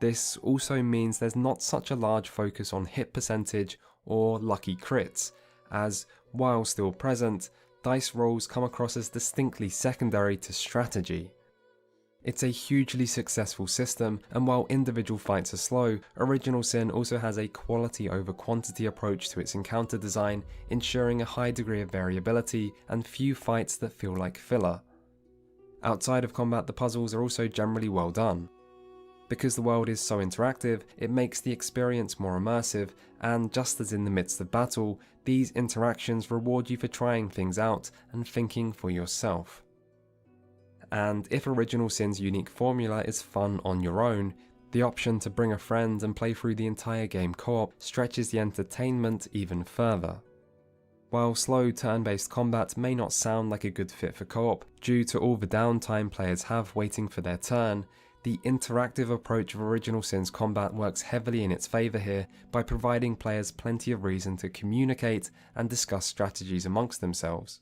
This also means there's not such a large focus on hit percentage or lucky crits, as, while still present, dice rolls come across as distinctly secondary to strategy. It's a hugely successful system, and while individual fights are slow, Original Sin also has a quality over quantity approach to its encounter design, ensuring a high degree of variability and few fights that feel like filler. Outside of combat, the puzzles are also generally well done. Because the world is so interactive, it makes the experience more immersive, and just as in the midst of battle, these interactions reward you for trying things out and thinking for yourself. And if Original Sin's unique formula is fun on your own, the option to bring a friend and play through the entire game co-op stretches the entertainment even further. While slow turn-based combat may not sound like a good fit for co-op due to all the downtime players have waiting for their turn, the interactive approach of Original Sin's combat works heavily in its favour here by providing players plenty of reason to communicate and discuss strategies amongst themselves.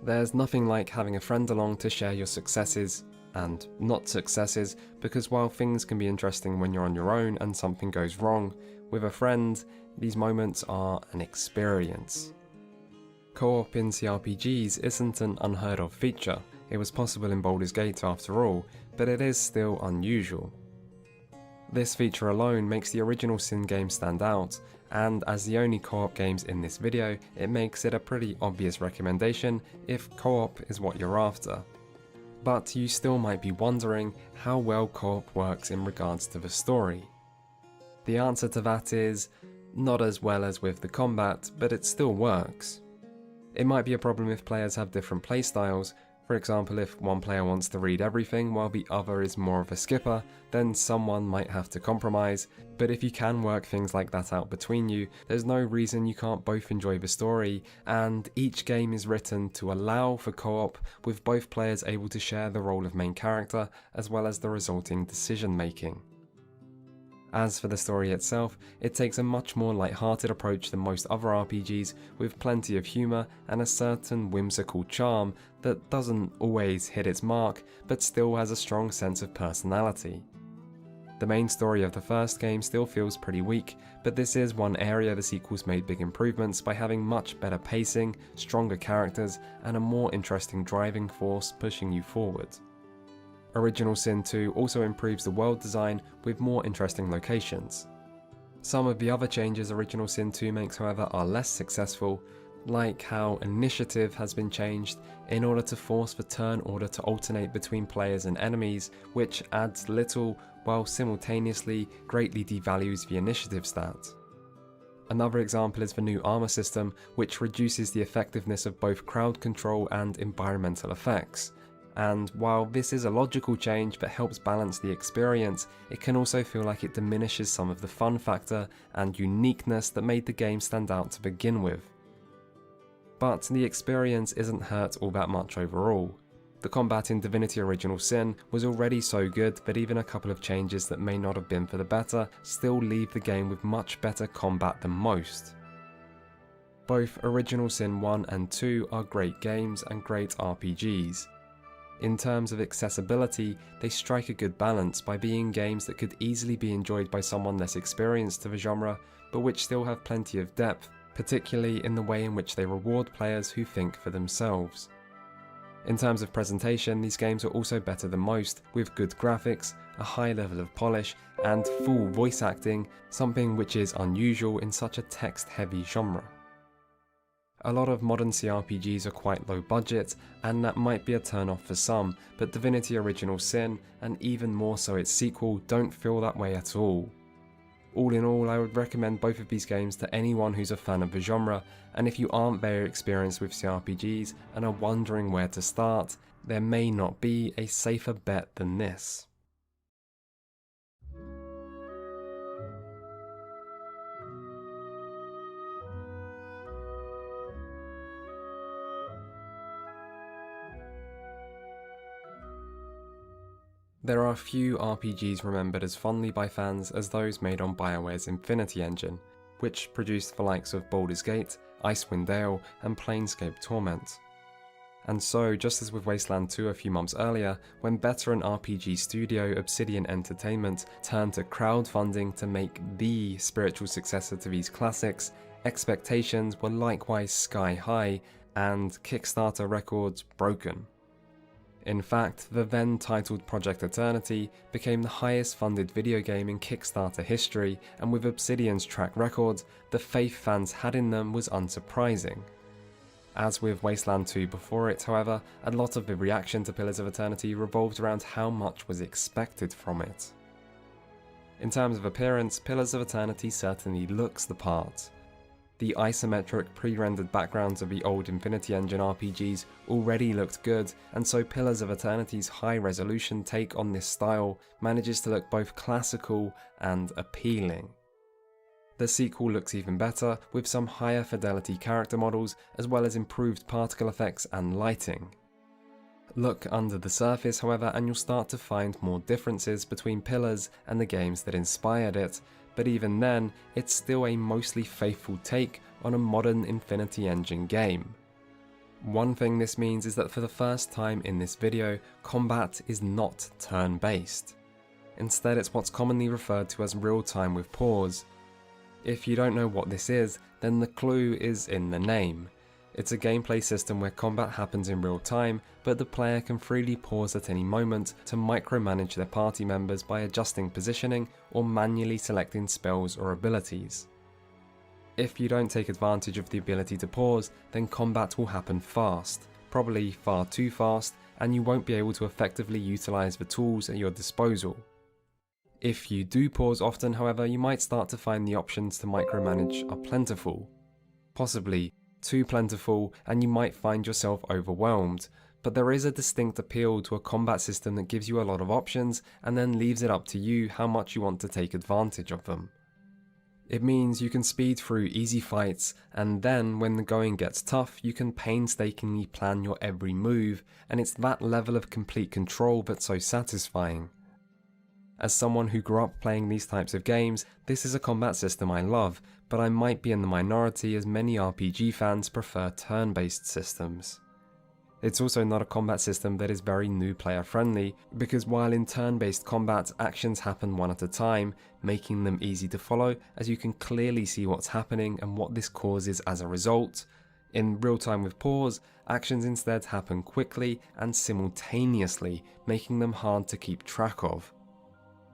There's nothing like having a friend along to share your successes and not successes, because while things can be interesting when you're on your own and something goes wrong, with a friend, these moments are an experience. Co-op in CRPGs isn't an unheard of feature. It was possible in Baldur's Gate after all, but it is still unusual. This feature alone makes the Original Sin game stand out, and as the only co-op games in this video, it makes it a pretty obvious recommendation if co-op is what you're after. But you still might be wondering how well co-op works in regards to the story. The answer to that is, not as well as with the combat, but it still works. It might be a problem if players have different playstyles. For example, if one player wants to read everything while the other is more of a skipper, then someone might have to compromise, but if you can work things like that out between you, there's no reason you can't both enjoy the story, and each game is written to allow for co-op, with both players able to share the role of main character, as well as the resulting decision making. As for the story itself, it takes a much more light-hearted approach than most other RPGs, with plenty of humour and a certain whimsical charm that doesn't always hit its mark, but still has a strong sense of personality. The main story of the first game still feels pretty weak, but this is one area the sequels made big improvements by having much better pacing, stronger characters, and a more interesting driving force pushing you forward. Original Sin 2 also improves the world design with more interesting locations. Some of the other changes Original Sin 2 makes, however, are less successful, like how initiative has been changed in order to force the turn order to alternate between players and enemies, which adds little while simultaneously greatly devalues the initiative stat. Another example is the new armor system, which reduces the effectiveness of both crowd control and environmental effects. And while this is a logical change but helps balance the experience, it can also feel like it diminishes some of the fun factor and uniqueness that made the game stand out to begin with. But the experience isn't hurt all that much overall. The combat in Divinity Original Sin was already so good that even a couple of changes that may not have been for the better still leave the game with much better combat than most. Both Original Sin 1 and 2 are great games and great RPGs. In terms of accessibility, they strike a good balance by being games that could easily be enjoyed by someone less experienced to the genre, but which still have plenty of depth, particularly in the way in which they reward players who think for themselves. In terms of presentation, these games are also better than most, with good graphics, a high level of polish, and full voice acting, something which is unusual in such a text-heavy genre. A lot of modern CRPGs are quite low budget, and that might be a turn off for some, but Divinity Original Sin, and even more so its sequel, don't feel that way at all. All in all, I would recommend both of these games to anyone who's a fan of the genre, and if you aren't very experienced with CRPGs and are wondering where to start, there may not be a safer bet than this. There are few RPGs remembered as fondly by fans as those made on BioWare's Infinity Engine, which produced the likes of Baldur's Gate, Icewind Dale, and Planescape Torment. And so, just as with Wasteland 2 a few months earlier, when veteran RPG studio Obsidian Entertainment turned to crowdfunding to make the spiritual successor to these classics, expectations were likewise sky high and Kickstarter records broken. In fact, the then titled Project Eternity became the highest funded video game in Kickstarter history, and with Obsidian's track record, the faith fans had in them was unsurprising. As with Wasteland 2 before it, however, a lot of the reaction to Pillars of Eternity revolved around how much was expected from it. In terms of appearance, Pillars of Eternity certainly looks the part. The isometric pre-rendered backgrounds of the old Infinity Engine RPGs already looked good, and so Pillars of Eternity's high-resolution take on this style manages to look both classical and appealing. The sequel looks even better, with some higher fidelity character models, as well as improved particle effects and lighting. Look under the surface, however, and you'll start to find more differences between Pillars and the games that inspired it, but even then, it's still a mostly faithful take on a modern Infinity Engine game. One thing this means is that for the first time in this video, combat is not turn-based. Instead, it's what's commonly referred to as real-time with pause. If you don't know what this is, then the clue is in the name. It's a gameplay system where combat happens in real time, but the player can freely pause at any moment to micromanage their party members by adjusting positioning or manually selecting spells or abilities. If you don't take advantage of the ability to pause, then combat will happen fast, probably far too fast, and you won't be able to effectively utilize the tools at your disposal. If you do pause often, however, you might start to find the options to micromanage are plentiful. Possibly too plentiful, and you might find yourself overwhelmed, but there is a distinct appeal to a combat system that gives you a lot of options and then leaves it up to you how much you want to take advantage of them. It means you can speed through easy fights, and then when the going gets tough, you can painstakingly plan your every move, and it's that level of complete control that's so satisfying. As someone who grew up playing these types of games, this is a combat system I love, but I might be in the minority as many RPG fans prefer turn-based systems. It's also not a combat system that is very new player friendly, because while in turn-based combat actions happen one at a time, making them easy to follow as you can clearly see what's happening and what this causes as a result, in real time with pause, actions instead happen quickly and simultaneously, making them hard to keep track of.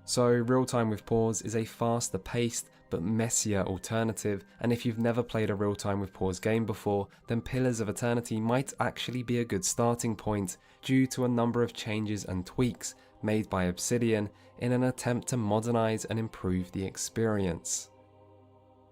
So real time with pause is a faster paced but messier alternative, and if you've never played a real time with pause game before, then Pillars of Eternity might actually be a good starting point due to a number of changes and tweaks made by Obsidian in an attempt to modernize and improve the experience.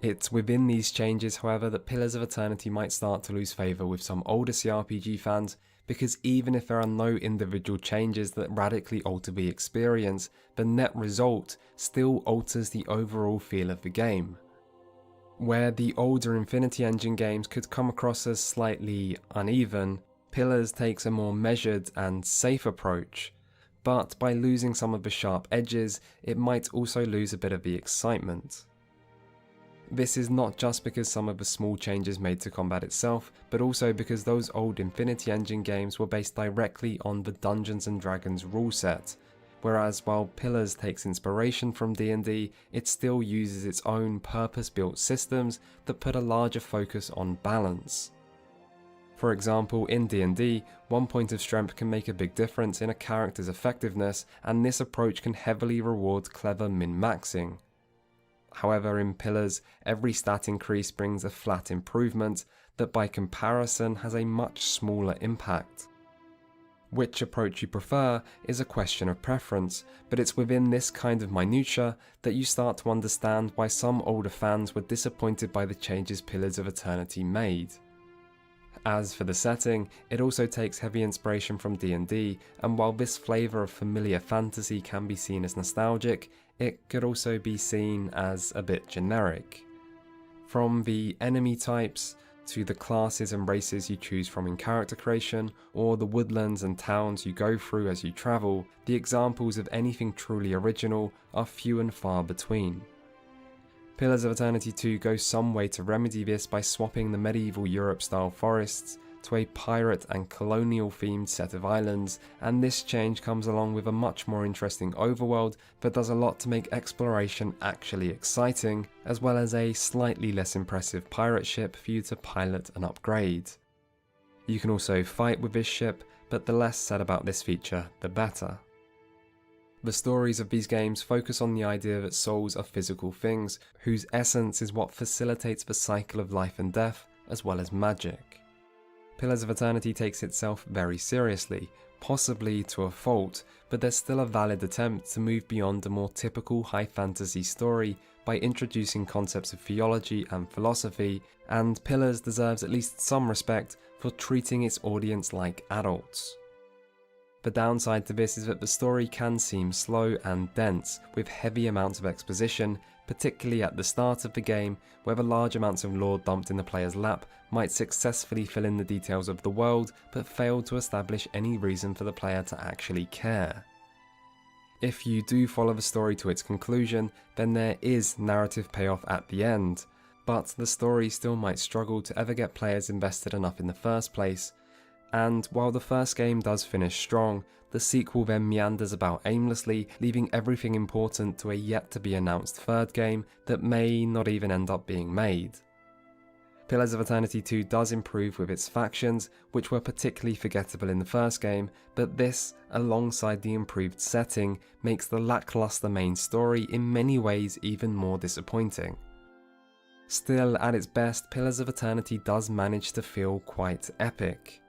It's within these changes, however, that Pillars of Eternity might start to lose favour with some older CRPG fans, because even if there are no individual changes that radically alter the experience, the net result still alters the overall feel of the game. Where the older Infinity Engine games could come across as slightly uneven, Pillars takes a more measured and safe approach, but by losing some of the sharp edges, it might also lose a bit of the excitement. This is not just because some of the small changes made to combat itself, but also because those old Infinity Engine games were based directly on the Dungeons & Dragons rule set, whereas while Pillars takes inspiration from D&D, it still uses its own purpose-built systems that put a larger focus on balance. For example, in D&D, one point of strength can make a big difference in a character's effectiveness, and this approach can heavily reward clever min-maxing. However, in Pillars, every stat increase brings a flat improvement that by comparison has a much smaller impact. Which approach you prefer is a question of preference, but it's within this kind of minutiae that you start to understand why some older fans were disappointed by the changes Pillars of Eternity made. As for the setting, it also takes heavy inspiration from D&D, and while this flavour of familiar fantasy can be seen as nostalgic, it could also be seen as a bit generic. From the enemy types, to the classes and races you choose from in character creation, or the woodlands and towns you go through as you travel, the examples of anything truly original are few and far between. Pillars of Eternity 2 goes some way to remedy this by swapping the medieval Europe-style forests to a pirate and colonial-themed set of islands, and this change comes along with a much more interesting overworld that does a lot to make exploration actually exciting, as well as a slightly less impressive pirate ship for you to pilot and upgrade. You can also fight with this ship, but the less said about this feature, the better. The stories of these games focus on the idea that souls are physical things, whose essence is what facilitates the cycle of life and death, as well as magic. Pillars of Eternity takes itself very seriously, possibly to a fault, but there's still a valid attempt to move beyond a more typical high fantasy story by introducing concepts of theology and philosophy, and Pillars deserves at least some respect for treating its audience like adults. The downside to this is that the story can seem slow and dense, with heavy amounts of exposition, particularly at the start of the game, where the large amounts of lore dumped in the player's lap might successfully fill in the details of the world, but fail to establish any reason for the player to actually care. If you do follow the story to its conclusion, then there is narrative payoff at the end, but the story still might struggle to ever get players invested enough in the first place. And while the first game does finish strong, the sequel then meanders about aimlessly, leaving everything important to a yet-to-be-announced third game that may not even end up being made. Pillars of Eternity 2 does improve with its factions, which were particularly forgettable in the first game, but this, alongside the improved setting, makes the lackluster main story in many ways even more disappointing. Still, at its best, Pillars of Eternity does manage to feel quite epic.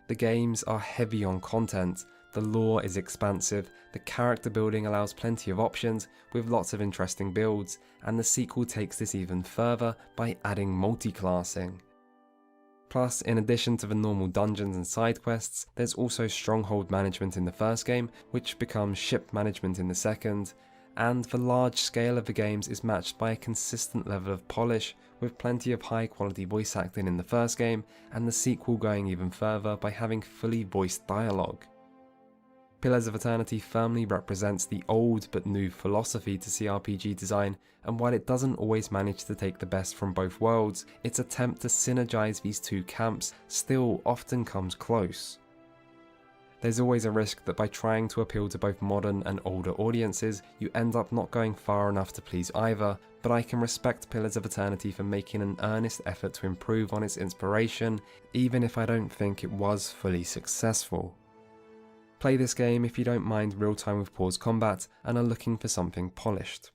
The games are heavy on content, the lore is expansive, the character building allows plenty of options with lots of interesting builds, and the sequel takes this even further by adding multi-classing. Plus, in addition to the normal dungeons and side quests, there's also stronghold management in the first game, which becomes ship management in the second, and the large scale of the games is matched by a consistent level of polish, with plenty of high quality voice acting in the first game, and the sequel going even further by having fully voiced dialogue. Pillars of Eternity firmly represents the old but new philosophy to CRPG design, and while it doesn't always manage to take the best from both worlds, its attempt to synergize these two camps still often comes close. There's always a risk that by trying to appeal to both modern and older audiences, you end up not going far enough to please either, but I can respect Pillars of Eternity for making an earnest effort to improve on its inspiration, even if I don't think it was fully successful. Play this game if you don't mind real-time with pause combat and are looking for something polished.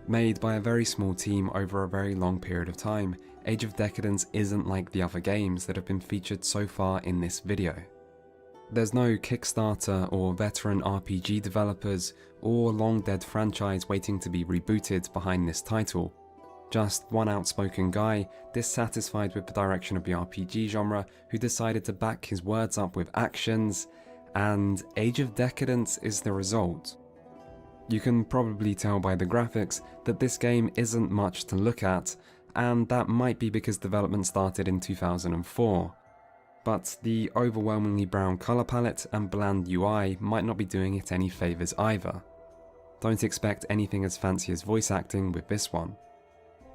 Made by a very small team over a very long period of time, Age of Decadence isn't like the other games that have been featured so far in this video. There's no Kickstarter or veteran RPG developers or long-dead franchise waiting to be rebooted behind this title. Just one outspoken guy, dissatisfied with the direction of the RPG genre, who decided to back his words up with actions, and Age of Decadence is the result. You can probably tell by the graphics that this game isn't much to look at, and that might be because development started in 2004. But the overwhelmingly brown colour palette and bland UI might not be doing it any favours either. Don't expect anything as fancy as voice acting with this one.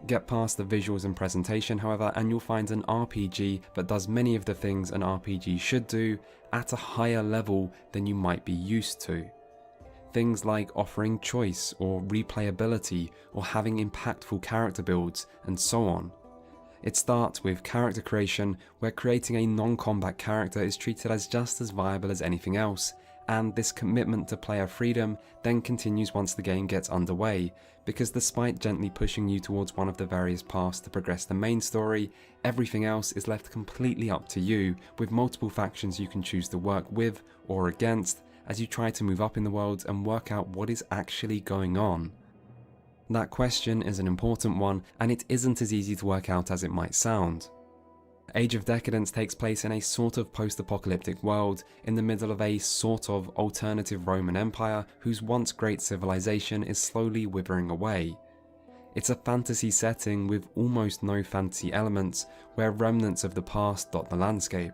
Get past the visuals and presentation, however, and you'll find an RPG that does many of the things an RPG should do at a higher level than you might be used to. Things like offering choice or replayability or having impactful character builds and so on. It starts with character creation, where creating a non-combat character is treated as just as viable as anything else, and this commitment to player freedom then continues once the game gets underway, because despite gently pushing you towards one of the various paths to progress the main story, everything else is left completely up to you, with multiple factions you can choose to work with or against, as you try to move up in the world and work out what is actually going on. That question is an important one, and it isn't as easy to work out as it might sound. Age of Decadence takes place in a sort of post-apocalyptic world in the middle of a sort of alternative Roman Empire whose once great civilization is slowly withering away. It's a fantasy setting with almost no fantasy elements, where remnants of the past dot the landscape.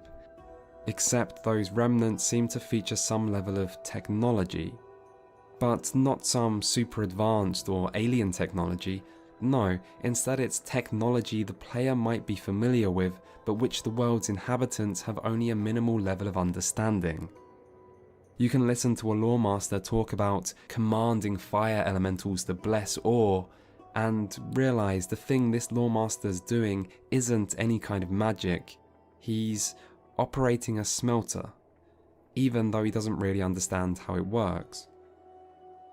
Except those remnants seem to feature some level of technology. But not some super advanced or alien technology. No, instead it's technology the player might be familiar with, but which the world's inhabitants have only a minimal level of understanding. You can listen to a loremaster talk about commanding fire elementals to bless ore, and realise the thing this loremaster's doing isn't any kind of magic. He's operating a smelter, even though he doesn't really understand how it works.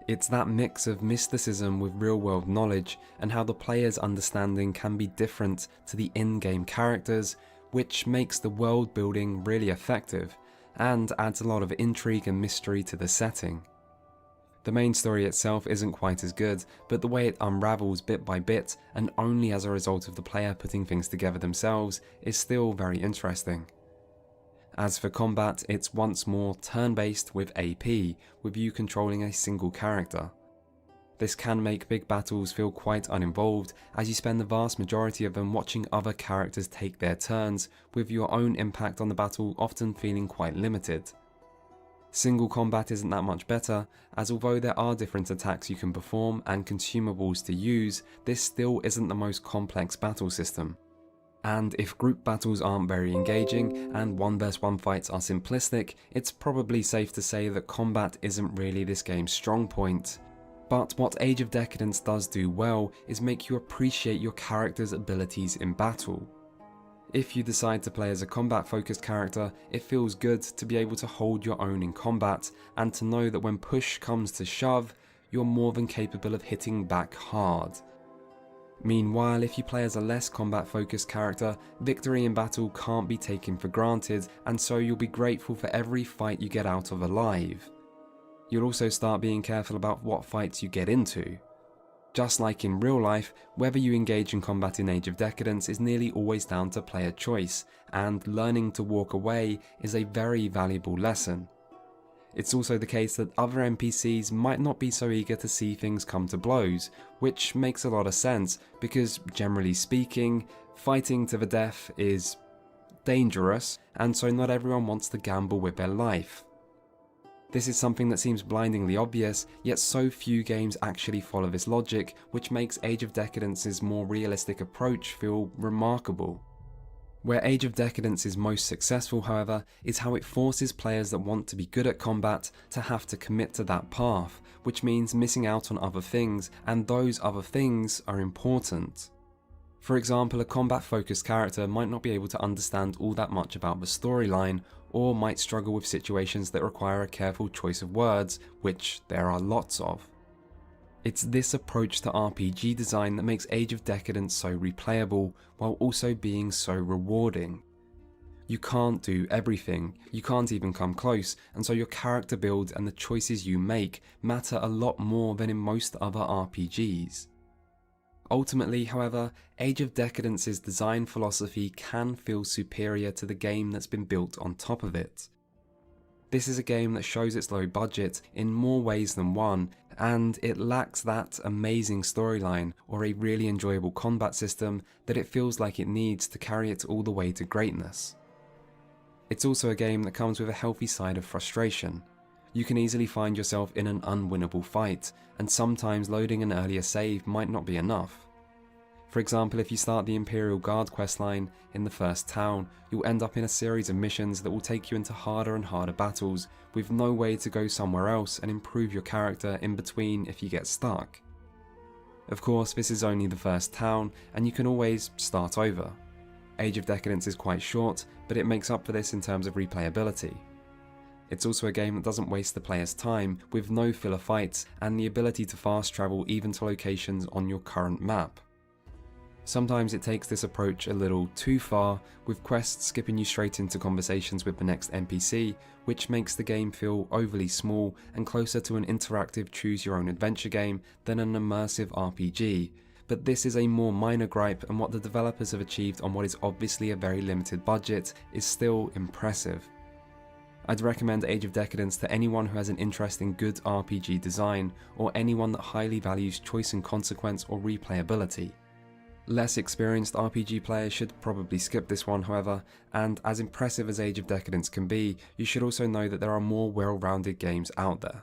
It's that mix of mysticism with real-world knowledge and how the player's understanding can be different to the in-game characters, which makes the world building really effective and adds a lot of intrigue and mystery to the setting. The main story itself isn't quite as good, but the way it unravels bit by bit and only as a result of the player putting things together themselves is still very interesting. As for combat, it's once more turn-based with AP, with you controlling a single character. This can make big battles feel quite uninvolved, as you spend the vast majority of them watching other characters take their turns, with your own impact on the battle often feeling quite limited. Single combat isn't that much better, as although there are different attacks you can perform and consumables to use, this still isn't the most complex battle system. And if group battles aren't very engaging and 1 vs 1 fights are simplistic, it's probably safe to say that combat isn't really this game's strong point. But what Age of Decadence does do well is make you appreciate your character's abilities in battle. If you decide to play as a combat-focused character, it feels good to be able to hold your own in combat, and to know that when push comes to shove, you're more than capable of hitting back hard. Meanwhile, if you play as a less combat-focused character, victory in battle can't be taken for granted, and so you'll be grateful for every fight you get out of alive. You'll also start being careful about what fights you get into. Just like in real life, whether you engage in combat in Age of Decadence is nearly always down to player choice, and learning to walk away is a very valuable lesson. It's also the case that other NPCs might not be so eager to see things come to blows, which makes a lot of sense because, generally speaking, fighting to the death is dangerous, and so not everyone wants to gamble with their life. This is something that seems blindingly obvious, yet so few games actually follow this logic, which makes Age of Decadence's more realistic approach feel remarkable. Where Age of Decadence is most successful, however, is how it forces players that want to be good at combat to have to commit to that path, which means missing out on other things, and those other things are important. For example, a combat-focused character might not be able to understand all that much about the storyline, or might struggle with situations that require a careful choice of words, which there are lots of. It's this approach to RPG design that makes Age of Decadence so replayable, while also being so rewarding. You can't do everything, you can't even come close, and so your character build and the choices you make matter a lot more than in most other RPGs. Ultimately, however, Age of Decadence's design philosophy can feel superior to the game that's been built on top of it. This is a game that shows its low budget in more ways than one, and it lacks that amazing storyline or a really enjoyable combat system that it feels like it needs to carry it all the way to greatness. It's also a game that comes with a healthy side of frustration. You can easily find yourself in an unwinnable fight, and sometimes loading an earlier save might not be enough. For example, if you start the Imperial Guard questline in the first town, you'll end up in a series of missions that will take you into harder and harder battles, with no way to go somewhere else and improve your character in between if you get stuck. Of course, this is only the first town, and you can always start over. Age of Decadence is quite short, but it makes up for this in terms of replayability. It's also a game that doesn't waste the player's time, with no filler fights and the ability to fast travel even to locations on your current map. Sometimes it takes this approach a little too far, with quests skipping you straight into conversations with the next NPC, which makes the game feel overly small and closer to an interactive choose-your-own-adventure game than an immersive RPG, but this is a more minor gripe, and what the developers have achieved on what is obviously a very limited budget is still impressive. I'd recommend Age of Decadence to anyone who has an interest in good RPG design, or anyone that highly values choice and consequence or replayability. Less experienced RPG players should probably skip this one, however, and as impressive as Age of Decadence can be, you should also know that there are more well-rounded games out there.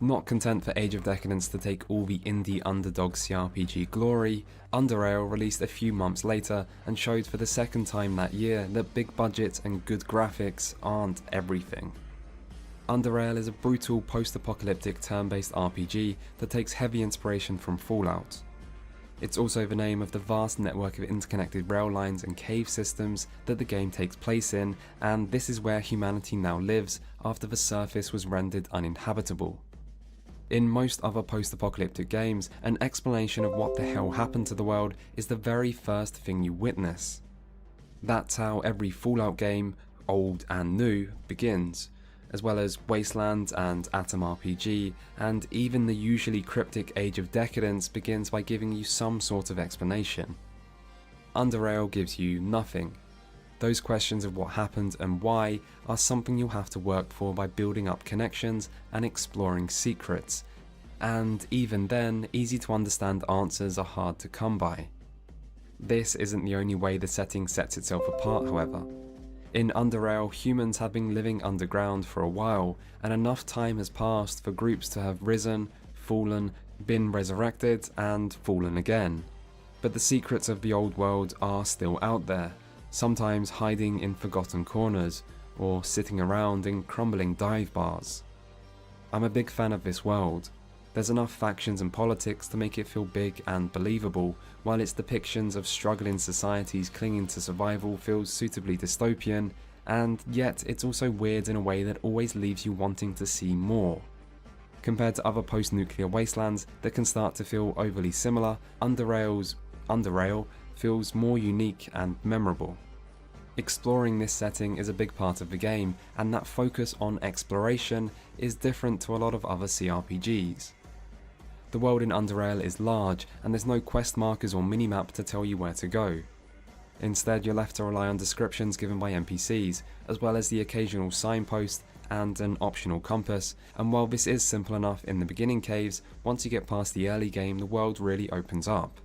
Not content for Age of Decadence to take all the indie underdog CRPG glory, Underrail released a few months later and showed for the second time that year that big budget and good graphics aren't everything. Underrail is a brutal post-apocalyptic turn-based RPG that takes heavy inspiration from Fallout. It's also the name of the vast network of interconnected rail lines and cave systems that the game takes place in, and this is where humanity now lives after the surface was rendered uninhabitable. In most other post-apocalyptic games, an explanation of what the hell happened to the world is the very first thing you witness. That's how every Fallout game, old and new, begins, as well as Wasteland and Atom RPG, and even the usually cryptic Age of Decadence begins by giving you some sort of explanation. Underrail gives you nothing. Those questions of what happened and why are something you'll have to work for by building up connections and exploring secrets, and even then, easy to understand answers are hard to come by. This isn't the only way the setting sets itself apart, however. In Underrail, humans have been living underground for a while, and enough time has passed for groups to have risen, fallen, been resurrected, and fallen again. But the secrets of the old world are still out there, sometimes hiding in forgotten corners, or sitting around in crumbling dive bars. I'm a big fan of this world. There's enough factions and politics to make it feel big and believable, while its depictions of struggling societies clinging to survival feels suitably dystopian, and yet it's also weird in a way that always leaves you wanting to see more. Compared to other post-nuclear wastelands that can start to feel overly similar, Underrail feels more unique and memorable. Exploring this setting is a big part of the game, and that focus on exploration is different to a lot of other CRPGs. The world in Underrail is large, and there's no quest markers or minimap to tell you where to go. Instead, you're left to rely on descriptions given by NPCs, as well as the occasional signpost and an optional compass, and while this is simple enough in the beginning caves, once you get past the early game, the world really opens up.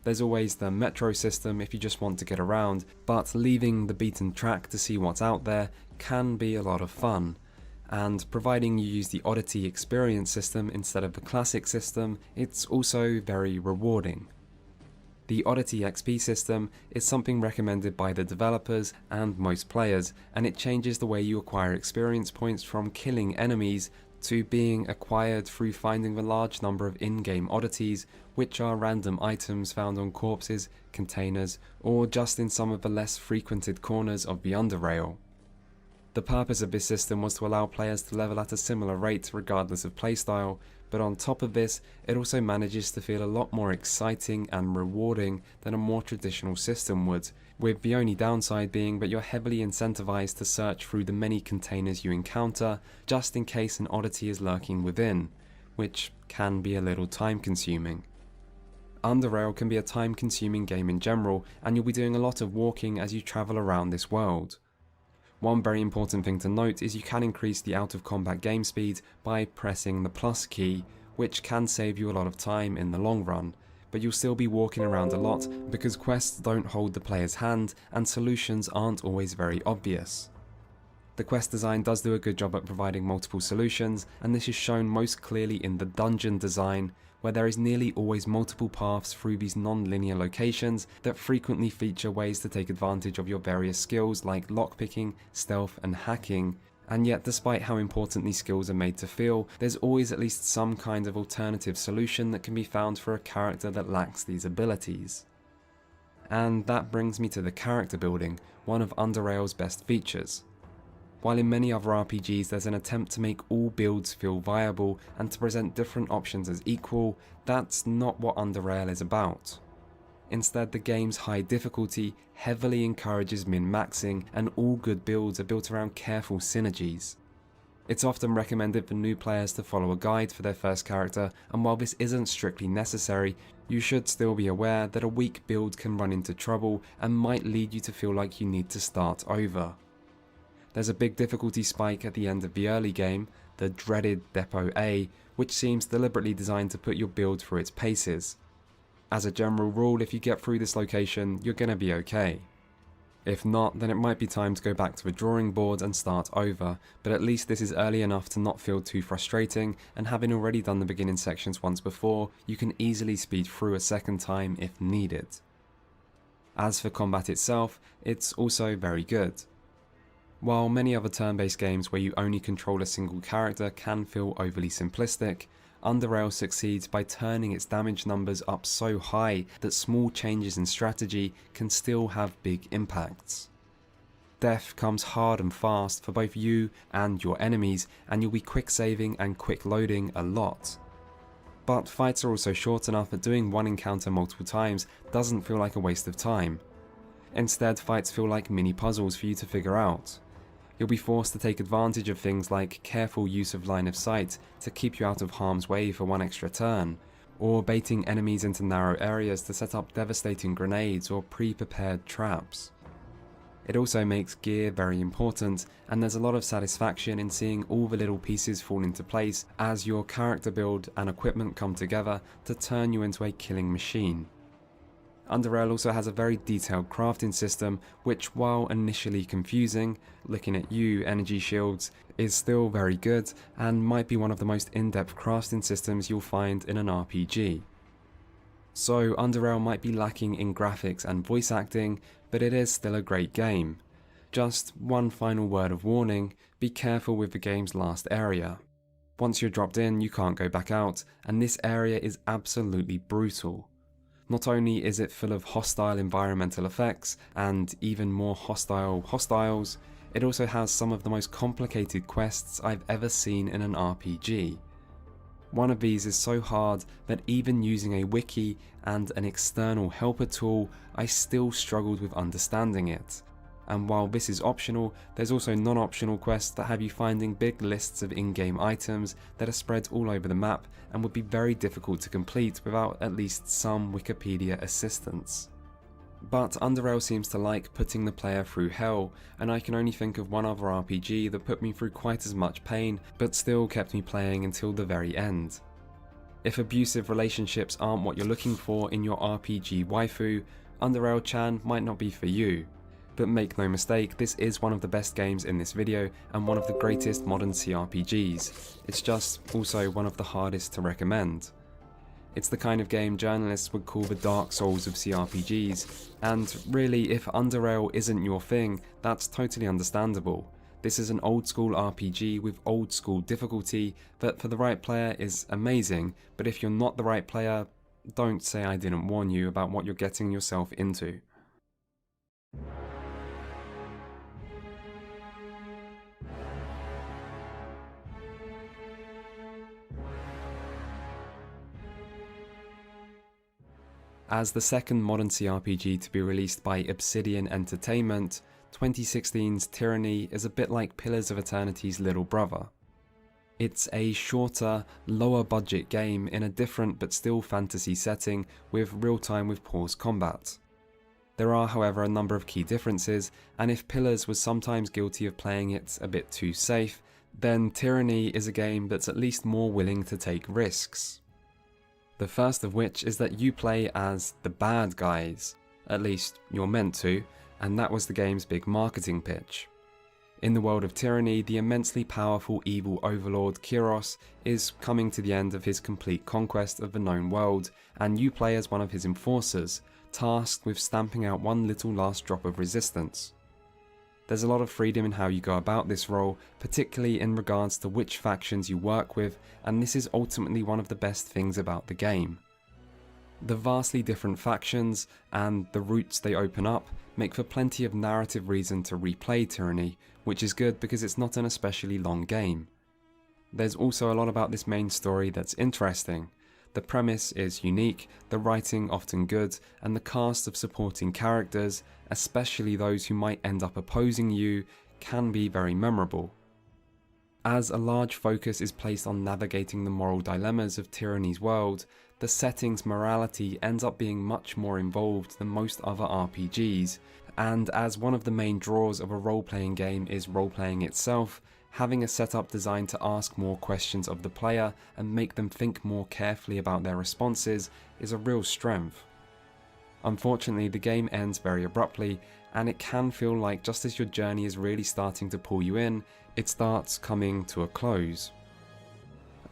There's always the metro system if you just want to get around, but leaving the beaten track to see what's out there can be a lot of fun. And providing you use the Oddity experience system instead of the classic system, it's also very rewarding. The Oddity XP system is something recommended by the developers and most players, and it changes the way you acquire experience points from killing enemies to being acquired through finding the large number of in-game oddities, which are random items found on corpses, containers, or just in some of the less frequented corners of the Underrail. The purpose of this system was to allow players to level at a similar rate regardless of playstyle, but on top of this, it also manages to feel a lot more exciting and rewarding than a more traditional system would, with the only downside being that you're heavily incentivized to search through the many containers you encounter just in case an oddity is lurking within, which can be a little time consuming. Underrail can be a time consuming game in general, and you'll be doing a lot of walking as you travel around this world. One very important thing to note is you can increase the out of combat game speed by pressing the plus key, which can save you a lot of time in the long run, but you'll still be walking around a lot because quests don't hold the player's hand and solutions aren't always very obvious. The quest design does do a good job at providing multiple solutions, and this is shown most clearly in the dungeon design, where there is nearly always multiple paths through these non-linear locations that frequently feature ways to take advantage of your various skills like lockpicking, stealth and hacking, and yet despite how important these skills are made to feel, there's always at least some kind of alternative solution that can be found for a character that lacks these abilities. And that brings me to the character building, one of Underrail's best features. While in many other RPGs there's an attempt to make all builds feel viable and to present different options as equal, that's not what Underrail is about. Instead, the game's high difficulty heavily encourages min-maxing, and all good builds are built around careful synergies. It's often recommended for new players to follow a guide for their first character, and while this isn't strictly necessary, you should still be aware that a weak build can run into trouble and might lead you to feel like you need to start over. There's a big difficulty spike at the end of the early game, the dreaded Depot A, which seems deliberately designed to put your build through its paces. As a general rule, if you get through this location, you're gonna be okay. If not, then it might be time to go back to the drawing board and start over, but at least this is early enough to not feel too frustrating, and having already done the beginning sections once before, you can easily speed through a second time if needed. As for combat itself, it's also very good. While many other turn-based games where you only control a single character can feel overly simplistic, Underrail succeeds by turning its damage numbers up so high that small changes in strategy can still have big impacts. Death comes hard and fast for both you and your enemies, and you'll be quick saving and quick loading a lot. But fights are also short enough that doing one encounter multiple times doesn't feel like a waste of time. Instead, fights feel like mini puzzles for you to figure out. You'll be forced to take advantage of things like careful use of line of sight to keep you out of harm's way for one extra turn, or baiting enemies into narrow areas to set up devastating grenades or pre-prepared traps. It also makes gear very important, and there's a lot of satisfaction in seeing all the little pieces fall into place as your character build and equipment come together to turn you into a killing machine. Underrail also has a very detailed crafting system which, while initially confusing, looking at you energy shields, is still very good and might be one of the most in-depth crafting systems you'll find in an RPG. So Underrail might be lacking in graphics and voice acting, but it is still a great game. Just one final word of warning, be careful with the game's last area. Once you're dropped in, you can't go back out, and this area is absolutely brutal. Not only is it full of hostile environmental effects and even more hostile hostiles, it also has some of the most complicated quests I've ever seen in an RPG. One of these is so hard that even using a wiki and an external helper tool, I still struggled with understanding it. And while this is optional, there's also non-optional quests that have you finding big lists of in-game items that are spread all over the map and would be very difficult to complete without at least some Wikipedia assistance. But Underrail seems to like putting the player through hell, and I can only think of one other RPG that put me through quite as much pain but still kept me playing until the very end. If abusive relationships aren't what you're looking for in your RPG waifu, Underrail-chan might not be for you. But make no mistake, this is one of the best games in this video and one of the greatest modern CRPGs. It's just also one of the hardest to recommend. It's the kind of game journalists would call the Dark Souls of CRPGs, and really, if Underrail isn't your thing, that's totally understandable. This is an old school RPG with old school difficulty that for the right player is amazing, but if you're not the right player, don't say I didn't warn you about what you're getting yourself into. As the second modern CRPG to be released by Obsidian Entertainment, 2016's Tyranny is a bit like Pillars of Eternity's little brother. It's a shorter, lower budget game in a different but still fantasy setting with real-time with pause combat. There are, however, a number of key differences, and if Pillars was sometimes guilty of playing it a bit too safe, then Tyranny is a game that's at least more willing to take risks. The first of which is that you play as the bad guys, at least you're meant to, and that was the game's big marketing pitch. In the world of Tyranny, the immensely powerful evil overlord Kyros is coming to the end of his complete conquest of the known world, and you play as one of his enforcers, tasked with stamping out one little last drop of resistance. There's a lot of freedom in how you go about this role, particularly in regards to which factions you work with, and this is ultimately one of the best things about the game. The vastly different factions and the routes they open up make for plenty of narrative reason to replay Tyranny, which is good because it's not an especially long game. There's also a lot about this main story that's interesting. The premise is unique, the writing often good, and the cast of supporting characters, especially those who might end up opposing you, can be very memorable. As a large focus is placed on navigating the moral dilemmas of Tyranny's world, the setting's morality ends up being much more involved than most other RPGs, and as one of the main draws of a role-playing game is role-playing itself, having a setup designed to ask more questions of the player and make them think more carefully about their responses is a real strength. Unfortunately, the game ends very abruptly, and it can feel like just as your journey is really starting to pull you in, it starts coming to a close.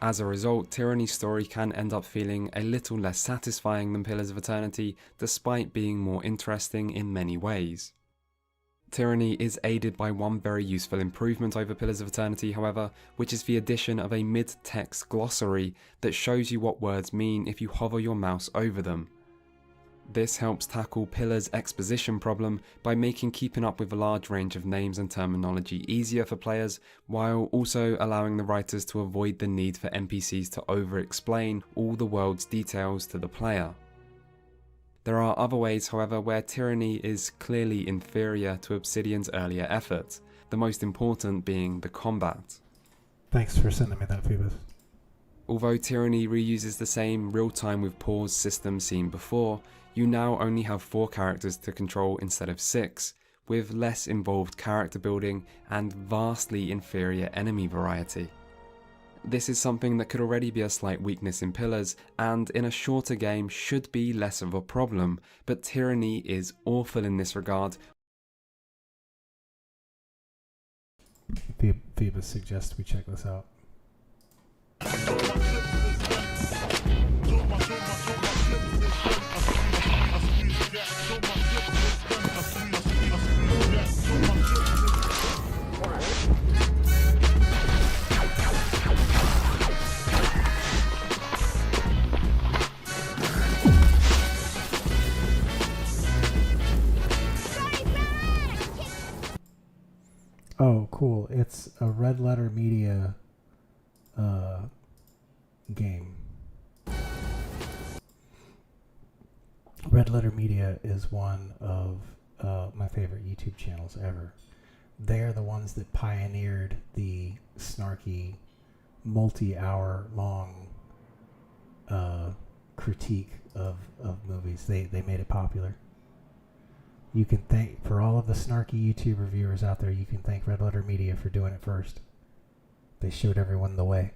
As a result, Tyranny's story can end up feeling a little less satisfying than Pillars of Eternity, despite being more interesting in many ways. Tyranny is aided by one very useful improvement over Pillars of Eternity, however, which is the addition of a mid-text glossary that shows you what words mean if you hover your mouse over them. This helps tackle Pillar's exposition problem by making keeping up with a large range of names and terminology easier for players, while also allowing the writers to avoid the need for NPCs to over-explain all the world's details to the player. There are other ways, however, where Tyranny is clearly inferior to Obsidian's earlier effort, the most important being the combat. Thanks for sending me that, Phoebus. Although Tyranny reuses the same real-time with pause system seen before, you now only have 4 characters to control instead of 6, with less involved character building and vastly inferior enemy variety. This is something that could already be a slight weakness in Pillars, and in a shorter game should be less of a problem, but Tyranny is awful in this regard. Phoebus suggests we check this out. Oh, cool. It's a Red Letter Media game. Red Letter Media is one of my favorite YouTube channels ever. They're the ones that pioneered the snarky, multi-hour long critique of movies. They made it popular. You can thank, for all of the snarky YouTube reviewers out there, you can thank Red Letter Media for doing it first. They showed everyone the way.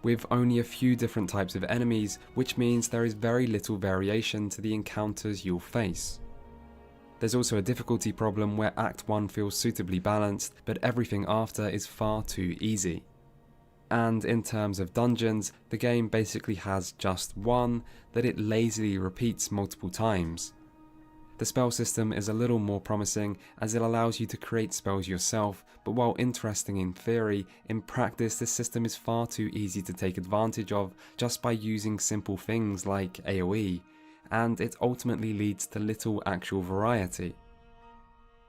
With only a few different types of enemies, which means there is very little variation to the encounters you'll face. There's also a difficulty problem where Act 1 feels suitably balanced, but everything after is far too easy. And in terms of dungeons, the game basically has just one that it lazily repeats multiple times. The spell system is a little more promising as it allows you to create spells yourself, but while interesting in theory, in practice this system is far too easy to take advantage of just by using simple things like AoE, and it ultimately leads to little actual variety.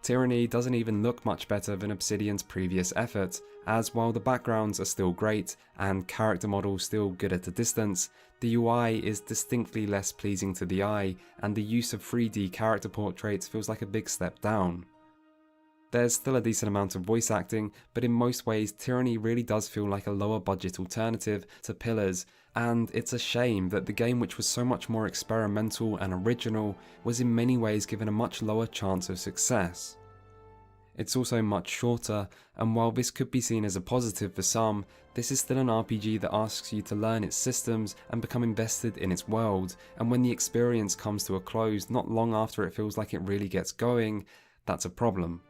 Tyranny doesn't even look much better than Obsidian's previous effort, as while the backgrounds are still great and character models still good at a distance, the UI is distinctly less pleasing to the eye, and the use of 3D character portraits feels like a big step down. There's still a decent amount of voice acting, but in most ways Tyranny really does feel like a lower budget alternative to Pillars, and it's a shame that the game, which was so much more experimental and original, was in many ways given a much lower chance of success. It's also much shorter, and while this could be seen as a positive for some, this is still an RPG that asks you to learn its systems and become invested in its world, and when the experience comes to a close not long after it feels like it really gets going, that's a problem.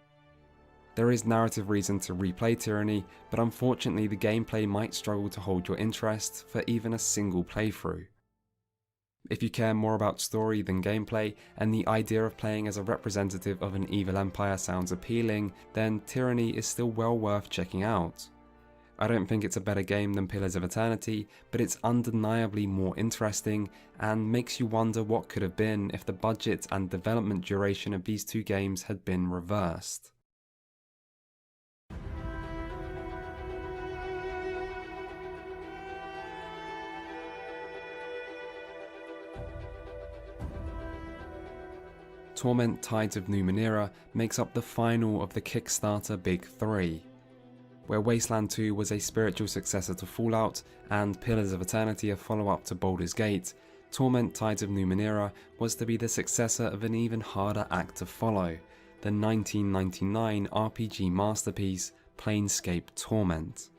There is narrative reason to replay Tyranny, but unfortunately the gameplay might struggle to hold your interest for even a single playthrough. If you care more about story than gameplay, and the idea of playing as a representative of an evil empire sounds appealing, then Tyranny is still well worth checking out. I don't think it's a better game than Pillars of Eternity, but it's undeniably more interesting, and makes you wonder what could have been if the budget and development duration of these two games had been reversed. Torment Tides of Numenera makes up the final of the Kickstarter Big 3. Where Wasteland 2 was a spiritual successor to Fallout and Pillars of Eternity a follow-up to Baldur's Gate, Torment Tides of Numenera was to be the successor of an even harder act to follow, the 1999 RPG masterpiece Planescape Torment.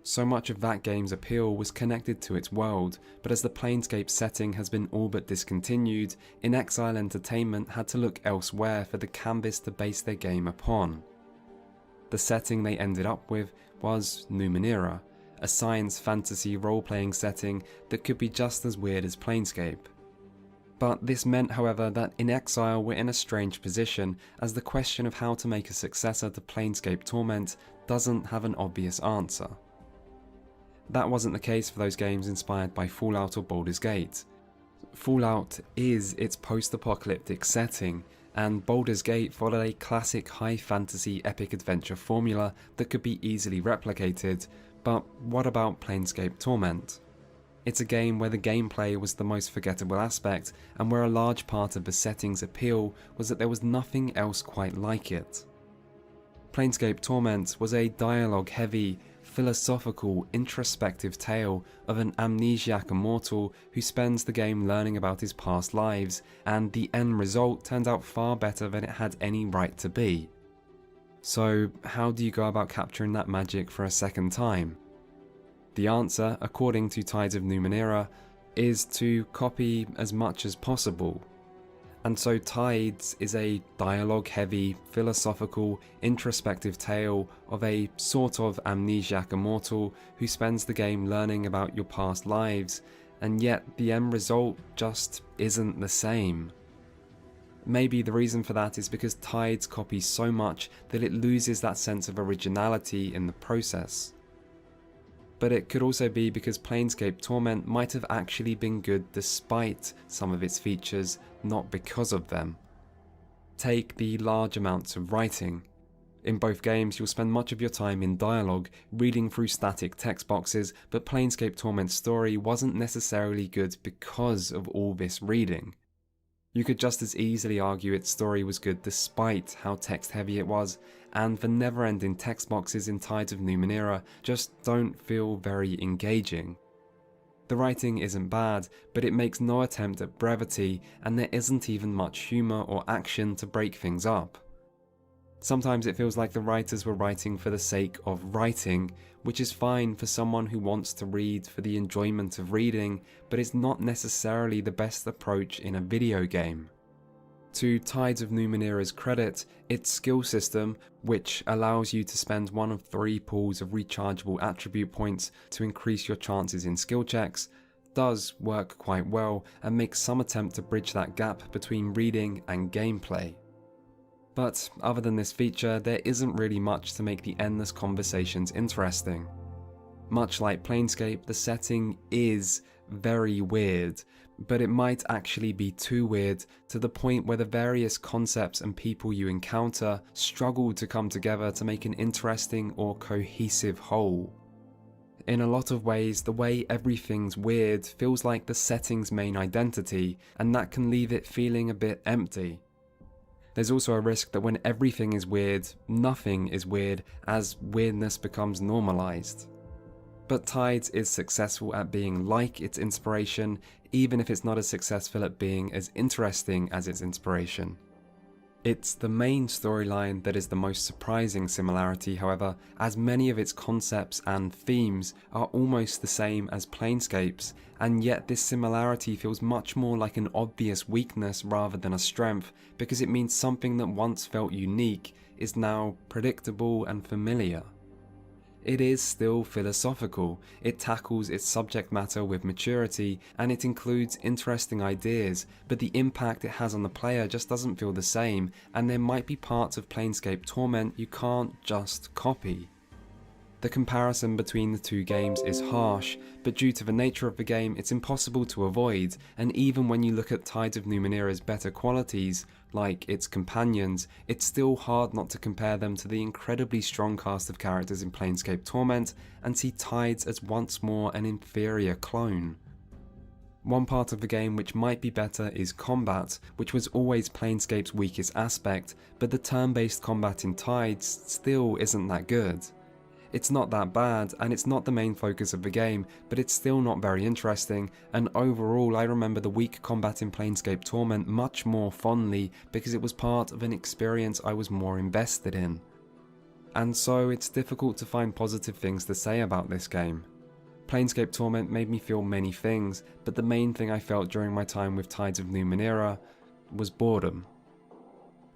So much of that game's appeal was connected to its world, but as the Planescape setting has been all but discontinued, In Exile Entertainment had to look elsewhere for the canvas to base their game upon. The setting they ended up with was Numenera, a science fantasy role-playing setting that could be just as weird as Planescape. But this meant, however, that In Exile were in a strange position, as the question of how to make a successor to Planescape Torment doesn't have an obvious answer. That wasn't the case for those games inspired by Fallout or Baldur's Gate. Fallout is its post-apocalyptic setting, and Baldur's Gate followed a classic high fantasy epic adventure formula that could be easily replicated, but what about Planescape Torment? It's a game where the gameplay was the most forgettable aspect, and where a large part of the setting's appeal was that there was nothing else quite like it. Planescape Torment was a dialogue-heavy, philosophical, introspective tale of an amnesiac immortal who spends the game learning about his past lives, and the end result turned out far better than it had any right to be. So how do you go about capturing that magic for a second time? The answer, according to Tides of Numenera, is to copy as much as possible. And so Tides is a dialogue-heavy, philosophical, introspective tale of a sort of amnesiac immortal who spends the game learning about your past lives, and yet the end result just isn't the same. Maybe the reason for that is because Tides copies so much that it loses that sense of originality in the process. But it could also be because Planescape Torment might have actually been good despite some of its features, not because of them. Take the large amounts of writing. In both games, you'll spend much of your time in dialogue, reading through static text boxes, but Planescape Torment's story wasn't necessarily good because of all this reading. You could just as easily argue its story was good despite how text-heavy it was, and the never-ending text boxes in Tides of Numenera just don't feel very engaging. The writing isn't bad, but it makes no attempt at brevity, and there isn't even much humour or action to break things up. Sometimes it feels like the writers were writing for the sake of writing, which is fine for someone who wants to read for the enjoyment of reading, but is not necessarily the best approach in a video game. To Tides of Numenera's credit, its skill system, which allows you to spend one of 3 pools of rechargeable attribute points to increase your chances in skill checks, does work quite well and makes some attempt to bridge that gap between reading and gameplay. But other than this feature, there isn't really much to make the endless conversations interesting. Much like Planescape, the setting is very weird, but it might actually be too weird to the point where the various concepts and people you encounter struggle to come together to make an interesting or cohesive whole. In a lot of ways, the way everything's weird feels like the setting's main identity, and that can leave it feeling a bit empty. There's also a risk that when everything is weird, nothing is weird, as weirdness becomes normalized. But Tides is successful at being like its inspiration, even if it's not as successful at being as interesting as its inspiration. It's the main storyline that is the most surprising similarity, however, as many of its concepts and themes are almost the same as Planescape's, and yet this similarity feels much more like an obvious weakness rather than a strength, because it means something that once felt unique is now predictable and familiar. It is still philosophical, it tackles its subject matter with maturity, and it includes interesting ideas, but the impact it has on the player just doesn't feel the same, and there might be parts of Planescape Torment you can't just copy. The comparison between the two games is harsh, but due to the nature of the game it's impossible to avoid, and even when you look at Tides of Numenera's better qualities, like its companions, it's still hard not to compare them to the incredibly strong cast of characters in Planescape Torment and see Tides as once more an inferior clone. One part of the game which might be better is combat, which was always Planescape's weakest aspect, but the turn-based combat in Tides still isn't that good. It's not that bad, and it's not the main focus of the game, but it's still not very interesting, and overall I remember the weak combat in Planescape Torment much more fondly because it was part of an experience I was more invested in. And so it's difficult to find positive things to say about this game. Planescape Torment made me feel many things, but the main thing I felt during my time with Tides of Numenera was boredom.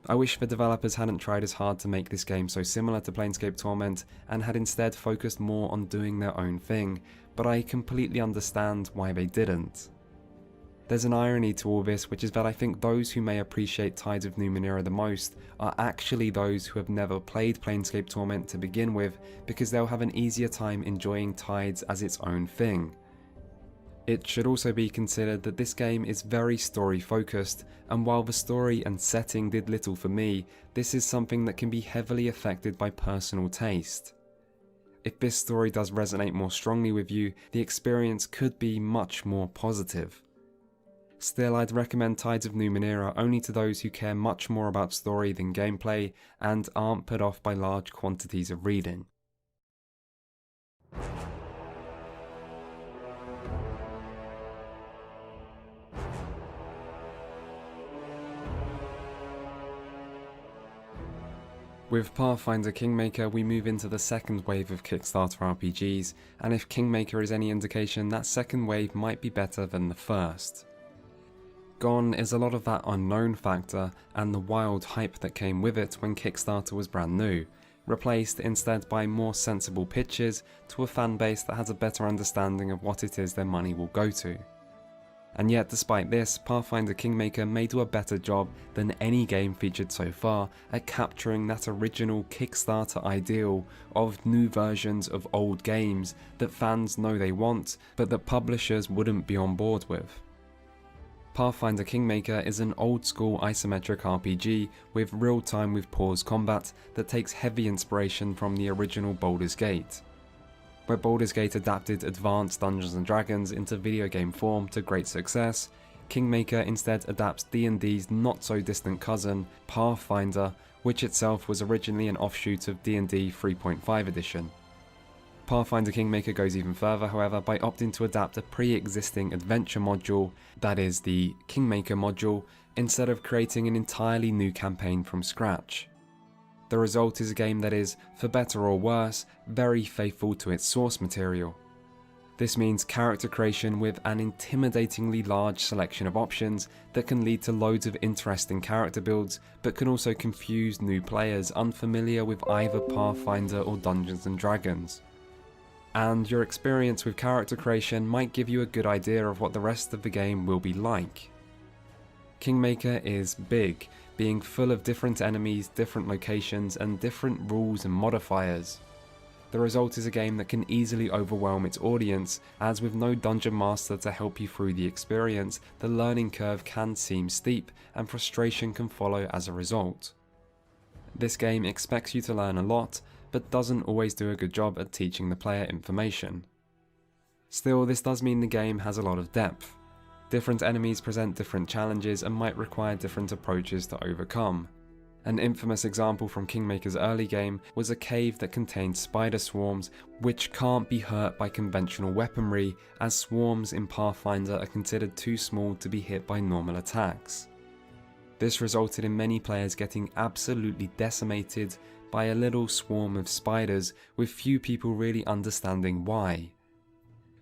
I wish the developers hadn't tried as hard to make this game so similar to Planescape Torment and had instead focused more on doing their own thing, but I completely understand why they didn't. There's an irony to all this, which is that I think those who may appreciate Tides of Numenera the most are actually those who have never played Planescape Torment to begin with, because they'll have an easier time enjoying Tides as its own thing. It should also be considered that this game is very story focused, and while the story and setting did little for me, this is something that can be heavily affected by personal taste. If this story does resonate more strongly with you, the experience could be much more positive. Still, I'd recommend Tides of Numenera only to those who care much more about story than gameplay and aren't put off by large quantities of reading. With Pathfinder Kingmaker, we move into the second wave of Kickstarter RPGs, and if Kingmaker is any indication, that second wave might be better than the first. Gone is a lot of that unknown factor and the wild hype that came with it when Kickstarter was brand new, replaced instead by more sensible pitches to a fan base that has a better understanding of what it is their money will go to. And yet despite this, Pathfinder Kingmaker may do a better job than any game featured so far at capturing that original Kickstarter ideal of new versions of old games that fans know they want, but that publishers wouldn't be on board with. Pathfinder Kingmaker is an old-school isometric RPG with real-time with pause combat that takes heavy inspiration from the original Baldur's Gate. Where Baldur's Gate adapted advanced Dungeons & Dragons into video game form to great success, Kingmaker instead adapts D&D's not-so-distant cousin, Pathfinder, which itself was originally an offshoot of D&D 3.5 edition. Pathfinder Kingmaker goes even further, however, by opting to adapt a pre-existing adventure module, that is, the Kingmaker module, instead of creating an entirely new campaign from scratch. The result is a game that is, for better or worse, very faithful to its source material. This means character creation with an intimidatingly large selection of options that can lead to loads of interesting character builds, but can also confuse new players unfamiliar with either Pathfinder or Dungeons & Dragons. And your experience with character creation might give you a good idea of what the rest of the game will be like. Kingmaker is big, being full of different enemies, different locations, and different rules and modifiers. The result is a game that can easily overwhelm its audience, as with no dungeon master to help you through the experience, the learning curve can seem steep, and frustration can follow as a result. This game expects you to learn a lot, but doesn't always do a good job at teaching the player information. Still, this does mean the game has a lot of depth. Different enemies present different challenges and might require different approaches to overcome. An infamous example from Kingmaker's early game was a cave that contained spider swarms, which can't be hurt by conventional weaponry, as swarms in Pathfinder are considered too small to be hit by normal attacks. This resulted in many players getting absolutely decimated by a little swarm of spiders, with few people really understanding why.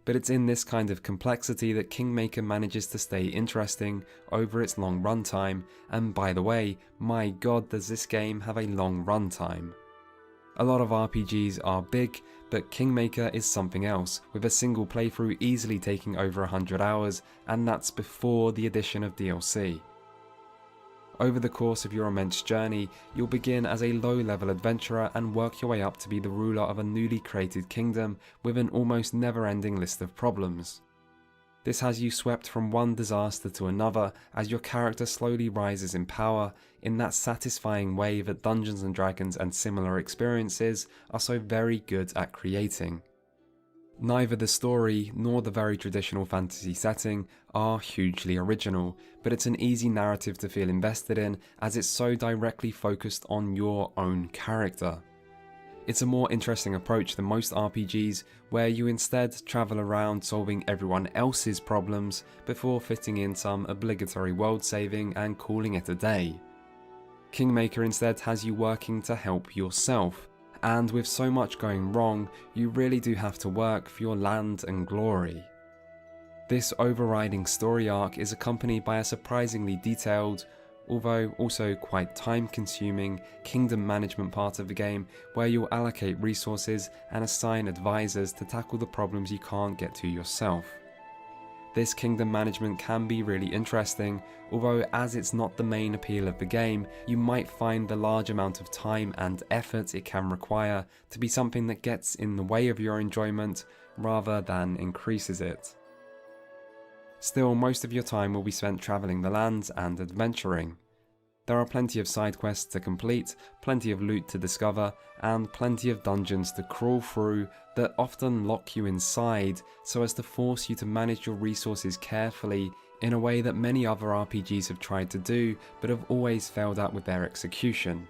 But it's in this kind of complexity that Kingmaker manages to stay interesting over its long runtime, and by the way, my god does this game have a long runtime. A lot of RPGs are big, but Kingmaker is something else, with a single playthrough easily taking over 100 hours, and that's before the addition of DLC. Over the course of your immense journey, you'll begin as a low-level adventurer and work your way up to be the ruler of a newly created kingdom with an almost never-ending list of problems. This has you swept from one disaster to another as your character slowly rises in power in that satisfying way that Dungeons & Dragons and similar experiences are so very good at creating. Neither the story nor the very traditional fantasy setting are hugely original, but it's an easy narrative to feel invested in as it's so directly focused on your own character. It's a more interesting approach than most RPGs, where you instead travel around solving everyone else's problems before fitting in some obligatory world saving and calling it a day. Kingmaker instead has you working to help yourself, and with so much going wrong, you really do have to work for your land and glory. This overriding story arc is accompanied by a surprisingly detailed, although also quite time-consuming, kingdom management part of the game where you'll allocate resources and assign advisors to tackle the problems you can't get to yourself. This kingdom management can be really interesting, although as it's not the main appeal of the game, you might find the large amount of time and effort it can require to be something that gets in the way of your enjoyment rather than increases it. Still, most of your time will be spent travelling the lands and adventuring. There are plenty of side quests to complete, plenty of loot to discover, and plenty of dungeons to crawl through that often lock you inside so as to force you to manage your resources carefully in a way that many other RPGs have tried to do but have always failed at with their execution.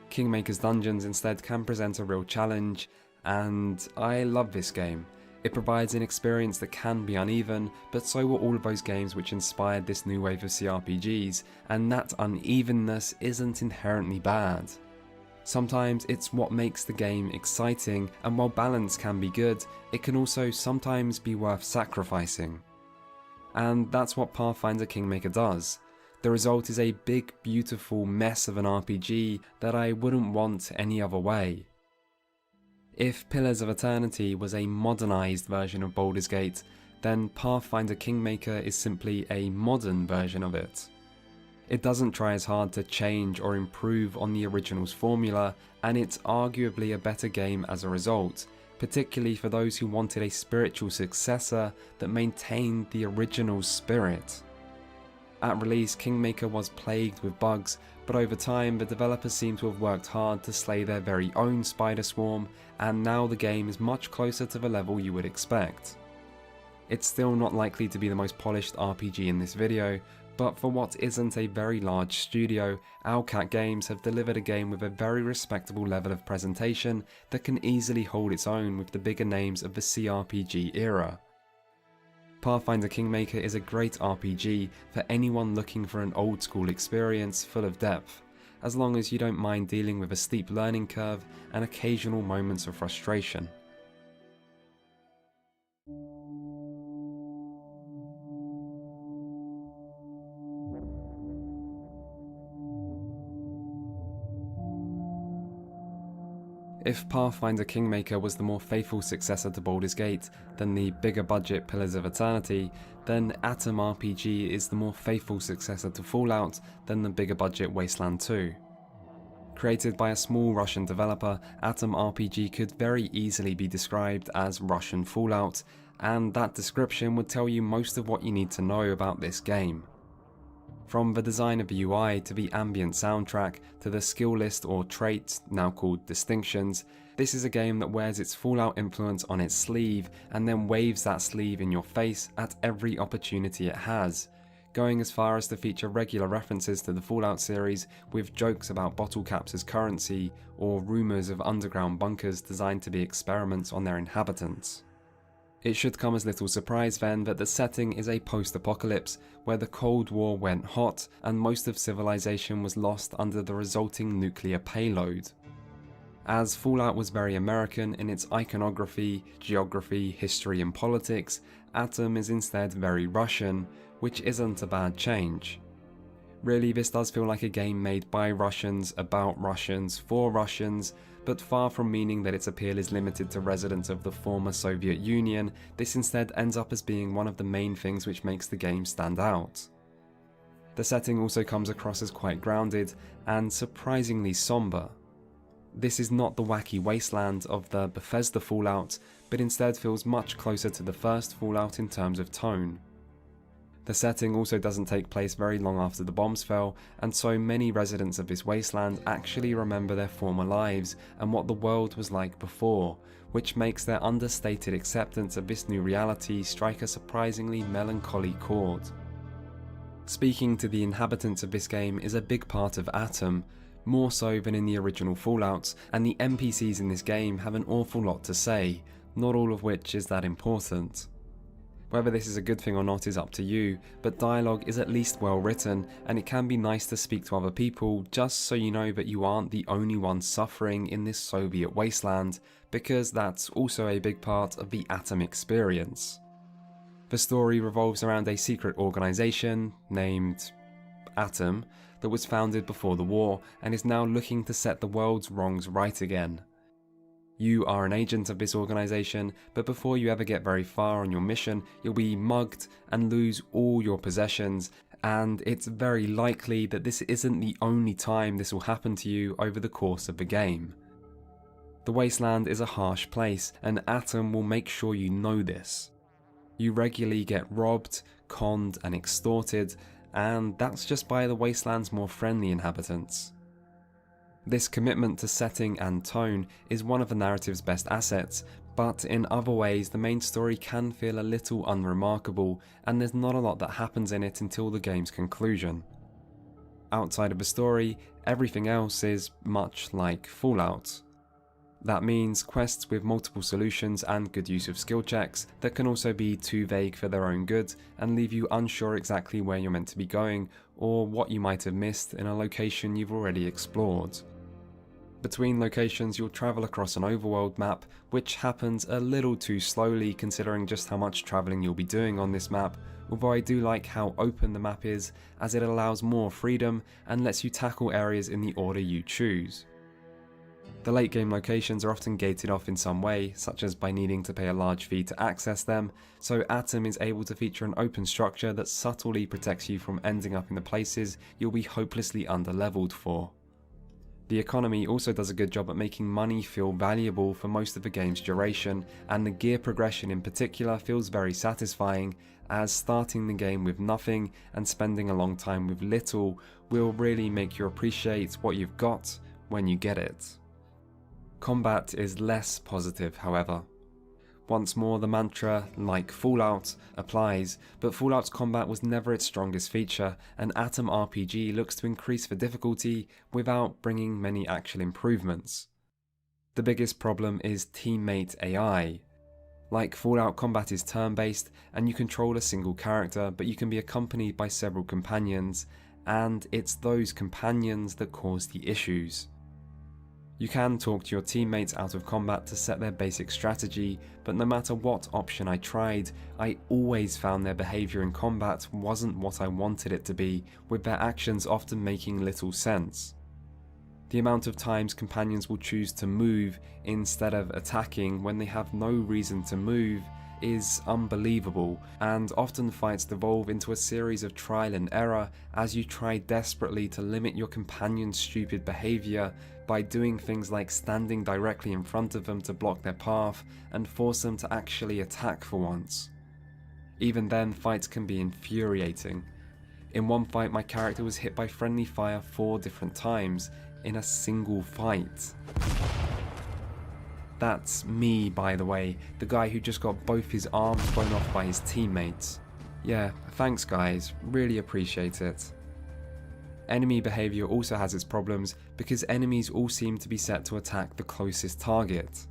Kingmaker's dungeons instead can present a real challenge, and I love this game. It provides an experience that can be uneven, but so were all of those games which inspired this new wave of CRPGs, and that unevenness isn't inherently bad. Sometimes it's what makes the game exciting, and while balance can be good, it can also sometimes be worth sacrificing. And that's what Pathfinder Kingmaker does. The result is a big, beautiful mess of an RPG that I wouldn't want any other way. If Pillars of Eternity was a modernised version of Baldur's Gate, then Pathfinder Kingmaker is simply a modern version of it. It doesn't try as hard to change or improve on the original's formula, and it's arguably a better game as a result, particularly for those who wanted a spiritual successor that maintained the original's spirit. At release, Kingmaker was plagued with bugs, but over time the developers seem to have worked hard to slay their very own spider swarm, and now the game is much closer to the level you would expect. It's still not likely to be the most polished RPG in this video, but for what isn't a very large studio, Owlcat Games have delivered a game with a very respectable level of presentation that can easily hold its own with the bigger names of the CRPG era. Pathfinder Kingmaker is a great RPG for anyone looking for an old school experience full of depth, as long as you don't mind dealing with a steep learning curve and occasional moments of frustration. If Pathfinder Kingmaker was the more faithful successor to Baldur's Gate than the bigger budget Pillars of Eternity, then Atom RPG is the more faithful successor to Fallout than the bigger budget Wasteland 2. Created by a small Russian developer, Atom RPG could very easily be described as Russian Fallout, and that description would tell you most of what you need to know about this game. From the design of the UI to the ambient soundtrack to the skill list or traits, now called distinctions, this is a game that wears its Fallout influence on its sleeve and then waves that sleeve in your face at every opportunity it has, going as far as to feature regular references to the Fallout series with jokes about bottle caps as currency or rumours of underground bunkers designed to be experiments on their inhabitants. It should come as little surprise then that the setting is a post-apocalypse where the Cold War went hot and most of civilization was lost under the resulting nuclear payload. As Fallout was very American in its iconography, geography, history and politics, Atom is instead very Russian, which isn't a bad change. Really, this does feel like a game made by Russians, about Russians, for Russians, but far from meaning that its appeal is limited to residents of the former Soviet Union, this instead ends up as being one of the main things which makes the game stand out. The setting also comes across as quite grounded and surprisingly somber. This is not the wacky wasteland of the Bethesda Fallout, but instead feels much closer to the first Fallout in terms of tone. The setting also doesn't take place very long after the bombs fell, and so many residents of this wasteland actually remember their former lives and what the world was like before, which makes their understated acceptance of this new reality strike a surprisingly melancholy chord. Speaking to the inhabitants of this game is a big part of Atom, more so than in the original Fallouts, and the NPCs in this game have an awful lot to say, not all of which is that important. Whether this is a good thing or not is up to you, but dialogue is at least well written, and it can be nice to speak to other people just so you know that you aren't the only one suffering in this Soviet wasteland, because that's also a big part of the Atom experience. The story revolves around a secret organisation named Atom that was founded before the war and is now looking to set the world's wrongs right again. You are an agent of this organisation, but before you ever get very far on your mission, you'll be mugged and lose all your possessions, and it's very likely that this isn't the only time this will happen to you over the course of the game. The wasteland is a harsh place, and Atom will make sure you know this. You regularly get robbed, conned and extorted, and that's just by the wasteland's more friendly inhabitants. This commitment to setting and tone is one of the narrative's best assets, but in other ways the main story can feel a little unremarkable, and there's not a lot that happens in it until the game's conclusion. Outside of the story, everything else is much like Fallout. That means quests with multiple solutions and good use of skill checks that can also be too vague for their own good and leave you unsure exactly where you're meant to be going or what you might have missed in a location you've already explored. Between locations you'll travel across an overworld map, which happens a little too slowly considering just how much travelling you'll be doing on this map, although I do like how open the map is as it allows more freedom and lets you tackle areas in the order you choose. The late game locations are often gated off in some way, such as by needing to pay a large fee to access them, so Atom is able to feature an open structure that subtly protects you from ending up in the places you'll be hopelessly underleveled for. The economy also does a good job at making money feel valuable for most of the game's duration, and the gear progression in particular feels very satisfying, as starting the game with nothing and spending a long time with little will really make you appreciate what you've got when you get it. Combat is less positive, however. Once more, the mantra, like Fallout, applies, but Fallout's combat was never its strongest feature, and Atom RPG looks to increase the difficulty without bringing many actual improvements. The biggest problem is teammate AI. Like Fallout, combat is turn-based, and you control a single character, but you can be accompanied by several companions, and it's those companions that cause the issues. You can talk to your teammates out of combat to set their basic strategy, but no matter what option I tried, I always found their behaviour in combat wasn't what I wanted it to be, with their actions often making little sense. The amount of times companions will choose to move instead of attacking when they have no reason to move is unbelievable, and often fights devolve into a series of trial and error as you try desperately to limit your companion's stupid behaviour by doing things like standing directly in front of them to block their path and force them to actually attack for once. Even then, fights can be infuriating. In one fight, my character was hit by friendly fire 4 different times in a single fight. That's me, by the way, the guy who just got both his arms blown off by his teammates. Yeah, thanks guys, really appreciate it. Enemy behaviour also has its problems because enemies all seem to be set to attack the closest target.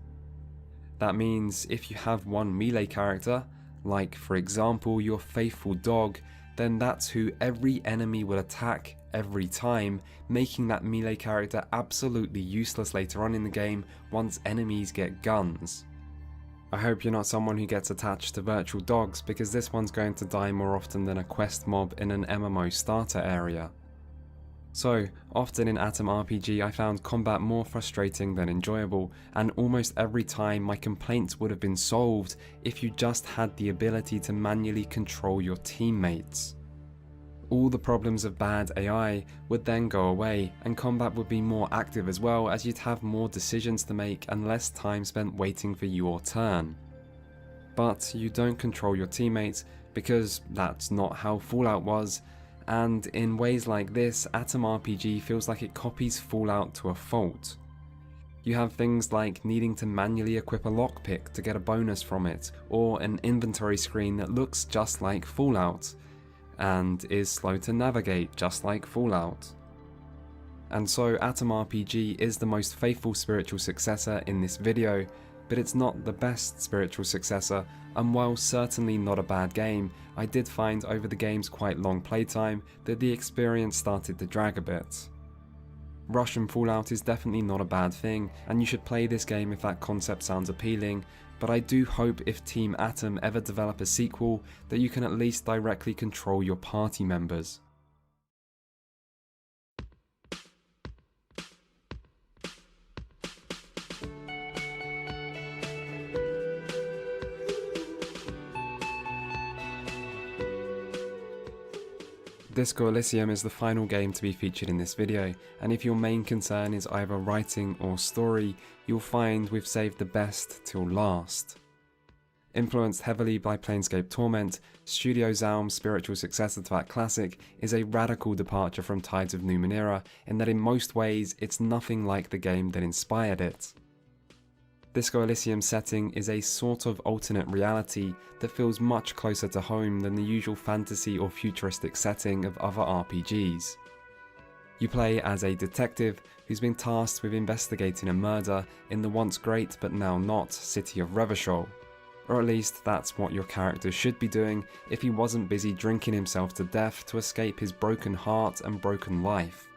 That means if you have one melee character, like for example your faithful dog, then that's who every enemy will attack every time, making that melee character absolutely useless later on in the game once enemies get guns. I hope you're not someone who gets attached to virtual dogs, because this one's going to die more often than a quest mob in an MMO starter area. So, often in Atom RPG I found combat more frustrating than enjoyable, and almost every time my complaints would have been solved if you just had the ability to manually control your teammates. All the problems of bad AI would then go away, and combat would be more active as well, as you'd have more decisions to make and less time spent waiting for your turn. But you don't control your teammates because that's not how Fallout was, and in ways like this, Atom RPG feels like it copies Fallout to a fault. You have things like needing to manually equip a lockpick to get a bonus from it, or an inventory screen that looks just like Fallout, and is slow to navigate just like Fallout. And so Atom RPG is the most faithful spiritual successor in this video, but it's not the best spiritual successor, and while certainly not a bad game, I did find over the game's quite long playtime that the experience started to drag a bit. Russian Fallout is definitely not a bad thing, and you should play this game if that concept sounds appealing, but I do hope if Team Atom ever develop a sequel that you can at least directly control your party members. Disco Elysium is the final game to be featured in this video, and if your main concern is either writing or story, you'll find we've saved the best till last. Influenced heavily by Planescape Torment, Studio Zaum's spiritual successor to that classic is a radical departure from Tides of Numenera in that in most ways it's nothing like the game that inspired it. Disco Elysium's setting is a sort of alternate reality that feels much closer to home than the usual fantasy or futuristic setting of other RPGs. You play as a detective who's been tasked with investigating a murder in the once great but now not city of Revachol. Or at least that's what your character should be doing if he wasn't busy drinking himself to death to escape his broken heart and broken life.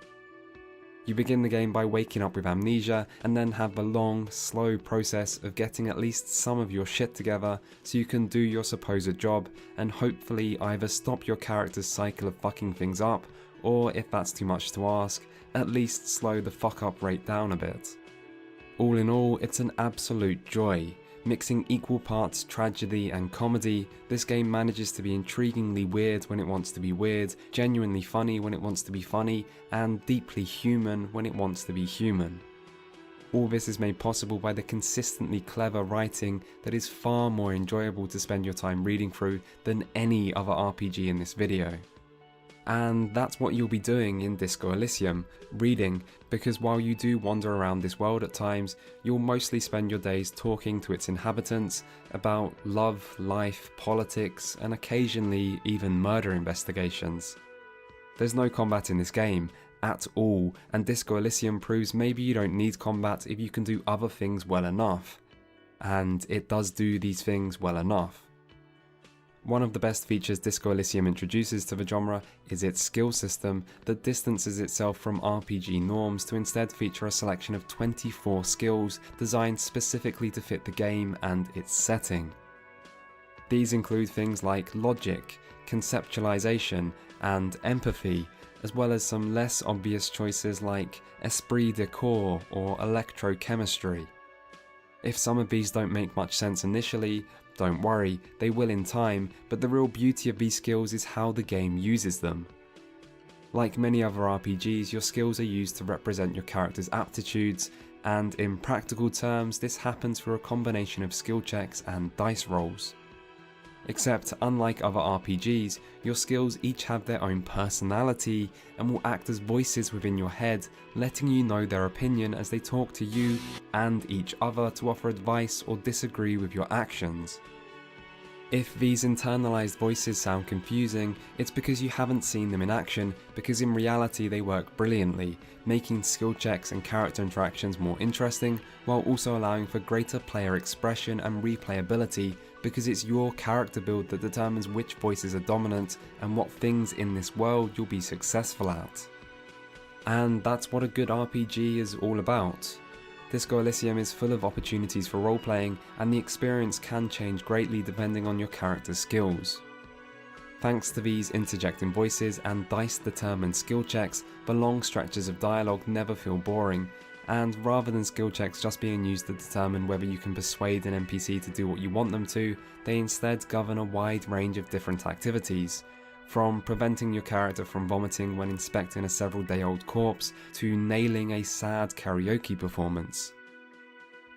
You begin the game by waking up with amnesia and then have the long, slow process of getting at least some of your shit together so you can do your supposed job and hopefully either stop your character's cycle of fucking things up, or if that's too much to ask, at least slow the fuck up rate down a bit. All in all, it's an absolute joy. Mixing equal parts tragedy and comedy, this game manages to be intriguingly weird when it wants to be weird, genuinely funny when it wants to be funny, and deeply human when it wants to be human. All this is made possible by the consistently clever writing that is far more enjoyable to spend your time reading through than any other RPG in this video. And that's what you'll be doing in Disco Elysium, reading, because while you do wander around this world at times, you'll mostly spend your days talking to its inhabitants about love, life, politics, and occasionally even murder investigations. There's no combat in this game, at all, and Disco Elysium proves maybe you don't need combat if you can do other things well enough. And it does do these things well enough. One of the best features Disco Elysium introduces to the genre is its skill system that distances itself from RPG norms to instead feature a selection of 24 skills designed specifically to fit the game and its setting. These include things like logic, conceptualization, and empathy, as well as some less obvious choices like esprit de corps or electrochemistry. If some of these don't make much sense initially, don't worry, they will in time, but the real beauty of these skills is how the game uses them. Like many other RPGs, your skills are used to represent your character's aptitudes, and in practical terms, this happens through a combination of skill checks and dice rolls. Except, unlike other RPGs, your skills each have their own personality and will act as voices within your head, letting you know their opinion as they talk to you and each other to offer advice or disagree with your actions. If these internalized voices sound confusing, it's because you haven't seen them in action, because in reality they work brilliantly, making skill checks and character interactions more interesting, while also allowing for greater player expression and replayability, because it's your character build that determines which voices are dominant and what things in this world you'll be successful at. And that's what a good RPG is all about. Disco Elysium is full of opportunities for role-playing, and the experience can change greatly depending on your character's skills. Thanks to these interjecting voices and dice-determined skill checks, the long stretches of dialogue never feel boring, and rather than skill checks just being used to determine whether you can persuade an NPC to do what you want them to, they instead govern a wide range of different activities. From preventing your character from vomiting when inspecting a several-day-old corpse, to nailing a sad karaoke performance.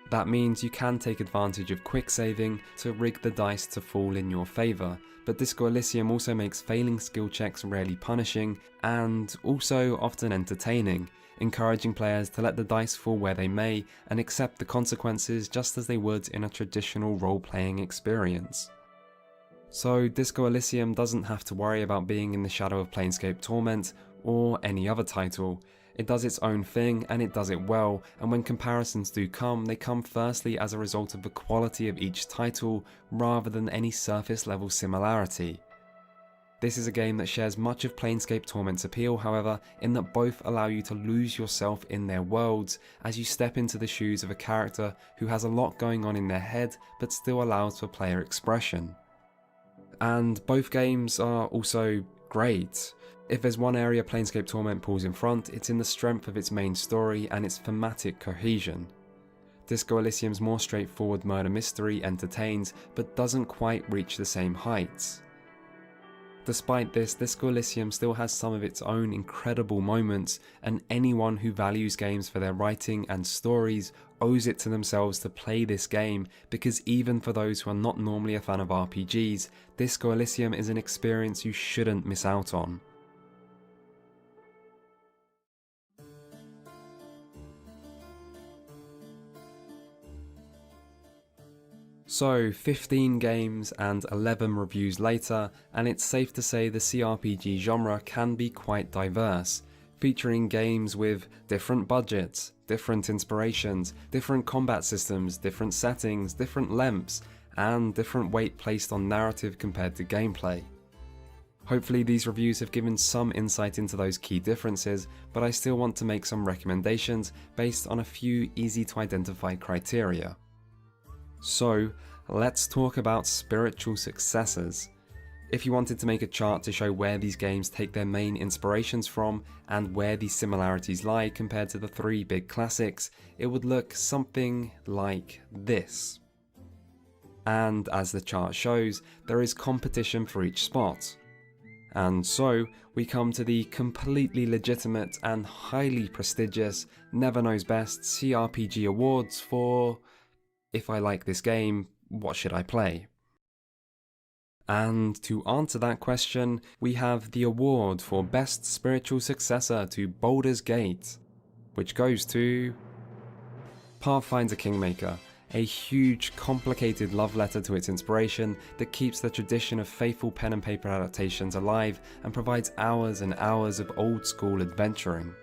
That means you can take advantage of quick saving to rig the dice to fall in your favour, but Disco Elysium also makes failing skill checks rarely punishing and also often entertaining, encouraging players to let the dice fall where they may and accept the consequences just as they would in a traditional role-playing experience. So Disco Elysium doesn't have to worry about being in the shadow of Planescape Torment or any other title. It does its own thing and it does it well, and when comparisons do come, they come firstly as a result of the quality of each title rather than any surface level similarity. This is a game that shares much of Planescape Torment's appeal, however, in that both allow you to lose yourself in their worlds as you step into the shoes of a character who has a lot going on in their head but still allows for player expression. And both games are also great. If there's one area Planescape Torment pulls in front, it's in the strength of its main story and its thematic cohesion. Disco Elysium's more straightforward murder mystery entertains, but doesn't quite reach the same heights. Despite this, Disco Elysium still has some of its own incredible moments, and anyone who values games for their writing and stories owes it to themselves to play this game, because even for those who are not normally a fan of RPGs, Disco Elysium is an experience you shouldn't miss out on. So 15 games and 11 reviews later, and it's safe to say the CRPG genre can be quite diverse, featuring games with different budgets, different inspirations, different combat systems, different settings, different lengths, and different weight placed on narrative compared to gameplay. Hopefully these reviews have given some insight into those key differences, but I still want to make some recommendations based on a few easy to identify criteria. So, let's talk about spiritual successors. If you wanted to make a chart to show where these games take their main inspirations from and where these similarities lie compared to the three big classics, it would look something like this. And as the chart shows, there is competition for each spot. And so, we come to the completely legitimate and highly prestigious Never Knows Best CRPG Awards for if I like this game, what should I play? And to answer that question, we have the award for Best Spiritual Successor to Baldur's Gate, which goes to Pathfinder Kingmaker, a huge, complicated love letter to its inspiration that keeps the tradition of faithful pen and paper adaptations alive and provides hours and hours of old-school adventuring.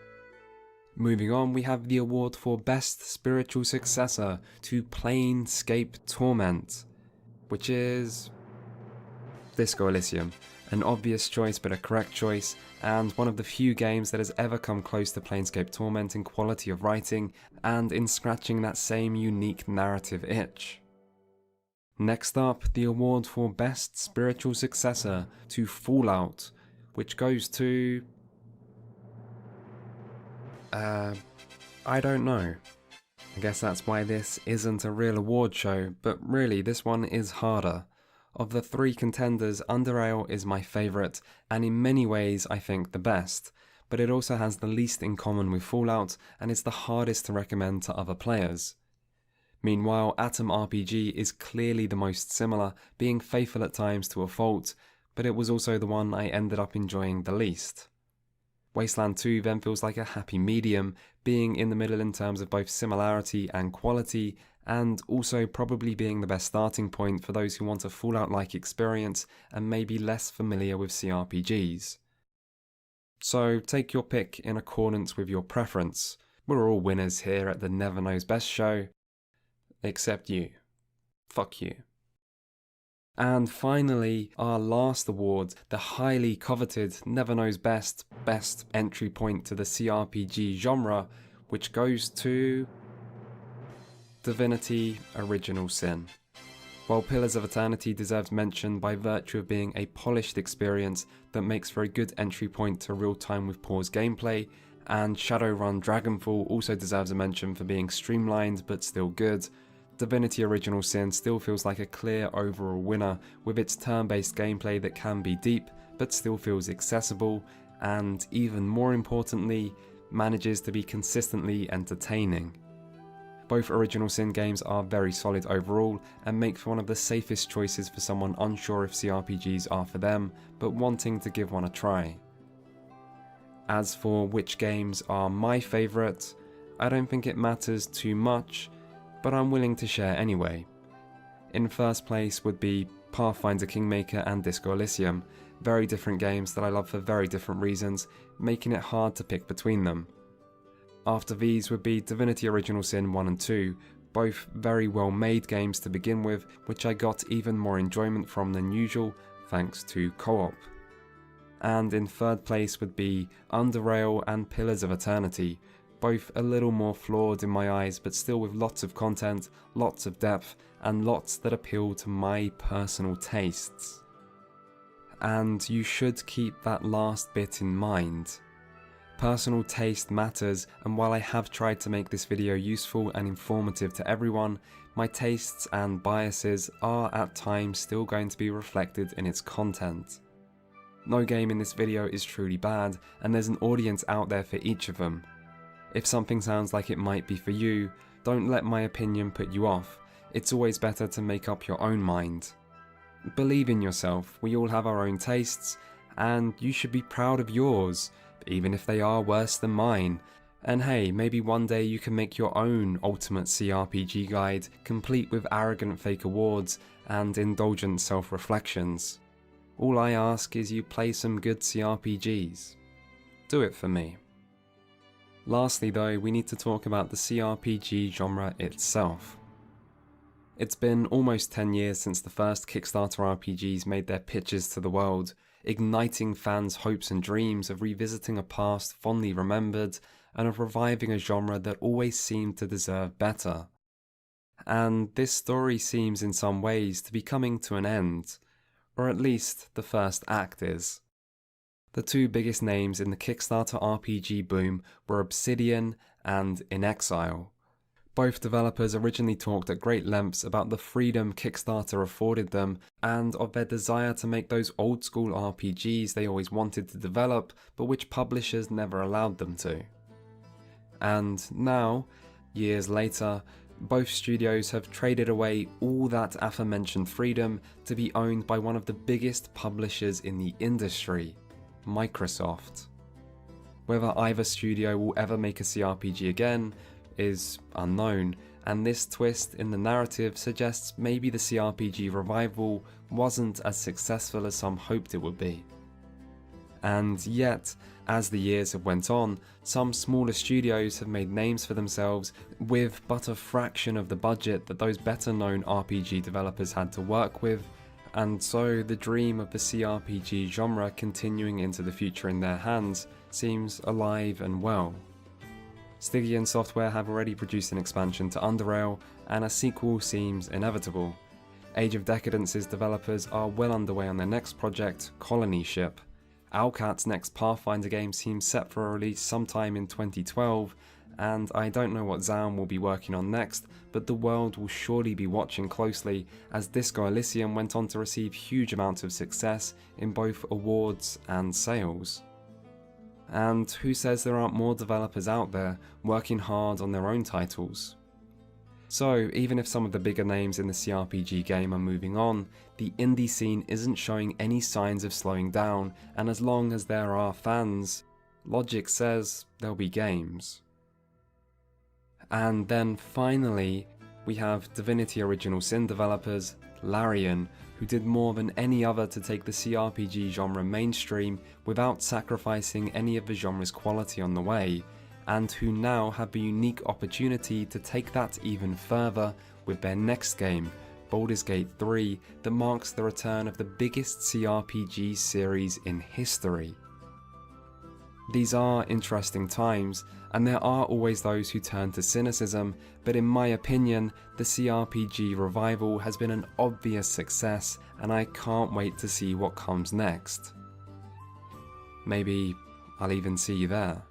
Moving on, we have the award for Best Spiritual Successor to Planescape Torment, which is Disco Elysium, an obvious choice but a correct choice, and one of the few games that has ever come close to Planescape Torment in quality of writing and in scratching that same unique narrative itch. Next up, the award for Best Spiritual Successor to Fallout, which goes to I don't know. I guess that's why this isn't a real award show, but really this one is harder. Of the three contenders, Underrail is my favourite, and in many ways I think the best, but it also has the least in common with Fallout, and is the hardest to recommend to other players. Meanwhile, Atom RPG is clearly the most similar, being faithful at times to a fault, but it was also the one I ended up enjoying the least. Wasteland 2 then feels like a happy medium, being in the middle in terms of both similarity and quality, and also probably being the best starting point for those who want a Fallout-like experience and may be less familiar with CRPGs. So take your pick in accordance with your preference. We're all winners here at the Never Knows Best show, except you. Fuck you. And finally, our last award, the highly coveted Never Knows Best entry point to the CRPG genre, which goes to Divinity Original Sin. While Pillars of Eternity deserves mention by virtue of being a polished experience that makes for a good entry point to real-time with pause gameplay, and Shadowrun Dragonfall also deserves a mention for being streamlined but still good, Divinity Original Sin still feels like a clear overall winner, with its turn-based gameplay that can be deep but still feels accessible, and even more importantly, manages to be consistently entertaining. Both Original Sin games are very solid overall and make for one of the safest choices for someone unsure if CRPGs are for them, but wanting to give one a try. As for which games are my favourite, I don't think it matters too much, but I'm willing to share anyway. In first place would be Pathfinder Kingmaker and Disco Elysium, very different games that I love for very different reasons, making it hard to pick between them. After these would be Divinity Original Sin 1 and 2, both very well made games to begin with, which I got even more enjoyment from than usual thanks to co-op. And in third place would be Underrail and Pillars of Eternity, both a little more flawed in my eyes but still with lots of content, lots of depth, and lots that appeal to my personal tastes. And you should keep that last bit in mind. Personal taste matters, and while I have tried to make this video useful and informative to everyone, my tastes and biases are at times still going to be reflected in its content. No game in this video is truly bad, and there's an audience out there for each of them. If something sounds like it might be for you, don't let my opinion put you off. It's always better to make up your own mind. Believe in yourself, we all have our own tastes, and you should be proud of yours, even if they are worse than mine. And hey, maybe one day you can make your own ultimate CRPG guide, complete with arrogant fake awards and indulgent self-reflections. All I ask is you play some good CRPGs. Do it for me. Lastly though, we need to talk about the CRPG genre itself. It's been almost 10 years since the first Kickstarter RPGs made their pitches to the world, igniting fans' hopes and dreams of revisiting a past fondly remembered and of reviving a genre that always seemed to deserve better. And this story seems in some ways to be coming to an end, or at least the first act is. The two biggest names in the Kickstarter RPG boom were Obsidian and In Exile. Both developers originally talked at great lengths about the freedom Kickstarter afforded them and of their desire to make those old school RPGs they always wanted to develop but which publishers never allowed them to. And now, years later, both studios have traded away all that aforementioned freedom to be owned by one of the biggest publishers in the industry, Microsoft. Whether either studio will ever make a CRPG again is unknown, and this twist in the narrative suggests maybe the CRPG revival wasn't as successful as some hoped it would be. And yet, as the years have went on, some smaller studios have made names for themselves with but a fraction of the budget that those better known RPG developers had to work with, and so the dream of the CRPG genre continuing into the future in their hands seems alive and well. Stygian Software have already produced an expansion to Underrail, and a sequel seems inevitable. Age of Decadence's developers are well underway on their next project, Colony Ship. Owlcat's next Pathfinder game seems set for a release sometime in 2012, and I don't know what Zaun will be working on next, but the world will surely be watching closely as Disco Elysium went on to receive huge amounts of success in both awards and sales. And who says there aren't more developers out there working hard on their own titles? So even if some of the bigger names in the CRPG game are moving on, the indie scene isn't showing any signs of slowing down, and as long as there are fans, logic says there'll be games. And then finally, we have Divinity Original Sin developers, Larian, who did more than any other to take the CRPG genre mainstream without sacrificing any of the genre's quality on the way, and who now have the unique opportunity to take that even further with their next game, Baldur's Gate 3, that marks the return of the biggest CRPG series in history. These are interesting times, and there are always those who turn to cynicism, but in my opinion, the CRPG revival has been an obvious success, and I can't wait to see what comes next. Maybe I'll even see you there.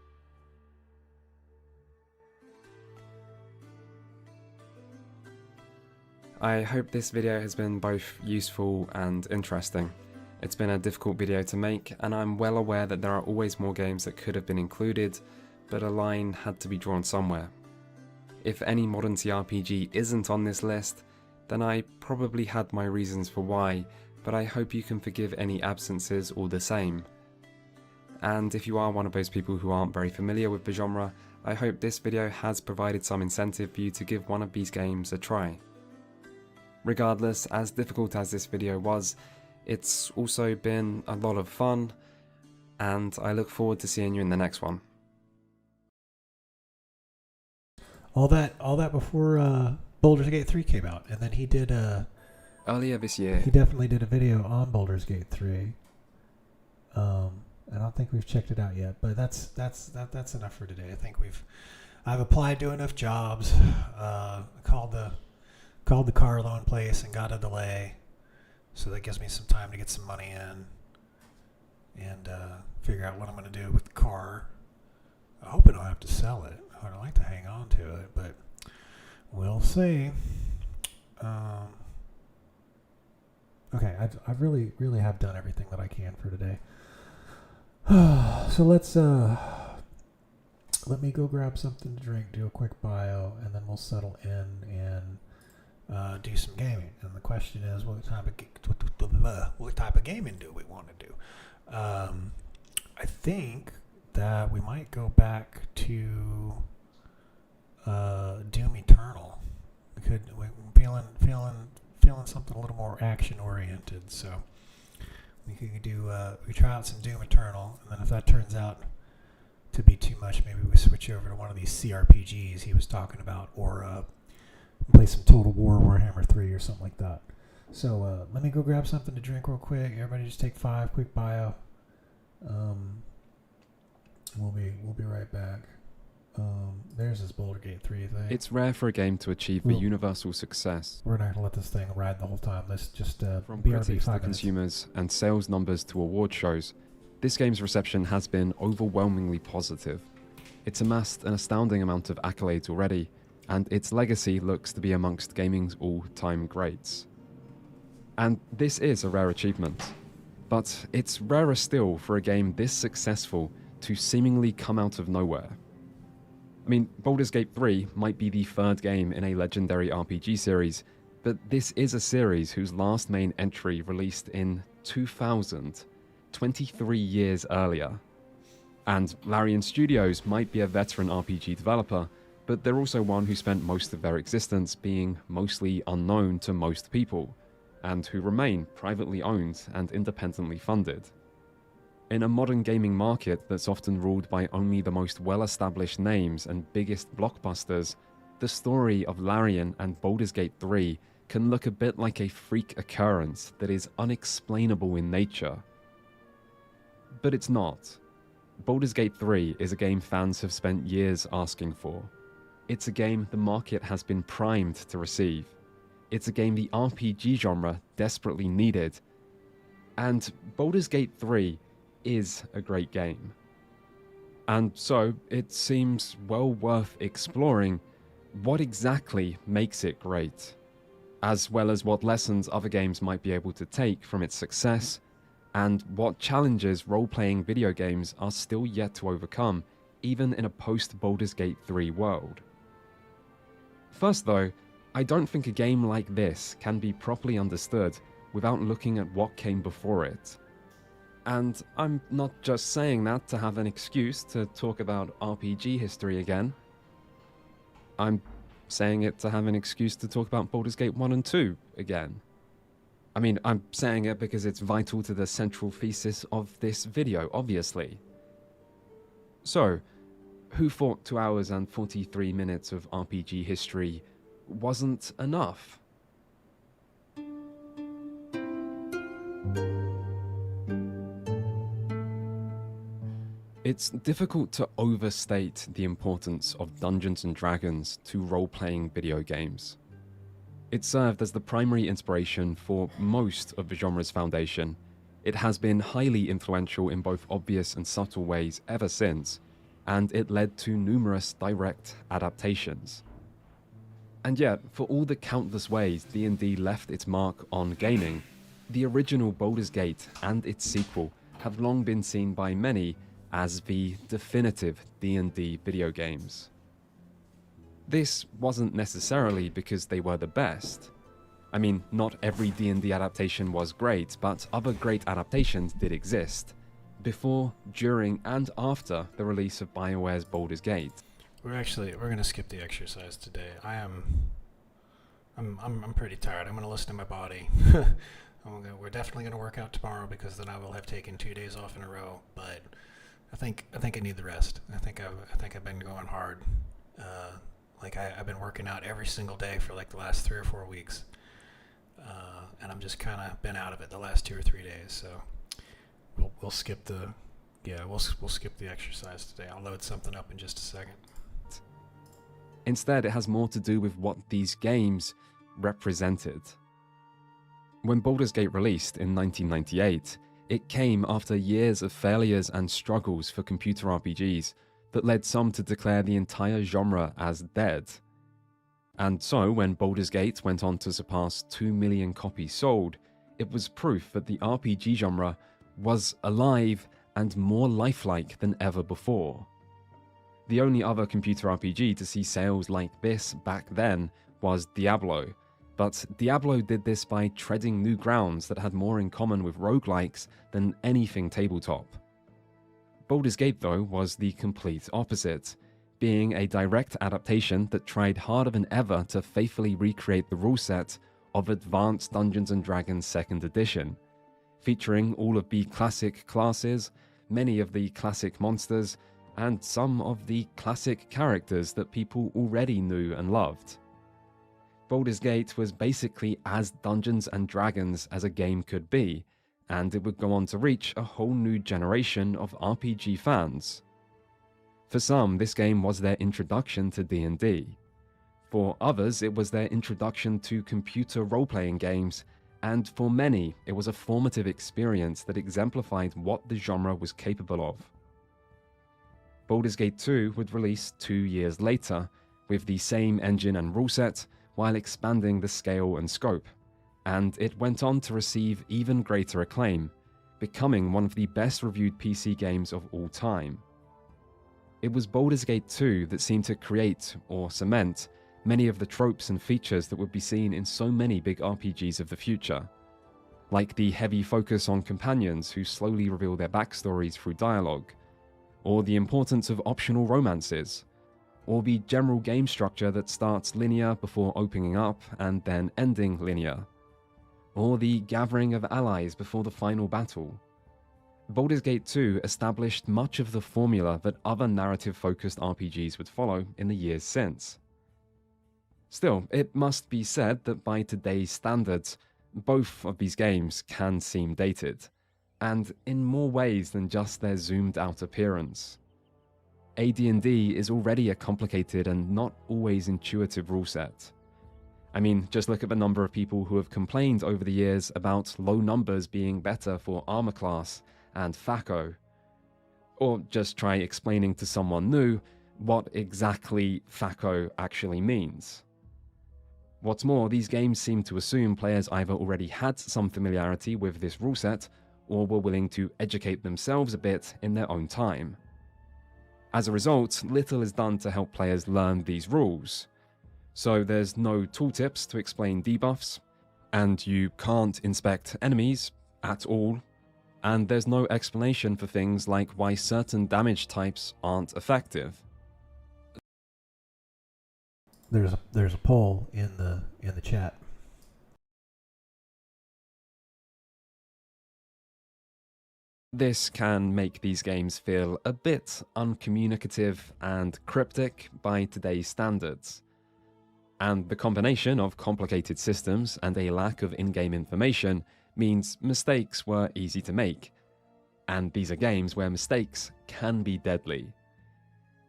I hope this video has been both useful and interesting. It's been a difficult video to make, and I'm well aware that there are always more games that could have been included, but a line had to be drawn somewhere. If any modern TRPG isn't on this list, then I probably had my reasons for why, but I hope you can forgive any absences all the same. And if you are one of those people who aren't very familiar with the genre, I hope this video has provided some incentive for you to give one of these games a try. Regardless, as difficult as this video was, it's also been a lot of fun, and I look forward to seeing you in the next one. All that before Baldur's Gate 3 came out, and then he did Earlier this year, he definitely did a video on Baldur's Gate 3. I don't think we've checked it out yet, but that's enough for today. I think I've applied to enough jobs, called the car loan place and got a delay, so that gives me some time to get some money in and figure out what I'm going to do with the car. I hope I don't have to sell it. I'd like to hang on to it, but we'll see. Okay, I really have done everything that I can for today. So let's let me go grab something to drink, do a quick bio, and then we'll settle in and do some gaming. And the question is, what type of gaming do we want to do? I think that we might go back to Doom Eternal. We're feeling something a little more action oriented, so we could try out some Doom Eternal, and then if that turns out to be too much, maybe we switch over to one of these CRPGs he was talking about, or play some Total War, Warhammer 3, or something like that. So let me go grab something to drink real quick. Everybody just take 5, quick bio. We'll be right back. There's this Baldur's Gate 3 thing. it's rare for a game to achieve the universal success. We're not gonna let this thing ride the whole time. Let's just From BRB critics to 5 minutes. consumers and sales numbers to award shows, this game's reception has been overwhelmingly positive. It's amassed an astounding amount of accolades already, and its legacy looks to be amongst gaming's all-time greats. And this is a rare achievement, but it's rarer still for a game this successful to seemingly come out of nowhere. I mean, Baldur's Gate 3 might be the third game in a legendary RPG series, but this is a series whose last main entry released in 2000, 23 years earlier. And Larian Studios might be a veteran RPG developer, but they're also one who spent most of their existence being mostly unknown to most people, and who remain privately owned and independently funded. In a modern gaming market that's often ruled by only the most well-established names and biggest blockbusters, the story of Larian and Baldur's Gate 3 can look a bit like a freak occurrence that is unexplainable in nature. But it's not. Baldur's Gate 3 is a game fans have spent years asking for. It's a game the market has been primed to receive. It's a game the RPG genre desperately needed. And Baldur's Gate 3 is a great game. And so it seems well worth exploring what exactly makes it great, as well as what lessons other games might be able to take from its success, and what challenges role-playing video games are still yet to overcome, even in a post-Baldur's Gate 3 world. First though, I don't think a game like this can be properly understood without looking at what came before it. And I'm not just saying that to have an excuse to talk about RPG history again. I'm saying it to have an excuse to talk about Baldur's Gate 1 and 2 again. I mean, I'm saying it because it's vital to the central thesis of this video, obviously. So, who thought 2 hours and 43 minutes of RPG history wasn't enough? It's difficult to overstate the importance of Dungeons & Dragons to role-playing video games. It served as the primary inspiration for most of the genre's foundation. It has been highly influential in both obvious and subtle ways ever since, and it led to numerous direct adaptations. And yet, for all the countless ways D&D left its mark on gaming, the original Baldur's Gate and its sequel have long been seen by many as the definitive D&D video games. This wasn't necessarily because they were the best. I mean, not every D&D adaptation was great, but other great adaptations did exist, before, during, and after the release of BioWare's Baldur's Gate. We're gonna skip the exercise today. I'm pretty tired. I'm gonna listen to my body. We're definitely gonna work out tomorrow because then I will have taken 2 days off in a row. But I think I need the rest. I think I've been going hard. I've been working out every single day for like the last 3 or 4 weeks, and I'm just kind of been out of it the last 2 or 3 days. So we'll skip the exercise today. I'll load something up in just a second. Instead, it has more to do with what these games represented. When Baldur's Gate released in 1998, it came after years of failures and struggles for computer RPGs that led some to declare the entire genre as dead. And so, when Baldur's Gate went on to surpass 2 million copies sold, it was proof that the RPG genre was alive and more lifelike than ever before. The only other computer RPG to see sales like this back then was Diablo, but Diablo did this by treading new grounds that had more in common with roguelikes than anything tabletop. Baldur's Gate, though, was the complete opposite, being a direct adaptation that tried harder than ever to faithfully recreate the rule set of Advanced Dungeons & Dragons 2nd Edition, featuring all of the classic classes, many of the classic monsters, and some of the classic characters that people already knew and loved. Baldur's Gate was basically as Dungeons & Dragons as a game could be, and it would go on to reach a whole new generation of RPG fans. For some, this game was their introduction to D&D. For others, it was their introduction to computer role-playing games, and for many, it was a formative experience that exemplified what the genre was capable of. Baldur's Gate 2 would release 2 years later, with the same engine and rule set, while expanding the scale and scope, and it went on to receive even greater acclaim, becoming one of the best reviewed PC games of all time. It was Baldur's Gate 2 that seemed to create, or cement, many of the tropes and features that would be seen in so many big RPGs of the future, like the heavy focus on companions who slowly reveal their backstories through dialogue, or the importance of optional romances, or the general game structure that starts linear before opening up and then ending linear, or the gathering of allies before the final battle. Baldur's Gate 2 established much of the formula that other narrative-focused RPGs would follow in the years since. Still, it must be said that by today's standards, both of these games can seem dated, and in more ways than just their zoomed-out appearance. AD&D is already a complicated and not always intuitive rule set. I mean, just look at the number of people who have complained over the years about low numbers being better for armor class and FACO. Or just try explaining to someone new what exactly FACO actually means. What's more, these games seem to assume players either already had some familiarity with this rule set, or were willing to educate themselves a bit in their own time. As a result, little is done to help players learn these rules. So there's no tooltips to explain debuffs, and you can't inspect enemies at all, and there's no explanation for things like why certain damage types aren't effective. There's a poll in the chat. This can make these games feel a bit uncommunicative and cryptic by today's standards. And the combination of complicated systems and a lack of in-game information means mistakes were easy to make. And these are games where mistakes can be deadly.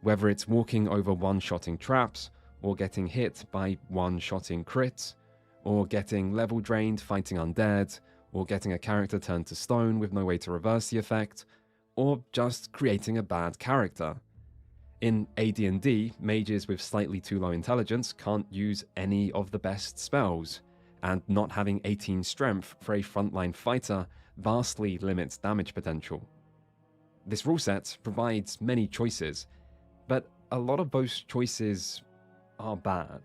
Whether it's walking over one-shotting traps, or getting hit by one-shotting crits, or getting level drained fighting undead, or getting a character turned to stone with no way to reverse the effect, or just creating a bad character. In AD&D, mages with slightly too low intelligence can't use any of the best spells, and not having 18 strength for a frontline fighter vastly limits damage potential. This rule set provides many choices, but a lot of those choices are bad.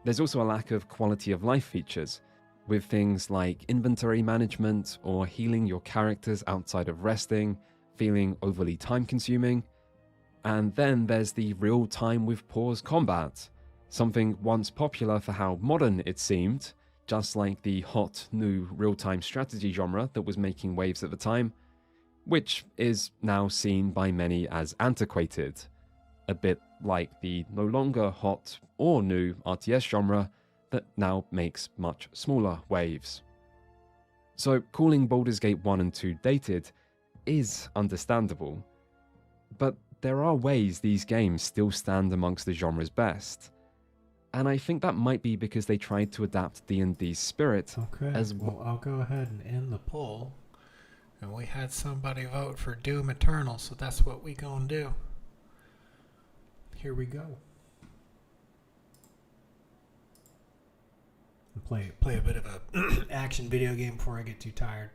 There's also a lack of quality of life features, with things like inventory management or healing your characters outside of resting feeling overly time consuming. And then there's the real time with pause combat, something once popular for how modern it seemed, just like the hot new real-time strategy genre that was making waves at the time, which is now seen by many as antiquated, a bit like the no longer hot or new RTS genre that now makes much smaller waves. So calling Baldur's Gate 1 and 2 dated is understandable, but there are ways these games still stand amongst the genre's best. And I think that might be because they tried to adapt D&D's spirit as well. I'll go ahead and end the poll. And we had somebody vote for Doom Eternal, so that's what we gonna do. Here we go. And play a bit of a action video game before I get too tired.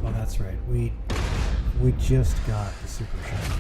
Oh, that's right. We just got the Super Show.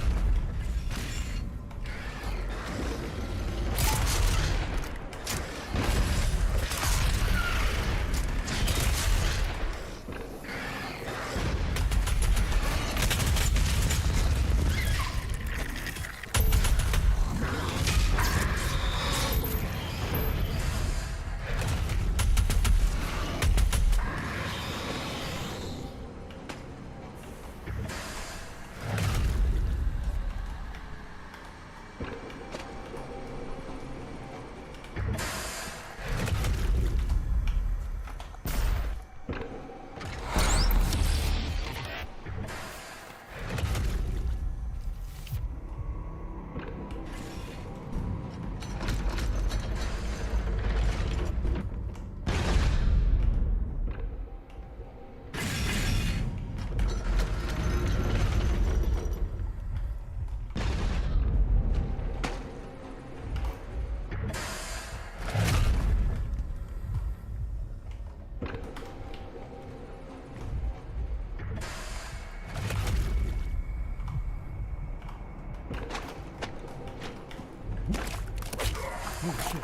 Oh, shit.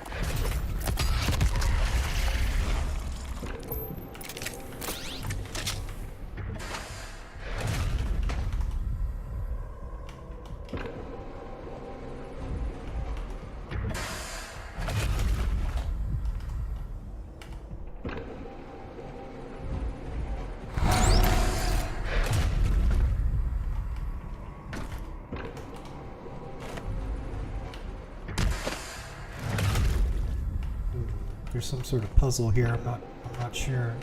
There's some sort of puzzle here. I'm not sure.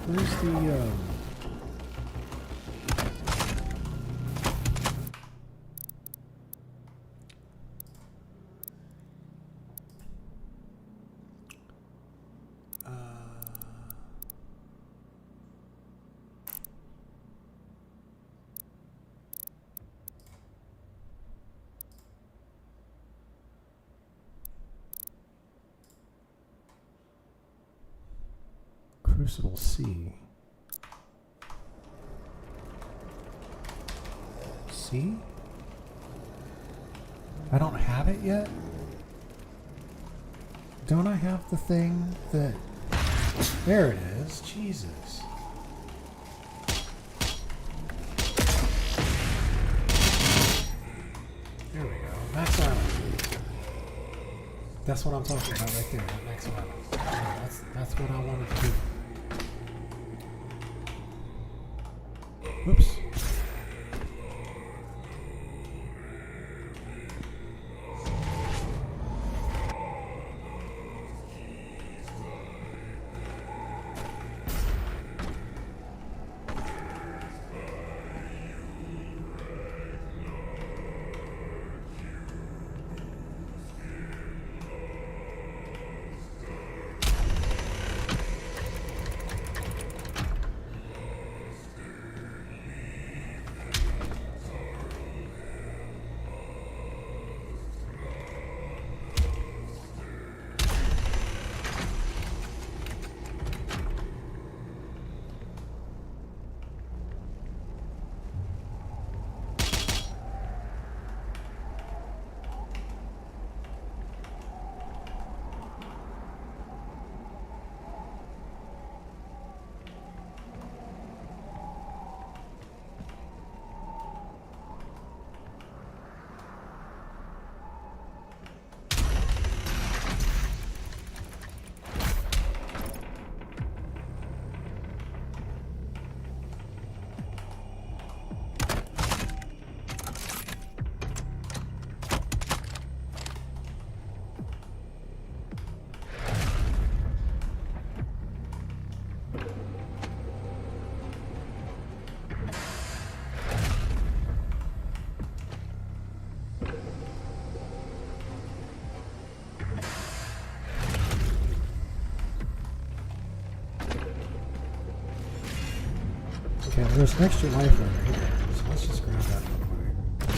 Where's the Crucible C? C? I don't have it yet? Don't I have the thing that... There it is. Jesus. There we go. Max Island. That's what I'm talking about right there. Max Island. That's what I wanted to do. Whoops. Okay, there's an extra life over here, so let's just grab that real quick.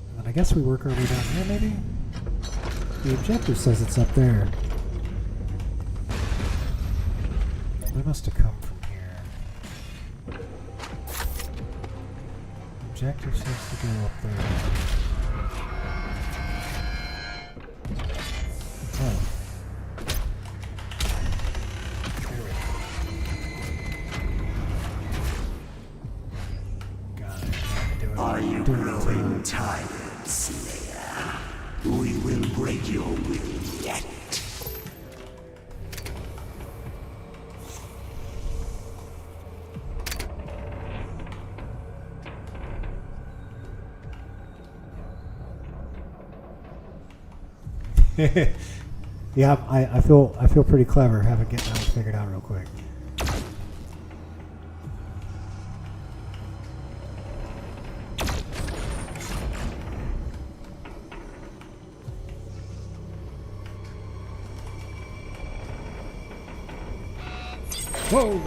And then I guess we work our way down here, maybe? The objective says it's up there. We must have come from here. The objective says to go up there. Oh. Are you growing tired, Slayer? We will break your will yet. Yeah, I feel pretty clever having getting that figured out real quick. Whoa!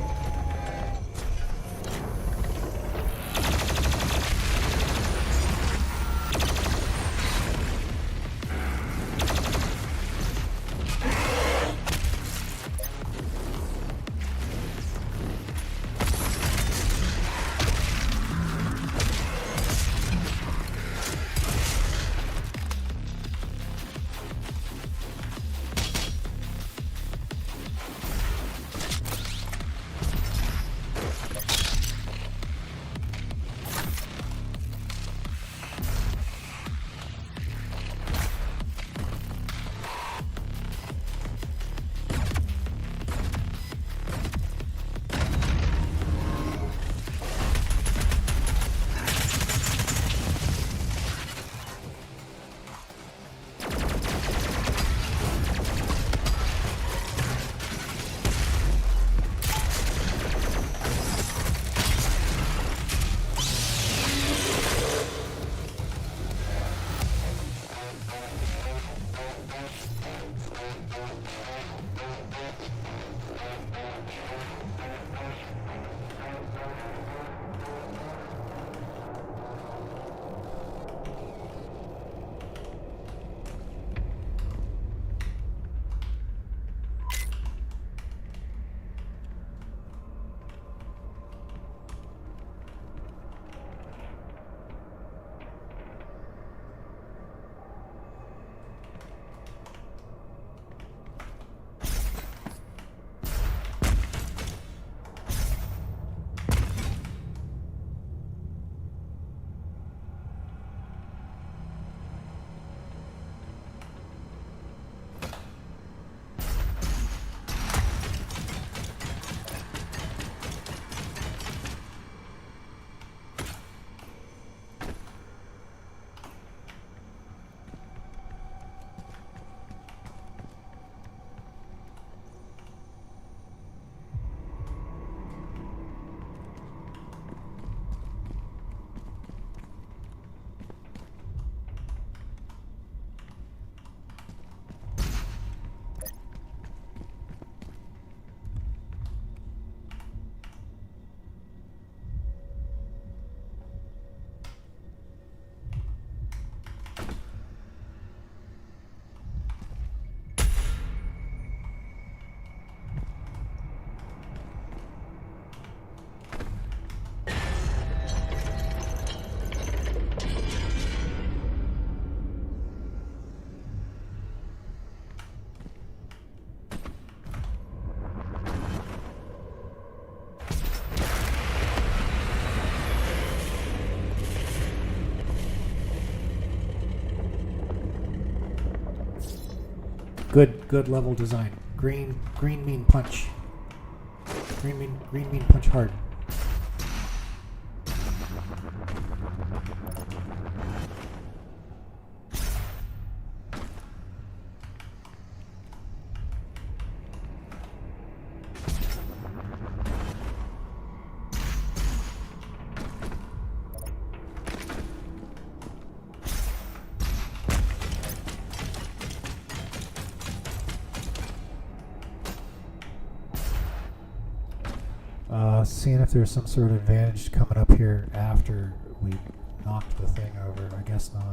Good level design. Green mean punch. Green mean punch hard. Seeing if there's some sort of advantage coming up here after we knocked the thing over. I guess not.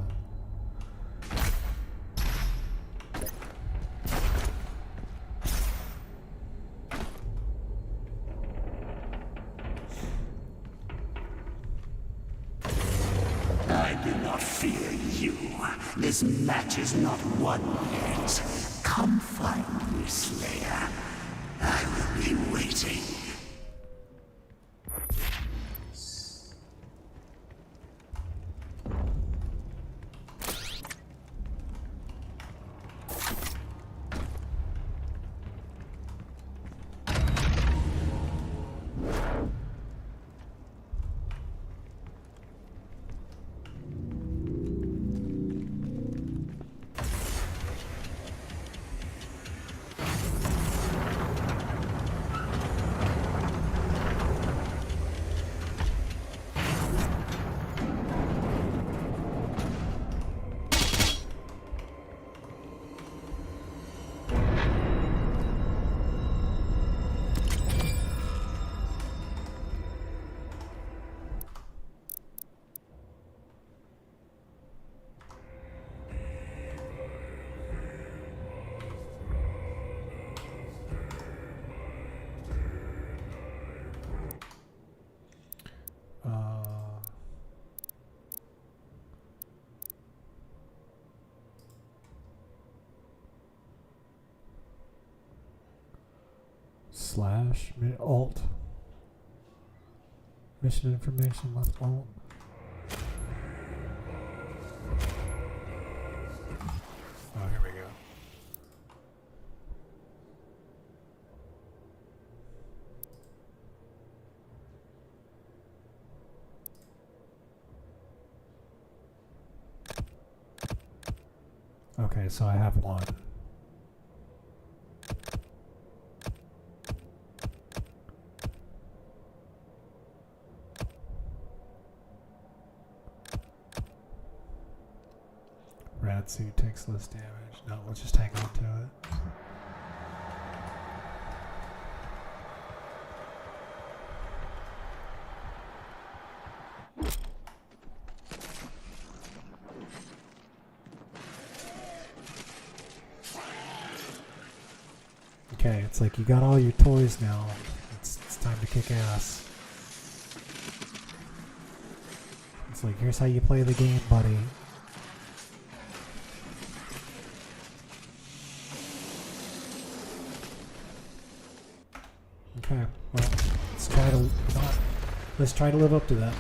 I do not fear you. This match is not won yet. Come find me, Slayer. I will be waiting. Slash alt mission information left alt. Oh, here we go. Okay, so I have one. Rad suit takes less damage. No, let's just hang on to it. Okay, it's like you got all your toys now. It's time to kick ass. It's like, here's how you play the game, buddy. Okay, well, let's try to live up to that.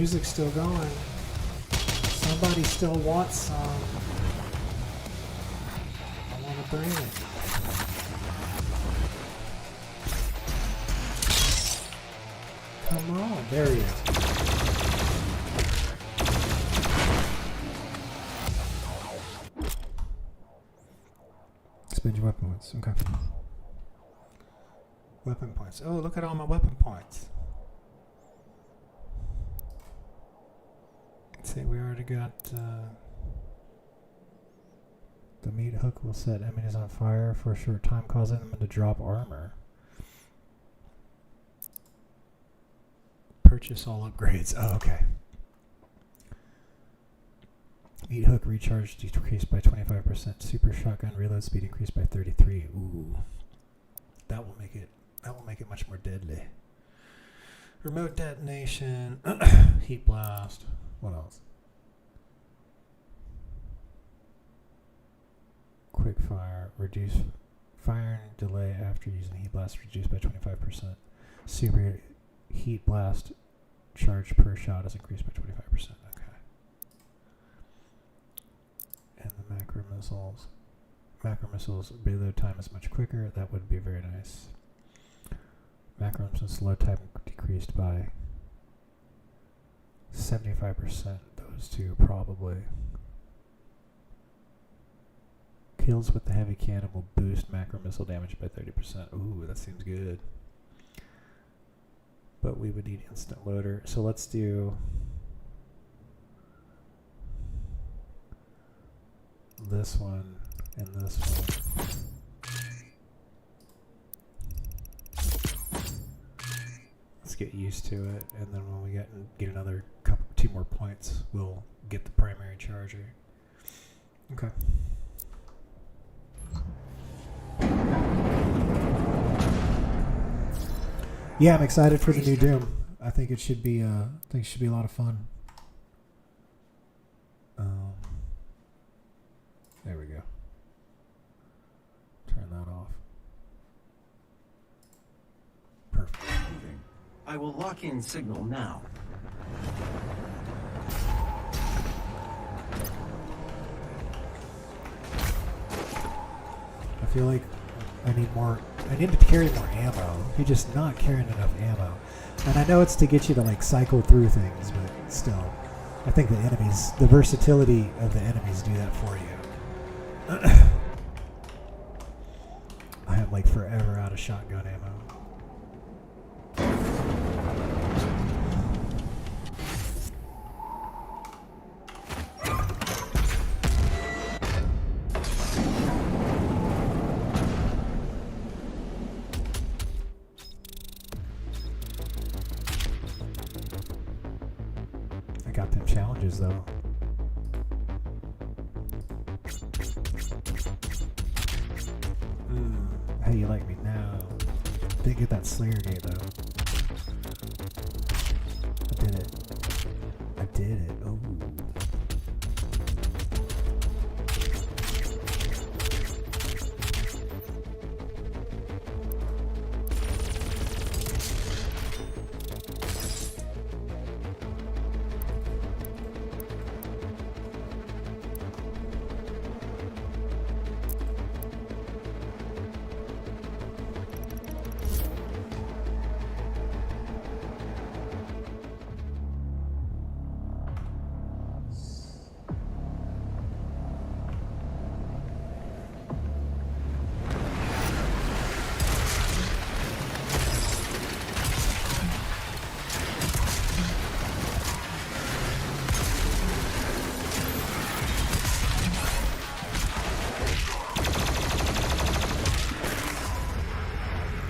music's still going. Somebody still wants some. I want to bring it. Come on, there he is. Spend your weapon points. Okay. Weapon points. Oh, look at all my weapon points. Let's see, we already got the meat hook will set enemies on fire for a short time, causing them to drop armor. Purchase all upgrades. Oh, okay. Meat hook recharge decreased by 25%. Super shotgun reload speed increased by 33. Ooh, that will make it much more deadly. Remote detonation, heat blast. What else? Quick fire, reduce firing delay after using heat blast reduced by 25%. Super heat blast charge per shot is increased by 25%. Okay. And the macro missiles reload time is much quicker. That would be very nice. Macro missiles load time decreased by 75%. Those two probably. Kills with the heavy cannon will boost macro missile damage by 30%. Ooh, that seems good. But we would need instant loader. So let's do this one and this one. Let's get used to it, and then when we get another two more points, we'll get the primary charger. Okay. Yeah, I'm excited for the new Doom. I think it should be a lot of fun. There we go. Turn that off. Perfect. I will lock in signal now. I feel like I need to carry more ammo. You're just not carrying enough ammo. And I know it's to get you to like cycle through things, but still. I think the versatility of the enemies do that for you. I am like forever out of shotgun ammo. I got them challenges though. How you like me now? Didn't get that Slayer gate though. I did it. I did it. Oh.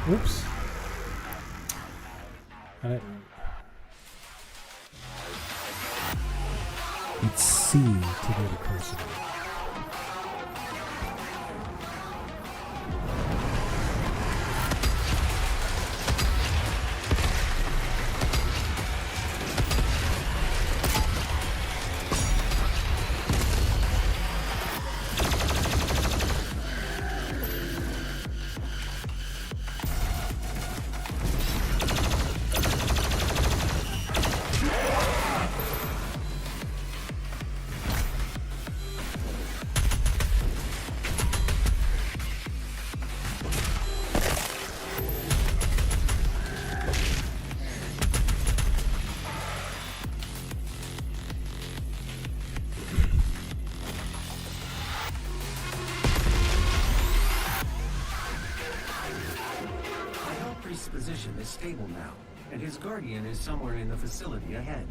Whoops. I didn't. It's C to do the cursor. stable now, and his guardian is somewhere in the facility ahead.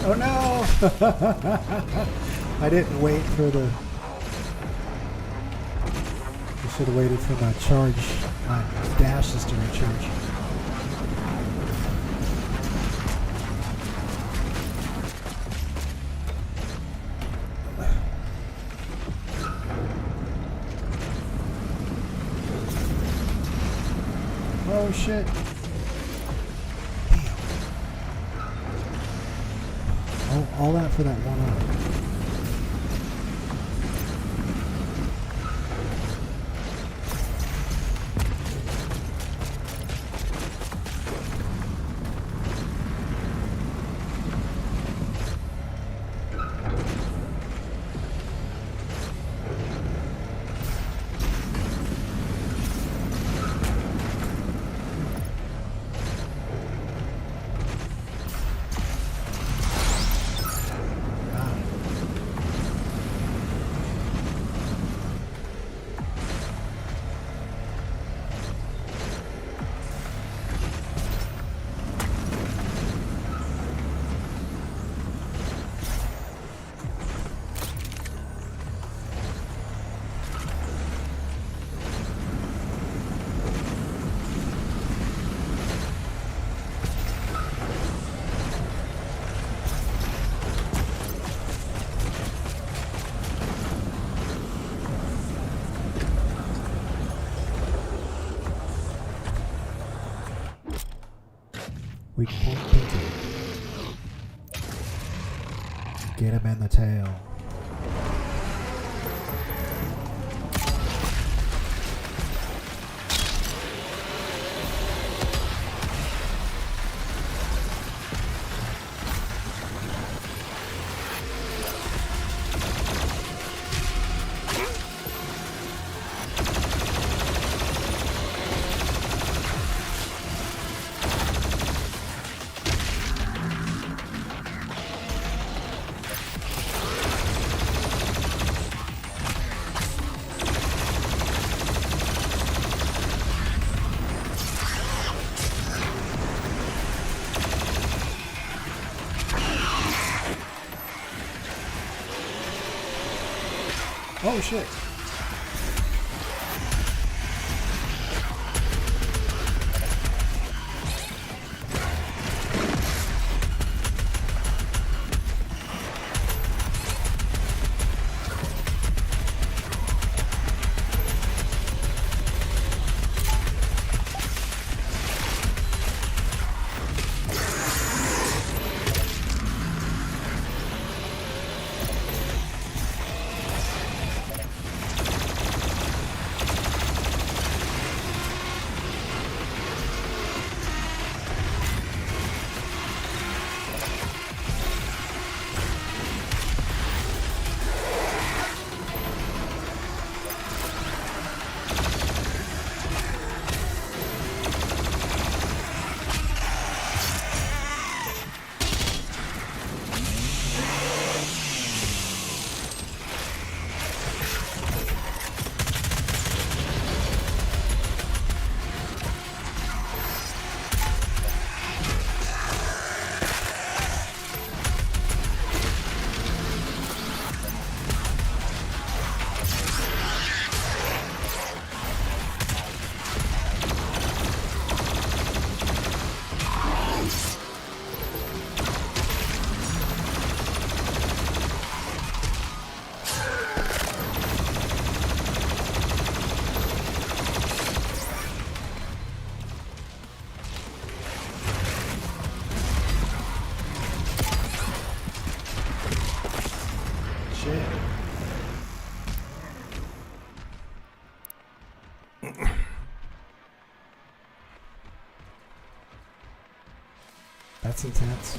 Oh no! I didn't wait for the... I should have waited for my dashes to recharge. Oh shit. All that for that one eye. Weak point Pinky. Get him in the tail. Oh shit. That's intense.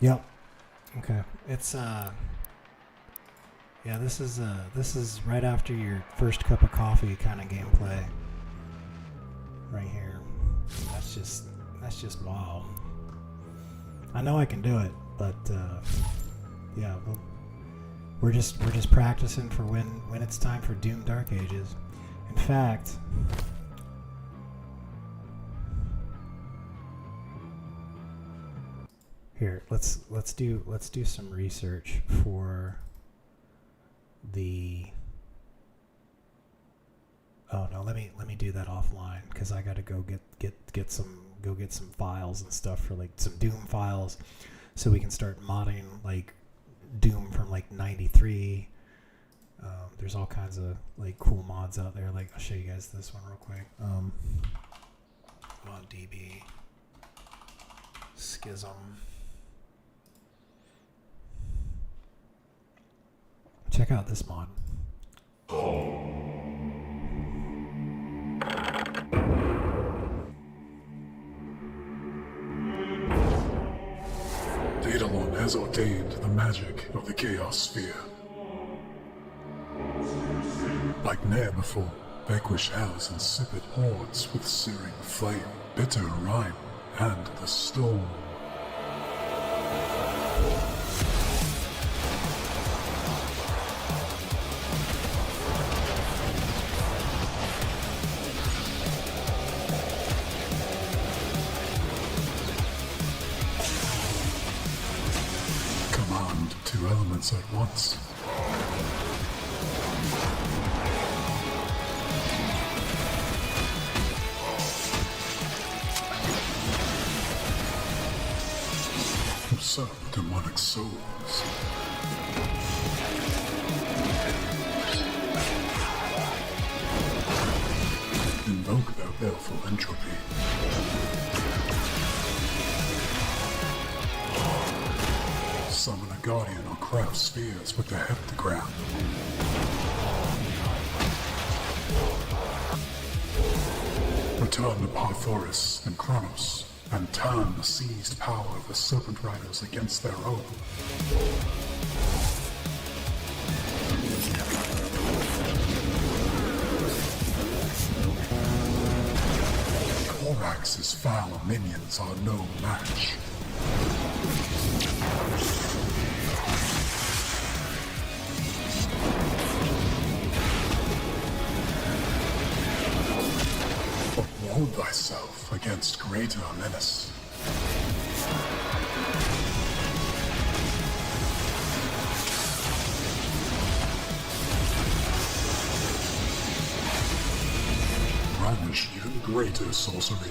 Yep. Okay. It's yeah, this is right after your first cup of coffee kind of gameplay. Right here. That's just wow. I know I can do it, but yeah, we're just practicing for when it's time for Doom Dark Ages. In fact, here, let's do some research for the. Oh no, let me do that offline because I got to go get some files and stuff for like some Doom files, so we can start modding like Doom from like '93. There's all kinds of like cool mods out there. Like I'll show you guys this one real quick. On DB Schism. Check out this mod. Daedalon has ordained the magic of the Chaos Sphere. Like ne'er before, vanquish hell's insipid hordes with searing flame, bitter rhyme, and the storm. Command two elements at once. Usurp demonic souls. Invoke their baleful entropy. Summon a guardian or craft spheres with the heptagram. Return the Parthoris and Kronos, and turn the seized power of the Serpent Riders against their own. Korax's foul minions are no match. Uphold thyself against greater menace. Brandish even greater sorcery.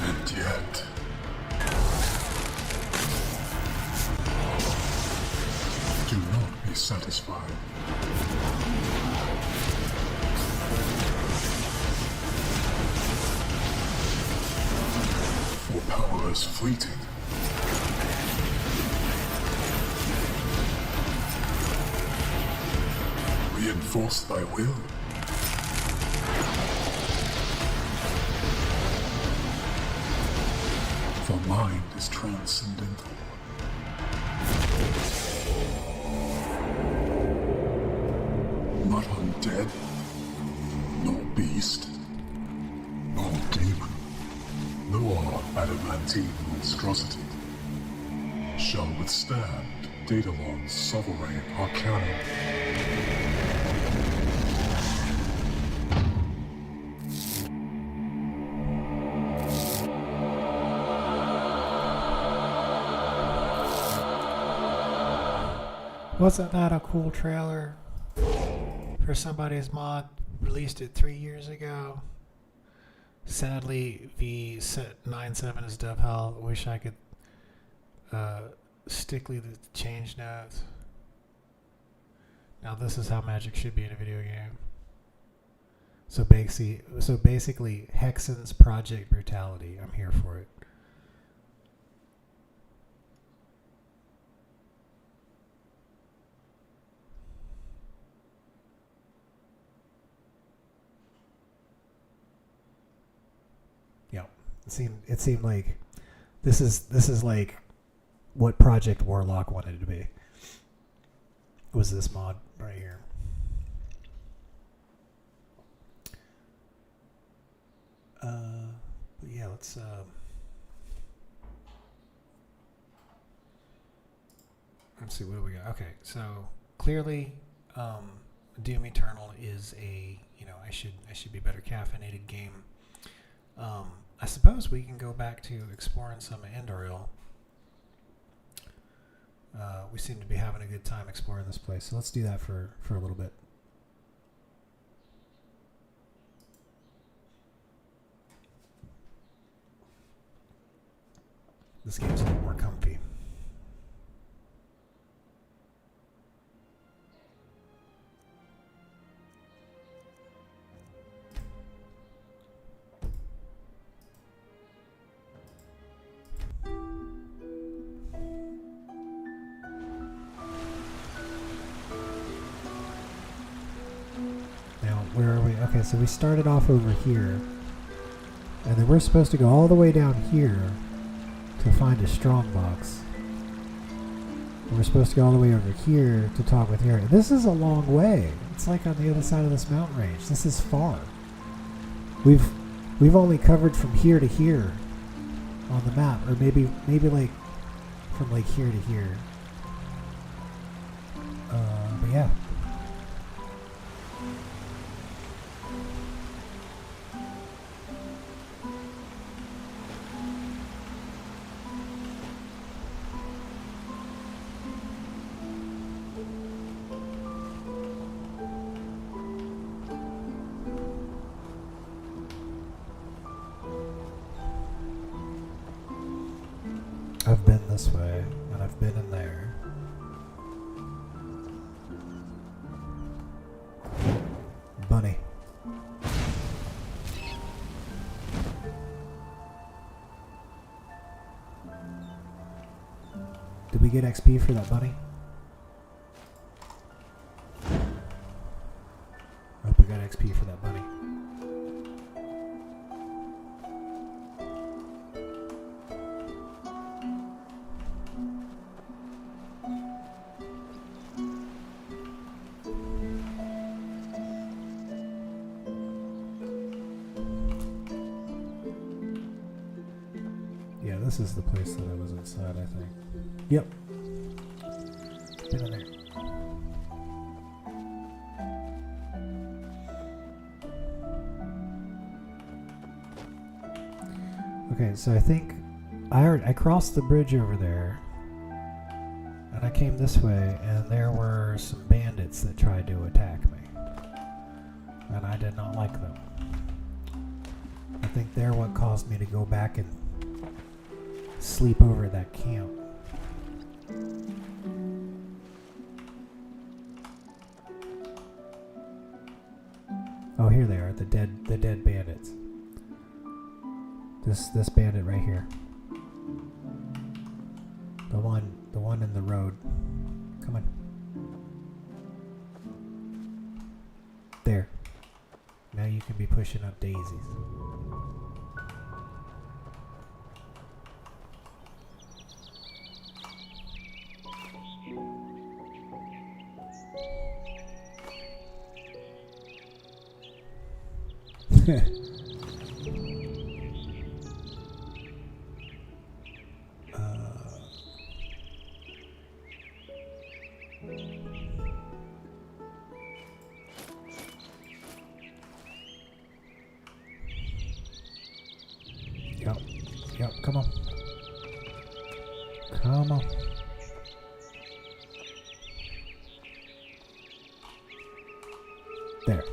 And yet, do not be satisfied. For power is fleeting. Reinforce thy will. For mind is transcendental. Not undead, nor beast, nor demon, nor adamantine monstrosity shall withstand Daedalon's sovereign arcana. Wasn't that a cool trailer for somebody's mod? Released it 3 years ago. Sadly, V97 is dev hell. Wish I could stickly the change notes. Now this is how magic should be in a video game. So basically, Hexen's Project Brutality. I'm here for it. Yeah, it seemed like this is like what Project Warlock wanted it to be. Was this mod right here? But yeah, let's see, what do we got? Okay, so clearly, Doom Eternal is a, I should be better caffeinated game. I suppose we can go back to exploring some Andoril. We seem to be having a good time exploring this place, so let's do that for a little bit. This game's a little more comfy. Now, where are we? Okay, so we started off over here, and then we're supposed to go all the way down here to find a strongbox. We're supposed to go all the way over here to talk with her. This is a long way. It's like on the other side of this mountain range. This is far. We've only covered from here to here on the map, or maybe like from like here to here. But yeah. I've been this way, and I've been in there. Bunny. Did we get XP for that bunny? I hope we got XP for that bunny. Yeah, this is the place that I was inside, I think. Yep. Been in there. Okay, so I think I crossed the bridge over there, and I came this way, and there were some bandits that tried to attack me, and I did not like them. I think they're what caused me to go back and sleep over at that camp. Oh, here they are, the dead bandits. This bandit right here. The one in the road. Come on. There. Now you can be pushing up daisies. Yep, come on. Come on. There.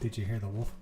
Did you hear the wolf?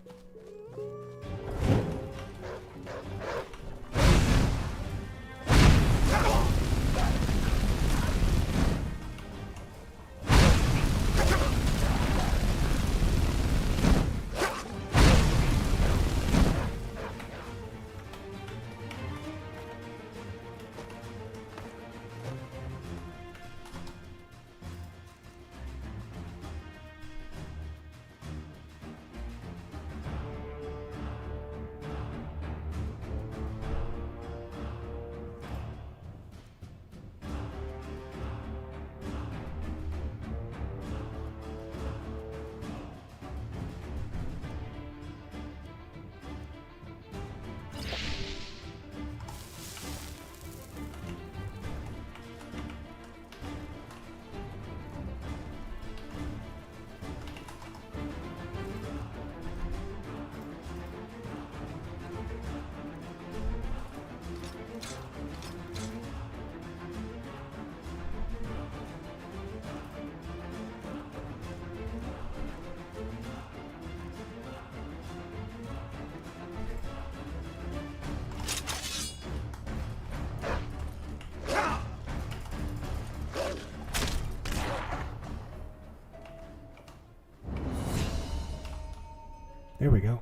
There we go.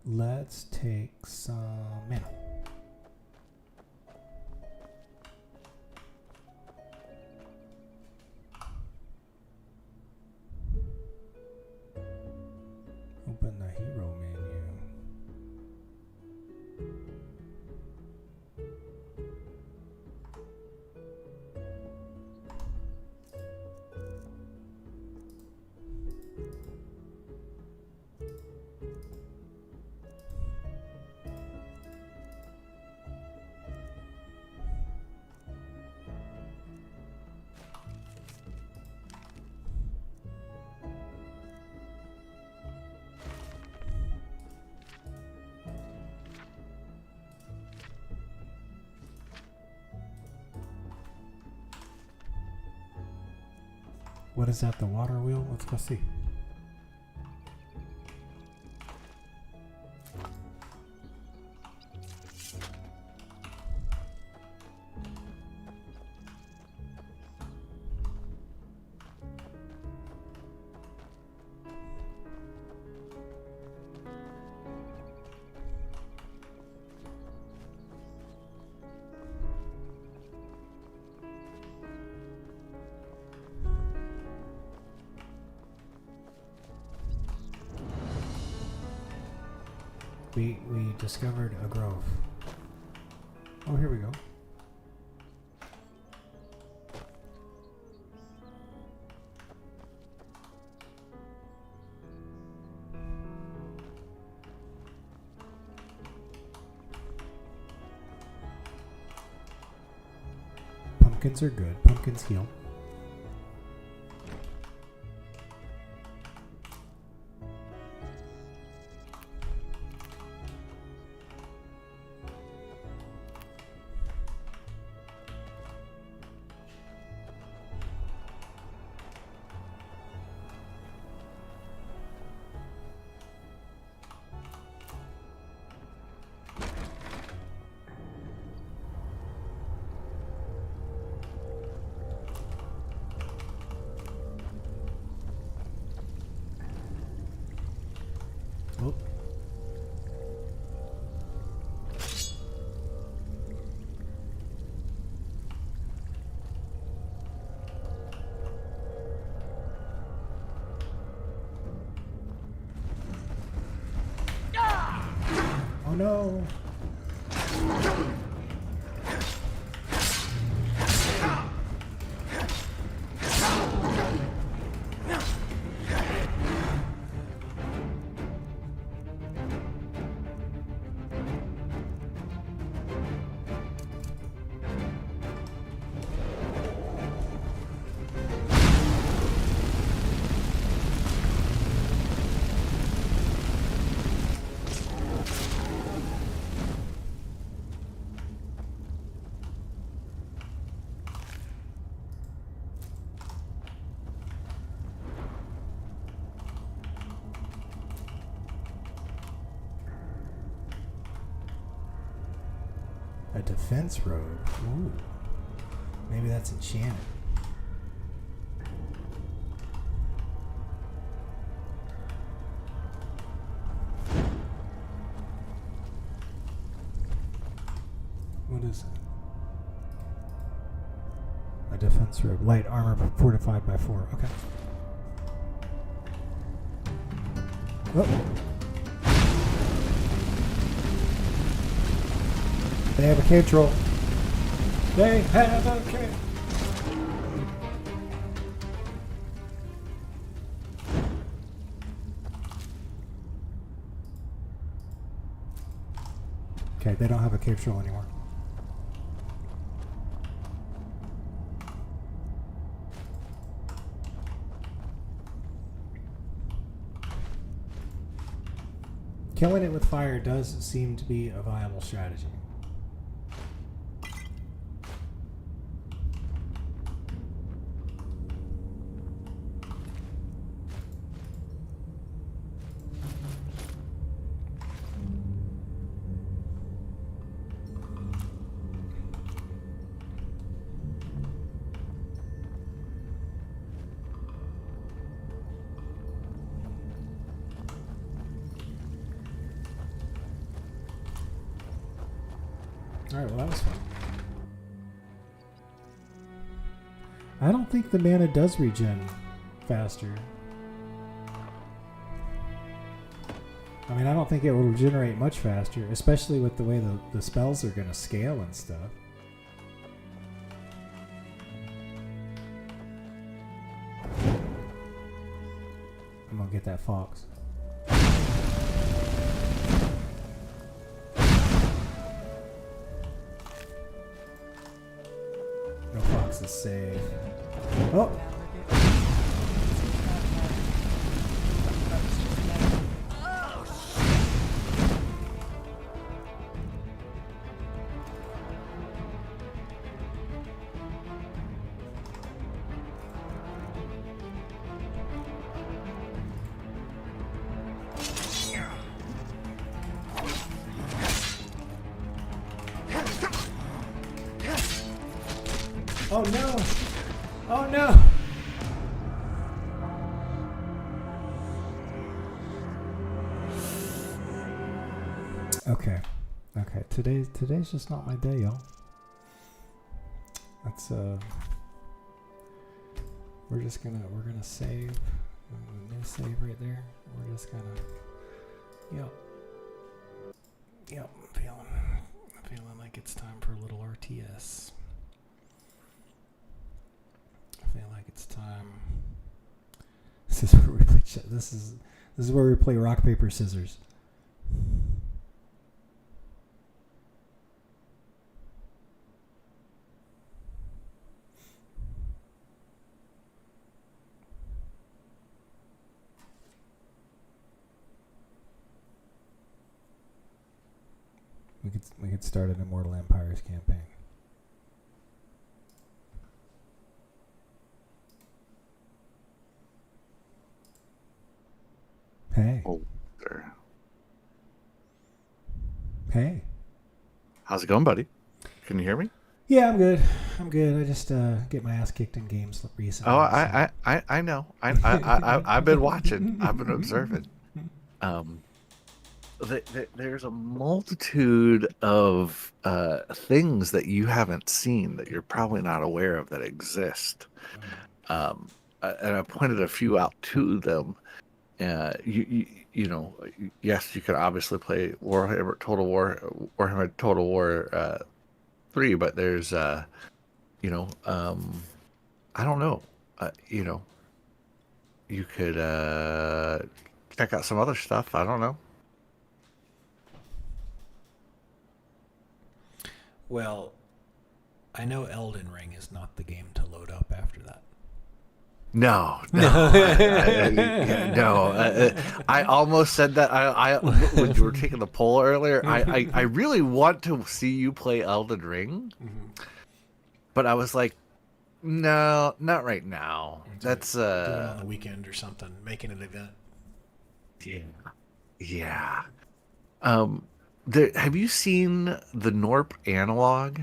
Let's take some mana. Open the hero menu. What is that, the water wheel? Let's go see. We discovered a grove. Oh, here we go. Pumpkins are good. Pumpkins heal. Oh. Oh no. A defense robe. Ooh. Maybe that's enchanted. What is it? A defense robe. Light armor fortified by 4. Okay. Oh. They have a cave troll. They have a cave. Okay, they don't have a cave troll anymore. Killing it with fire does seem to be a viable strategy. Alright, well that was fun. I don't think the mana does regen faster. I mean, I don't think it will regenerate much faster, especially with the way the spells are going to scale and stuff. I'm going to get that fox. No fox is safe. Oh! Oh no! Oh no! Okay. Okay. Today's just not my day, y'all. That's we're gonna save. New save right there. We're just gonna Yep, I'm feeling like it's time for a little RTS. I feel like it's time. This is where we play. This is where we play rock paper scissors. We could start an Immortal Empires campaign. Hey. Oh, there. Hey. How's it going, buddy? Can you hear me? Yeah, I'm good. I just get my ass kicked in games recently. Oh, I know. I've been watching. I've been observing. There's a multitude of things that you haven't seen that you're probably not aware of that exist. And I pointed a few out to them. You know, yes, you could obviously play Warhammer Total War 3, but there's I don't know, you could check out some other stuff. I don't know. Well, I know Elden Ring is not the game to load up after that. No. I almost said that. I when you were taking the poll earlier, I really want to see you play Elden Ring, but I was like, no, not right now. That's do it on the weekend or something, making an event. Yeah. Have you seen the Norp analog?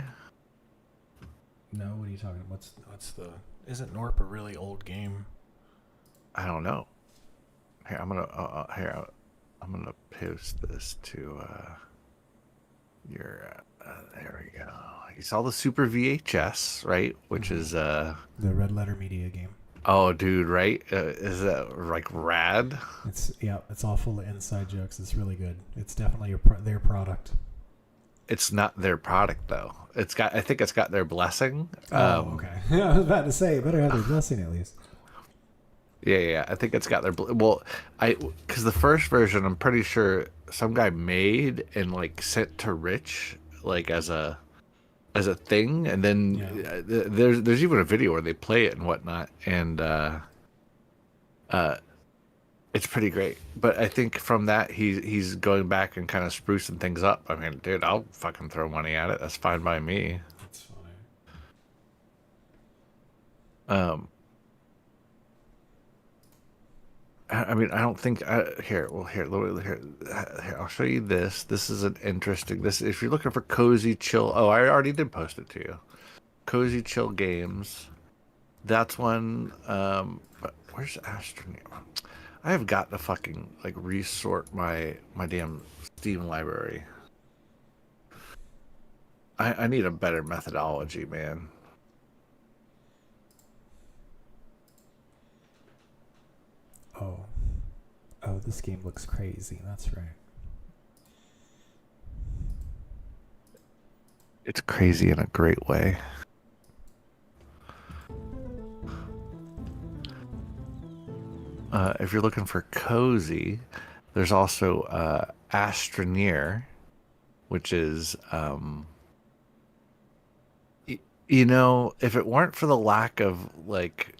No, what are you talking? What's the? Isn't Norp a really old game? I don't know. Here, I'm gonna post this to your. There we go. You saw the Super VHS, right? Which is the Red Letter Media game. Oh, dude, right? Is that like rad? It's all full of inside jokes. It's really good. It's definitely their product. It's not their product though. I think it's got their blessing. Okay. I was about to say, it better have their blessing at least. Yeah. I think it's got their because the first version, I'm pretty sure some guy made and like sent to Rich like as a thing, and then there's even a video where they play it and whatnot, and it's pretty great. But I think from that he's going back and kind of sprucing things up. I mean, dude, I'll fucking throw money at it. That's fine by me. That's funny. I mean, I don't think here. I'll show you this. This is an interesting. This if you're looking for cozy chill. Oh, I already did post it to you. Cozy chill games. That's one. But where's Astroneer? I have got to fucking like resort my damn Steam library. I need a better methodology, man. Oh, this game looks crazy. That's right. It's crazy in a great way. If you're looking for cozy, there's also Astroneer, which is, you know, if it weren't for the lack of like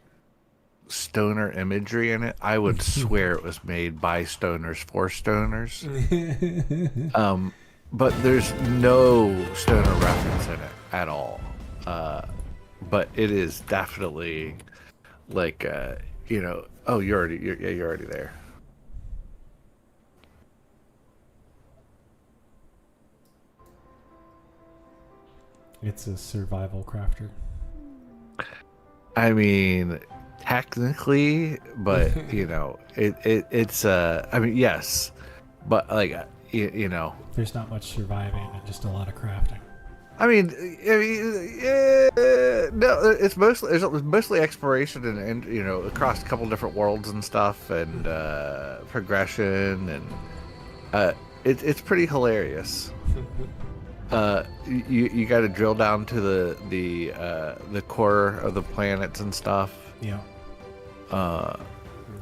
stoner imagery in it, I would swear it was made by stoners for stoners. But there's no stoner reference in it at all. But it is definitely like you know. Oh, you're already there. It's a survival crafter. I mean, technically, but you know, it's I mean, yes, but like you know, there's not much surviving and just a lot of crafting. I mean, no, it's mostly exploration and you know, across a couple different worlds and stuff, and progression, and it's pretty hilarious. You got to drill down to the core of the planets and stuff. Yeah.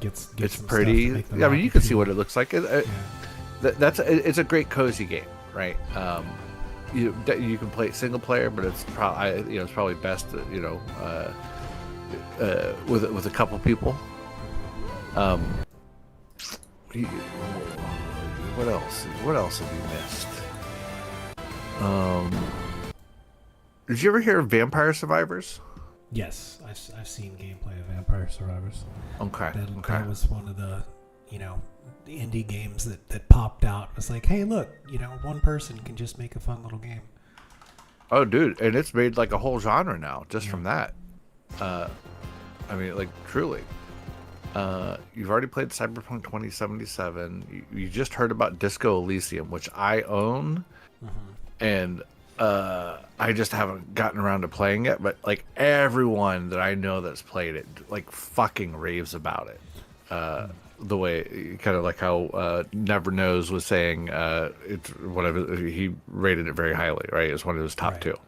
It's pretty. I mean, you can see what it looks like. It's a great cozy game, right? You can play it single player, but it's probably best with a couple people. What else have you missed? Did you ever hear of Vampire Survivors? Yes, I've seen gameplay of Vampire Survivors. Okay. That was one of the the indie games that popped out. It was like, hey, look, one person can just make a fun little game. Oh, dude, and it's made like a whole genre now just from that. I mean, like truly. You've already played Cyberpunk 2077. You just heard about Disco Elysium, which I own, and I just haven't gotten around to playing it. But like everyone that I know that's played it, like fucking raves about it. The way, kind of like how Never Knows was saying, it's whatever, he rated it very highly, right? It's one of his top two.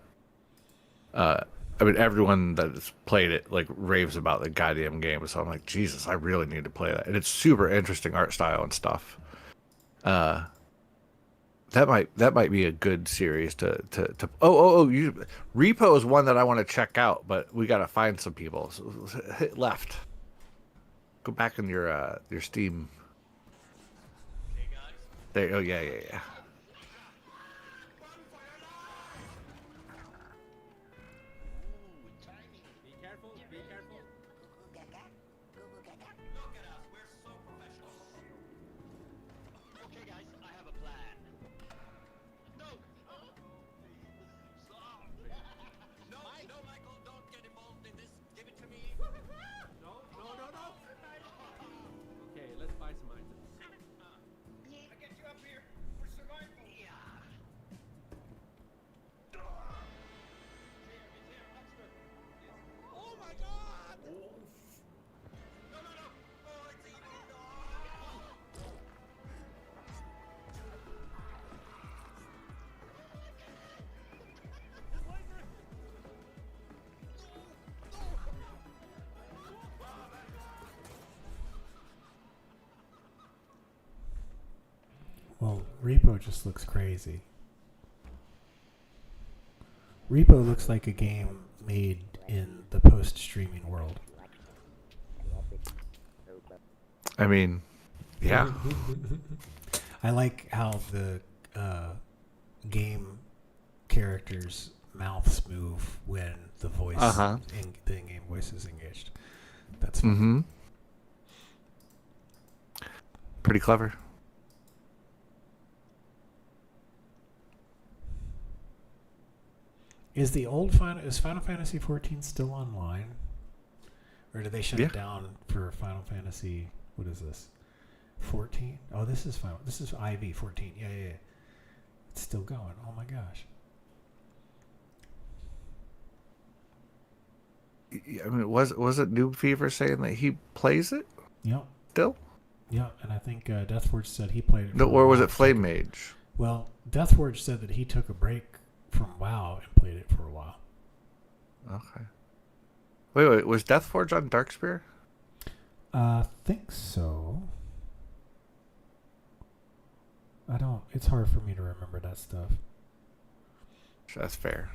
I mean, everyone that's played it like raves about the goddamn game. So I'm like, Jesus, I really need to play that. And it's super interesting art style and stuff. That might be a good series to Repo is one that I want to check out, but we got to find some people. So hit left. Go back in your Steam. There. Oh yeah. Repo just looks crazy. Repo looks like a game made in the post-streaming world. I mean, yeah. I like how the game characters' mouths move when the voice, the in-game voice is engaged. That's fun. Mm-hmm. Pretty clever. Is Final Fantasy 14 still online, or did they shut it down for Final Fantasy? What is this? 14? Oh, this is Final. This is IV 14. Yeah. It's still going. Oh my gosh. I mean, was it Noob Fever saying that he plays it? Yep. Still? Yeah, and I think Deathforge said he played it. No, or was it Flame Mage? Well, Deathforge said that he took a break from WoW and played it for a while. Okay. Wait, was Deathforge on Darkspear? I think so. It's hard for me to remember that stuff. That's fair.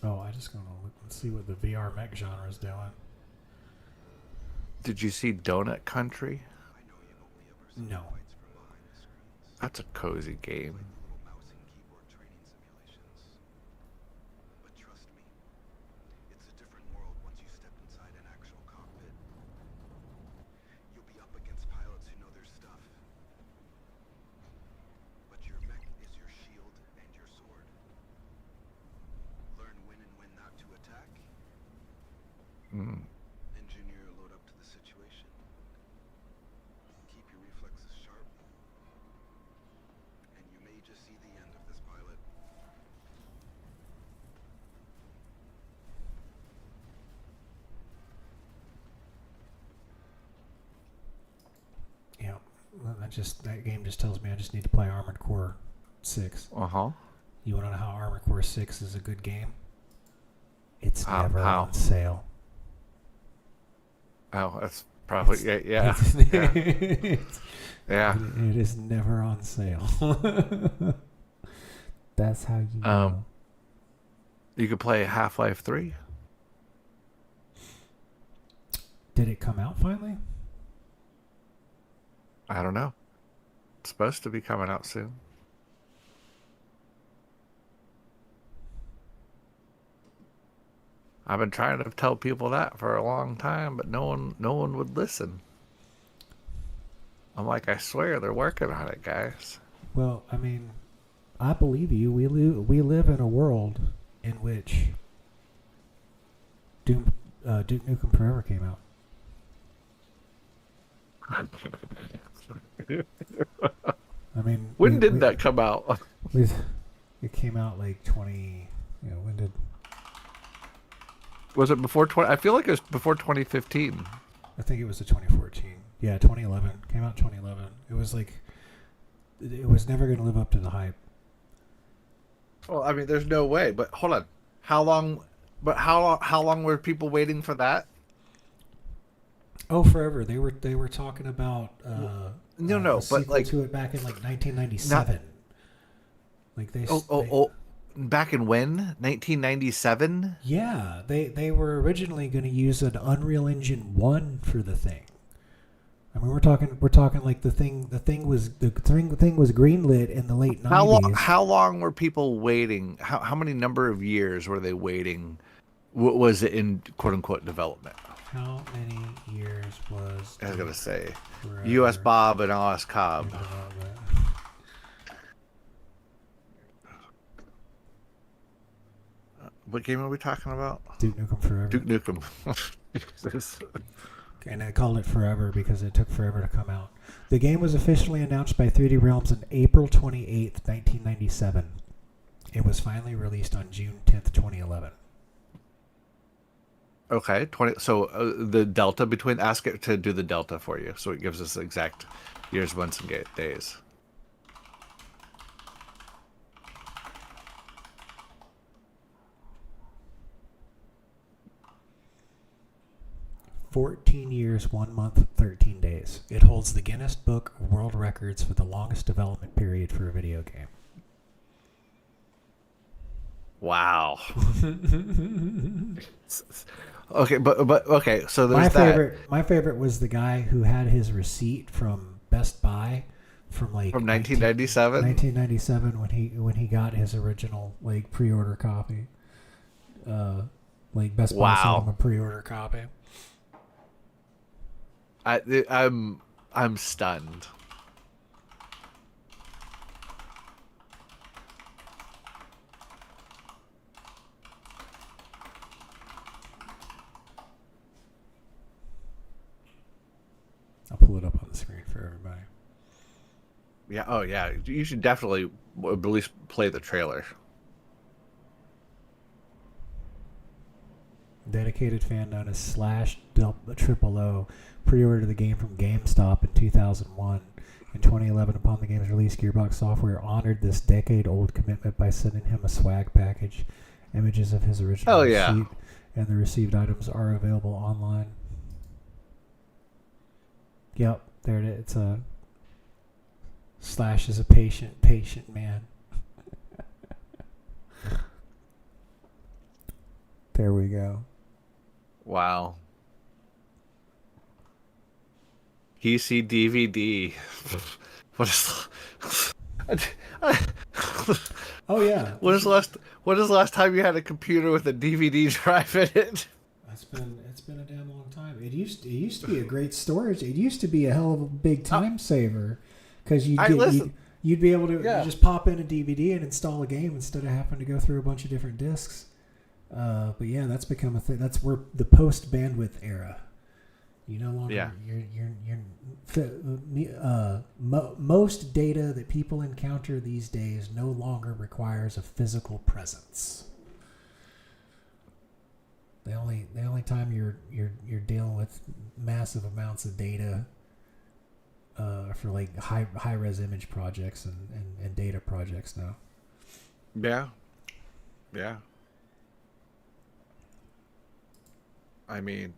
Oh, I just gonna look and see what the VR mech genre is doing. Did you see Donut Country? No. That's a cozy game. Engineer load up to the situation. Keep your reflexes sharp. And you may just see the end of this pilot. Yeah. That game just tells me I just need to play Armored Core 6. Uh-huh. You want to know how Armored Core 6 is a good game? It's never on sale. Oh, that's probably yeah. It is never on sale. That's how you know. You could play Half-Life 3. Did it come out finally? I don't know. It's supposed to be coming out soon. I've been trying to tell people that for a long time, but no one would listen. I'm like, I swear they're working on it, guys. Well, I mean, I believe you. We live in a world in which Duke Nukem Forever came out. I mean, when did that come out? It came out like 20. When did? Was it before 20? I feel like it was before 2015. I think it was the 2014. Yeah, 2011. Came out 2011. It was like, it was never going to live up to the hype. Well, I mean, there's no way. But hold on, how long? But how long were people waiting for that? Oh, forever. They were talking about but like to it back in like 1997. Back in when? 1997? Yeah, they were originally going to use an Unreal Engine 1 for the thing. I mean, we're talking like the thing was greenlit in the late 90s. How long were people waiting? How many number of years were they waiting? What was it in quote unquote development? How many years was? I was gonna say, U.S. Bob and Alice Cobb. What game are we talking about? Duke Nukem Forever. Duke Nukem. Jesus. And I called it Forever because it took forever to come out. The game was officially announced by 3D Realms on April 28th, 1997. It was finally released on June 10th, 2011. Okay, So the delta between, ask it to do the delta for you, so it gives us exact years, months, and days. 14 years, 1 month, 13 days. It holds the Guinness Book of World Records for the longest development period for a video game. Wow. Okay, but okay, so there's My favorite was the guy who had his receipt from Best Buy from 1997. 1997 when he got his original pre-order copy. Best Buy sold him a pre-order copy. I'm stunned. I'll pull it up on the screen for everybody. Yeah. Oh, yeah. You should definitely at least play the trailer. Dedicated fan known as /000 pre-ordered the game from GameStop in 2001. In 2011, upon the game's release, Gearbox Software honored this decade-old commitment by sending him a swag package. Images of his original receipt and the received items are available online. Yep, there it is. It's a Slash is a patient man. There we go. Wow. PC DVD. What is? Oh yeah. When is the last time you had a computer with a DVD drive in it? It's been a damn long time. It used to be a great storage. It used to be a hell of a big time saver because you'd be able to just pop in a DVD and install a game instead of having to go through a bunch of different discs. But yeah, that's become a thing. That's where the post bandwidth era. You no longer most data that people encounter these days no longer requires a physical presence. The only time you're dealing with massive amounts of data for high res image projects and data projects now. Yeah. I mean,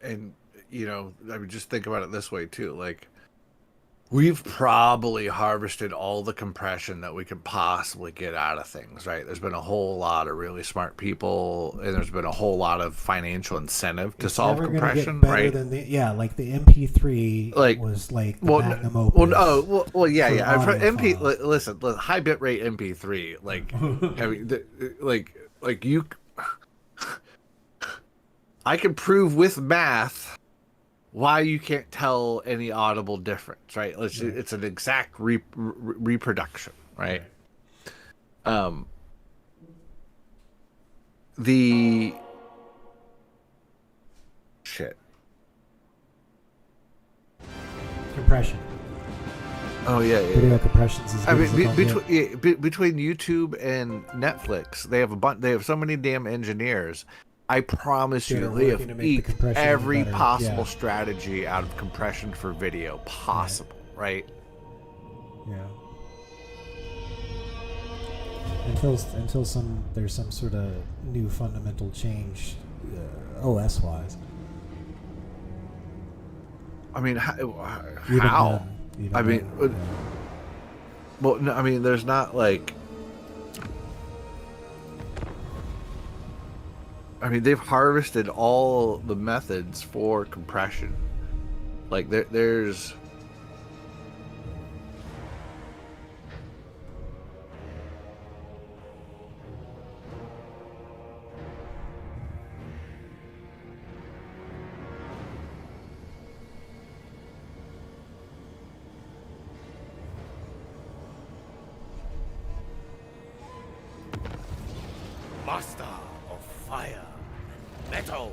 and just think about it this way too. We've probably harvested all the compression that we could possibly get out of things, right? There's been a whole lot of really smart people, and there's been a whole lot of financial incentive to solve compression, right? Than the MP3 was the magnum opus. Yeah. For MP, listen, high bitrate MP3, I can prove with math why you can't tell any audible difference, right? It's an exact reproduction, right? The shit. Compression. Oh yeah. Video compressions is between YouTube and Netflix, they have so many damn engineers. I promise you, they have eked every possible strategy out of compression for video possible, right? Yeah. Until there's some sort of new fundamental change, OS wise. I mean, how? Well, no, I mean, there's not they've harvested all the methods for compression. There's Master of fire. Metal.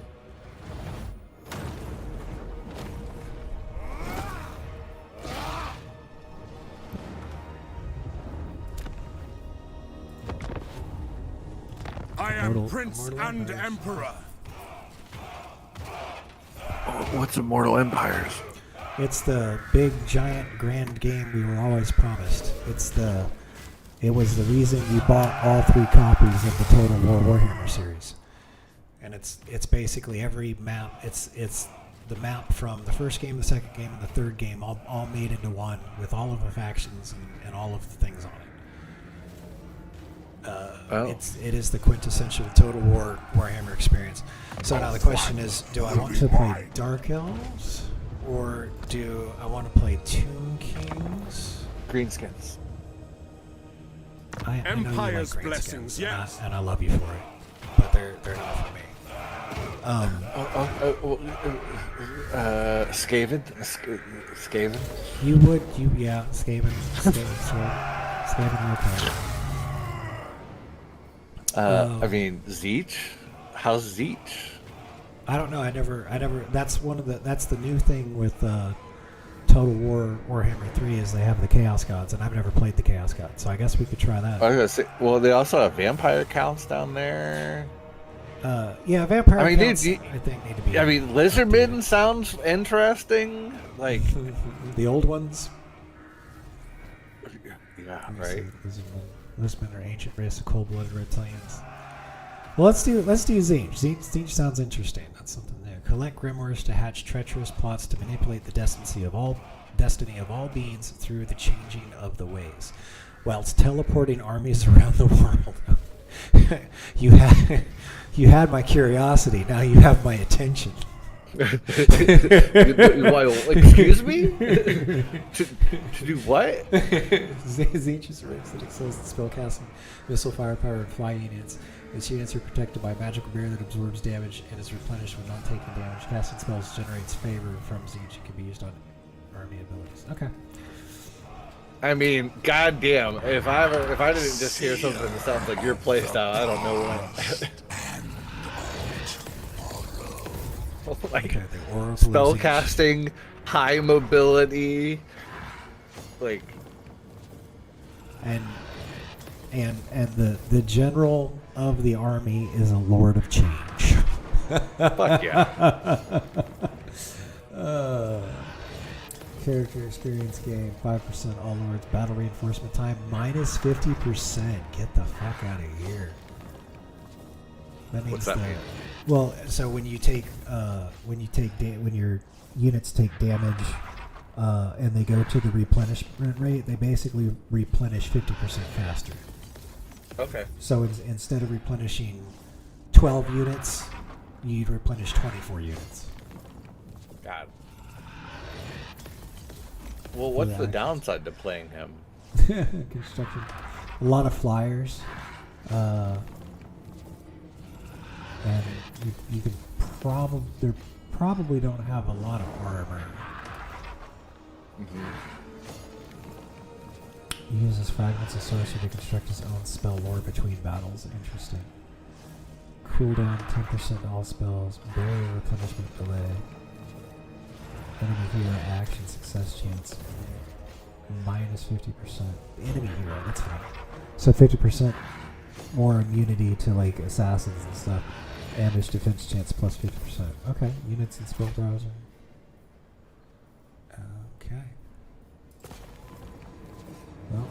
I am Prince and Emperor. What's Immortal Empires? It's the big, giant, grand game we were always promised. It was the reason you bought all 3 copies of the Total War Warhammer series. and it's basically every map. It's the map from the first game, the second game, and the third game, all made into one with all of the factions and all of the things on it. It is the quintessential Total War Warhammer experience. So now the question is, do I want to play Dark Elves, or do I want to play Tomb Kings? Greenskins. I know you like Empire's Greenskins, blessings, yes. and I love you for it, but they're not for me. Skaven? Skaven? Skaven okay. I mean, Zeech? How's Zeech? I don't know. I never. That's the new thing with Total War Warhammer 3 is they have the Chaos Gods, and I've never played the Chaos Gods, so I guess we could try that. I was gonna say, well, they also have vampire counts down there. Yeah, vampire counts, dude, I think need to be. I mean, Lizardmen sounds interesting. Like the old ones. Yeah, right. Lizardmen are ancient race of cold-blooded reptilians. Well, let's do Zeech. Zeech sounds interesting. That's something there. Collect grimoires to hatch treacherous plots to manipulate the destiny of all beings through the changing of the ways, whilst teleporting armies around the world. You had my curiosity. Now you have my attention. Why, excuse me? to do what? Zeech is a race that excels in spellcasting, missile firepower, and flying units. Its units are protected by a magical barrier that absorbs damage and is replenished when not taking damage. Casting spells generates favor from Zeech and can be used on army abilities. Okay. I mean, goddamn! If I didn't just hear something that sounds like your playstyle, I don't know what. Like spell casting, high mobility, like, and the general of the army is a Lord of Change. Fuck yeah. Character experience game, 5% all lords, battle reinforcement time minus 50%. Get the fuck out of here. That means what's that mean? Well, so when your units take damage and they go to the replenishment rate, they basically replenish 50% faster. Okay. So instead of replenishing 12 units, you'd replenish 24 units. God. Well, what's the downside to playing him? Construction. A lot of flyers. And you could probably don't have a lot of armor. Mm-hmm. He uses fragments of sorcery to construct his own spell lore between battles. Interesting. Cooldown 10% to all spells. Barrier replenishment delay. Enemy hero action success chance minus 50%. Enemy hero, that's fine. So 50% more immunity to like assassins and stuff. Ambush defense chance plus 50%. Okay, units and spell browser. Okay. Well,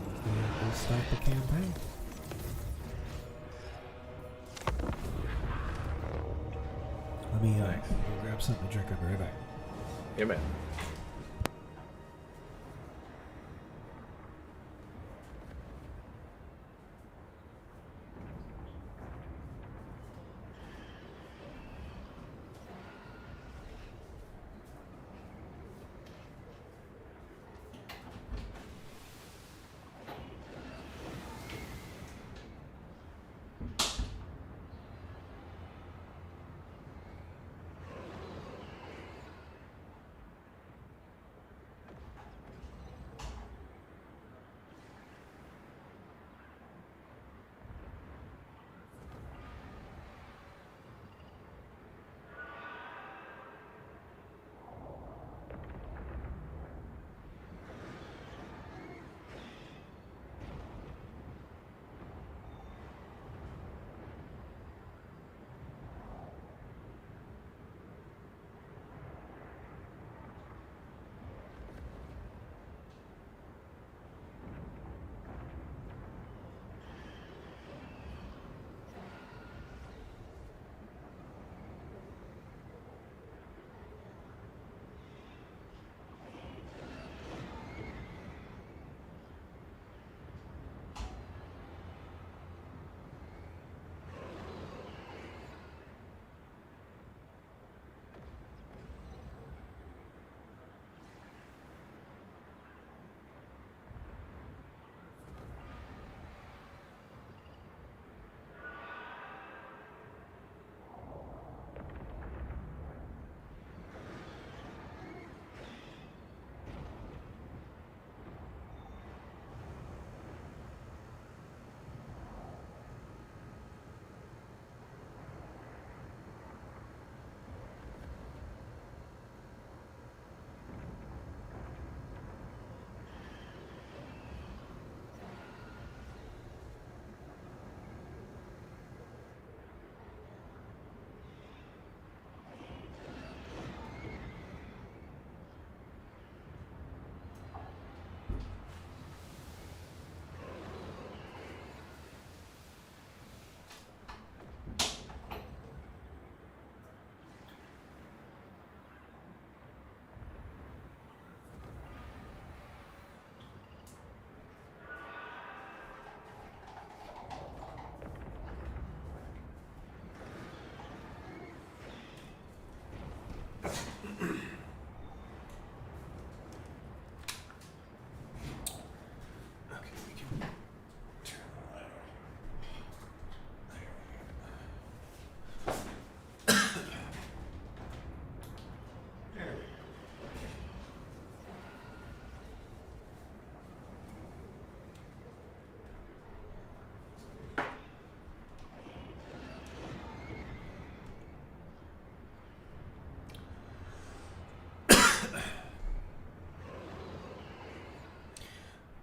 we'll start the campaign. Let me go grab something to drink. I'll be right back. Yeah, man.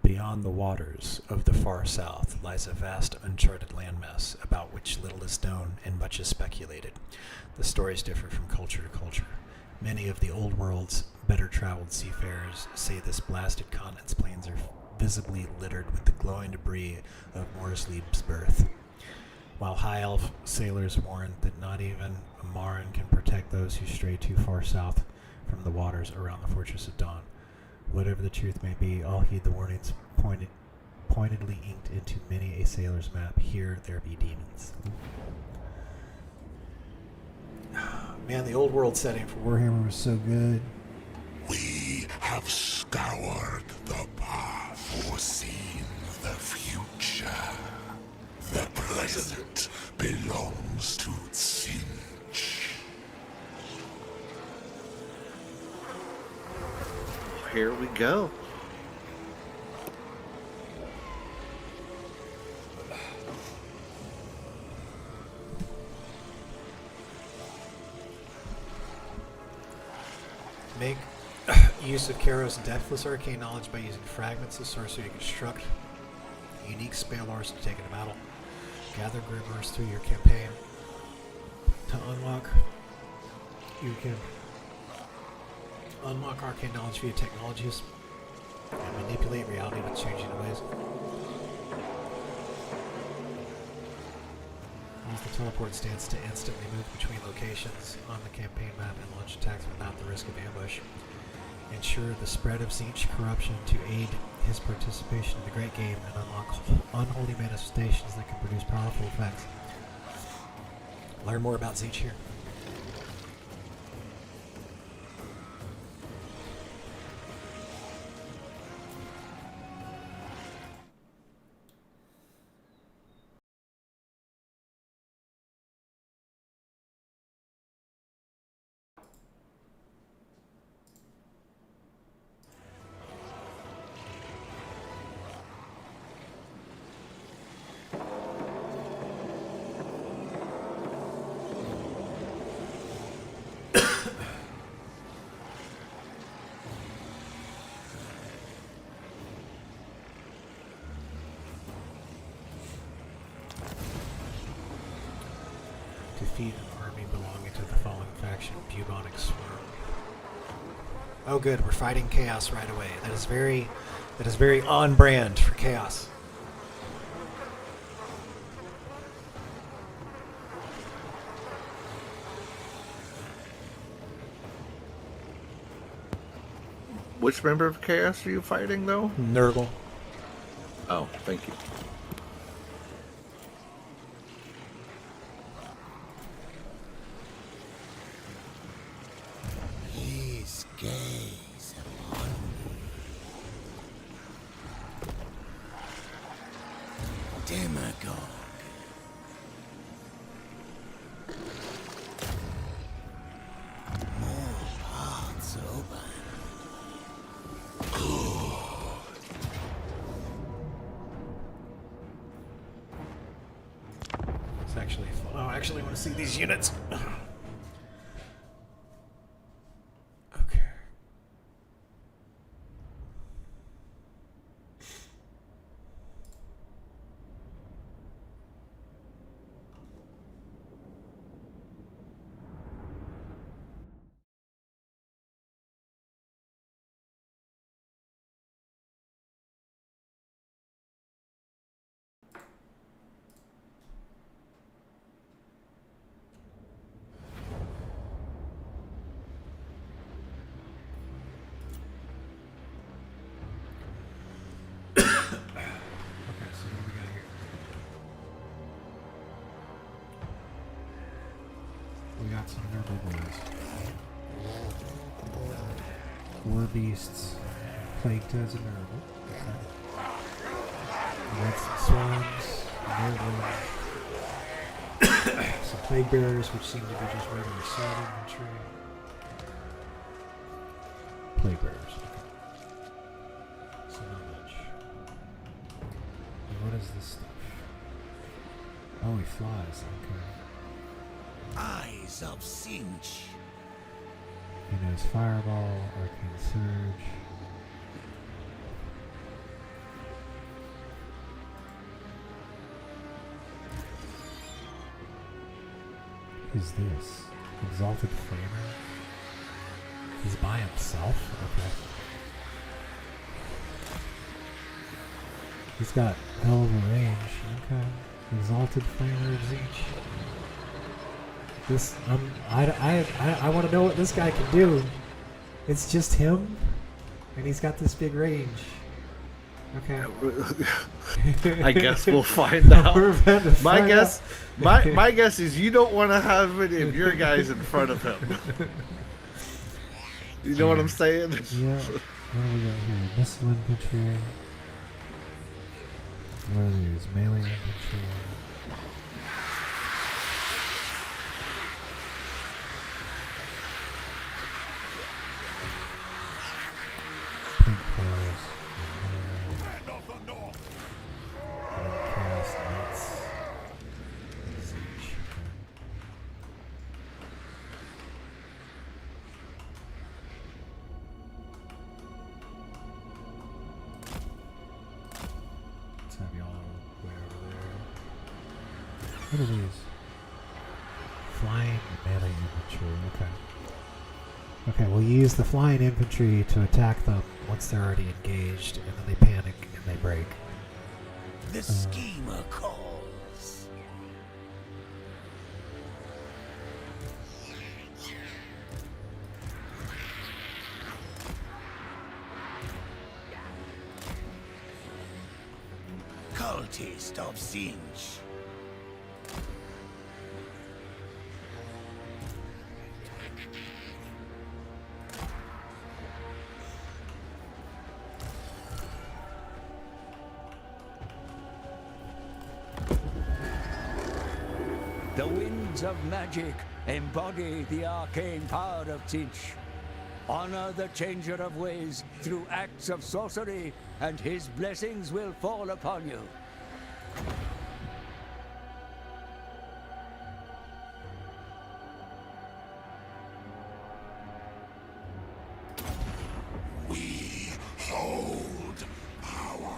Beyond the waters of the far south lies a vast uncharted landmass about which little is known and much is speculated. The stories differ from culture to culture. Many of the old world's better-traveled seafarers say this blasted continent's plains are visibly littered with the glowing debris of Morrisleib's birth, while high elf sailors warn that not even a Marin can protect those who stray too far south from the waters around the Fortress of Dawn. Whatever the truth may be, all heed the warnings pointedly inked into many a sailor's map. Here there be demons. Man, the old world setting for Warhammer was so good. We have scoured the path, foreseen the future. The present belongs to Sinch. Here we go. Make use of Karo's deathless arcane knowledge by using fragments of sorcery to construct unique spell ores to take into battle. Gather Grimors through your campaign to unlock arcane knowledge via technologies and manipulate reality with changing ways. Use the teleport stance to instantly move between locations on the campaign map and launch attacks without the risk of ambush. Ensure the spread of Zinch corruption to aid his participation in the great game and unlock unholy manifestations that can produce powerful effects. Learn more about Zinch here. Defeat an army belonging to the fallen faction, Bubonic Swarm. Oh good, we're fighting Chaos right away. That is very on brand for Chaos. Which member of Chaos are you fighting, though? Nurgle. Oh, thank you. Please gaze upon me. Demagogue. More paths open. It's actually fun. Oh, I actually want to see these units. Okay. We got some Nurgle boys. War beasts, plagued as a Nurgle. Okay. We got some swarms, Nurgle, some plague bearers, which seem to be just regular sword infantry. Plague bearers. Okay. So not much. And what is this stuff? Oh, he flies. Okay. Eyes of Sinch. He knows Fireball, Arcane Surge. Who's this? Exalted Framer? He's by himself? Okay. He's got hell of a range. Okay. Exalted Framer of Zeech. This, I want to know what this guy can do. It's just him, and he's got this big range. Okay. I guess we'll find out. We're about to My find guess, out. my guess is you don't want to have any of your guys in front of him. You know what I'm saying? Yeah. What do we got here? Missile infantry. What are these? Melee infantry. Pink force. Cast knights. Siege. Let's have y'all way over there. What are these? Flying melee infantry. Okay. Okay, we'll use the flying infantry to attack them once they're already engaged, and then they panic and they break. The schemer calls. Cultist of Zinch. The winds of magic embody the arcane power of Zinch. Honor the changer of ways through acts of sorcery, and his blessings will fall upon you. We hold power.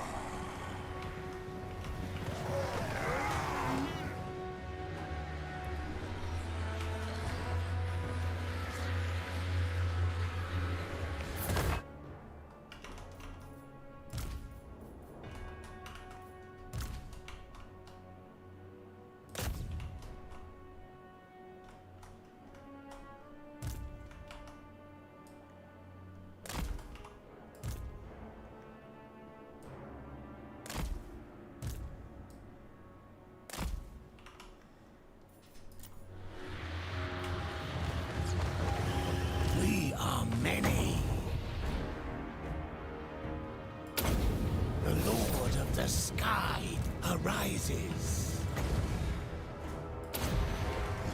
We are many. The Lord of the Sky arises.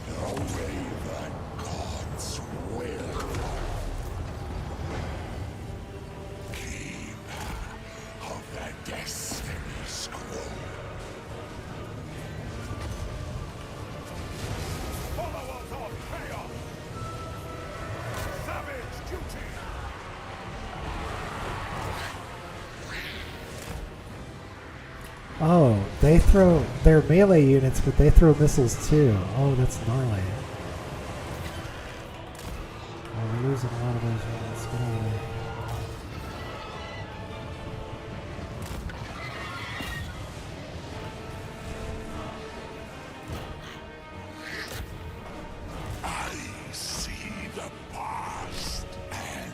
The Raven God's will. Keeper of the Destiny Scroll. Followers of chaos. Savage duty. Oh, they throw their melee units, but they throw missiles too. Oh, that's gnarly. Oh, we're losing a lot of those units. Get over there. I see the past and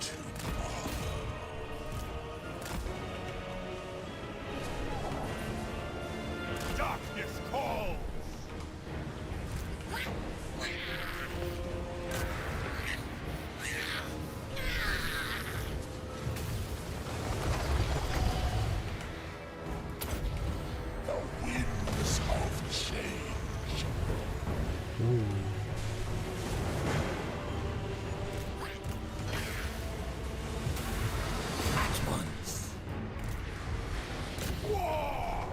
tomorrow. Darkness calls. The winds of change. At once. War!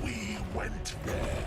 We went there.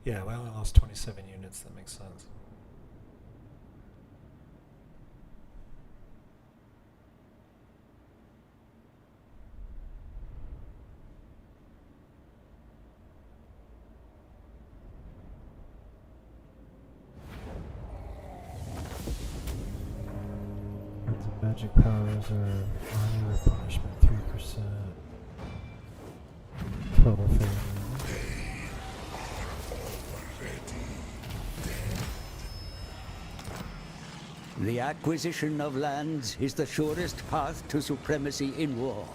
Yeah, we only lost 27 units. That makes sense. The magic powers are armor replenishment 3%. Total failure. The acquisition of lands is the surest path to supremacy in war.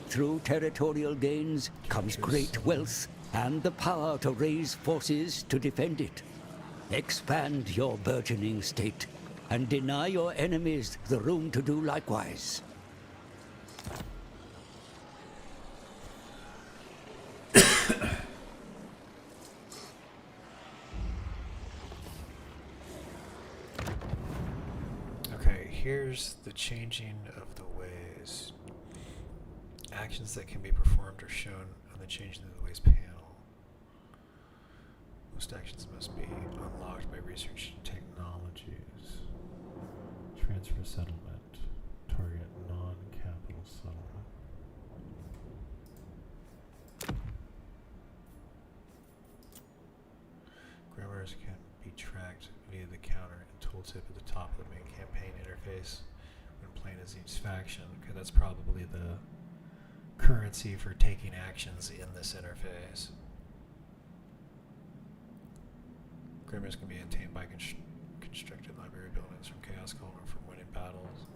Through territorial gains comes great wealth and the power to raise forces to defend it. Expand your burgeoning state and deny your enemies the room to do likewise. Okay, here's the changing of the ways. Actions that can be performed are shown on the changing of the ways panel. Most actions must be unlocked by research technologies. Transfer settlement. Target non-capital settlement. Grammars can be tracked via the counter and tooltip at the top of the main campaign interface when playing as each faction. Okay, that's probably the currency for taking actions in this interface. Grammars can be obtained by constructed library buildings from Chaos Cauldron from winning battles.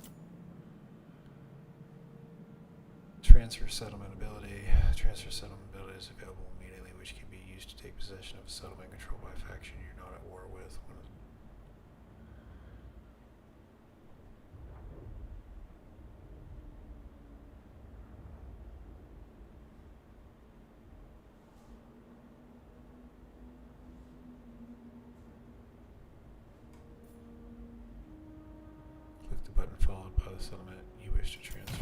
Transfer settlement ability. Transfer settlement ability is available immediately, which can be used to take possession of a settlement controlled by a faction you're not at war with. Click the button followed by the settlement you wish to transfer.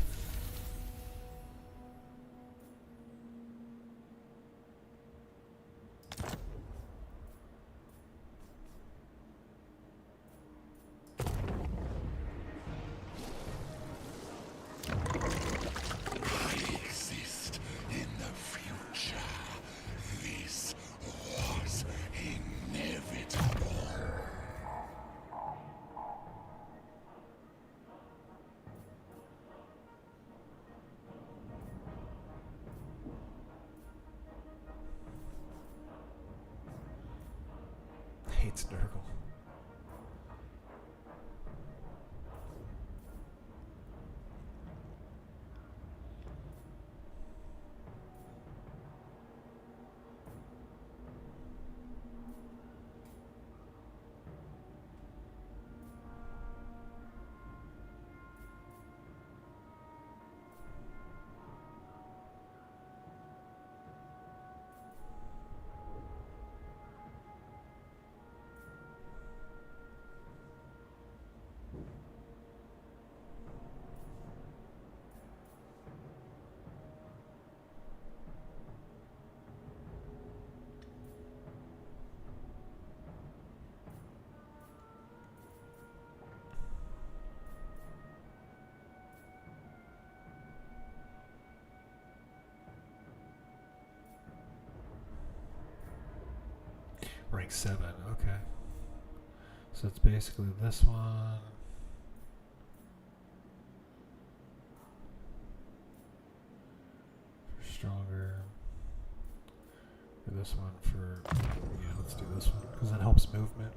I exist in the future. This was inevitable. Hates Nurgle. Rank 7, okay. So it's basically this one. For stronger. Or this one for, yeah, let's do this one, because that helps movement.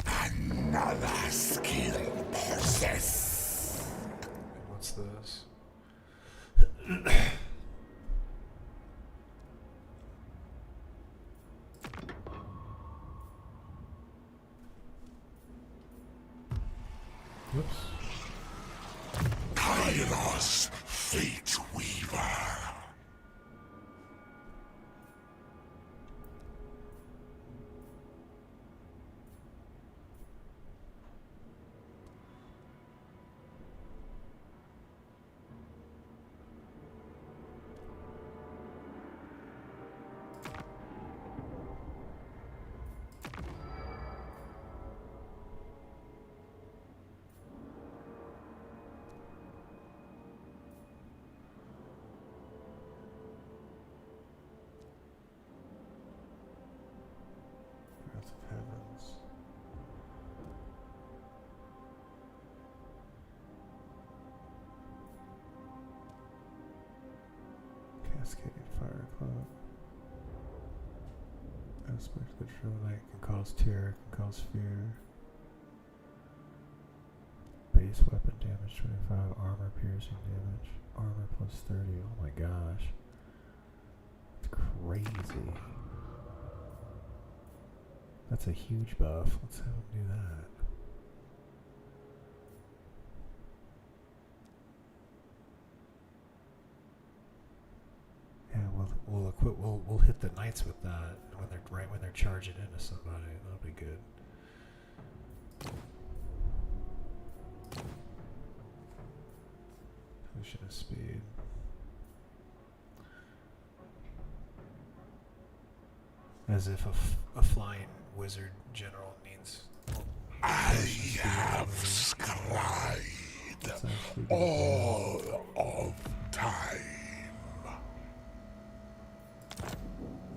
Another skill possessed. And what's this? Whoops. Kairos, Fate Weaver. Cascade Fire Club. Aspect of the Drill Knight can cause terror, can cause fear. Base weapon damage 25, armor piercing damage, armor plus 30. Oh my gosh. It's crazy. That's a huge buff. Let's have him do that. Yeah, we'll equip. We'll hit the knights with that when they're when they're charging into somebody. That'll be good. Potion of speed. As if a flying wizard general needs. I have scried all of time.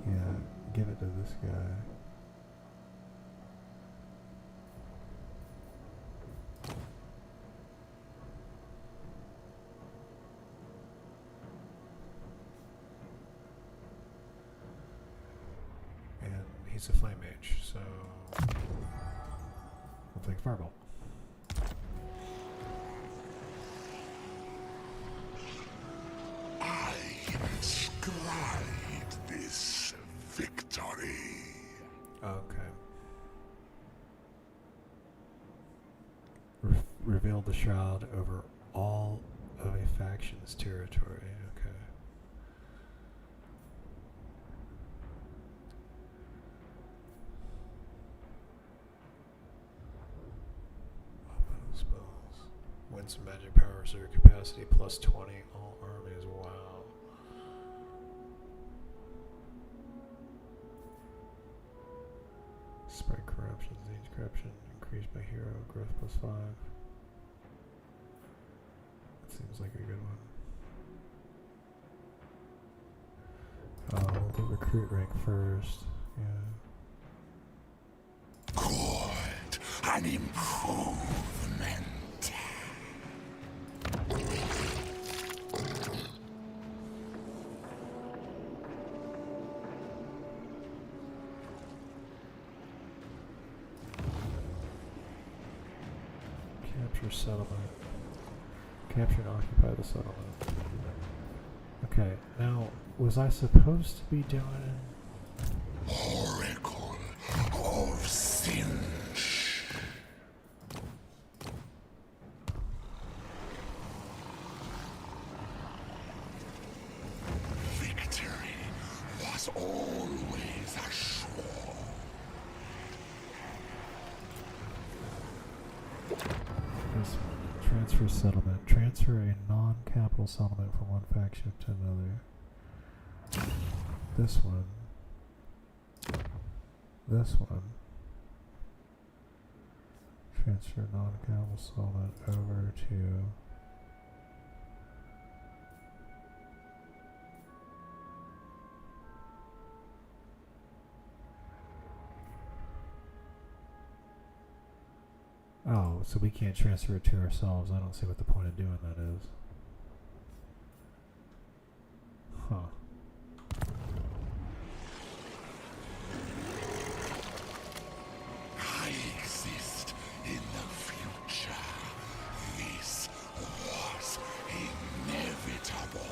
Yeah, give it to this guy. And he's a flame mage, so we'll take Fireball. I scried this victory. Okay. Reveal the shroud over all of a faction's territory. Okay. Spells. Wins magic power reserve capacity plus 20 all armies. Wow. Spread corruption, disease corruption, increased by hero, growth plus 5. That seems like a good one. We'll do recruit rank first. Yeah. Good. An improvement. Capture settlement. Capture and occupy the settlement. Okay, now, was I supposed to be doing... Oracle of Sinch. Victory was always assured. This one. Transfer settlement. Transfer a non-capital settlement from one faction to another. This one. This one. Transfer non-capital settlement over to... Oh, so we can't transfer it to ourselves. I don't see what the point of doing that is. Huh. I exist in the future. This was inevitable.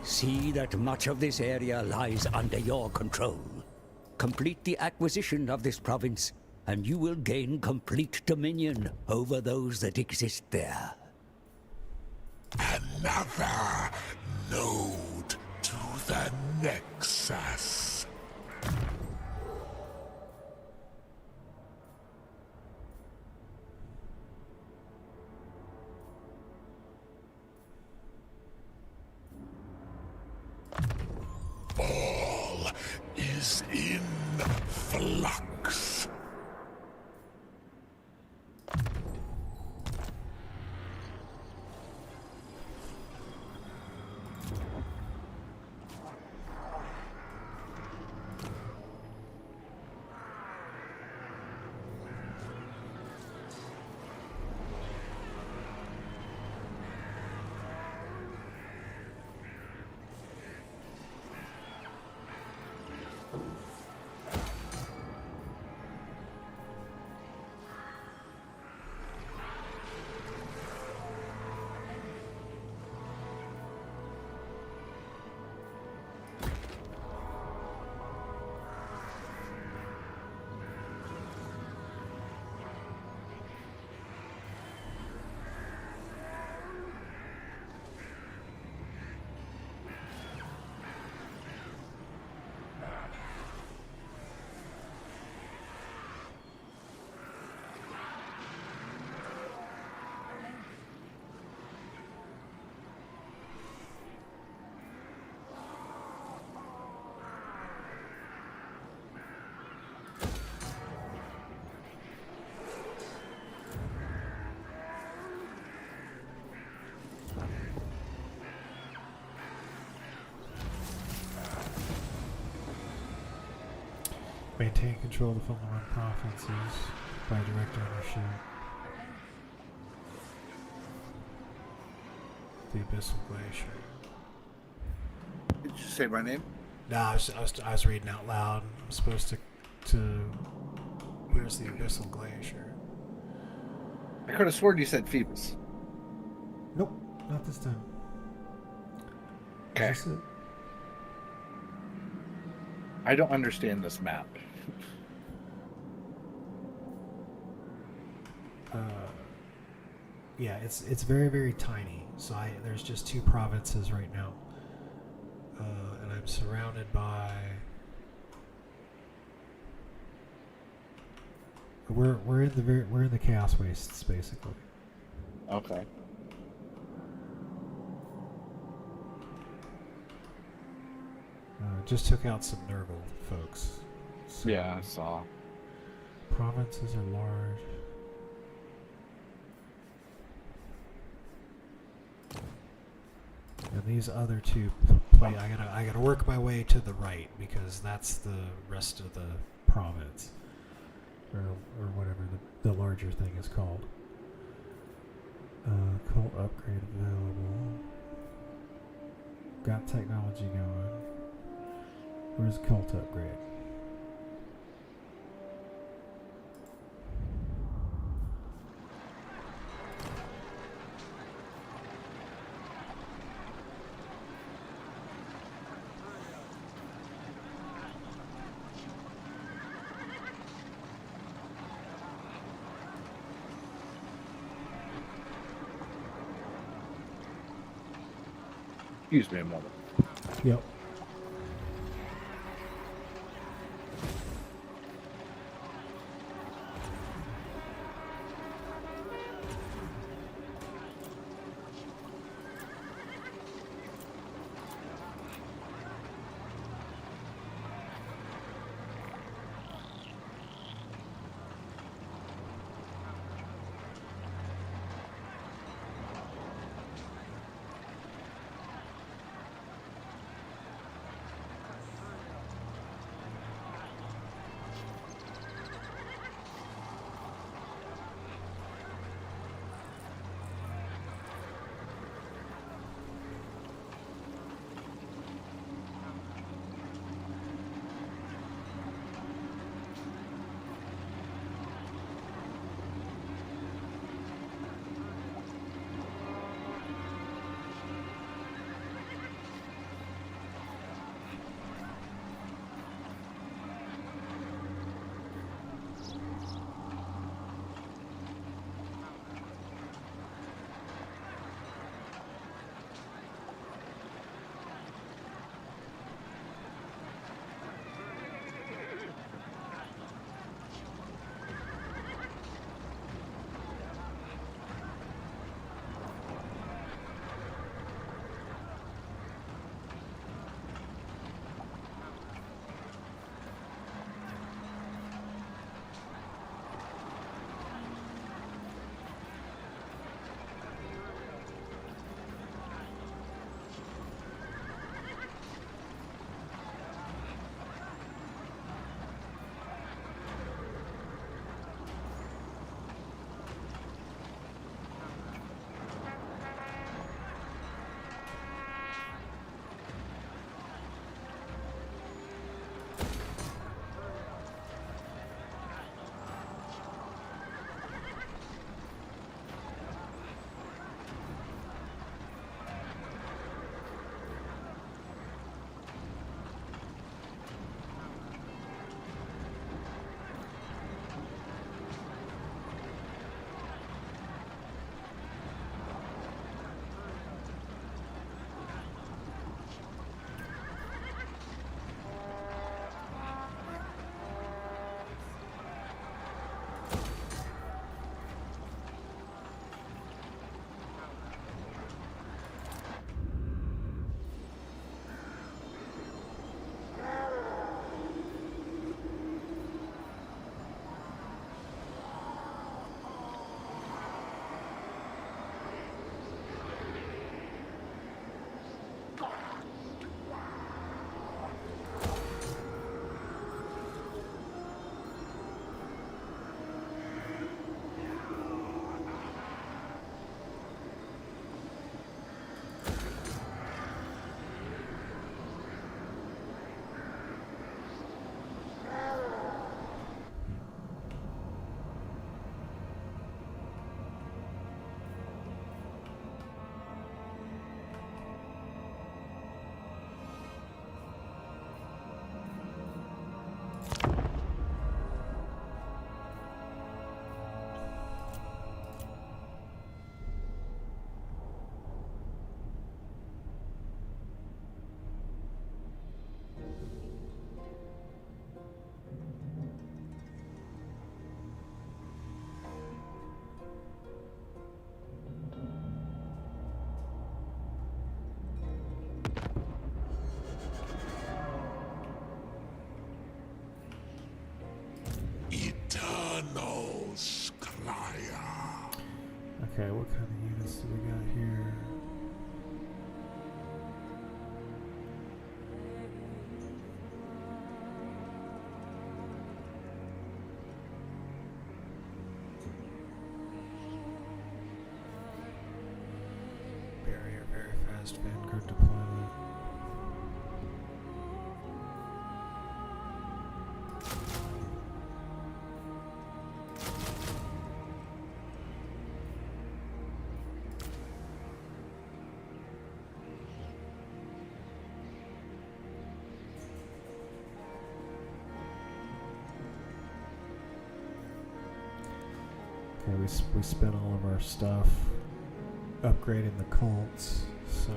See that much of this area lies under your control. complete the acquisition of this province, and you will gain complete dominion over those that exist there. Another node to the Nexus. All is in flux. Maintain control of the Fulton provinces by direct ownership. The Abyssal Glacier. Did you say my name? No, I was reading out loud. I'm supposed to. Where's the Abyssal Glacier? I could have sworn you said Phoebus. Nope, not this time. Okay. I don't understand this map. Yeah, it's very, very tiny. So there's just 2 provinces right now, and I'm surrounded by. We're in the Chaos Wastes basically. Okay. Just took out some Nurgle folks. So Yeah, I saw. Provinces are large. And these other 2 play. I gotta work my way to the right because that's the rest of the province, or whatever the larger thing is called. Cult upgrade available. Got technology going. Where's cult upgrade? Excuse me a moment. Yep. Okay, what kind of units do we got here? Barrier, very fast vanguard deployment. Okay, we spent all of our stuff upgrading the cults, so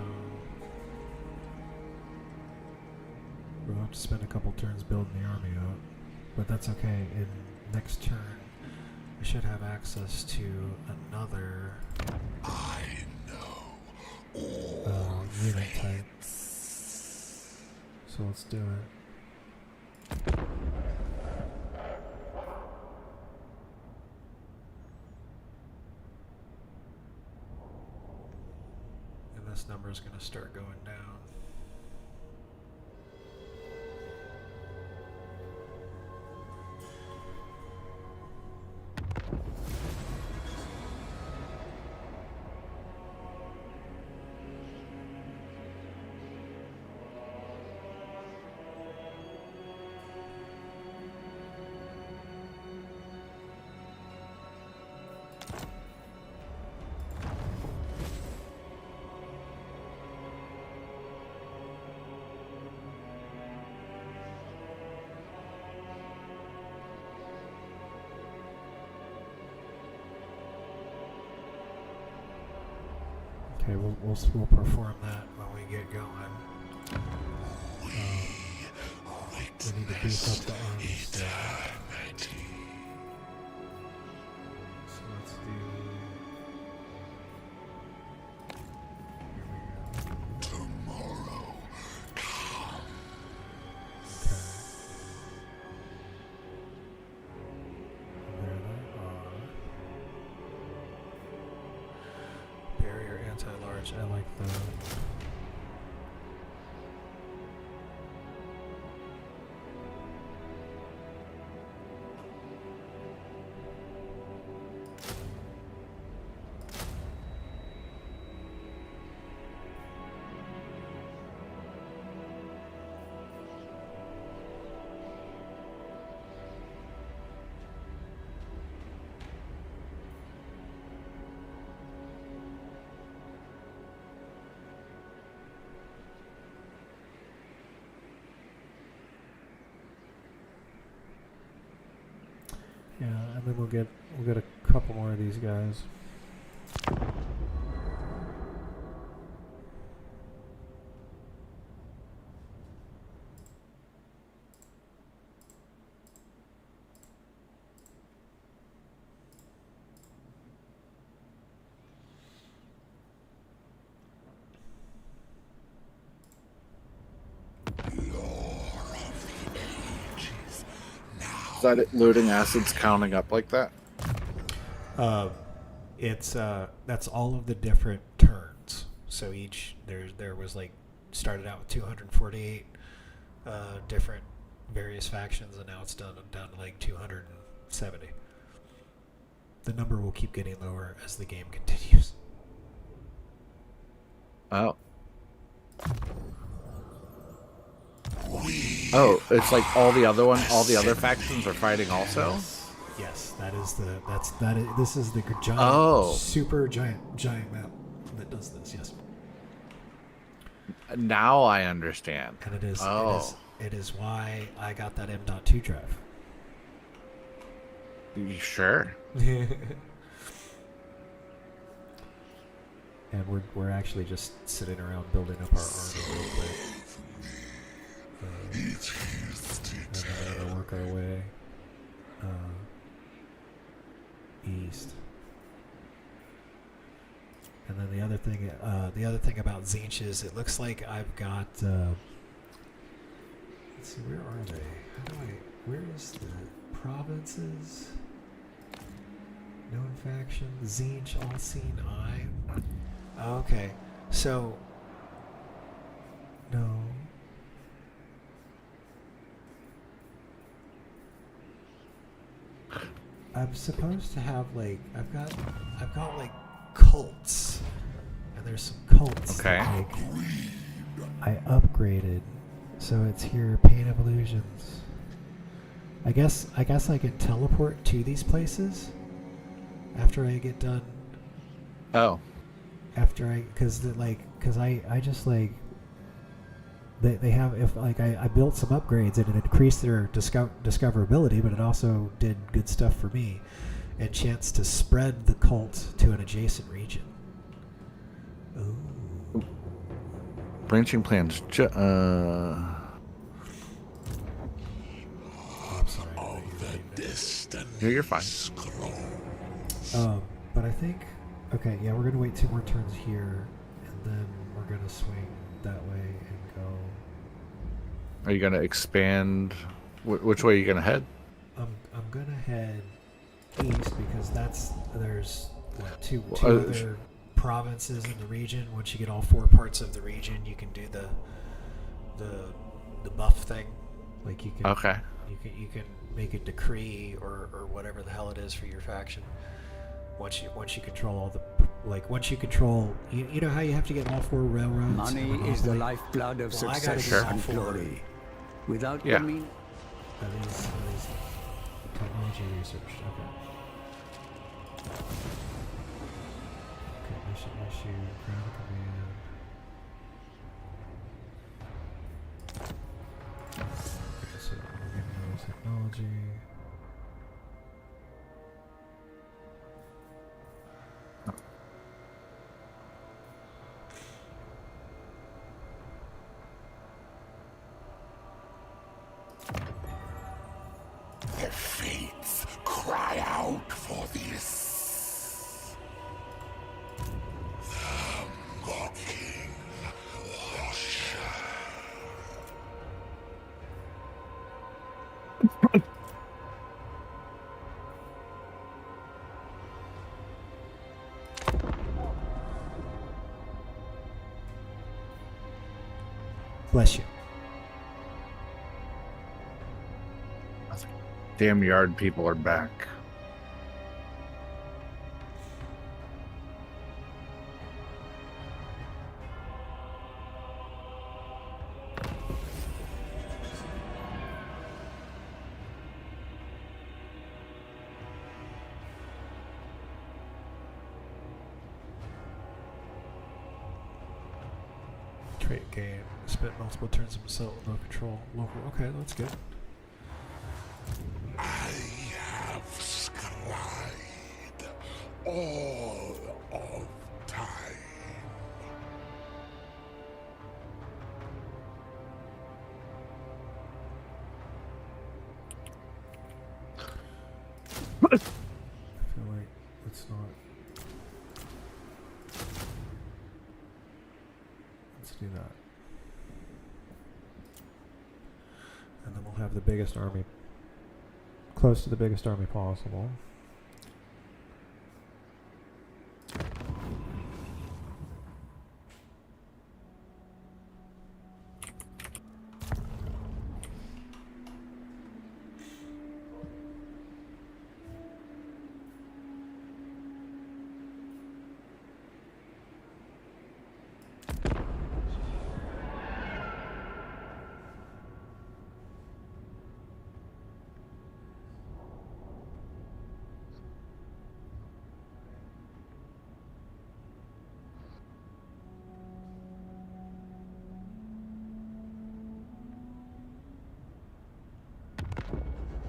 we'll have to spend a couple turns building the army up, but that's okay. In next turn, we should have access to another unit type. So let's do it. This number is going to start going down. Okay, we'll perform that when we get going. We need to beef up the army still. So let's do. Here we go. Tomorrow. Okay. There they are. Barrier anti-large, I like that. Yeah, and then we'll get a couple more of these guys. Is that loading acids counting up like that? It's that's all of the different turns. So each there was like started out with 248 different various factions, and now it's down to like 270. The number will keep getting lower as the game continues. Oh. Oh, it's like all the other factions are fighting also? Yes, this is the giant, super giant map that does this. Yes. Now I understand. And it is why I got that M.2 drive. You sure? And we're actually just sitting around building up our army real quick. And then we're gonna work our way east. And then the other thing about Zinch is it looks like I've got. Let's see, where are they? Where is the provinces? Known faction, Zinj, all seen eye. Okay, so no. I'm supposed to have like I've got like cults, and there's some cults. Okay. That, like, I upgraded, so it's here. Pain of Illusions. I guess I can teleport to these places after I get done. Oh. After I just like they have if like I built some upgrades and it increased their discoverability, but it also did good stuff for me and chance to spread the cult to an adjacent region. Ooh. Branching plans. I'm sorry. No, you're fine. But I think okay, yeah, we're gonna wait 2 more turns here, and then we're gonna swing that way and go. Are you gonna expand? Which way are you gonna head? I'm gonna head east because there's what two other provinces in the region. Once you get all 4 parts of the region, you can do the buff thing. Like you can you can make a decree or whatever the hell it is for your faction. Once you control all the once you control you know how you have to get all 4 railroads. Money is the lifeblood of success and glory. Without the means. These technology research. Okay, mission issue, ground command. Okay, so we're getting technology. The fates cry out for this. The mocking washer. Bless you. Damn yard people are back. Trait gain. Spent multiple turns himself with no control. Local. Okay, that's good. I have scried all of time. I feel like it's not. Let's do that. And then we'll have the biggest army. Close to the biggest army possible.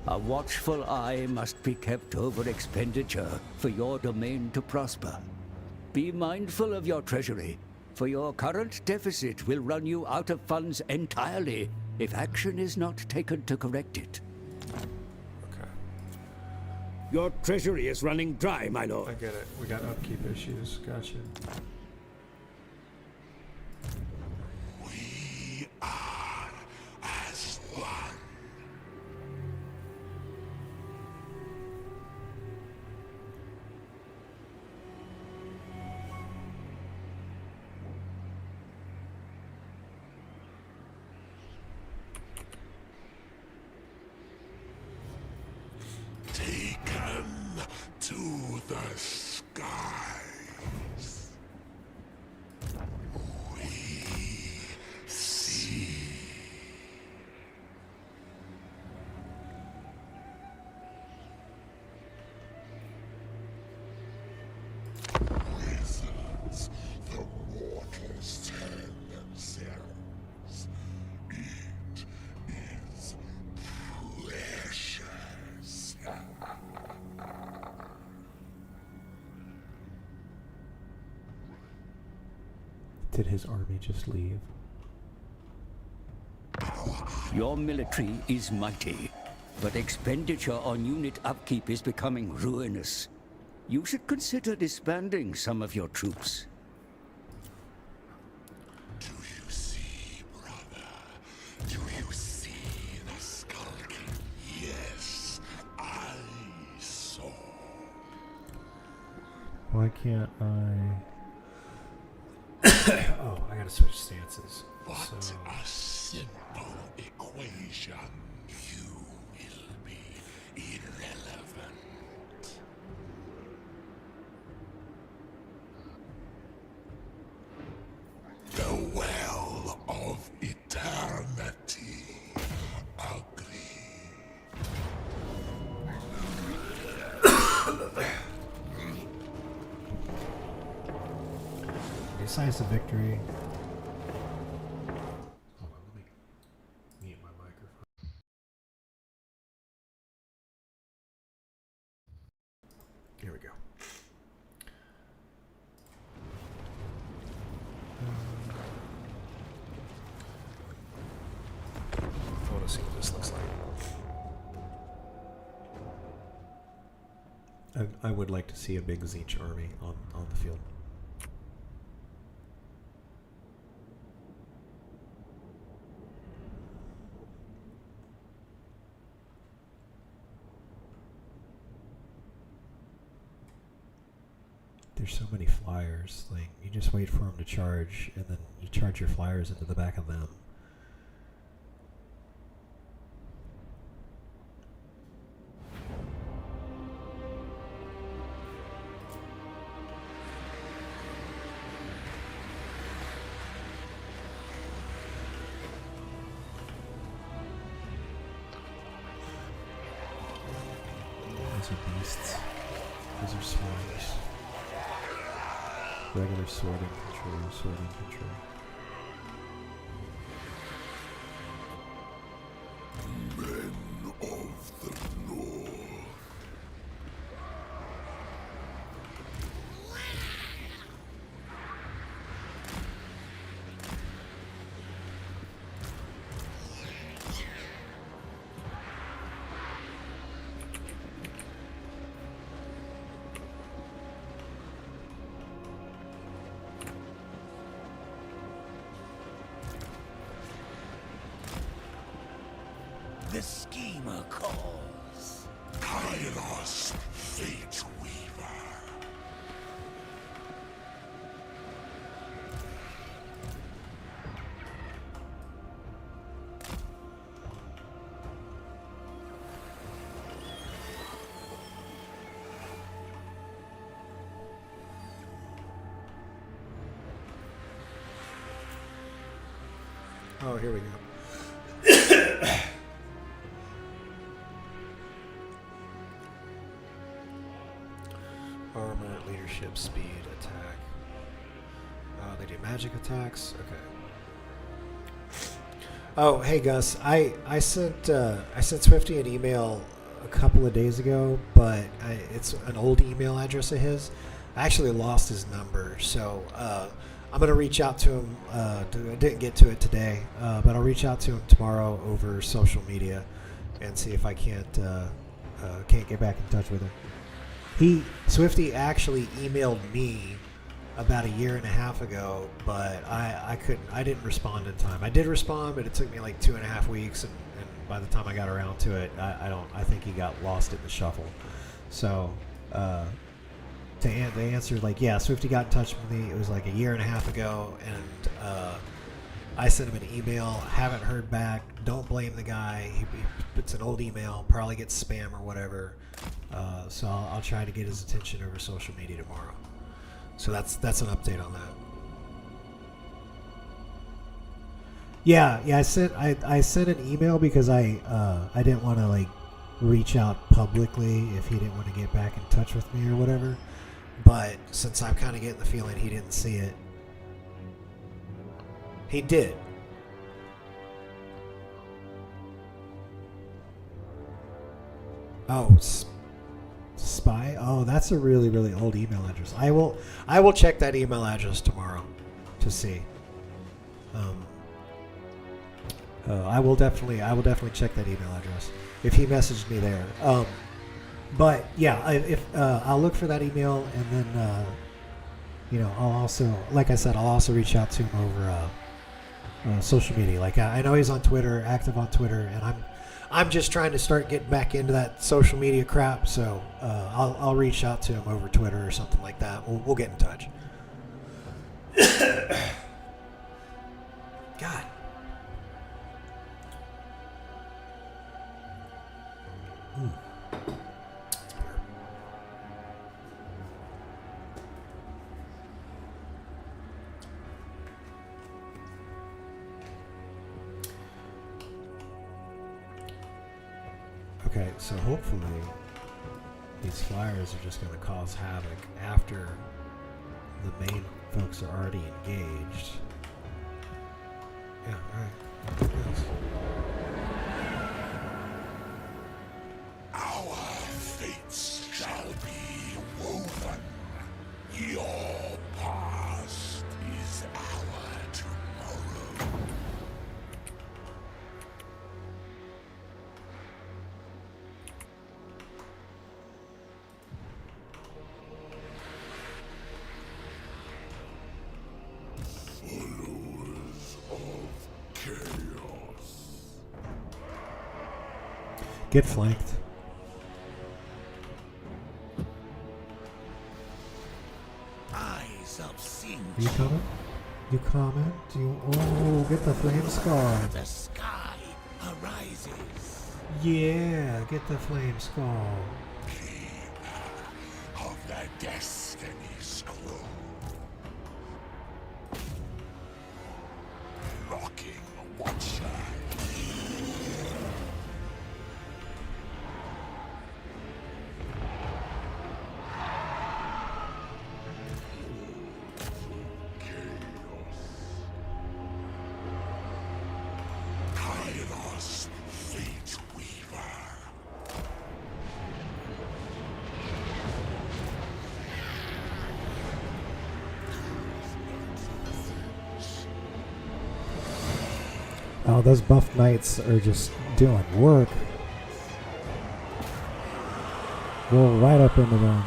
A watchful eye must be kept over expenditure for your domain to prosper. Be mindful of your treasury, for your current deficit will run you out of funds entirely if action is not taken to correct it. Okay. Your treasury is running dry, my lord. I get it. We got upkeep issues. Gotcha. We are as one. Did his army just leave? Your military is mighty, but expenditure on unit upkeep is becoming ruinous. You should consider disbanding some of your troops. Do you see, brother? Do you see the skulking? Yes, I saw. Why can't I... Oh, I gotta switch stances. What So... a simple equation. You will be irrelevant. The well of eternity. Agree. Decisive victory. Hold on, let me mute my microphone. Here we go. I want to see what this looks like. I would like to see a big Tzeentch army on the field. There's so many flyers. Like, you just wait for them to charge, and then you charge your flyers into the back of them. Those are beasts. Those are swarms. Regular sword infantry, sword infantry. Men of the North. The schemer calls. Kairos, Fate Weaver. Oh, here we go. Armor, leadership, speed, attack. They do magic attacks. Okay. Oh, hey Gus, I sent Swifty an email a couple of days ago, but it's an old email address of his. I actually lost his number, so I'm gonna reach out to him. I didn't get to it today, but I'll reach out to him tomorrow over social media and see if I can't get back in touch with him. Swifty actually emailed me about a year and a half ago, but I didn't respond in time. I did respond, but it took me like 2.5 weeks, and by the time I got around to it, I think he got lost in the shuffle. So to answer, like, yeah, Swifty got in touch with me. It was like a year and a half ago, and I sent him an email. Haven't heard back. Don't blame the guy. It's an old email. Probably gets spam or whatever. So I'll try to get his attention over social media tomorrow. So that's an update on that. Yeah. I sent an email because I didn't want to like reach out publicly if he didn't want to get back in touch with me or whatever. But since I'm kind of getting the feeling he didn't see it, he did. Oh, spy? Oh, that's a really, really old email address. I will check that email address tomorrow. to see. I will definitely check that email address if he messaged me there. But yeah, I'll look for that email, and then I'll also, like I said, I'll also reach out to him over social media. Like I know he's on Twitter, active on Twitter, and I'm just trying to start getting back into that social media crap. So I'll reach out to him over Twitter or something like that. We'll get in touch. God. Okay, so hopefully these flyers are just going to cause havoc after the main folks are already engaged. Yeah, alright. Our fates shall be woven. Your past is our tomorrow. Followers of chaos. Get flanked. Eyes of sin. Are you coming? You coming? Get the flame scar. The sky arises. Yeah, get the flame scar. Of the destiny's clue. Locking watcher. Kairos, fate weaver. Oh, those buff knights are just doing work. Roll right up into them.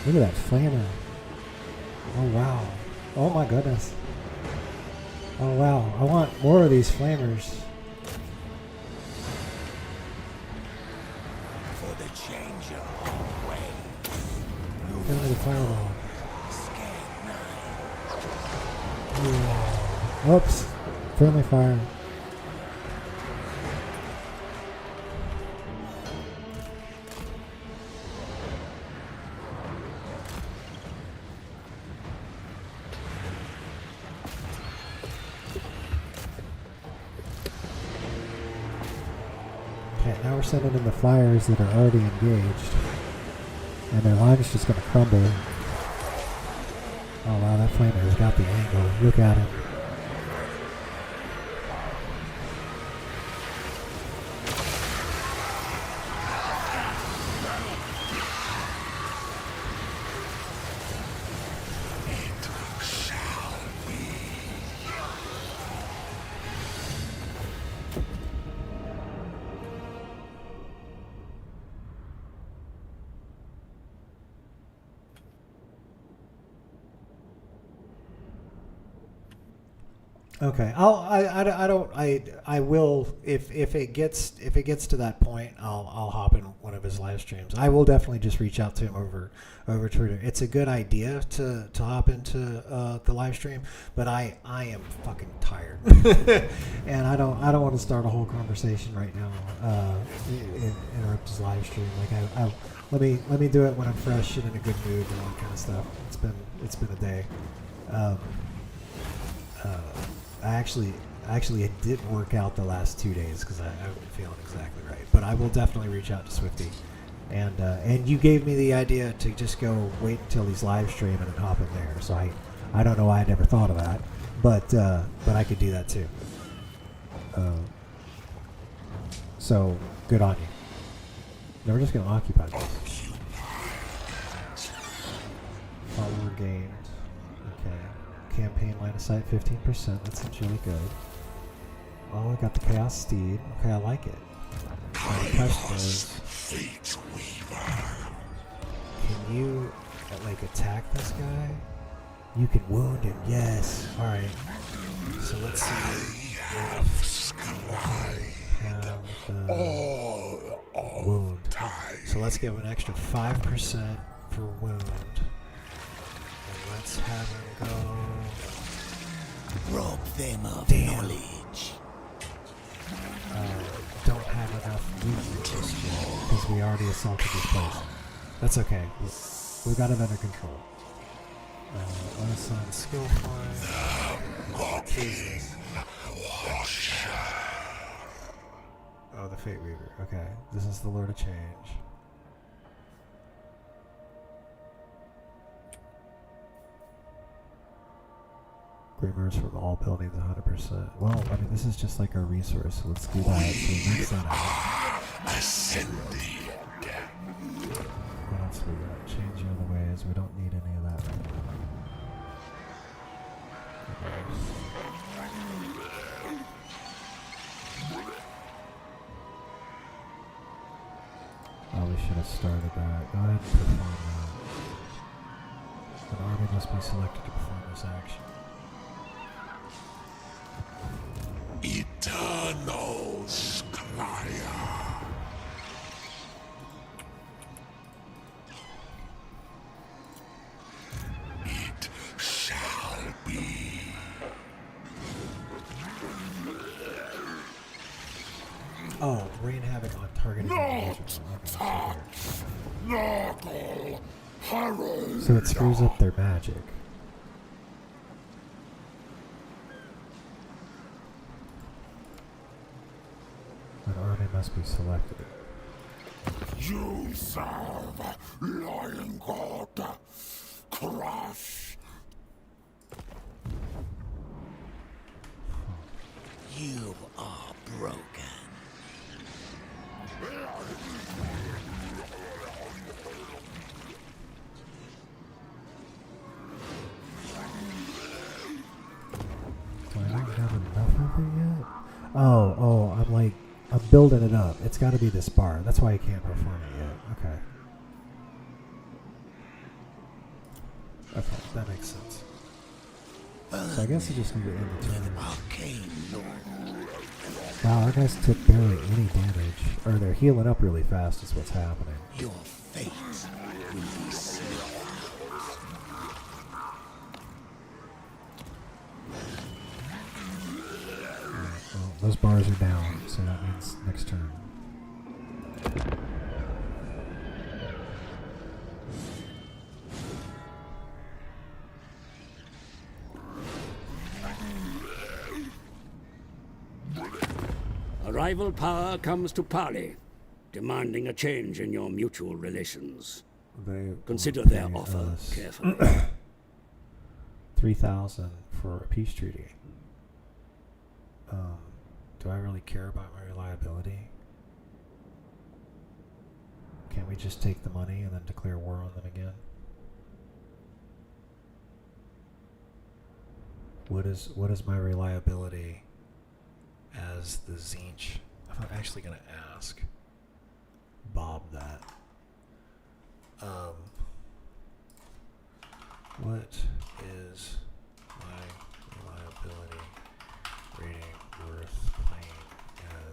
Look at that flamer. Oh, wow. Oh, my goodness. Oh, wow. I want more of these flamers. For the changer of ways. Get rid of the fireball. Yeah. Oops. Friendly fire. Okay, now we're sending in the flyers that are already engaged. And their line's just going to crumble. Oh wow, that flamer's got the angle. Look at him. Okay, I will if it gets to that point, I'll hop in one of his live streams. I will definitely just reach out to him over Twitter. It's a good idea to hop into the live stream, but I am fucking tired, and I don't want to start a whole conversation right now. Interrupt his live stream. Like let me do it when I'm fresh and in a good mood and all that kind of stuff. It's been a day. Actually, it did work out the last 2 days because I wasn't feeling exactly right. But I will definitely reach out to Swifty, and you gave me the idea to just go wait until he's live streaming and hop in there. So I don't know why I never thought of that, but I could do that too. So good on you. Now we're just gonna occupy this. Follower gained. Okay. Campaign line of sight 15%. That seems really good. Oh, I got the Chaos Steed. Okay, I like it. The question is, Fate Weaver. can you like attack this guy? You can wound him. Yes. All right. So let's see. Wound. So let's give him an extra 5% for wound. And let's have him go. Rob them of knowledge. Don't have enough movement just yet because we already assaulted this place. That's okay. We got it under control. Unassigned skill point. Jesus. Oh, the Fate Weaver. Okay, this is the Lord of Change. Glimmers from all buildings 100%. Well, I mean, this is just like our resource, so let's do that. So max that out. Ascending. What else we got? Change your other ways. We don't need any of that right now. Oh, we should have started that. Go ahead and perform that. An army must be selected to perform this action. Eternal Sclaya. It shall be. Oh, rain havoc on targeted individuals. So it screws up their magic. An army must be selected. You serve Lion God. Crush. You are broken. Do I not have enough of it yet? Oh, I'm building it up. It's got to be this bar. That's why I can't perform it yet. Okay. Okay, that makes sense. So I guess I just need to end the turn. Wow, our guys took barely any damage. Or they're healing up really fast is what's happening. Your fate will be sealed. Well, those bars are down, so that means next turn. A rival power comes to parley, demanding a change in your mutual relations. Consider their offer carefully. 3,000 for a peace treaty. Do I really care about my reliability? Can't we just take the money and then declare war on them again? What is my reliability as the Zinch? I'm actually going to ask Bob that. What is my reliability rating worth playing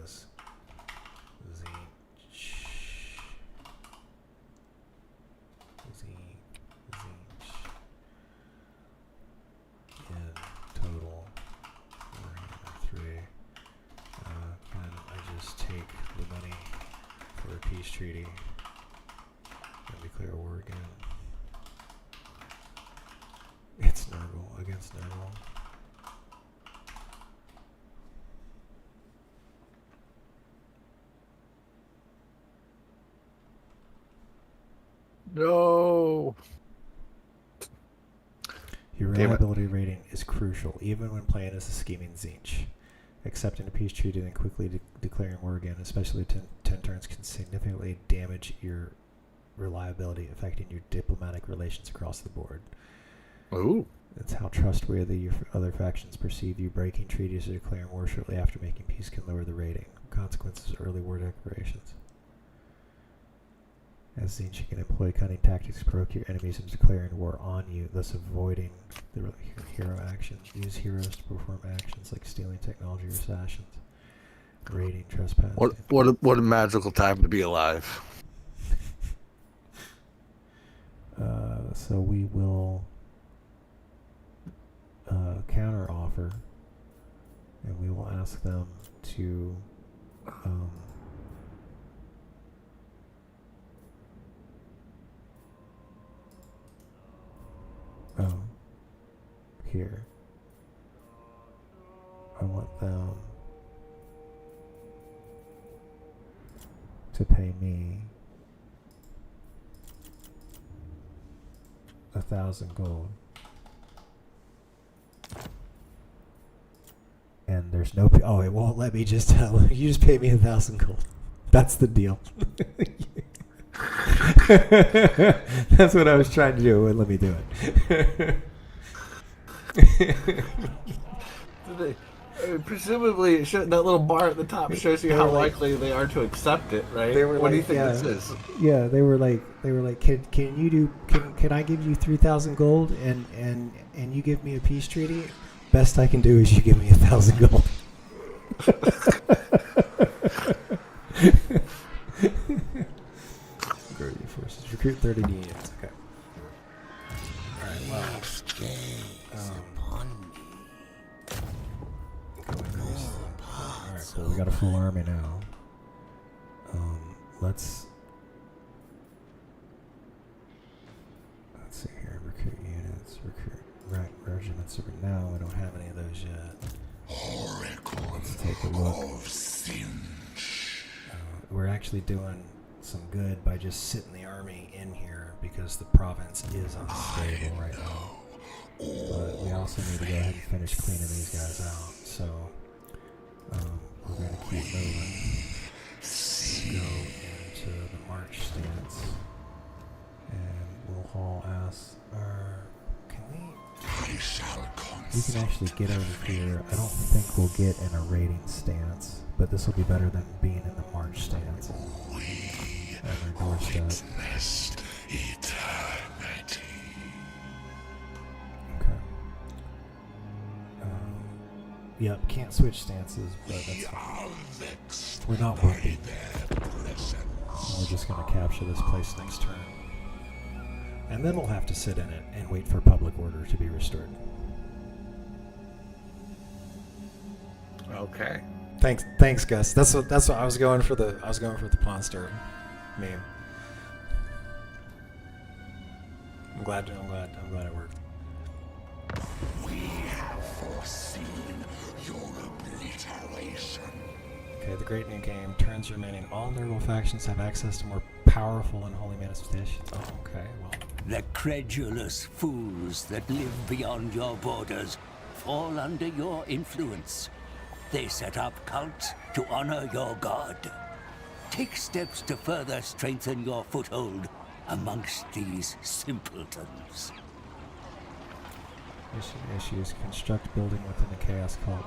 as Zinch? Zinch in total Warhammer 3. Can I just take the money for a peace treaty and declare war again? It's Nurgle against Nurgle. No. Your reliability rating is crucial, even when playing as a scheming Zinch. Accepting a peace treaty and quickly declaring war again, especially 10 turns, can significantly damage your reliability, affecting your diplomatic relations across the board. Ooh. It's how trustworthy your other factions perceive you. Breaking treaties or declaring war shortly after making peace can lower the rating. Consequences: early war declarations. As Zinch, you can employ cunning tactics to provoke your enemies into declaring war on you, thus avoiding the hero actions. Use heroes to perform actions like stealing technology or assassins. Raiding, trespassing. What a magical time to be alive. So we will counter offer, and we will ask them to here. I want them to pay me 1,000 gold. And there's no... Oh, it won't let me just tell. You just pay me 1,000 gold. That's the deal. That's what I was trying to do. It wouldn't let me do it. Presumably, that little bar at the top shows you how likely they are to accept it, right? What do you think this is? Yeah, they were like, can I give you 3,000 gold and you give me a peace treaty? Best I can do is you give me 1,000 gold. Guardian forces recruit 30 units. Okay. All right. Well. Alright, cool. We got a full army now. Let's see here. Recruit units. Recruit regiments. Now we don't have any of those yet. Let's take a look. We're actually doing some good by just sitting the army in here because the province is unstable right now. But we also need to go ahead and finish cleaning these guys out. So we're going to keep moving. Go into the march stance, and we'll haul ass. Can we? We can actually get over here. I don't think we'll get in a raiding stance, but this will be better than being in the march stance. At our doorstep. Yep, can't switch stances, but that's fine. We're not working. We're just going to capture this place next turn. And then we'll have to sit in it and wait for public order to be restored. Okay. Thanks, Gus. That's what I was going for the Ponster meme. I'm glad it worked. We have foreseen your obliteration. Okay, the great new game turns remaining. All Nurgle factions have access to more powerful and holy manifestations. Oh, okay, well. The credulous fools that live beyond your borders fall under your influence. They set up cults to honor your god. Take steps to further strengthen your foothold amongst these simpletons. Issues. Construct building within a chaos cult.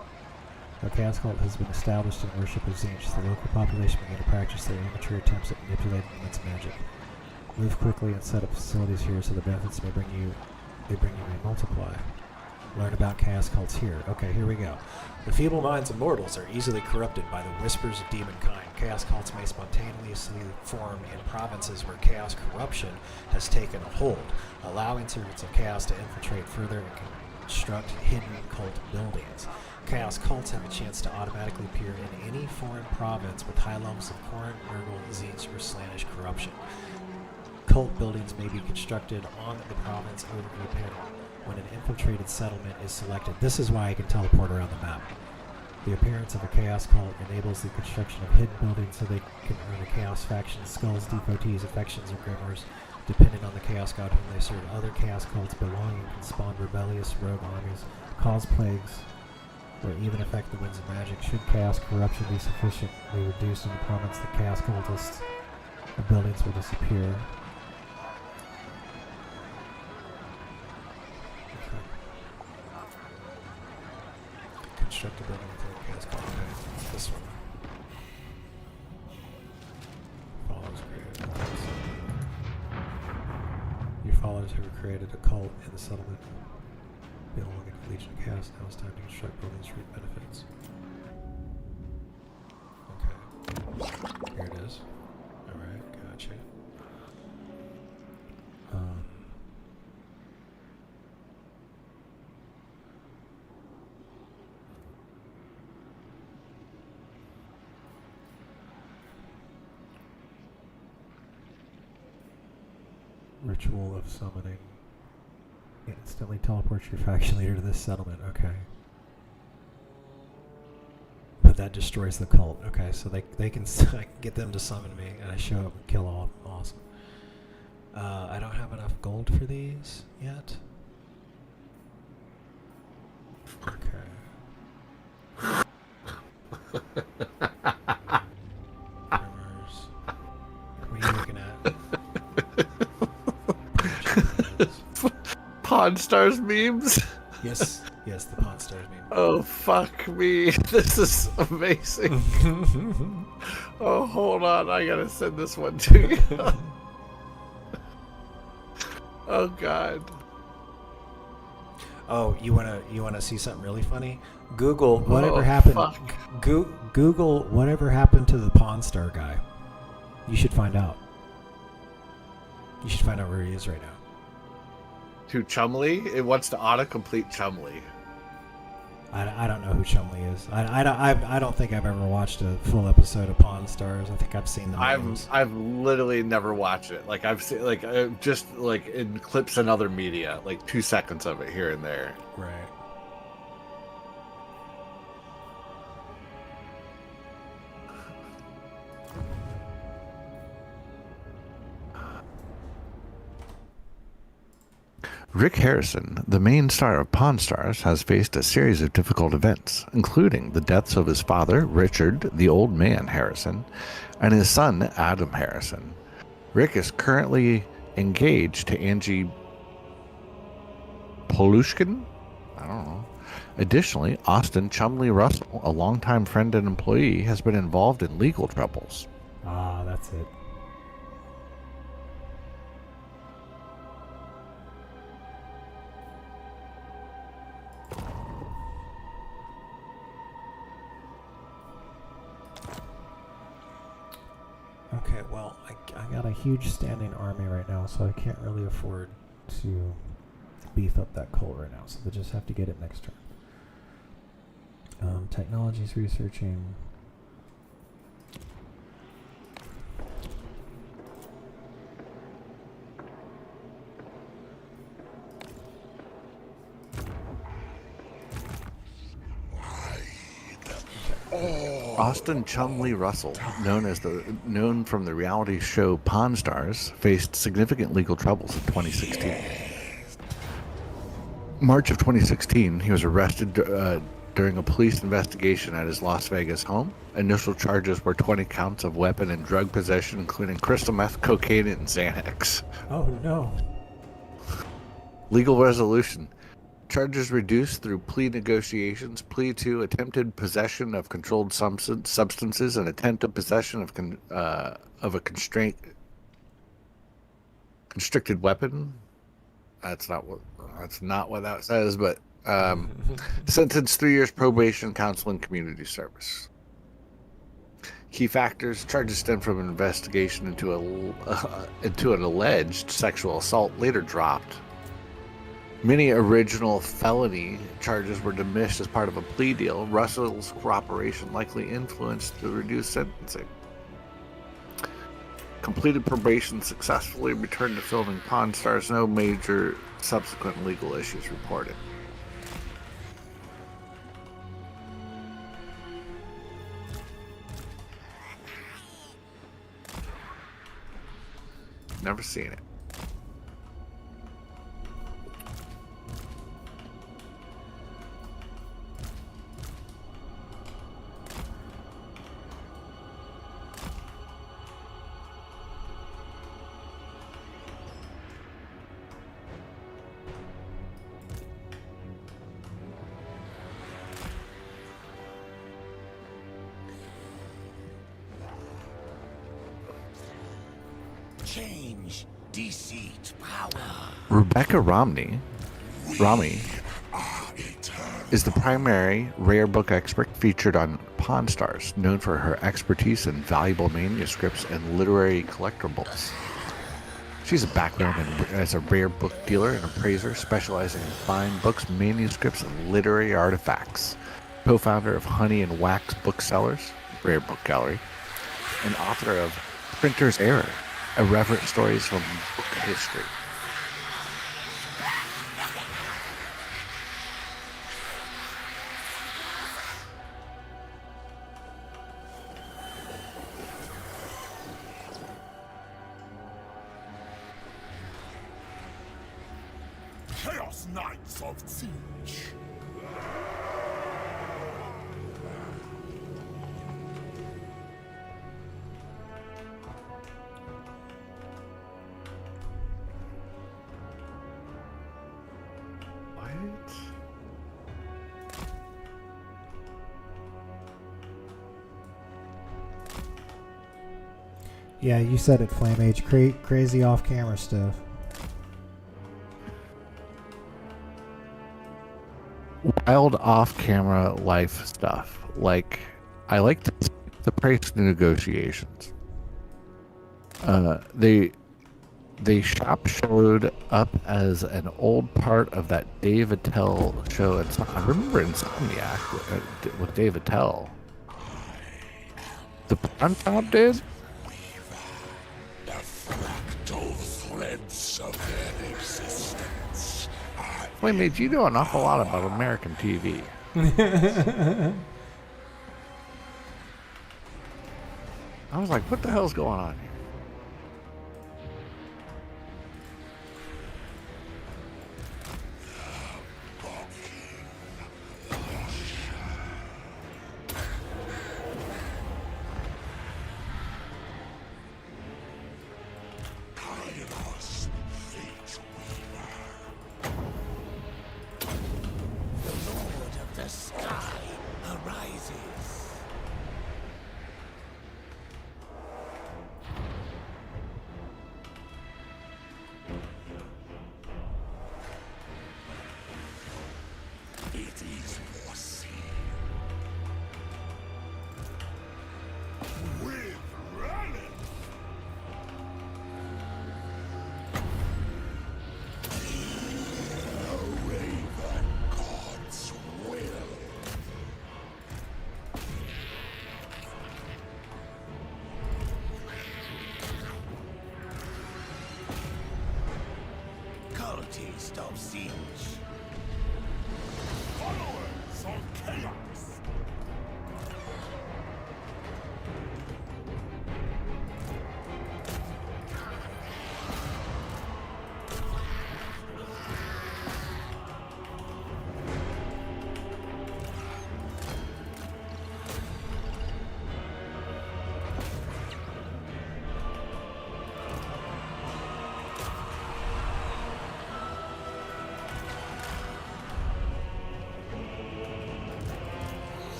A chaos cult has been established in worship of Zinch. The local population began to practice their amateur attempts at manipulating its magic. Move quickly and set up facilities here so the benefits may multiply. Learn about chaos cults here. Okay, here we go. The feeble minds of mortals are easily corrupted by the whispers of demonkind. Chaos cults may spontaneously form in provinces where chaos corruption has taken a hold, allowing servants of chaos to infiltrate further and construct hidden cult buildings. Chaos cults have a chance to automatically appear in any foreign province with high levels of Khorne, Nurgle, Zinch, or Slaanesh corruption. Cult buildings may be constructed on the province overview panel when an infiltrated settlement is selected. This is why I can teleport around the map. The appearance of a chaos cult enables the construction of hidden buildings so they can earn a chaos faction's skulls, devotees, affections, or grimoires. Depending on the chaos god whom they serve, other chaos cults belonging can spawn rebellious rogue armies, cause plagues, or even affect the winds of magic. Should chaos corruption be sufficiently reduced in the province, the chaos cultists, the buildings will disappear. construct a building with a chaos called it's this one. Follows created. Your followers have created a cult in the settlement. Belonging to Legion of Chaos. Now it's time to construct buildings to reap benefits. Okay. Here it is. Alright, gotcha. Ritual of summoning. Instantly teleports your faction leader to this settlement. Okay. But that destroys the cult. Okay, so they can I can get them to summon me, and I show up and kill all of them. Awesome. I don't have enough gold for these yet. Okay. Rumors. What are you looking at? Pawn Stars memes? Yes, the Pawn Stars meme. Oh, fuck me. This is amazing. Oh, hold on. I gotta send this one to you. Oh, God. Oh, you wanna see something really funny? Google whatever happened. Google whatever happened to the Pawn Star guy. You should find out. You should find out where he is right now. To Chumley? It wants to autocomplete Chumley. I don't know who Chumley is. I don't think I've ever watched a full episode of Pawn Stars. I think I've seen the memes. I've literally never watched it. Like I've seen just like in clips and other media, like 2 seconds of it here and there. Right. Rick Harrison, the main star of Pawn Stars, has faced a series of difficult events, including the deaths of his father, Richard, the old man Harrison, and his son, Adam Harrison. Rick is currently engaged to Angie Polushkin? I don't know. Additionally, Austin Chumley Russell, a longtime friend and employee, has been involved in legal troubles. Ah, that's it. Okay, well, I got a huge standing army right now, so I can't really afford to beef up that cult right now, so they just have to get it next turn. Technology's researching. Austin Chumley Russell, known from the reality show Pawn Stars, faced significant legal troubles in 2016. March of 2016, he was arrested during a police investigation at his Las Vegas home. Initial charges were 20 counts of weapon and drug possession, including crystal meth, cocaine, and Xanax. Oh no. Legal resolution. Charges reduced through plea negotiations, plea to attempted possession of controlled substances and attempted possession of a constricted weapon. That's not what that says, but sentenced 3 years probation, counseling, community service. Key factors: charges stem from an investigation into an alleged sexual assault, later dropped. Many original felony charges were dismissed as part of a plea deal. Russell's cooperation likely influenced the reduced sentencing. Completed probation, successfully returned to filming Pawn Stars. No major subsequent legal issues reported. Never seen it. change, deceit, power. Rebecca Romney is the primary rare book expert featured on Pawn Stars, known for her expertise in valuable manuscripts and literary collectibles. She's a background as a rare book dealer and appraiser, specializing in fine books, manuscripts, and literary artifacts. Co-founder of Honey and Wax Booksellers, Rare Book Gallery, and author of Printer's Error, irreverent stories from book history. Chaos Knights of Siege. Yeah, you said it, Flame Age. Crazy off-camera stuff. Wild off-camera life stuff. Like, I like the price negotiations. They showed up as an old part of that Dave Attell show. I remember Insomniac with Dave Attell. The pawn shop did? The fractal threads of their existence. Flame Age, you know an awful lot about American TV. I was like, what the hell's going on here? Taste of siege. Followers of chaos.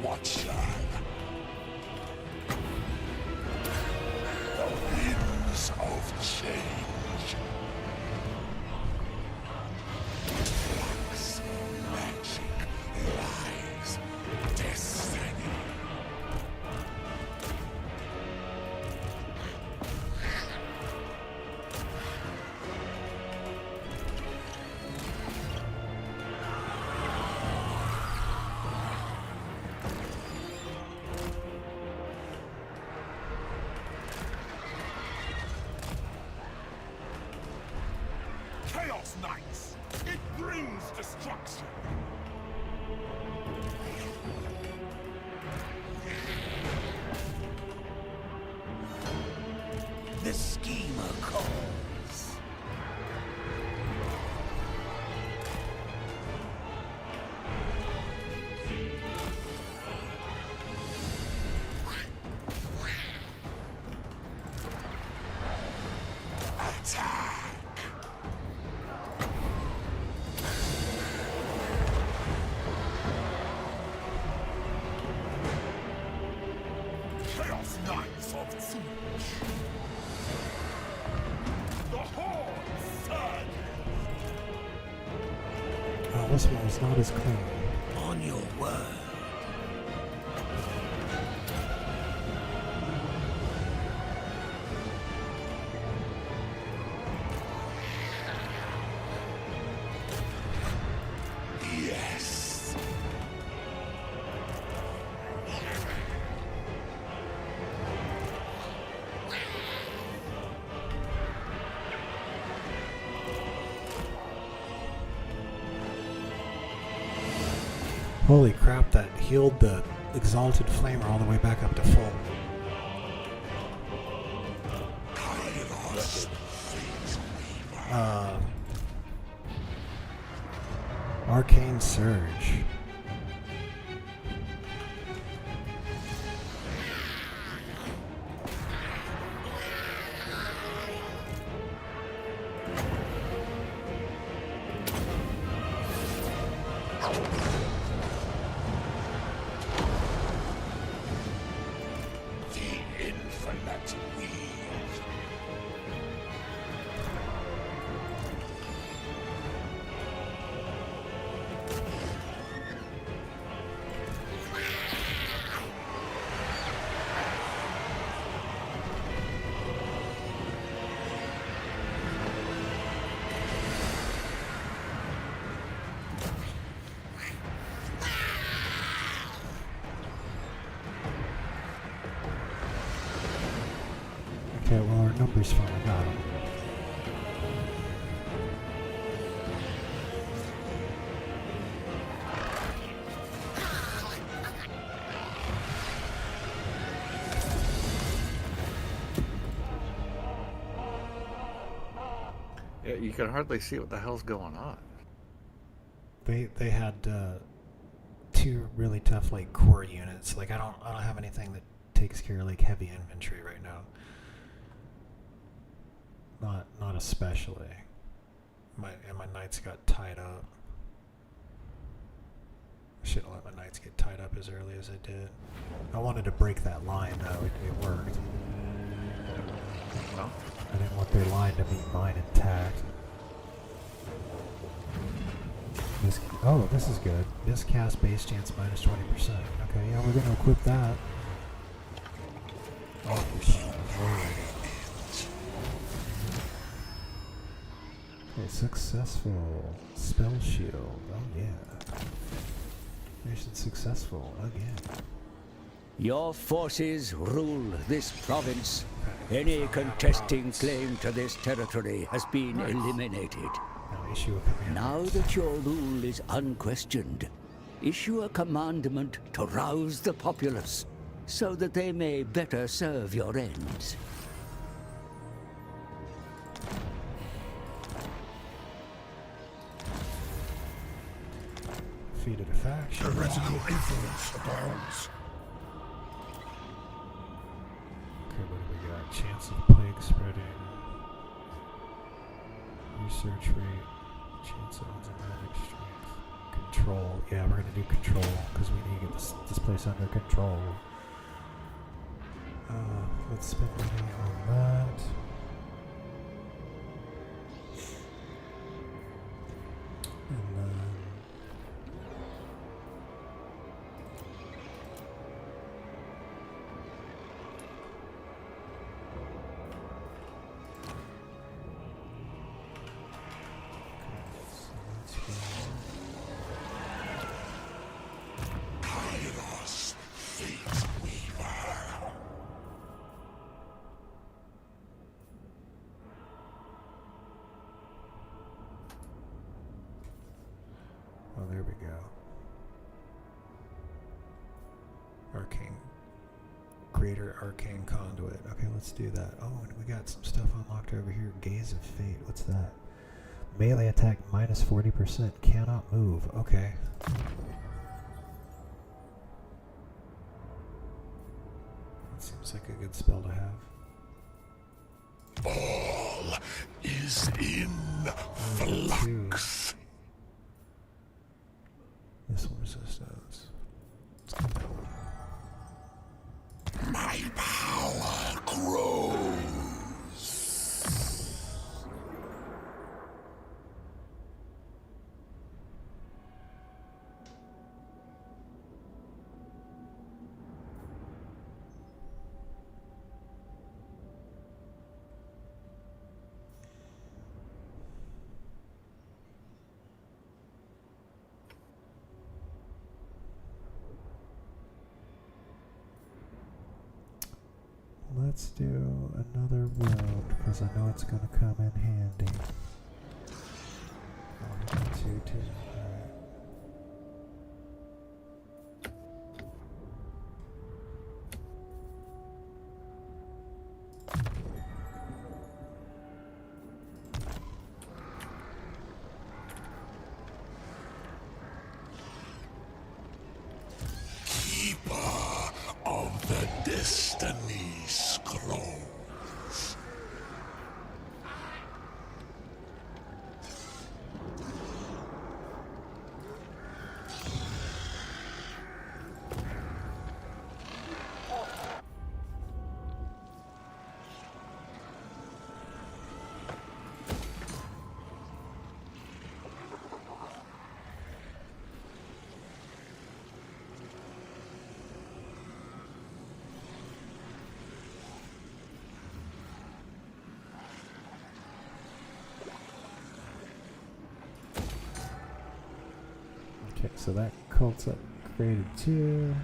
Watcher. The winds of change. Flux, magic, lies, destiny. Chaos Knights! It brings destruction! The schemer calls. Attack! Knights of Tzeentch. The Horde surges. Oh, this one is not as clean. On your word. Yes. Holy crap, that healed the Exalted Flamer all the way back up to full. Arcane Surge. The infinite weave. Okay, well, our numbers finally got him. Yeah, you can hardly see what the hell's going on. They had two really tough like core units. Like I don't have anything that takes care of like heavy infantry right now. Not especially. My knights got tied up. I shouldn't let my knights get tied up as early as I did. I wanted to break that line though. It worked. Well, I didn't want their line to be mine intact. This is good. This cast base chance minus 20%. Okay, yeah, we're gonna equip that. Oh, okay, successful. Spell shield. Oh yeah. Mission successful again. Your forces rule this province. Any contesting claim to this territory has been eliminated. Now that your rule is unquestioned, issue a commandment to rouse the populace, so that they may better serve your ends. Defeated a faction. Heretical influence abounds. Okay, what do we got? Chance of plague spreading. Research rate. Chance of enzymatic strength. Control. Yeah, we're gonna do control because we need to get this place under control. Let's spend money on that. And then oh, there we go. Arcane. Greater Arcane Conduit. Okay, let's do that. Oh, and we got some stuff unlocked over here. Gaze of Fate. What's that? Melee attack minus 40%. Cannot move. Okay. That seems like a good spell to have. All is in flux. Missile resistance. My power let's do another road, because I know it's going to come in handy. Oh, 2, 2. Alright. Keeper of the Destiny Scrolls. Okay, so that cult's upgraded too.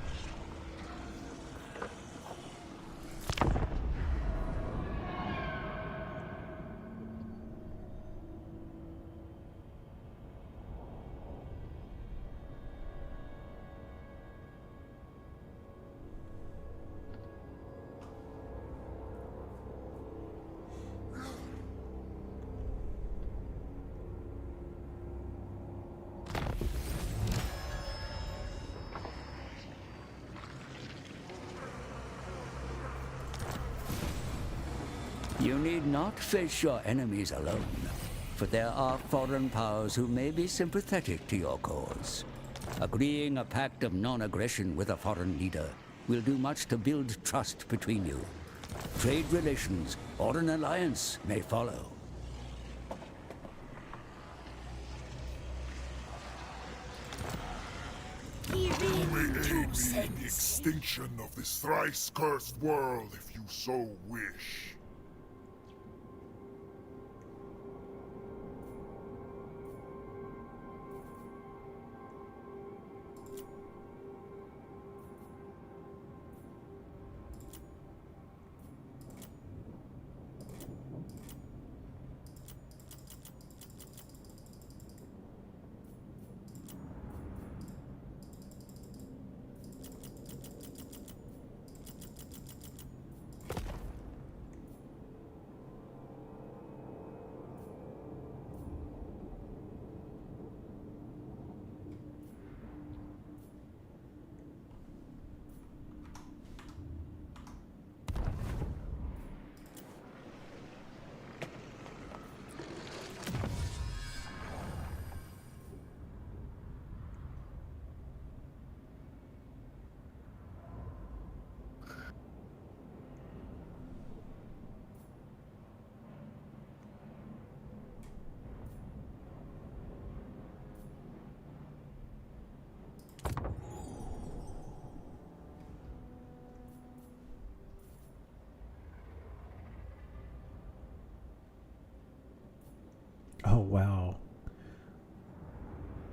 You need not face your enemies alone, for there are foreign powers who may be sympathetic to your cause. Agreeing a pact of non-aggression with a foreign leader will do much to build trust between you. Trade relations or an alliance may follow. You may aid me in the extinction of this thrice-cursed world if you so wish. Oh wow.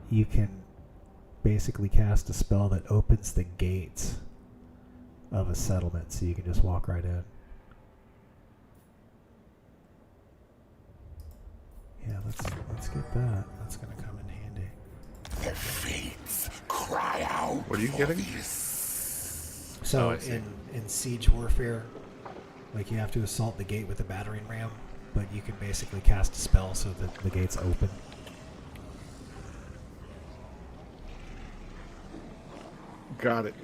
You can basically cast a spell that opens the gates of a settlement, so you can just walk right in. Yeah, let's get that. That's gonna come in handy. The fates cry out. What are you getting? So I see. in siege warfare, like you have to assault the gate with a battering ram, but you can basically cast a spell so that the gates open. Got it.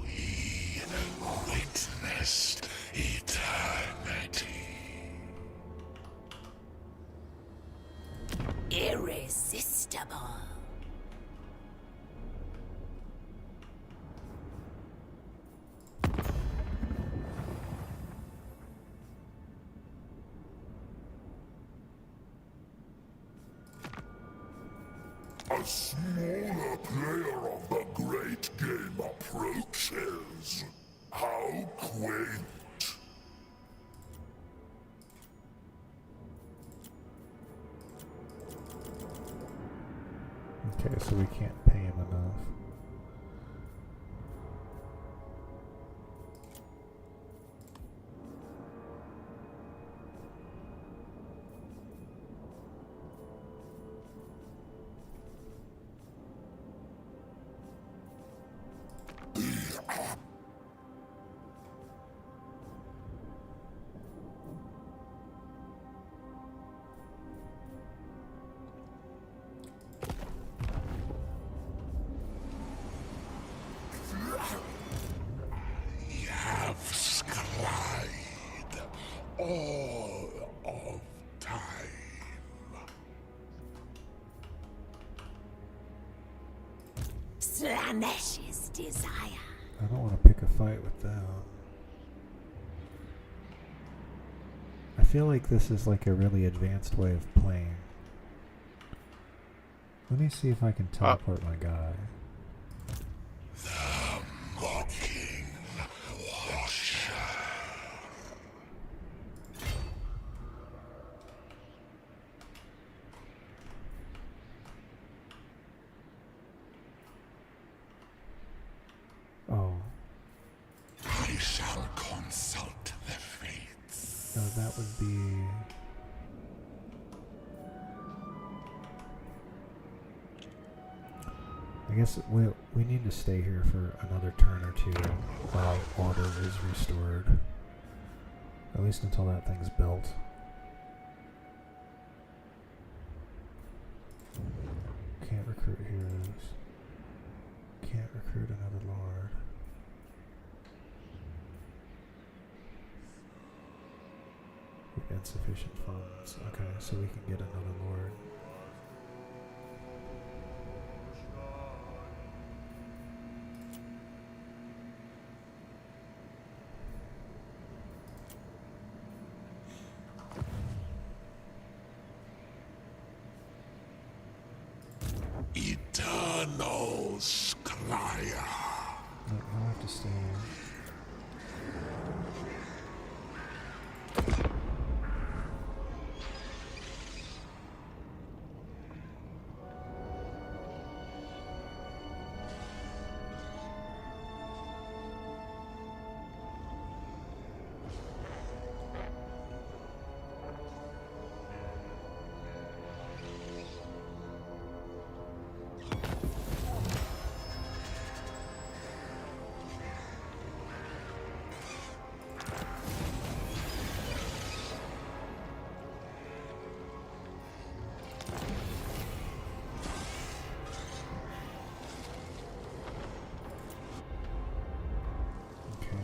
We witnessed eternity. Irresistible. A smaller player of the great game approaches. How quaint. Okay, so we can't pay him enough. All of time. Slanesh's desire. I don't want to pick a fight with them. I feel like this is like a really advanced way of playing. Let me see if I can teleport my guy. The mocking watcher. Oh. I shall consult the fates. No, that would be... I guess we need to stay here for another turn or two while order is restored. At least until that thing's built. Can't recruit heroes. Can't recruit another lord. We have insufficient funds. Okay, so we can get another lord. Eternal Scryer. No, I'll have to stay here.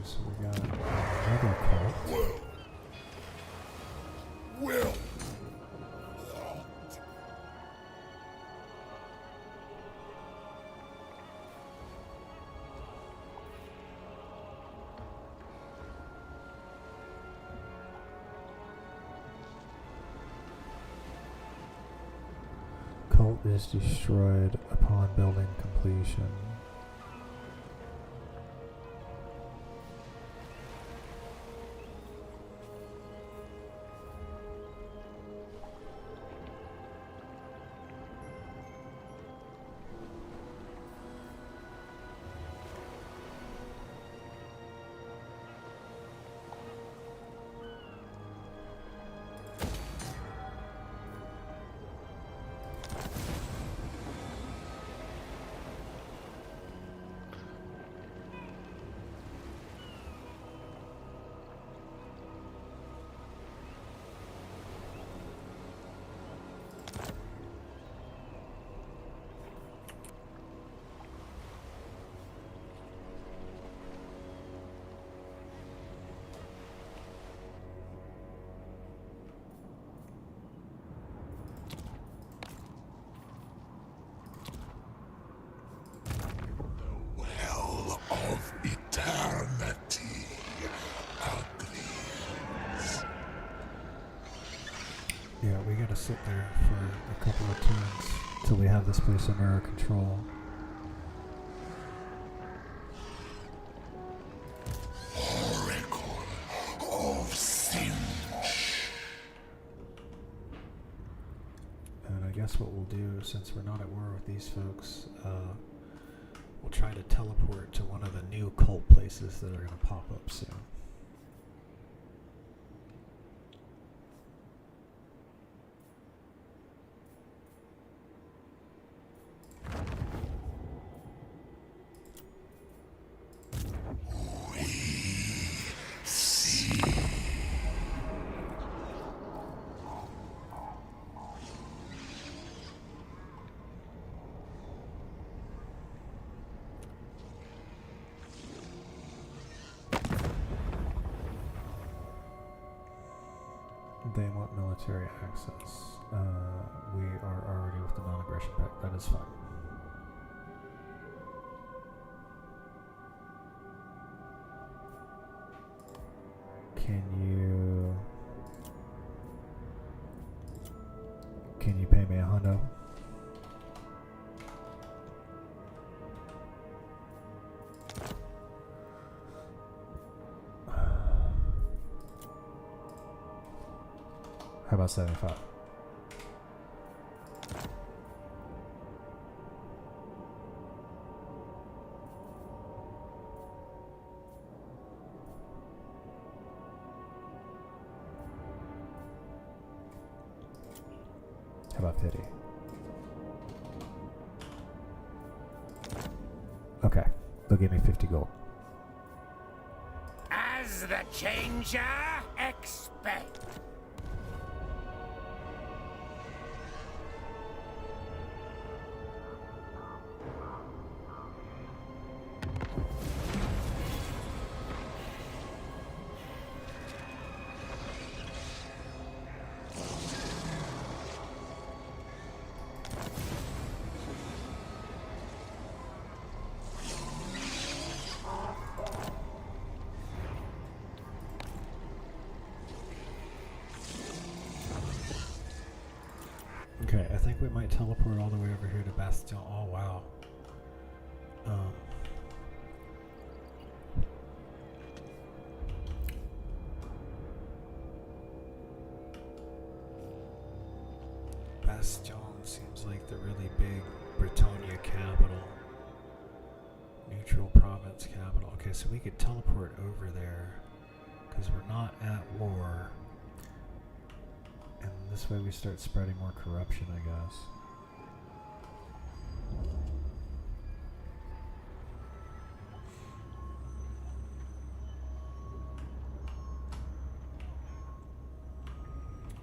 So we got another cult. Will. Cult is destroyed upon building completion. Of eternity agrees. Yeah, we gotta sit there for a couple of turns till we have this place under our control. Oracle of Sinch. And I guess guess what we'll do, since we're not at war with these folks, we'll try to teleport to one of the new cult places that are going to pop up soon. They want military access. We are already with the non-aggression pact. That is fine. Can you pay me $100? How about 75? How about 50? Okay, they'll give me 50 gold. As the changer, expect. Okay, I think we might teleport all the way over here to Bastion. Oh, wow. Bastion seems like the really big Britannia capital. Neutral province capital. Okay, so we could teleport over there because we're not at war. And this way we start spreading more corruption, I guess.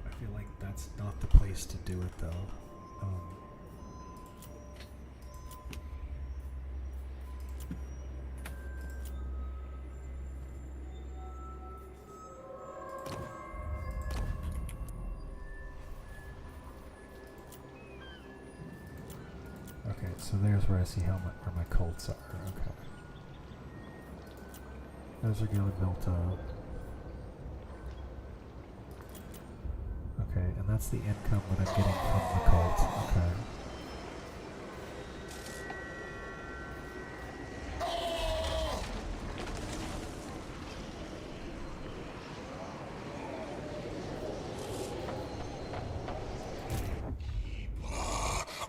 I feel like that's not the place to do it, though. Okay, so there's where I see where my cults are. Okay. Those are getting built up. Okay, and that's the income that I'm getting from the cult. Okay.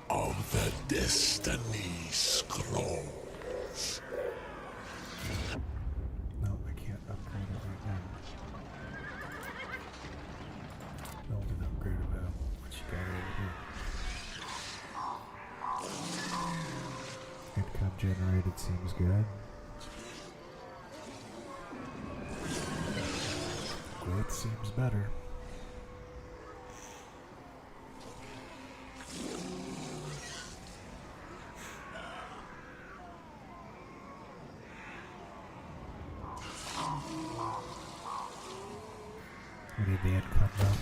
Of the Destiny Scrolls. No, I can't upgrade it right now. Build an upgrade about what you got over here. Income generated seems good. Growth seems better. We need the income though.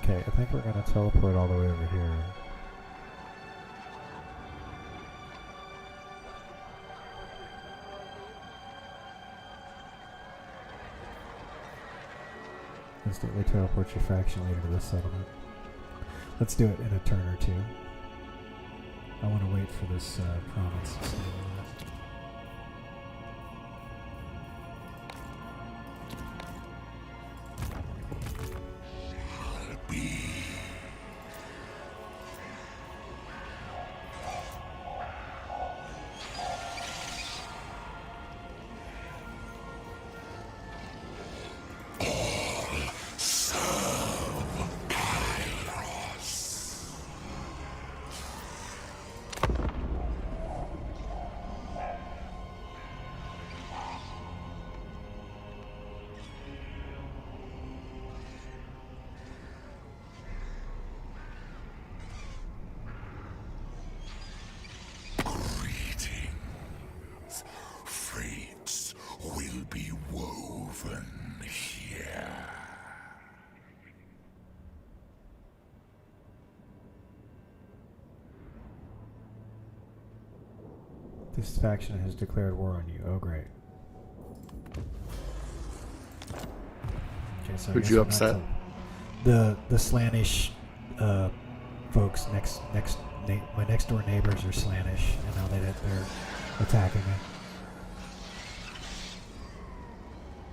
Okay, I think we're gonna teleport all the way over here. Instantly teleport your faction leader to the settlement. Let's do it in a turn or two. I want to wait for this province to stabilize. Fates will be woven here. This faction has declared war on you. Oh, great. Okay, so I Who'd guess you we're not upset? The Slanish folks my next door neighbors are Slanish, and now they're attacking me.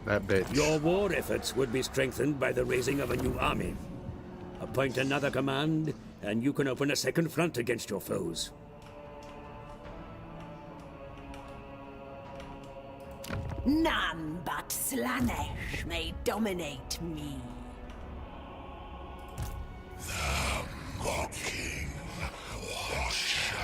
That bitch. Your war efforts would be strengthened by the raising of a new army. Appoint another command, and you can open a second front against your foes. None but Slaanesh may dominate me. The mocking washer.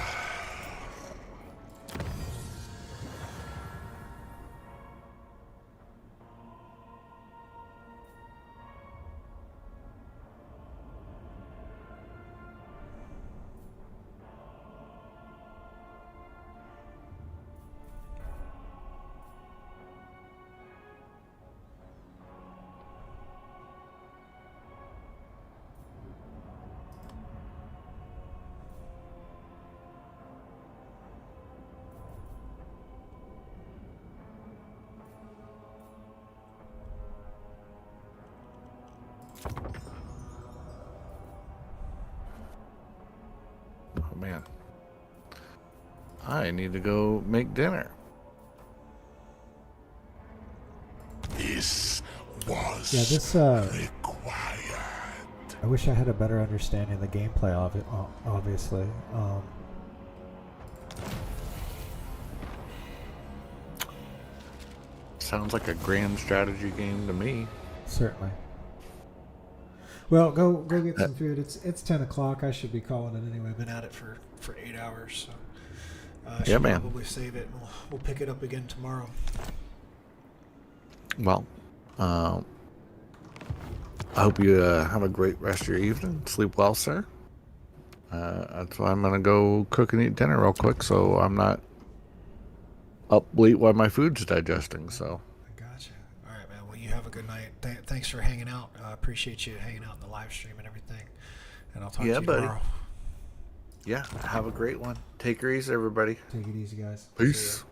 Oh man. I need to go make dinner. This was Yeah, this required. I wish I had a better understanding of the gameplay of it, obviously. Sounds like a grand strategy game to me. Certainly. Well, go get some food. It's 10 o'clock. I should be calling it anyway. I've been at it for 8 hours, so I should probably save it. And we'll pick it up again tomorrow. Well, I hope you have a great rest of your evening. Sleep well, sir. That's why I'm gonna go cook and eat dinner real quick, so I'm not up late while my food's digesting. So. I gotcha. All right, man. Well, you have a good night. Thanks for hanging out. I appreciate you hanging out in the live stream and everything. And I'll talk to you tomorrow. Yeah, have a great one. Take her easy, everybody. Take it easy, guys. Peace.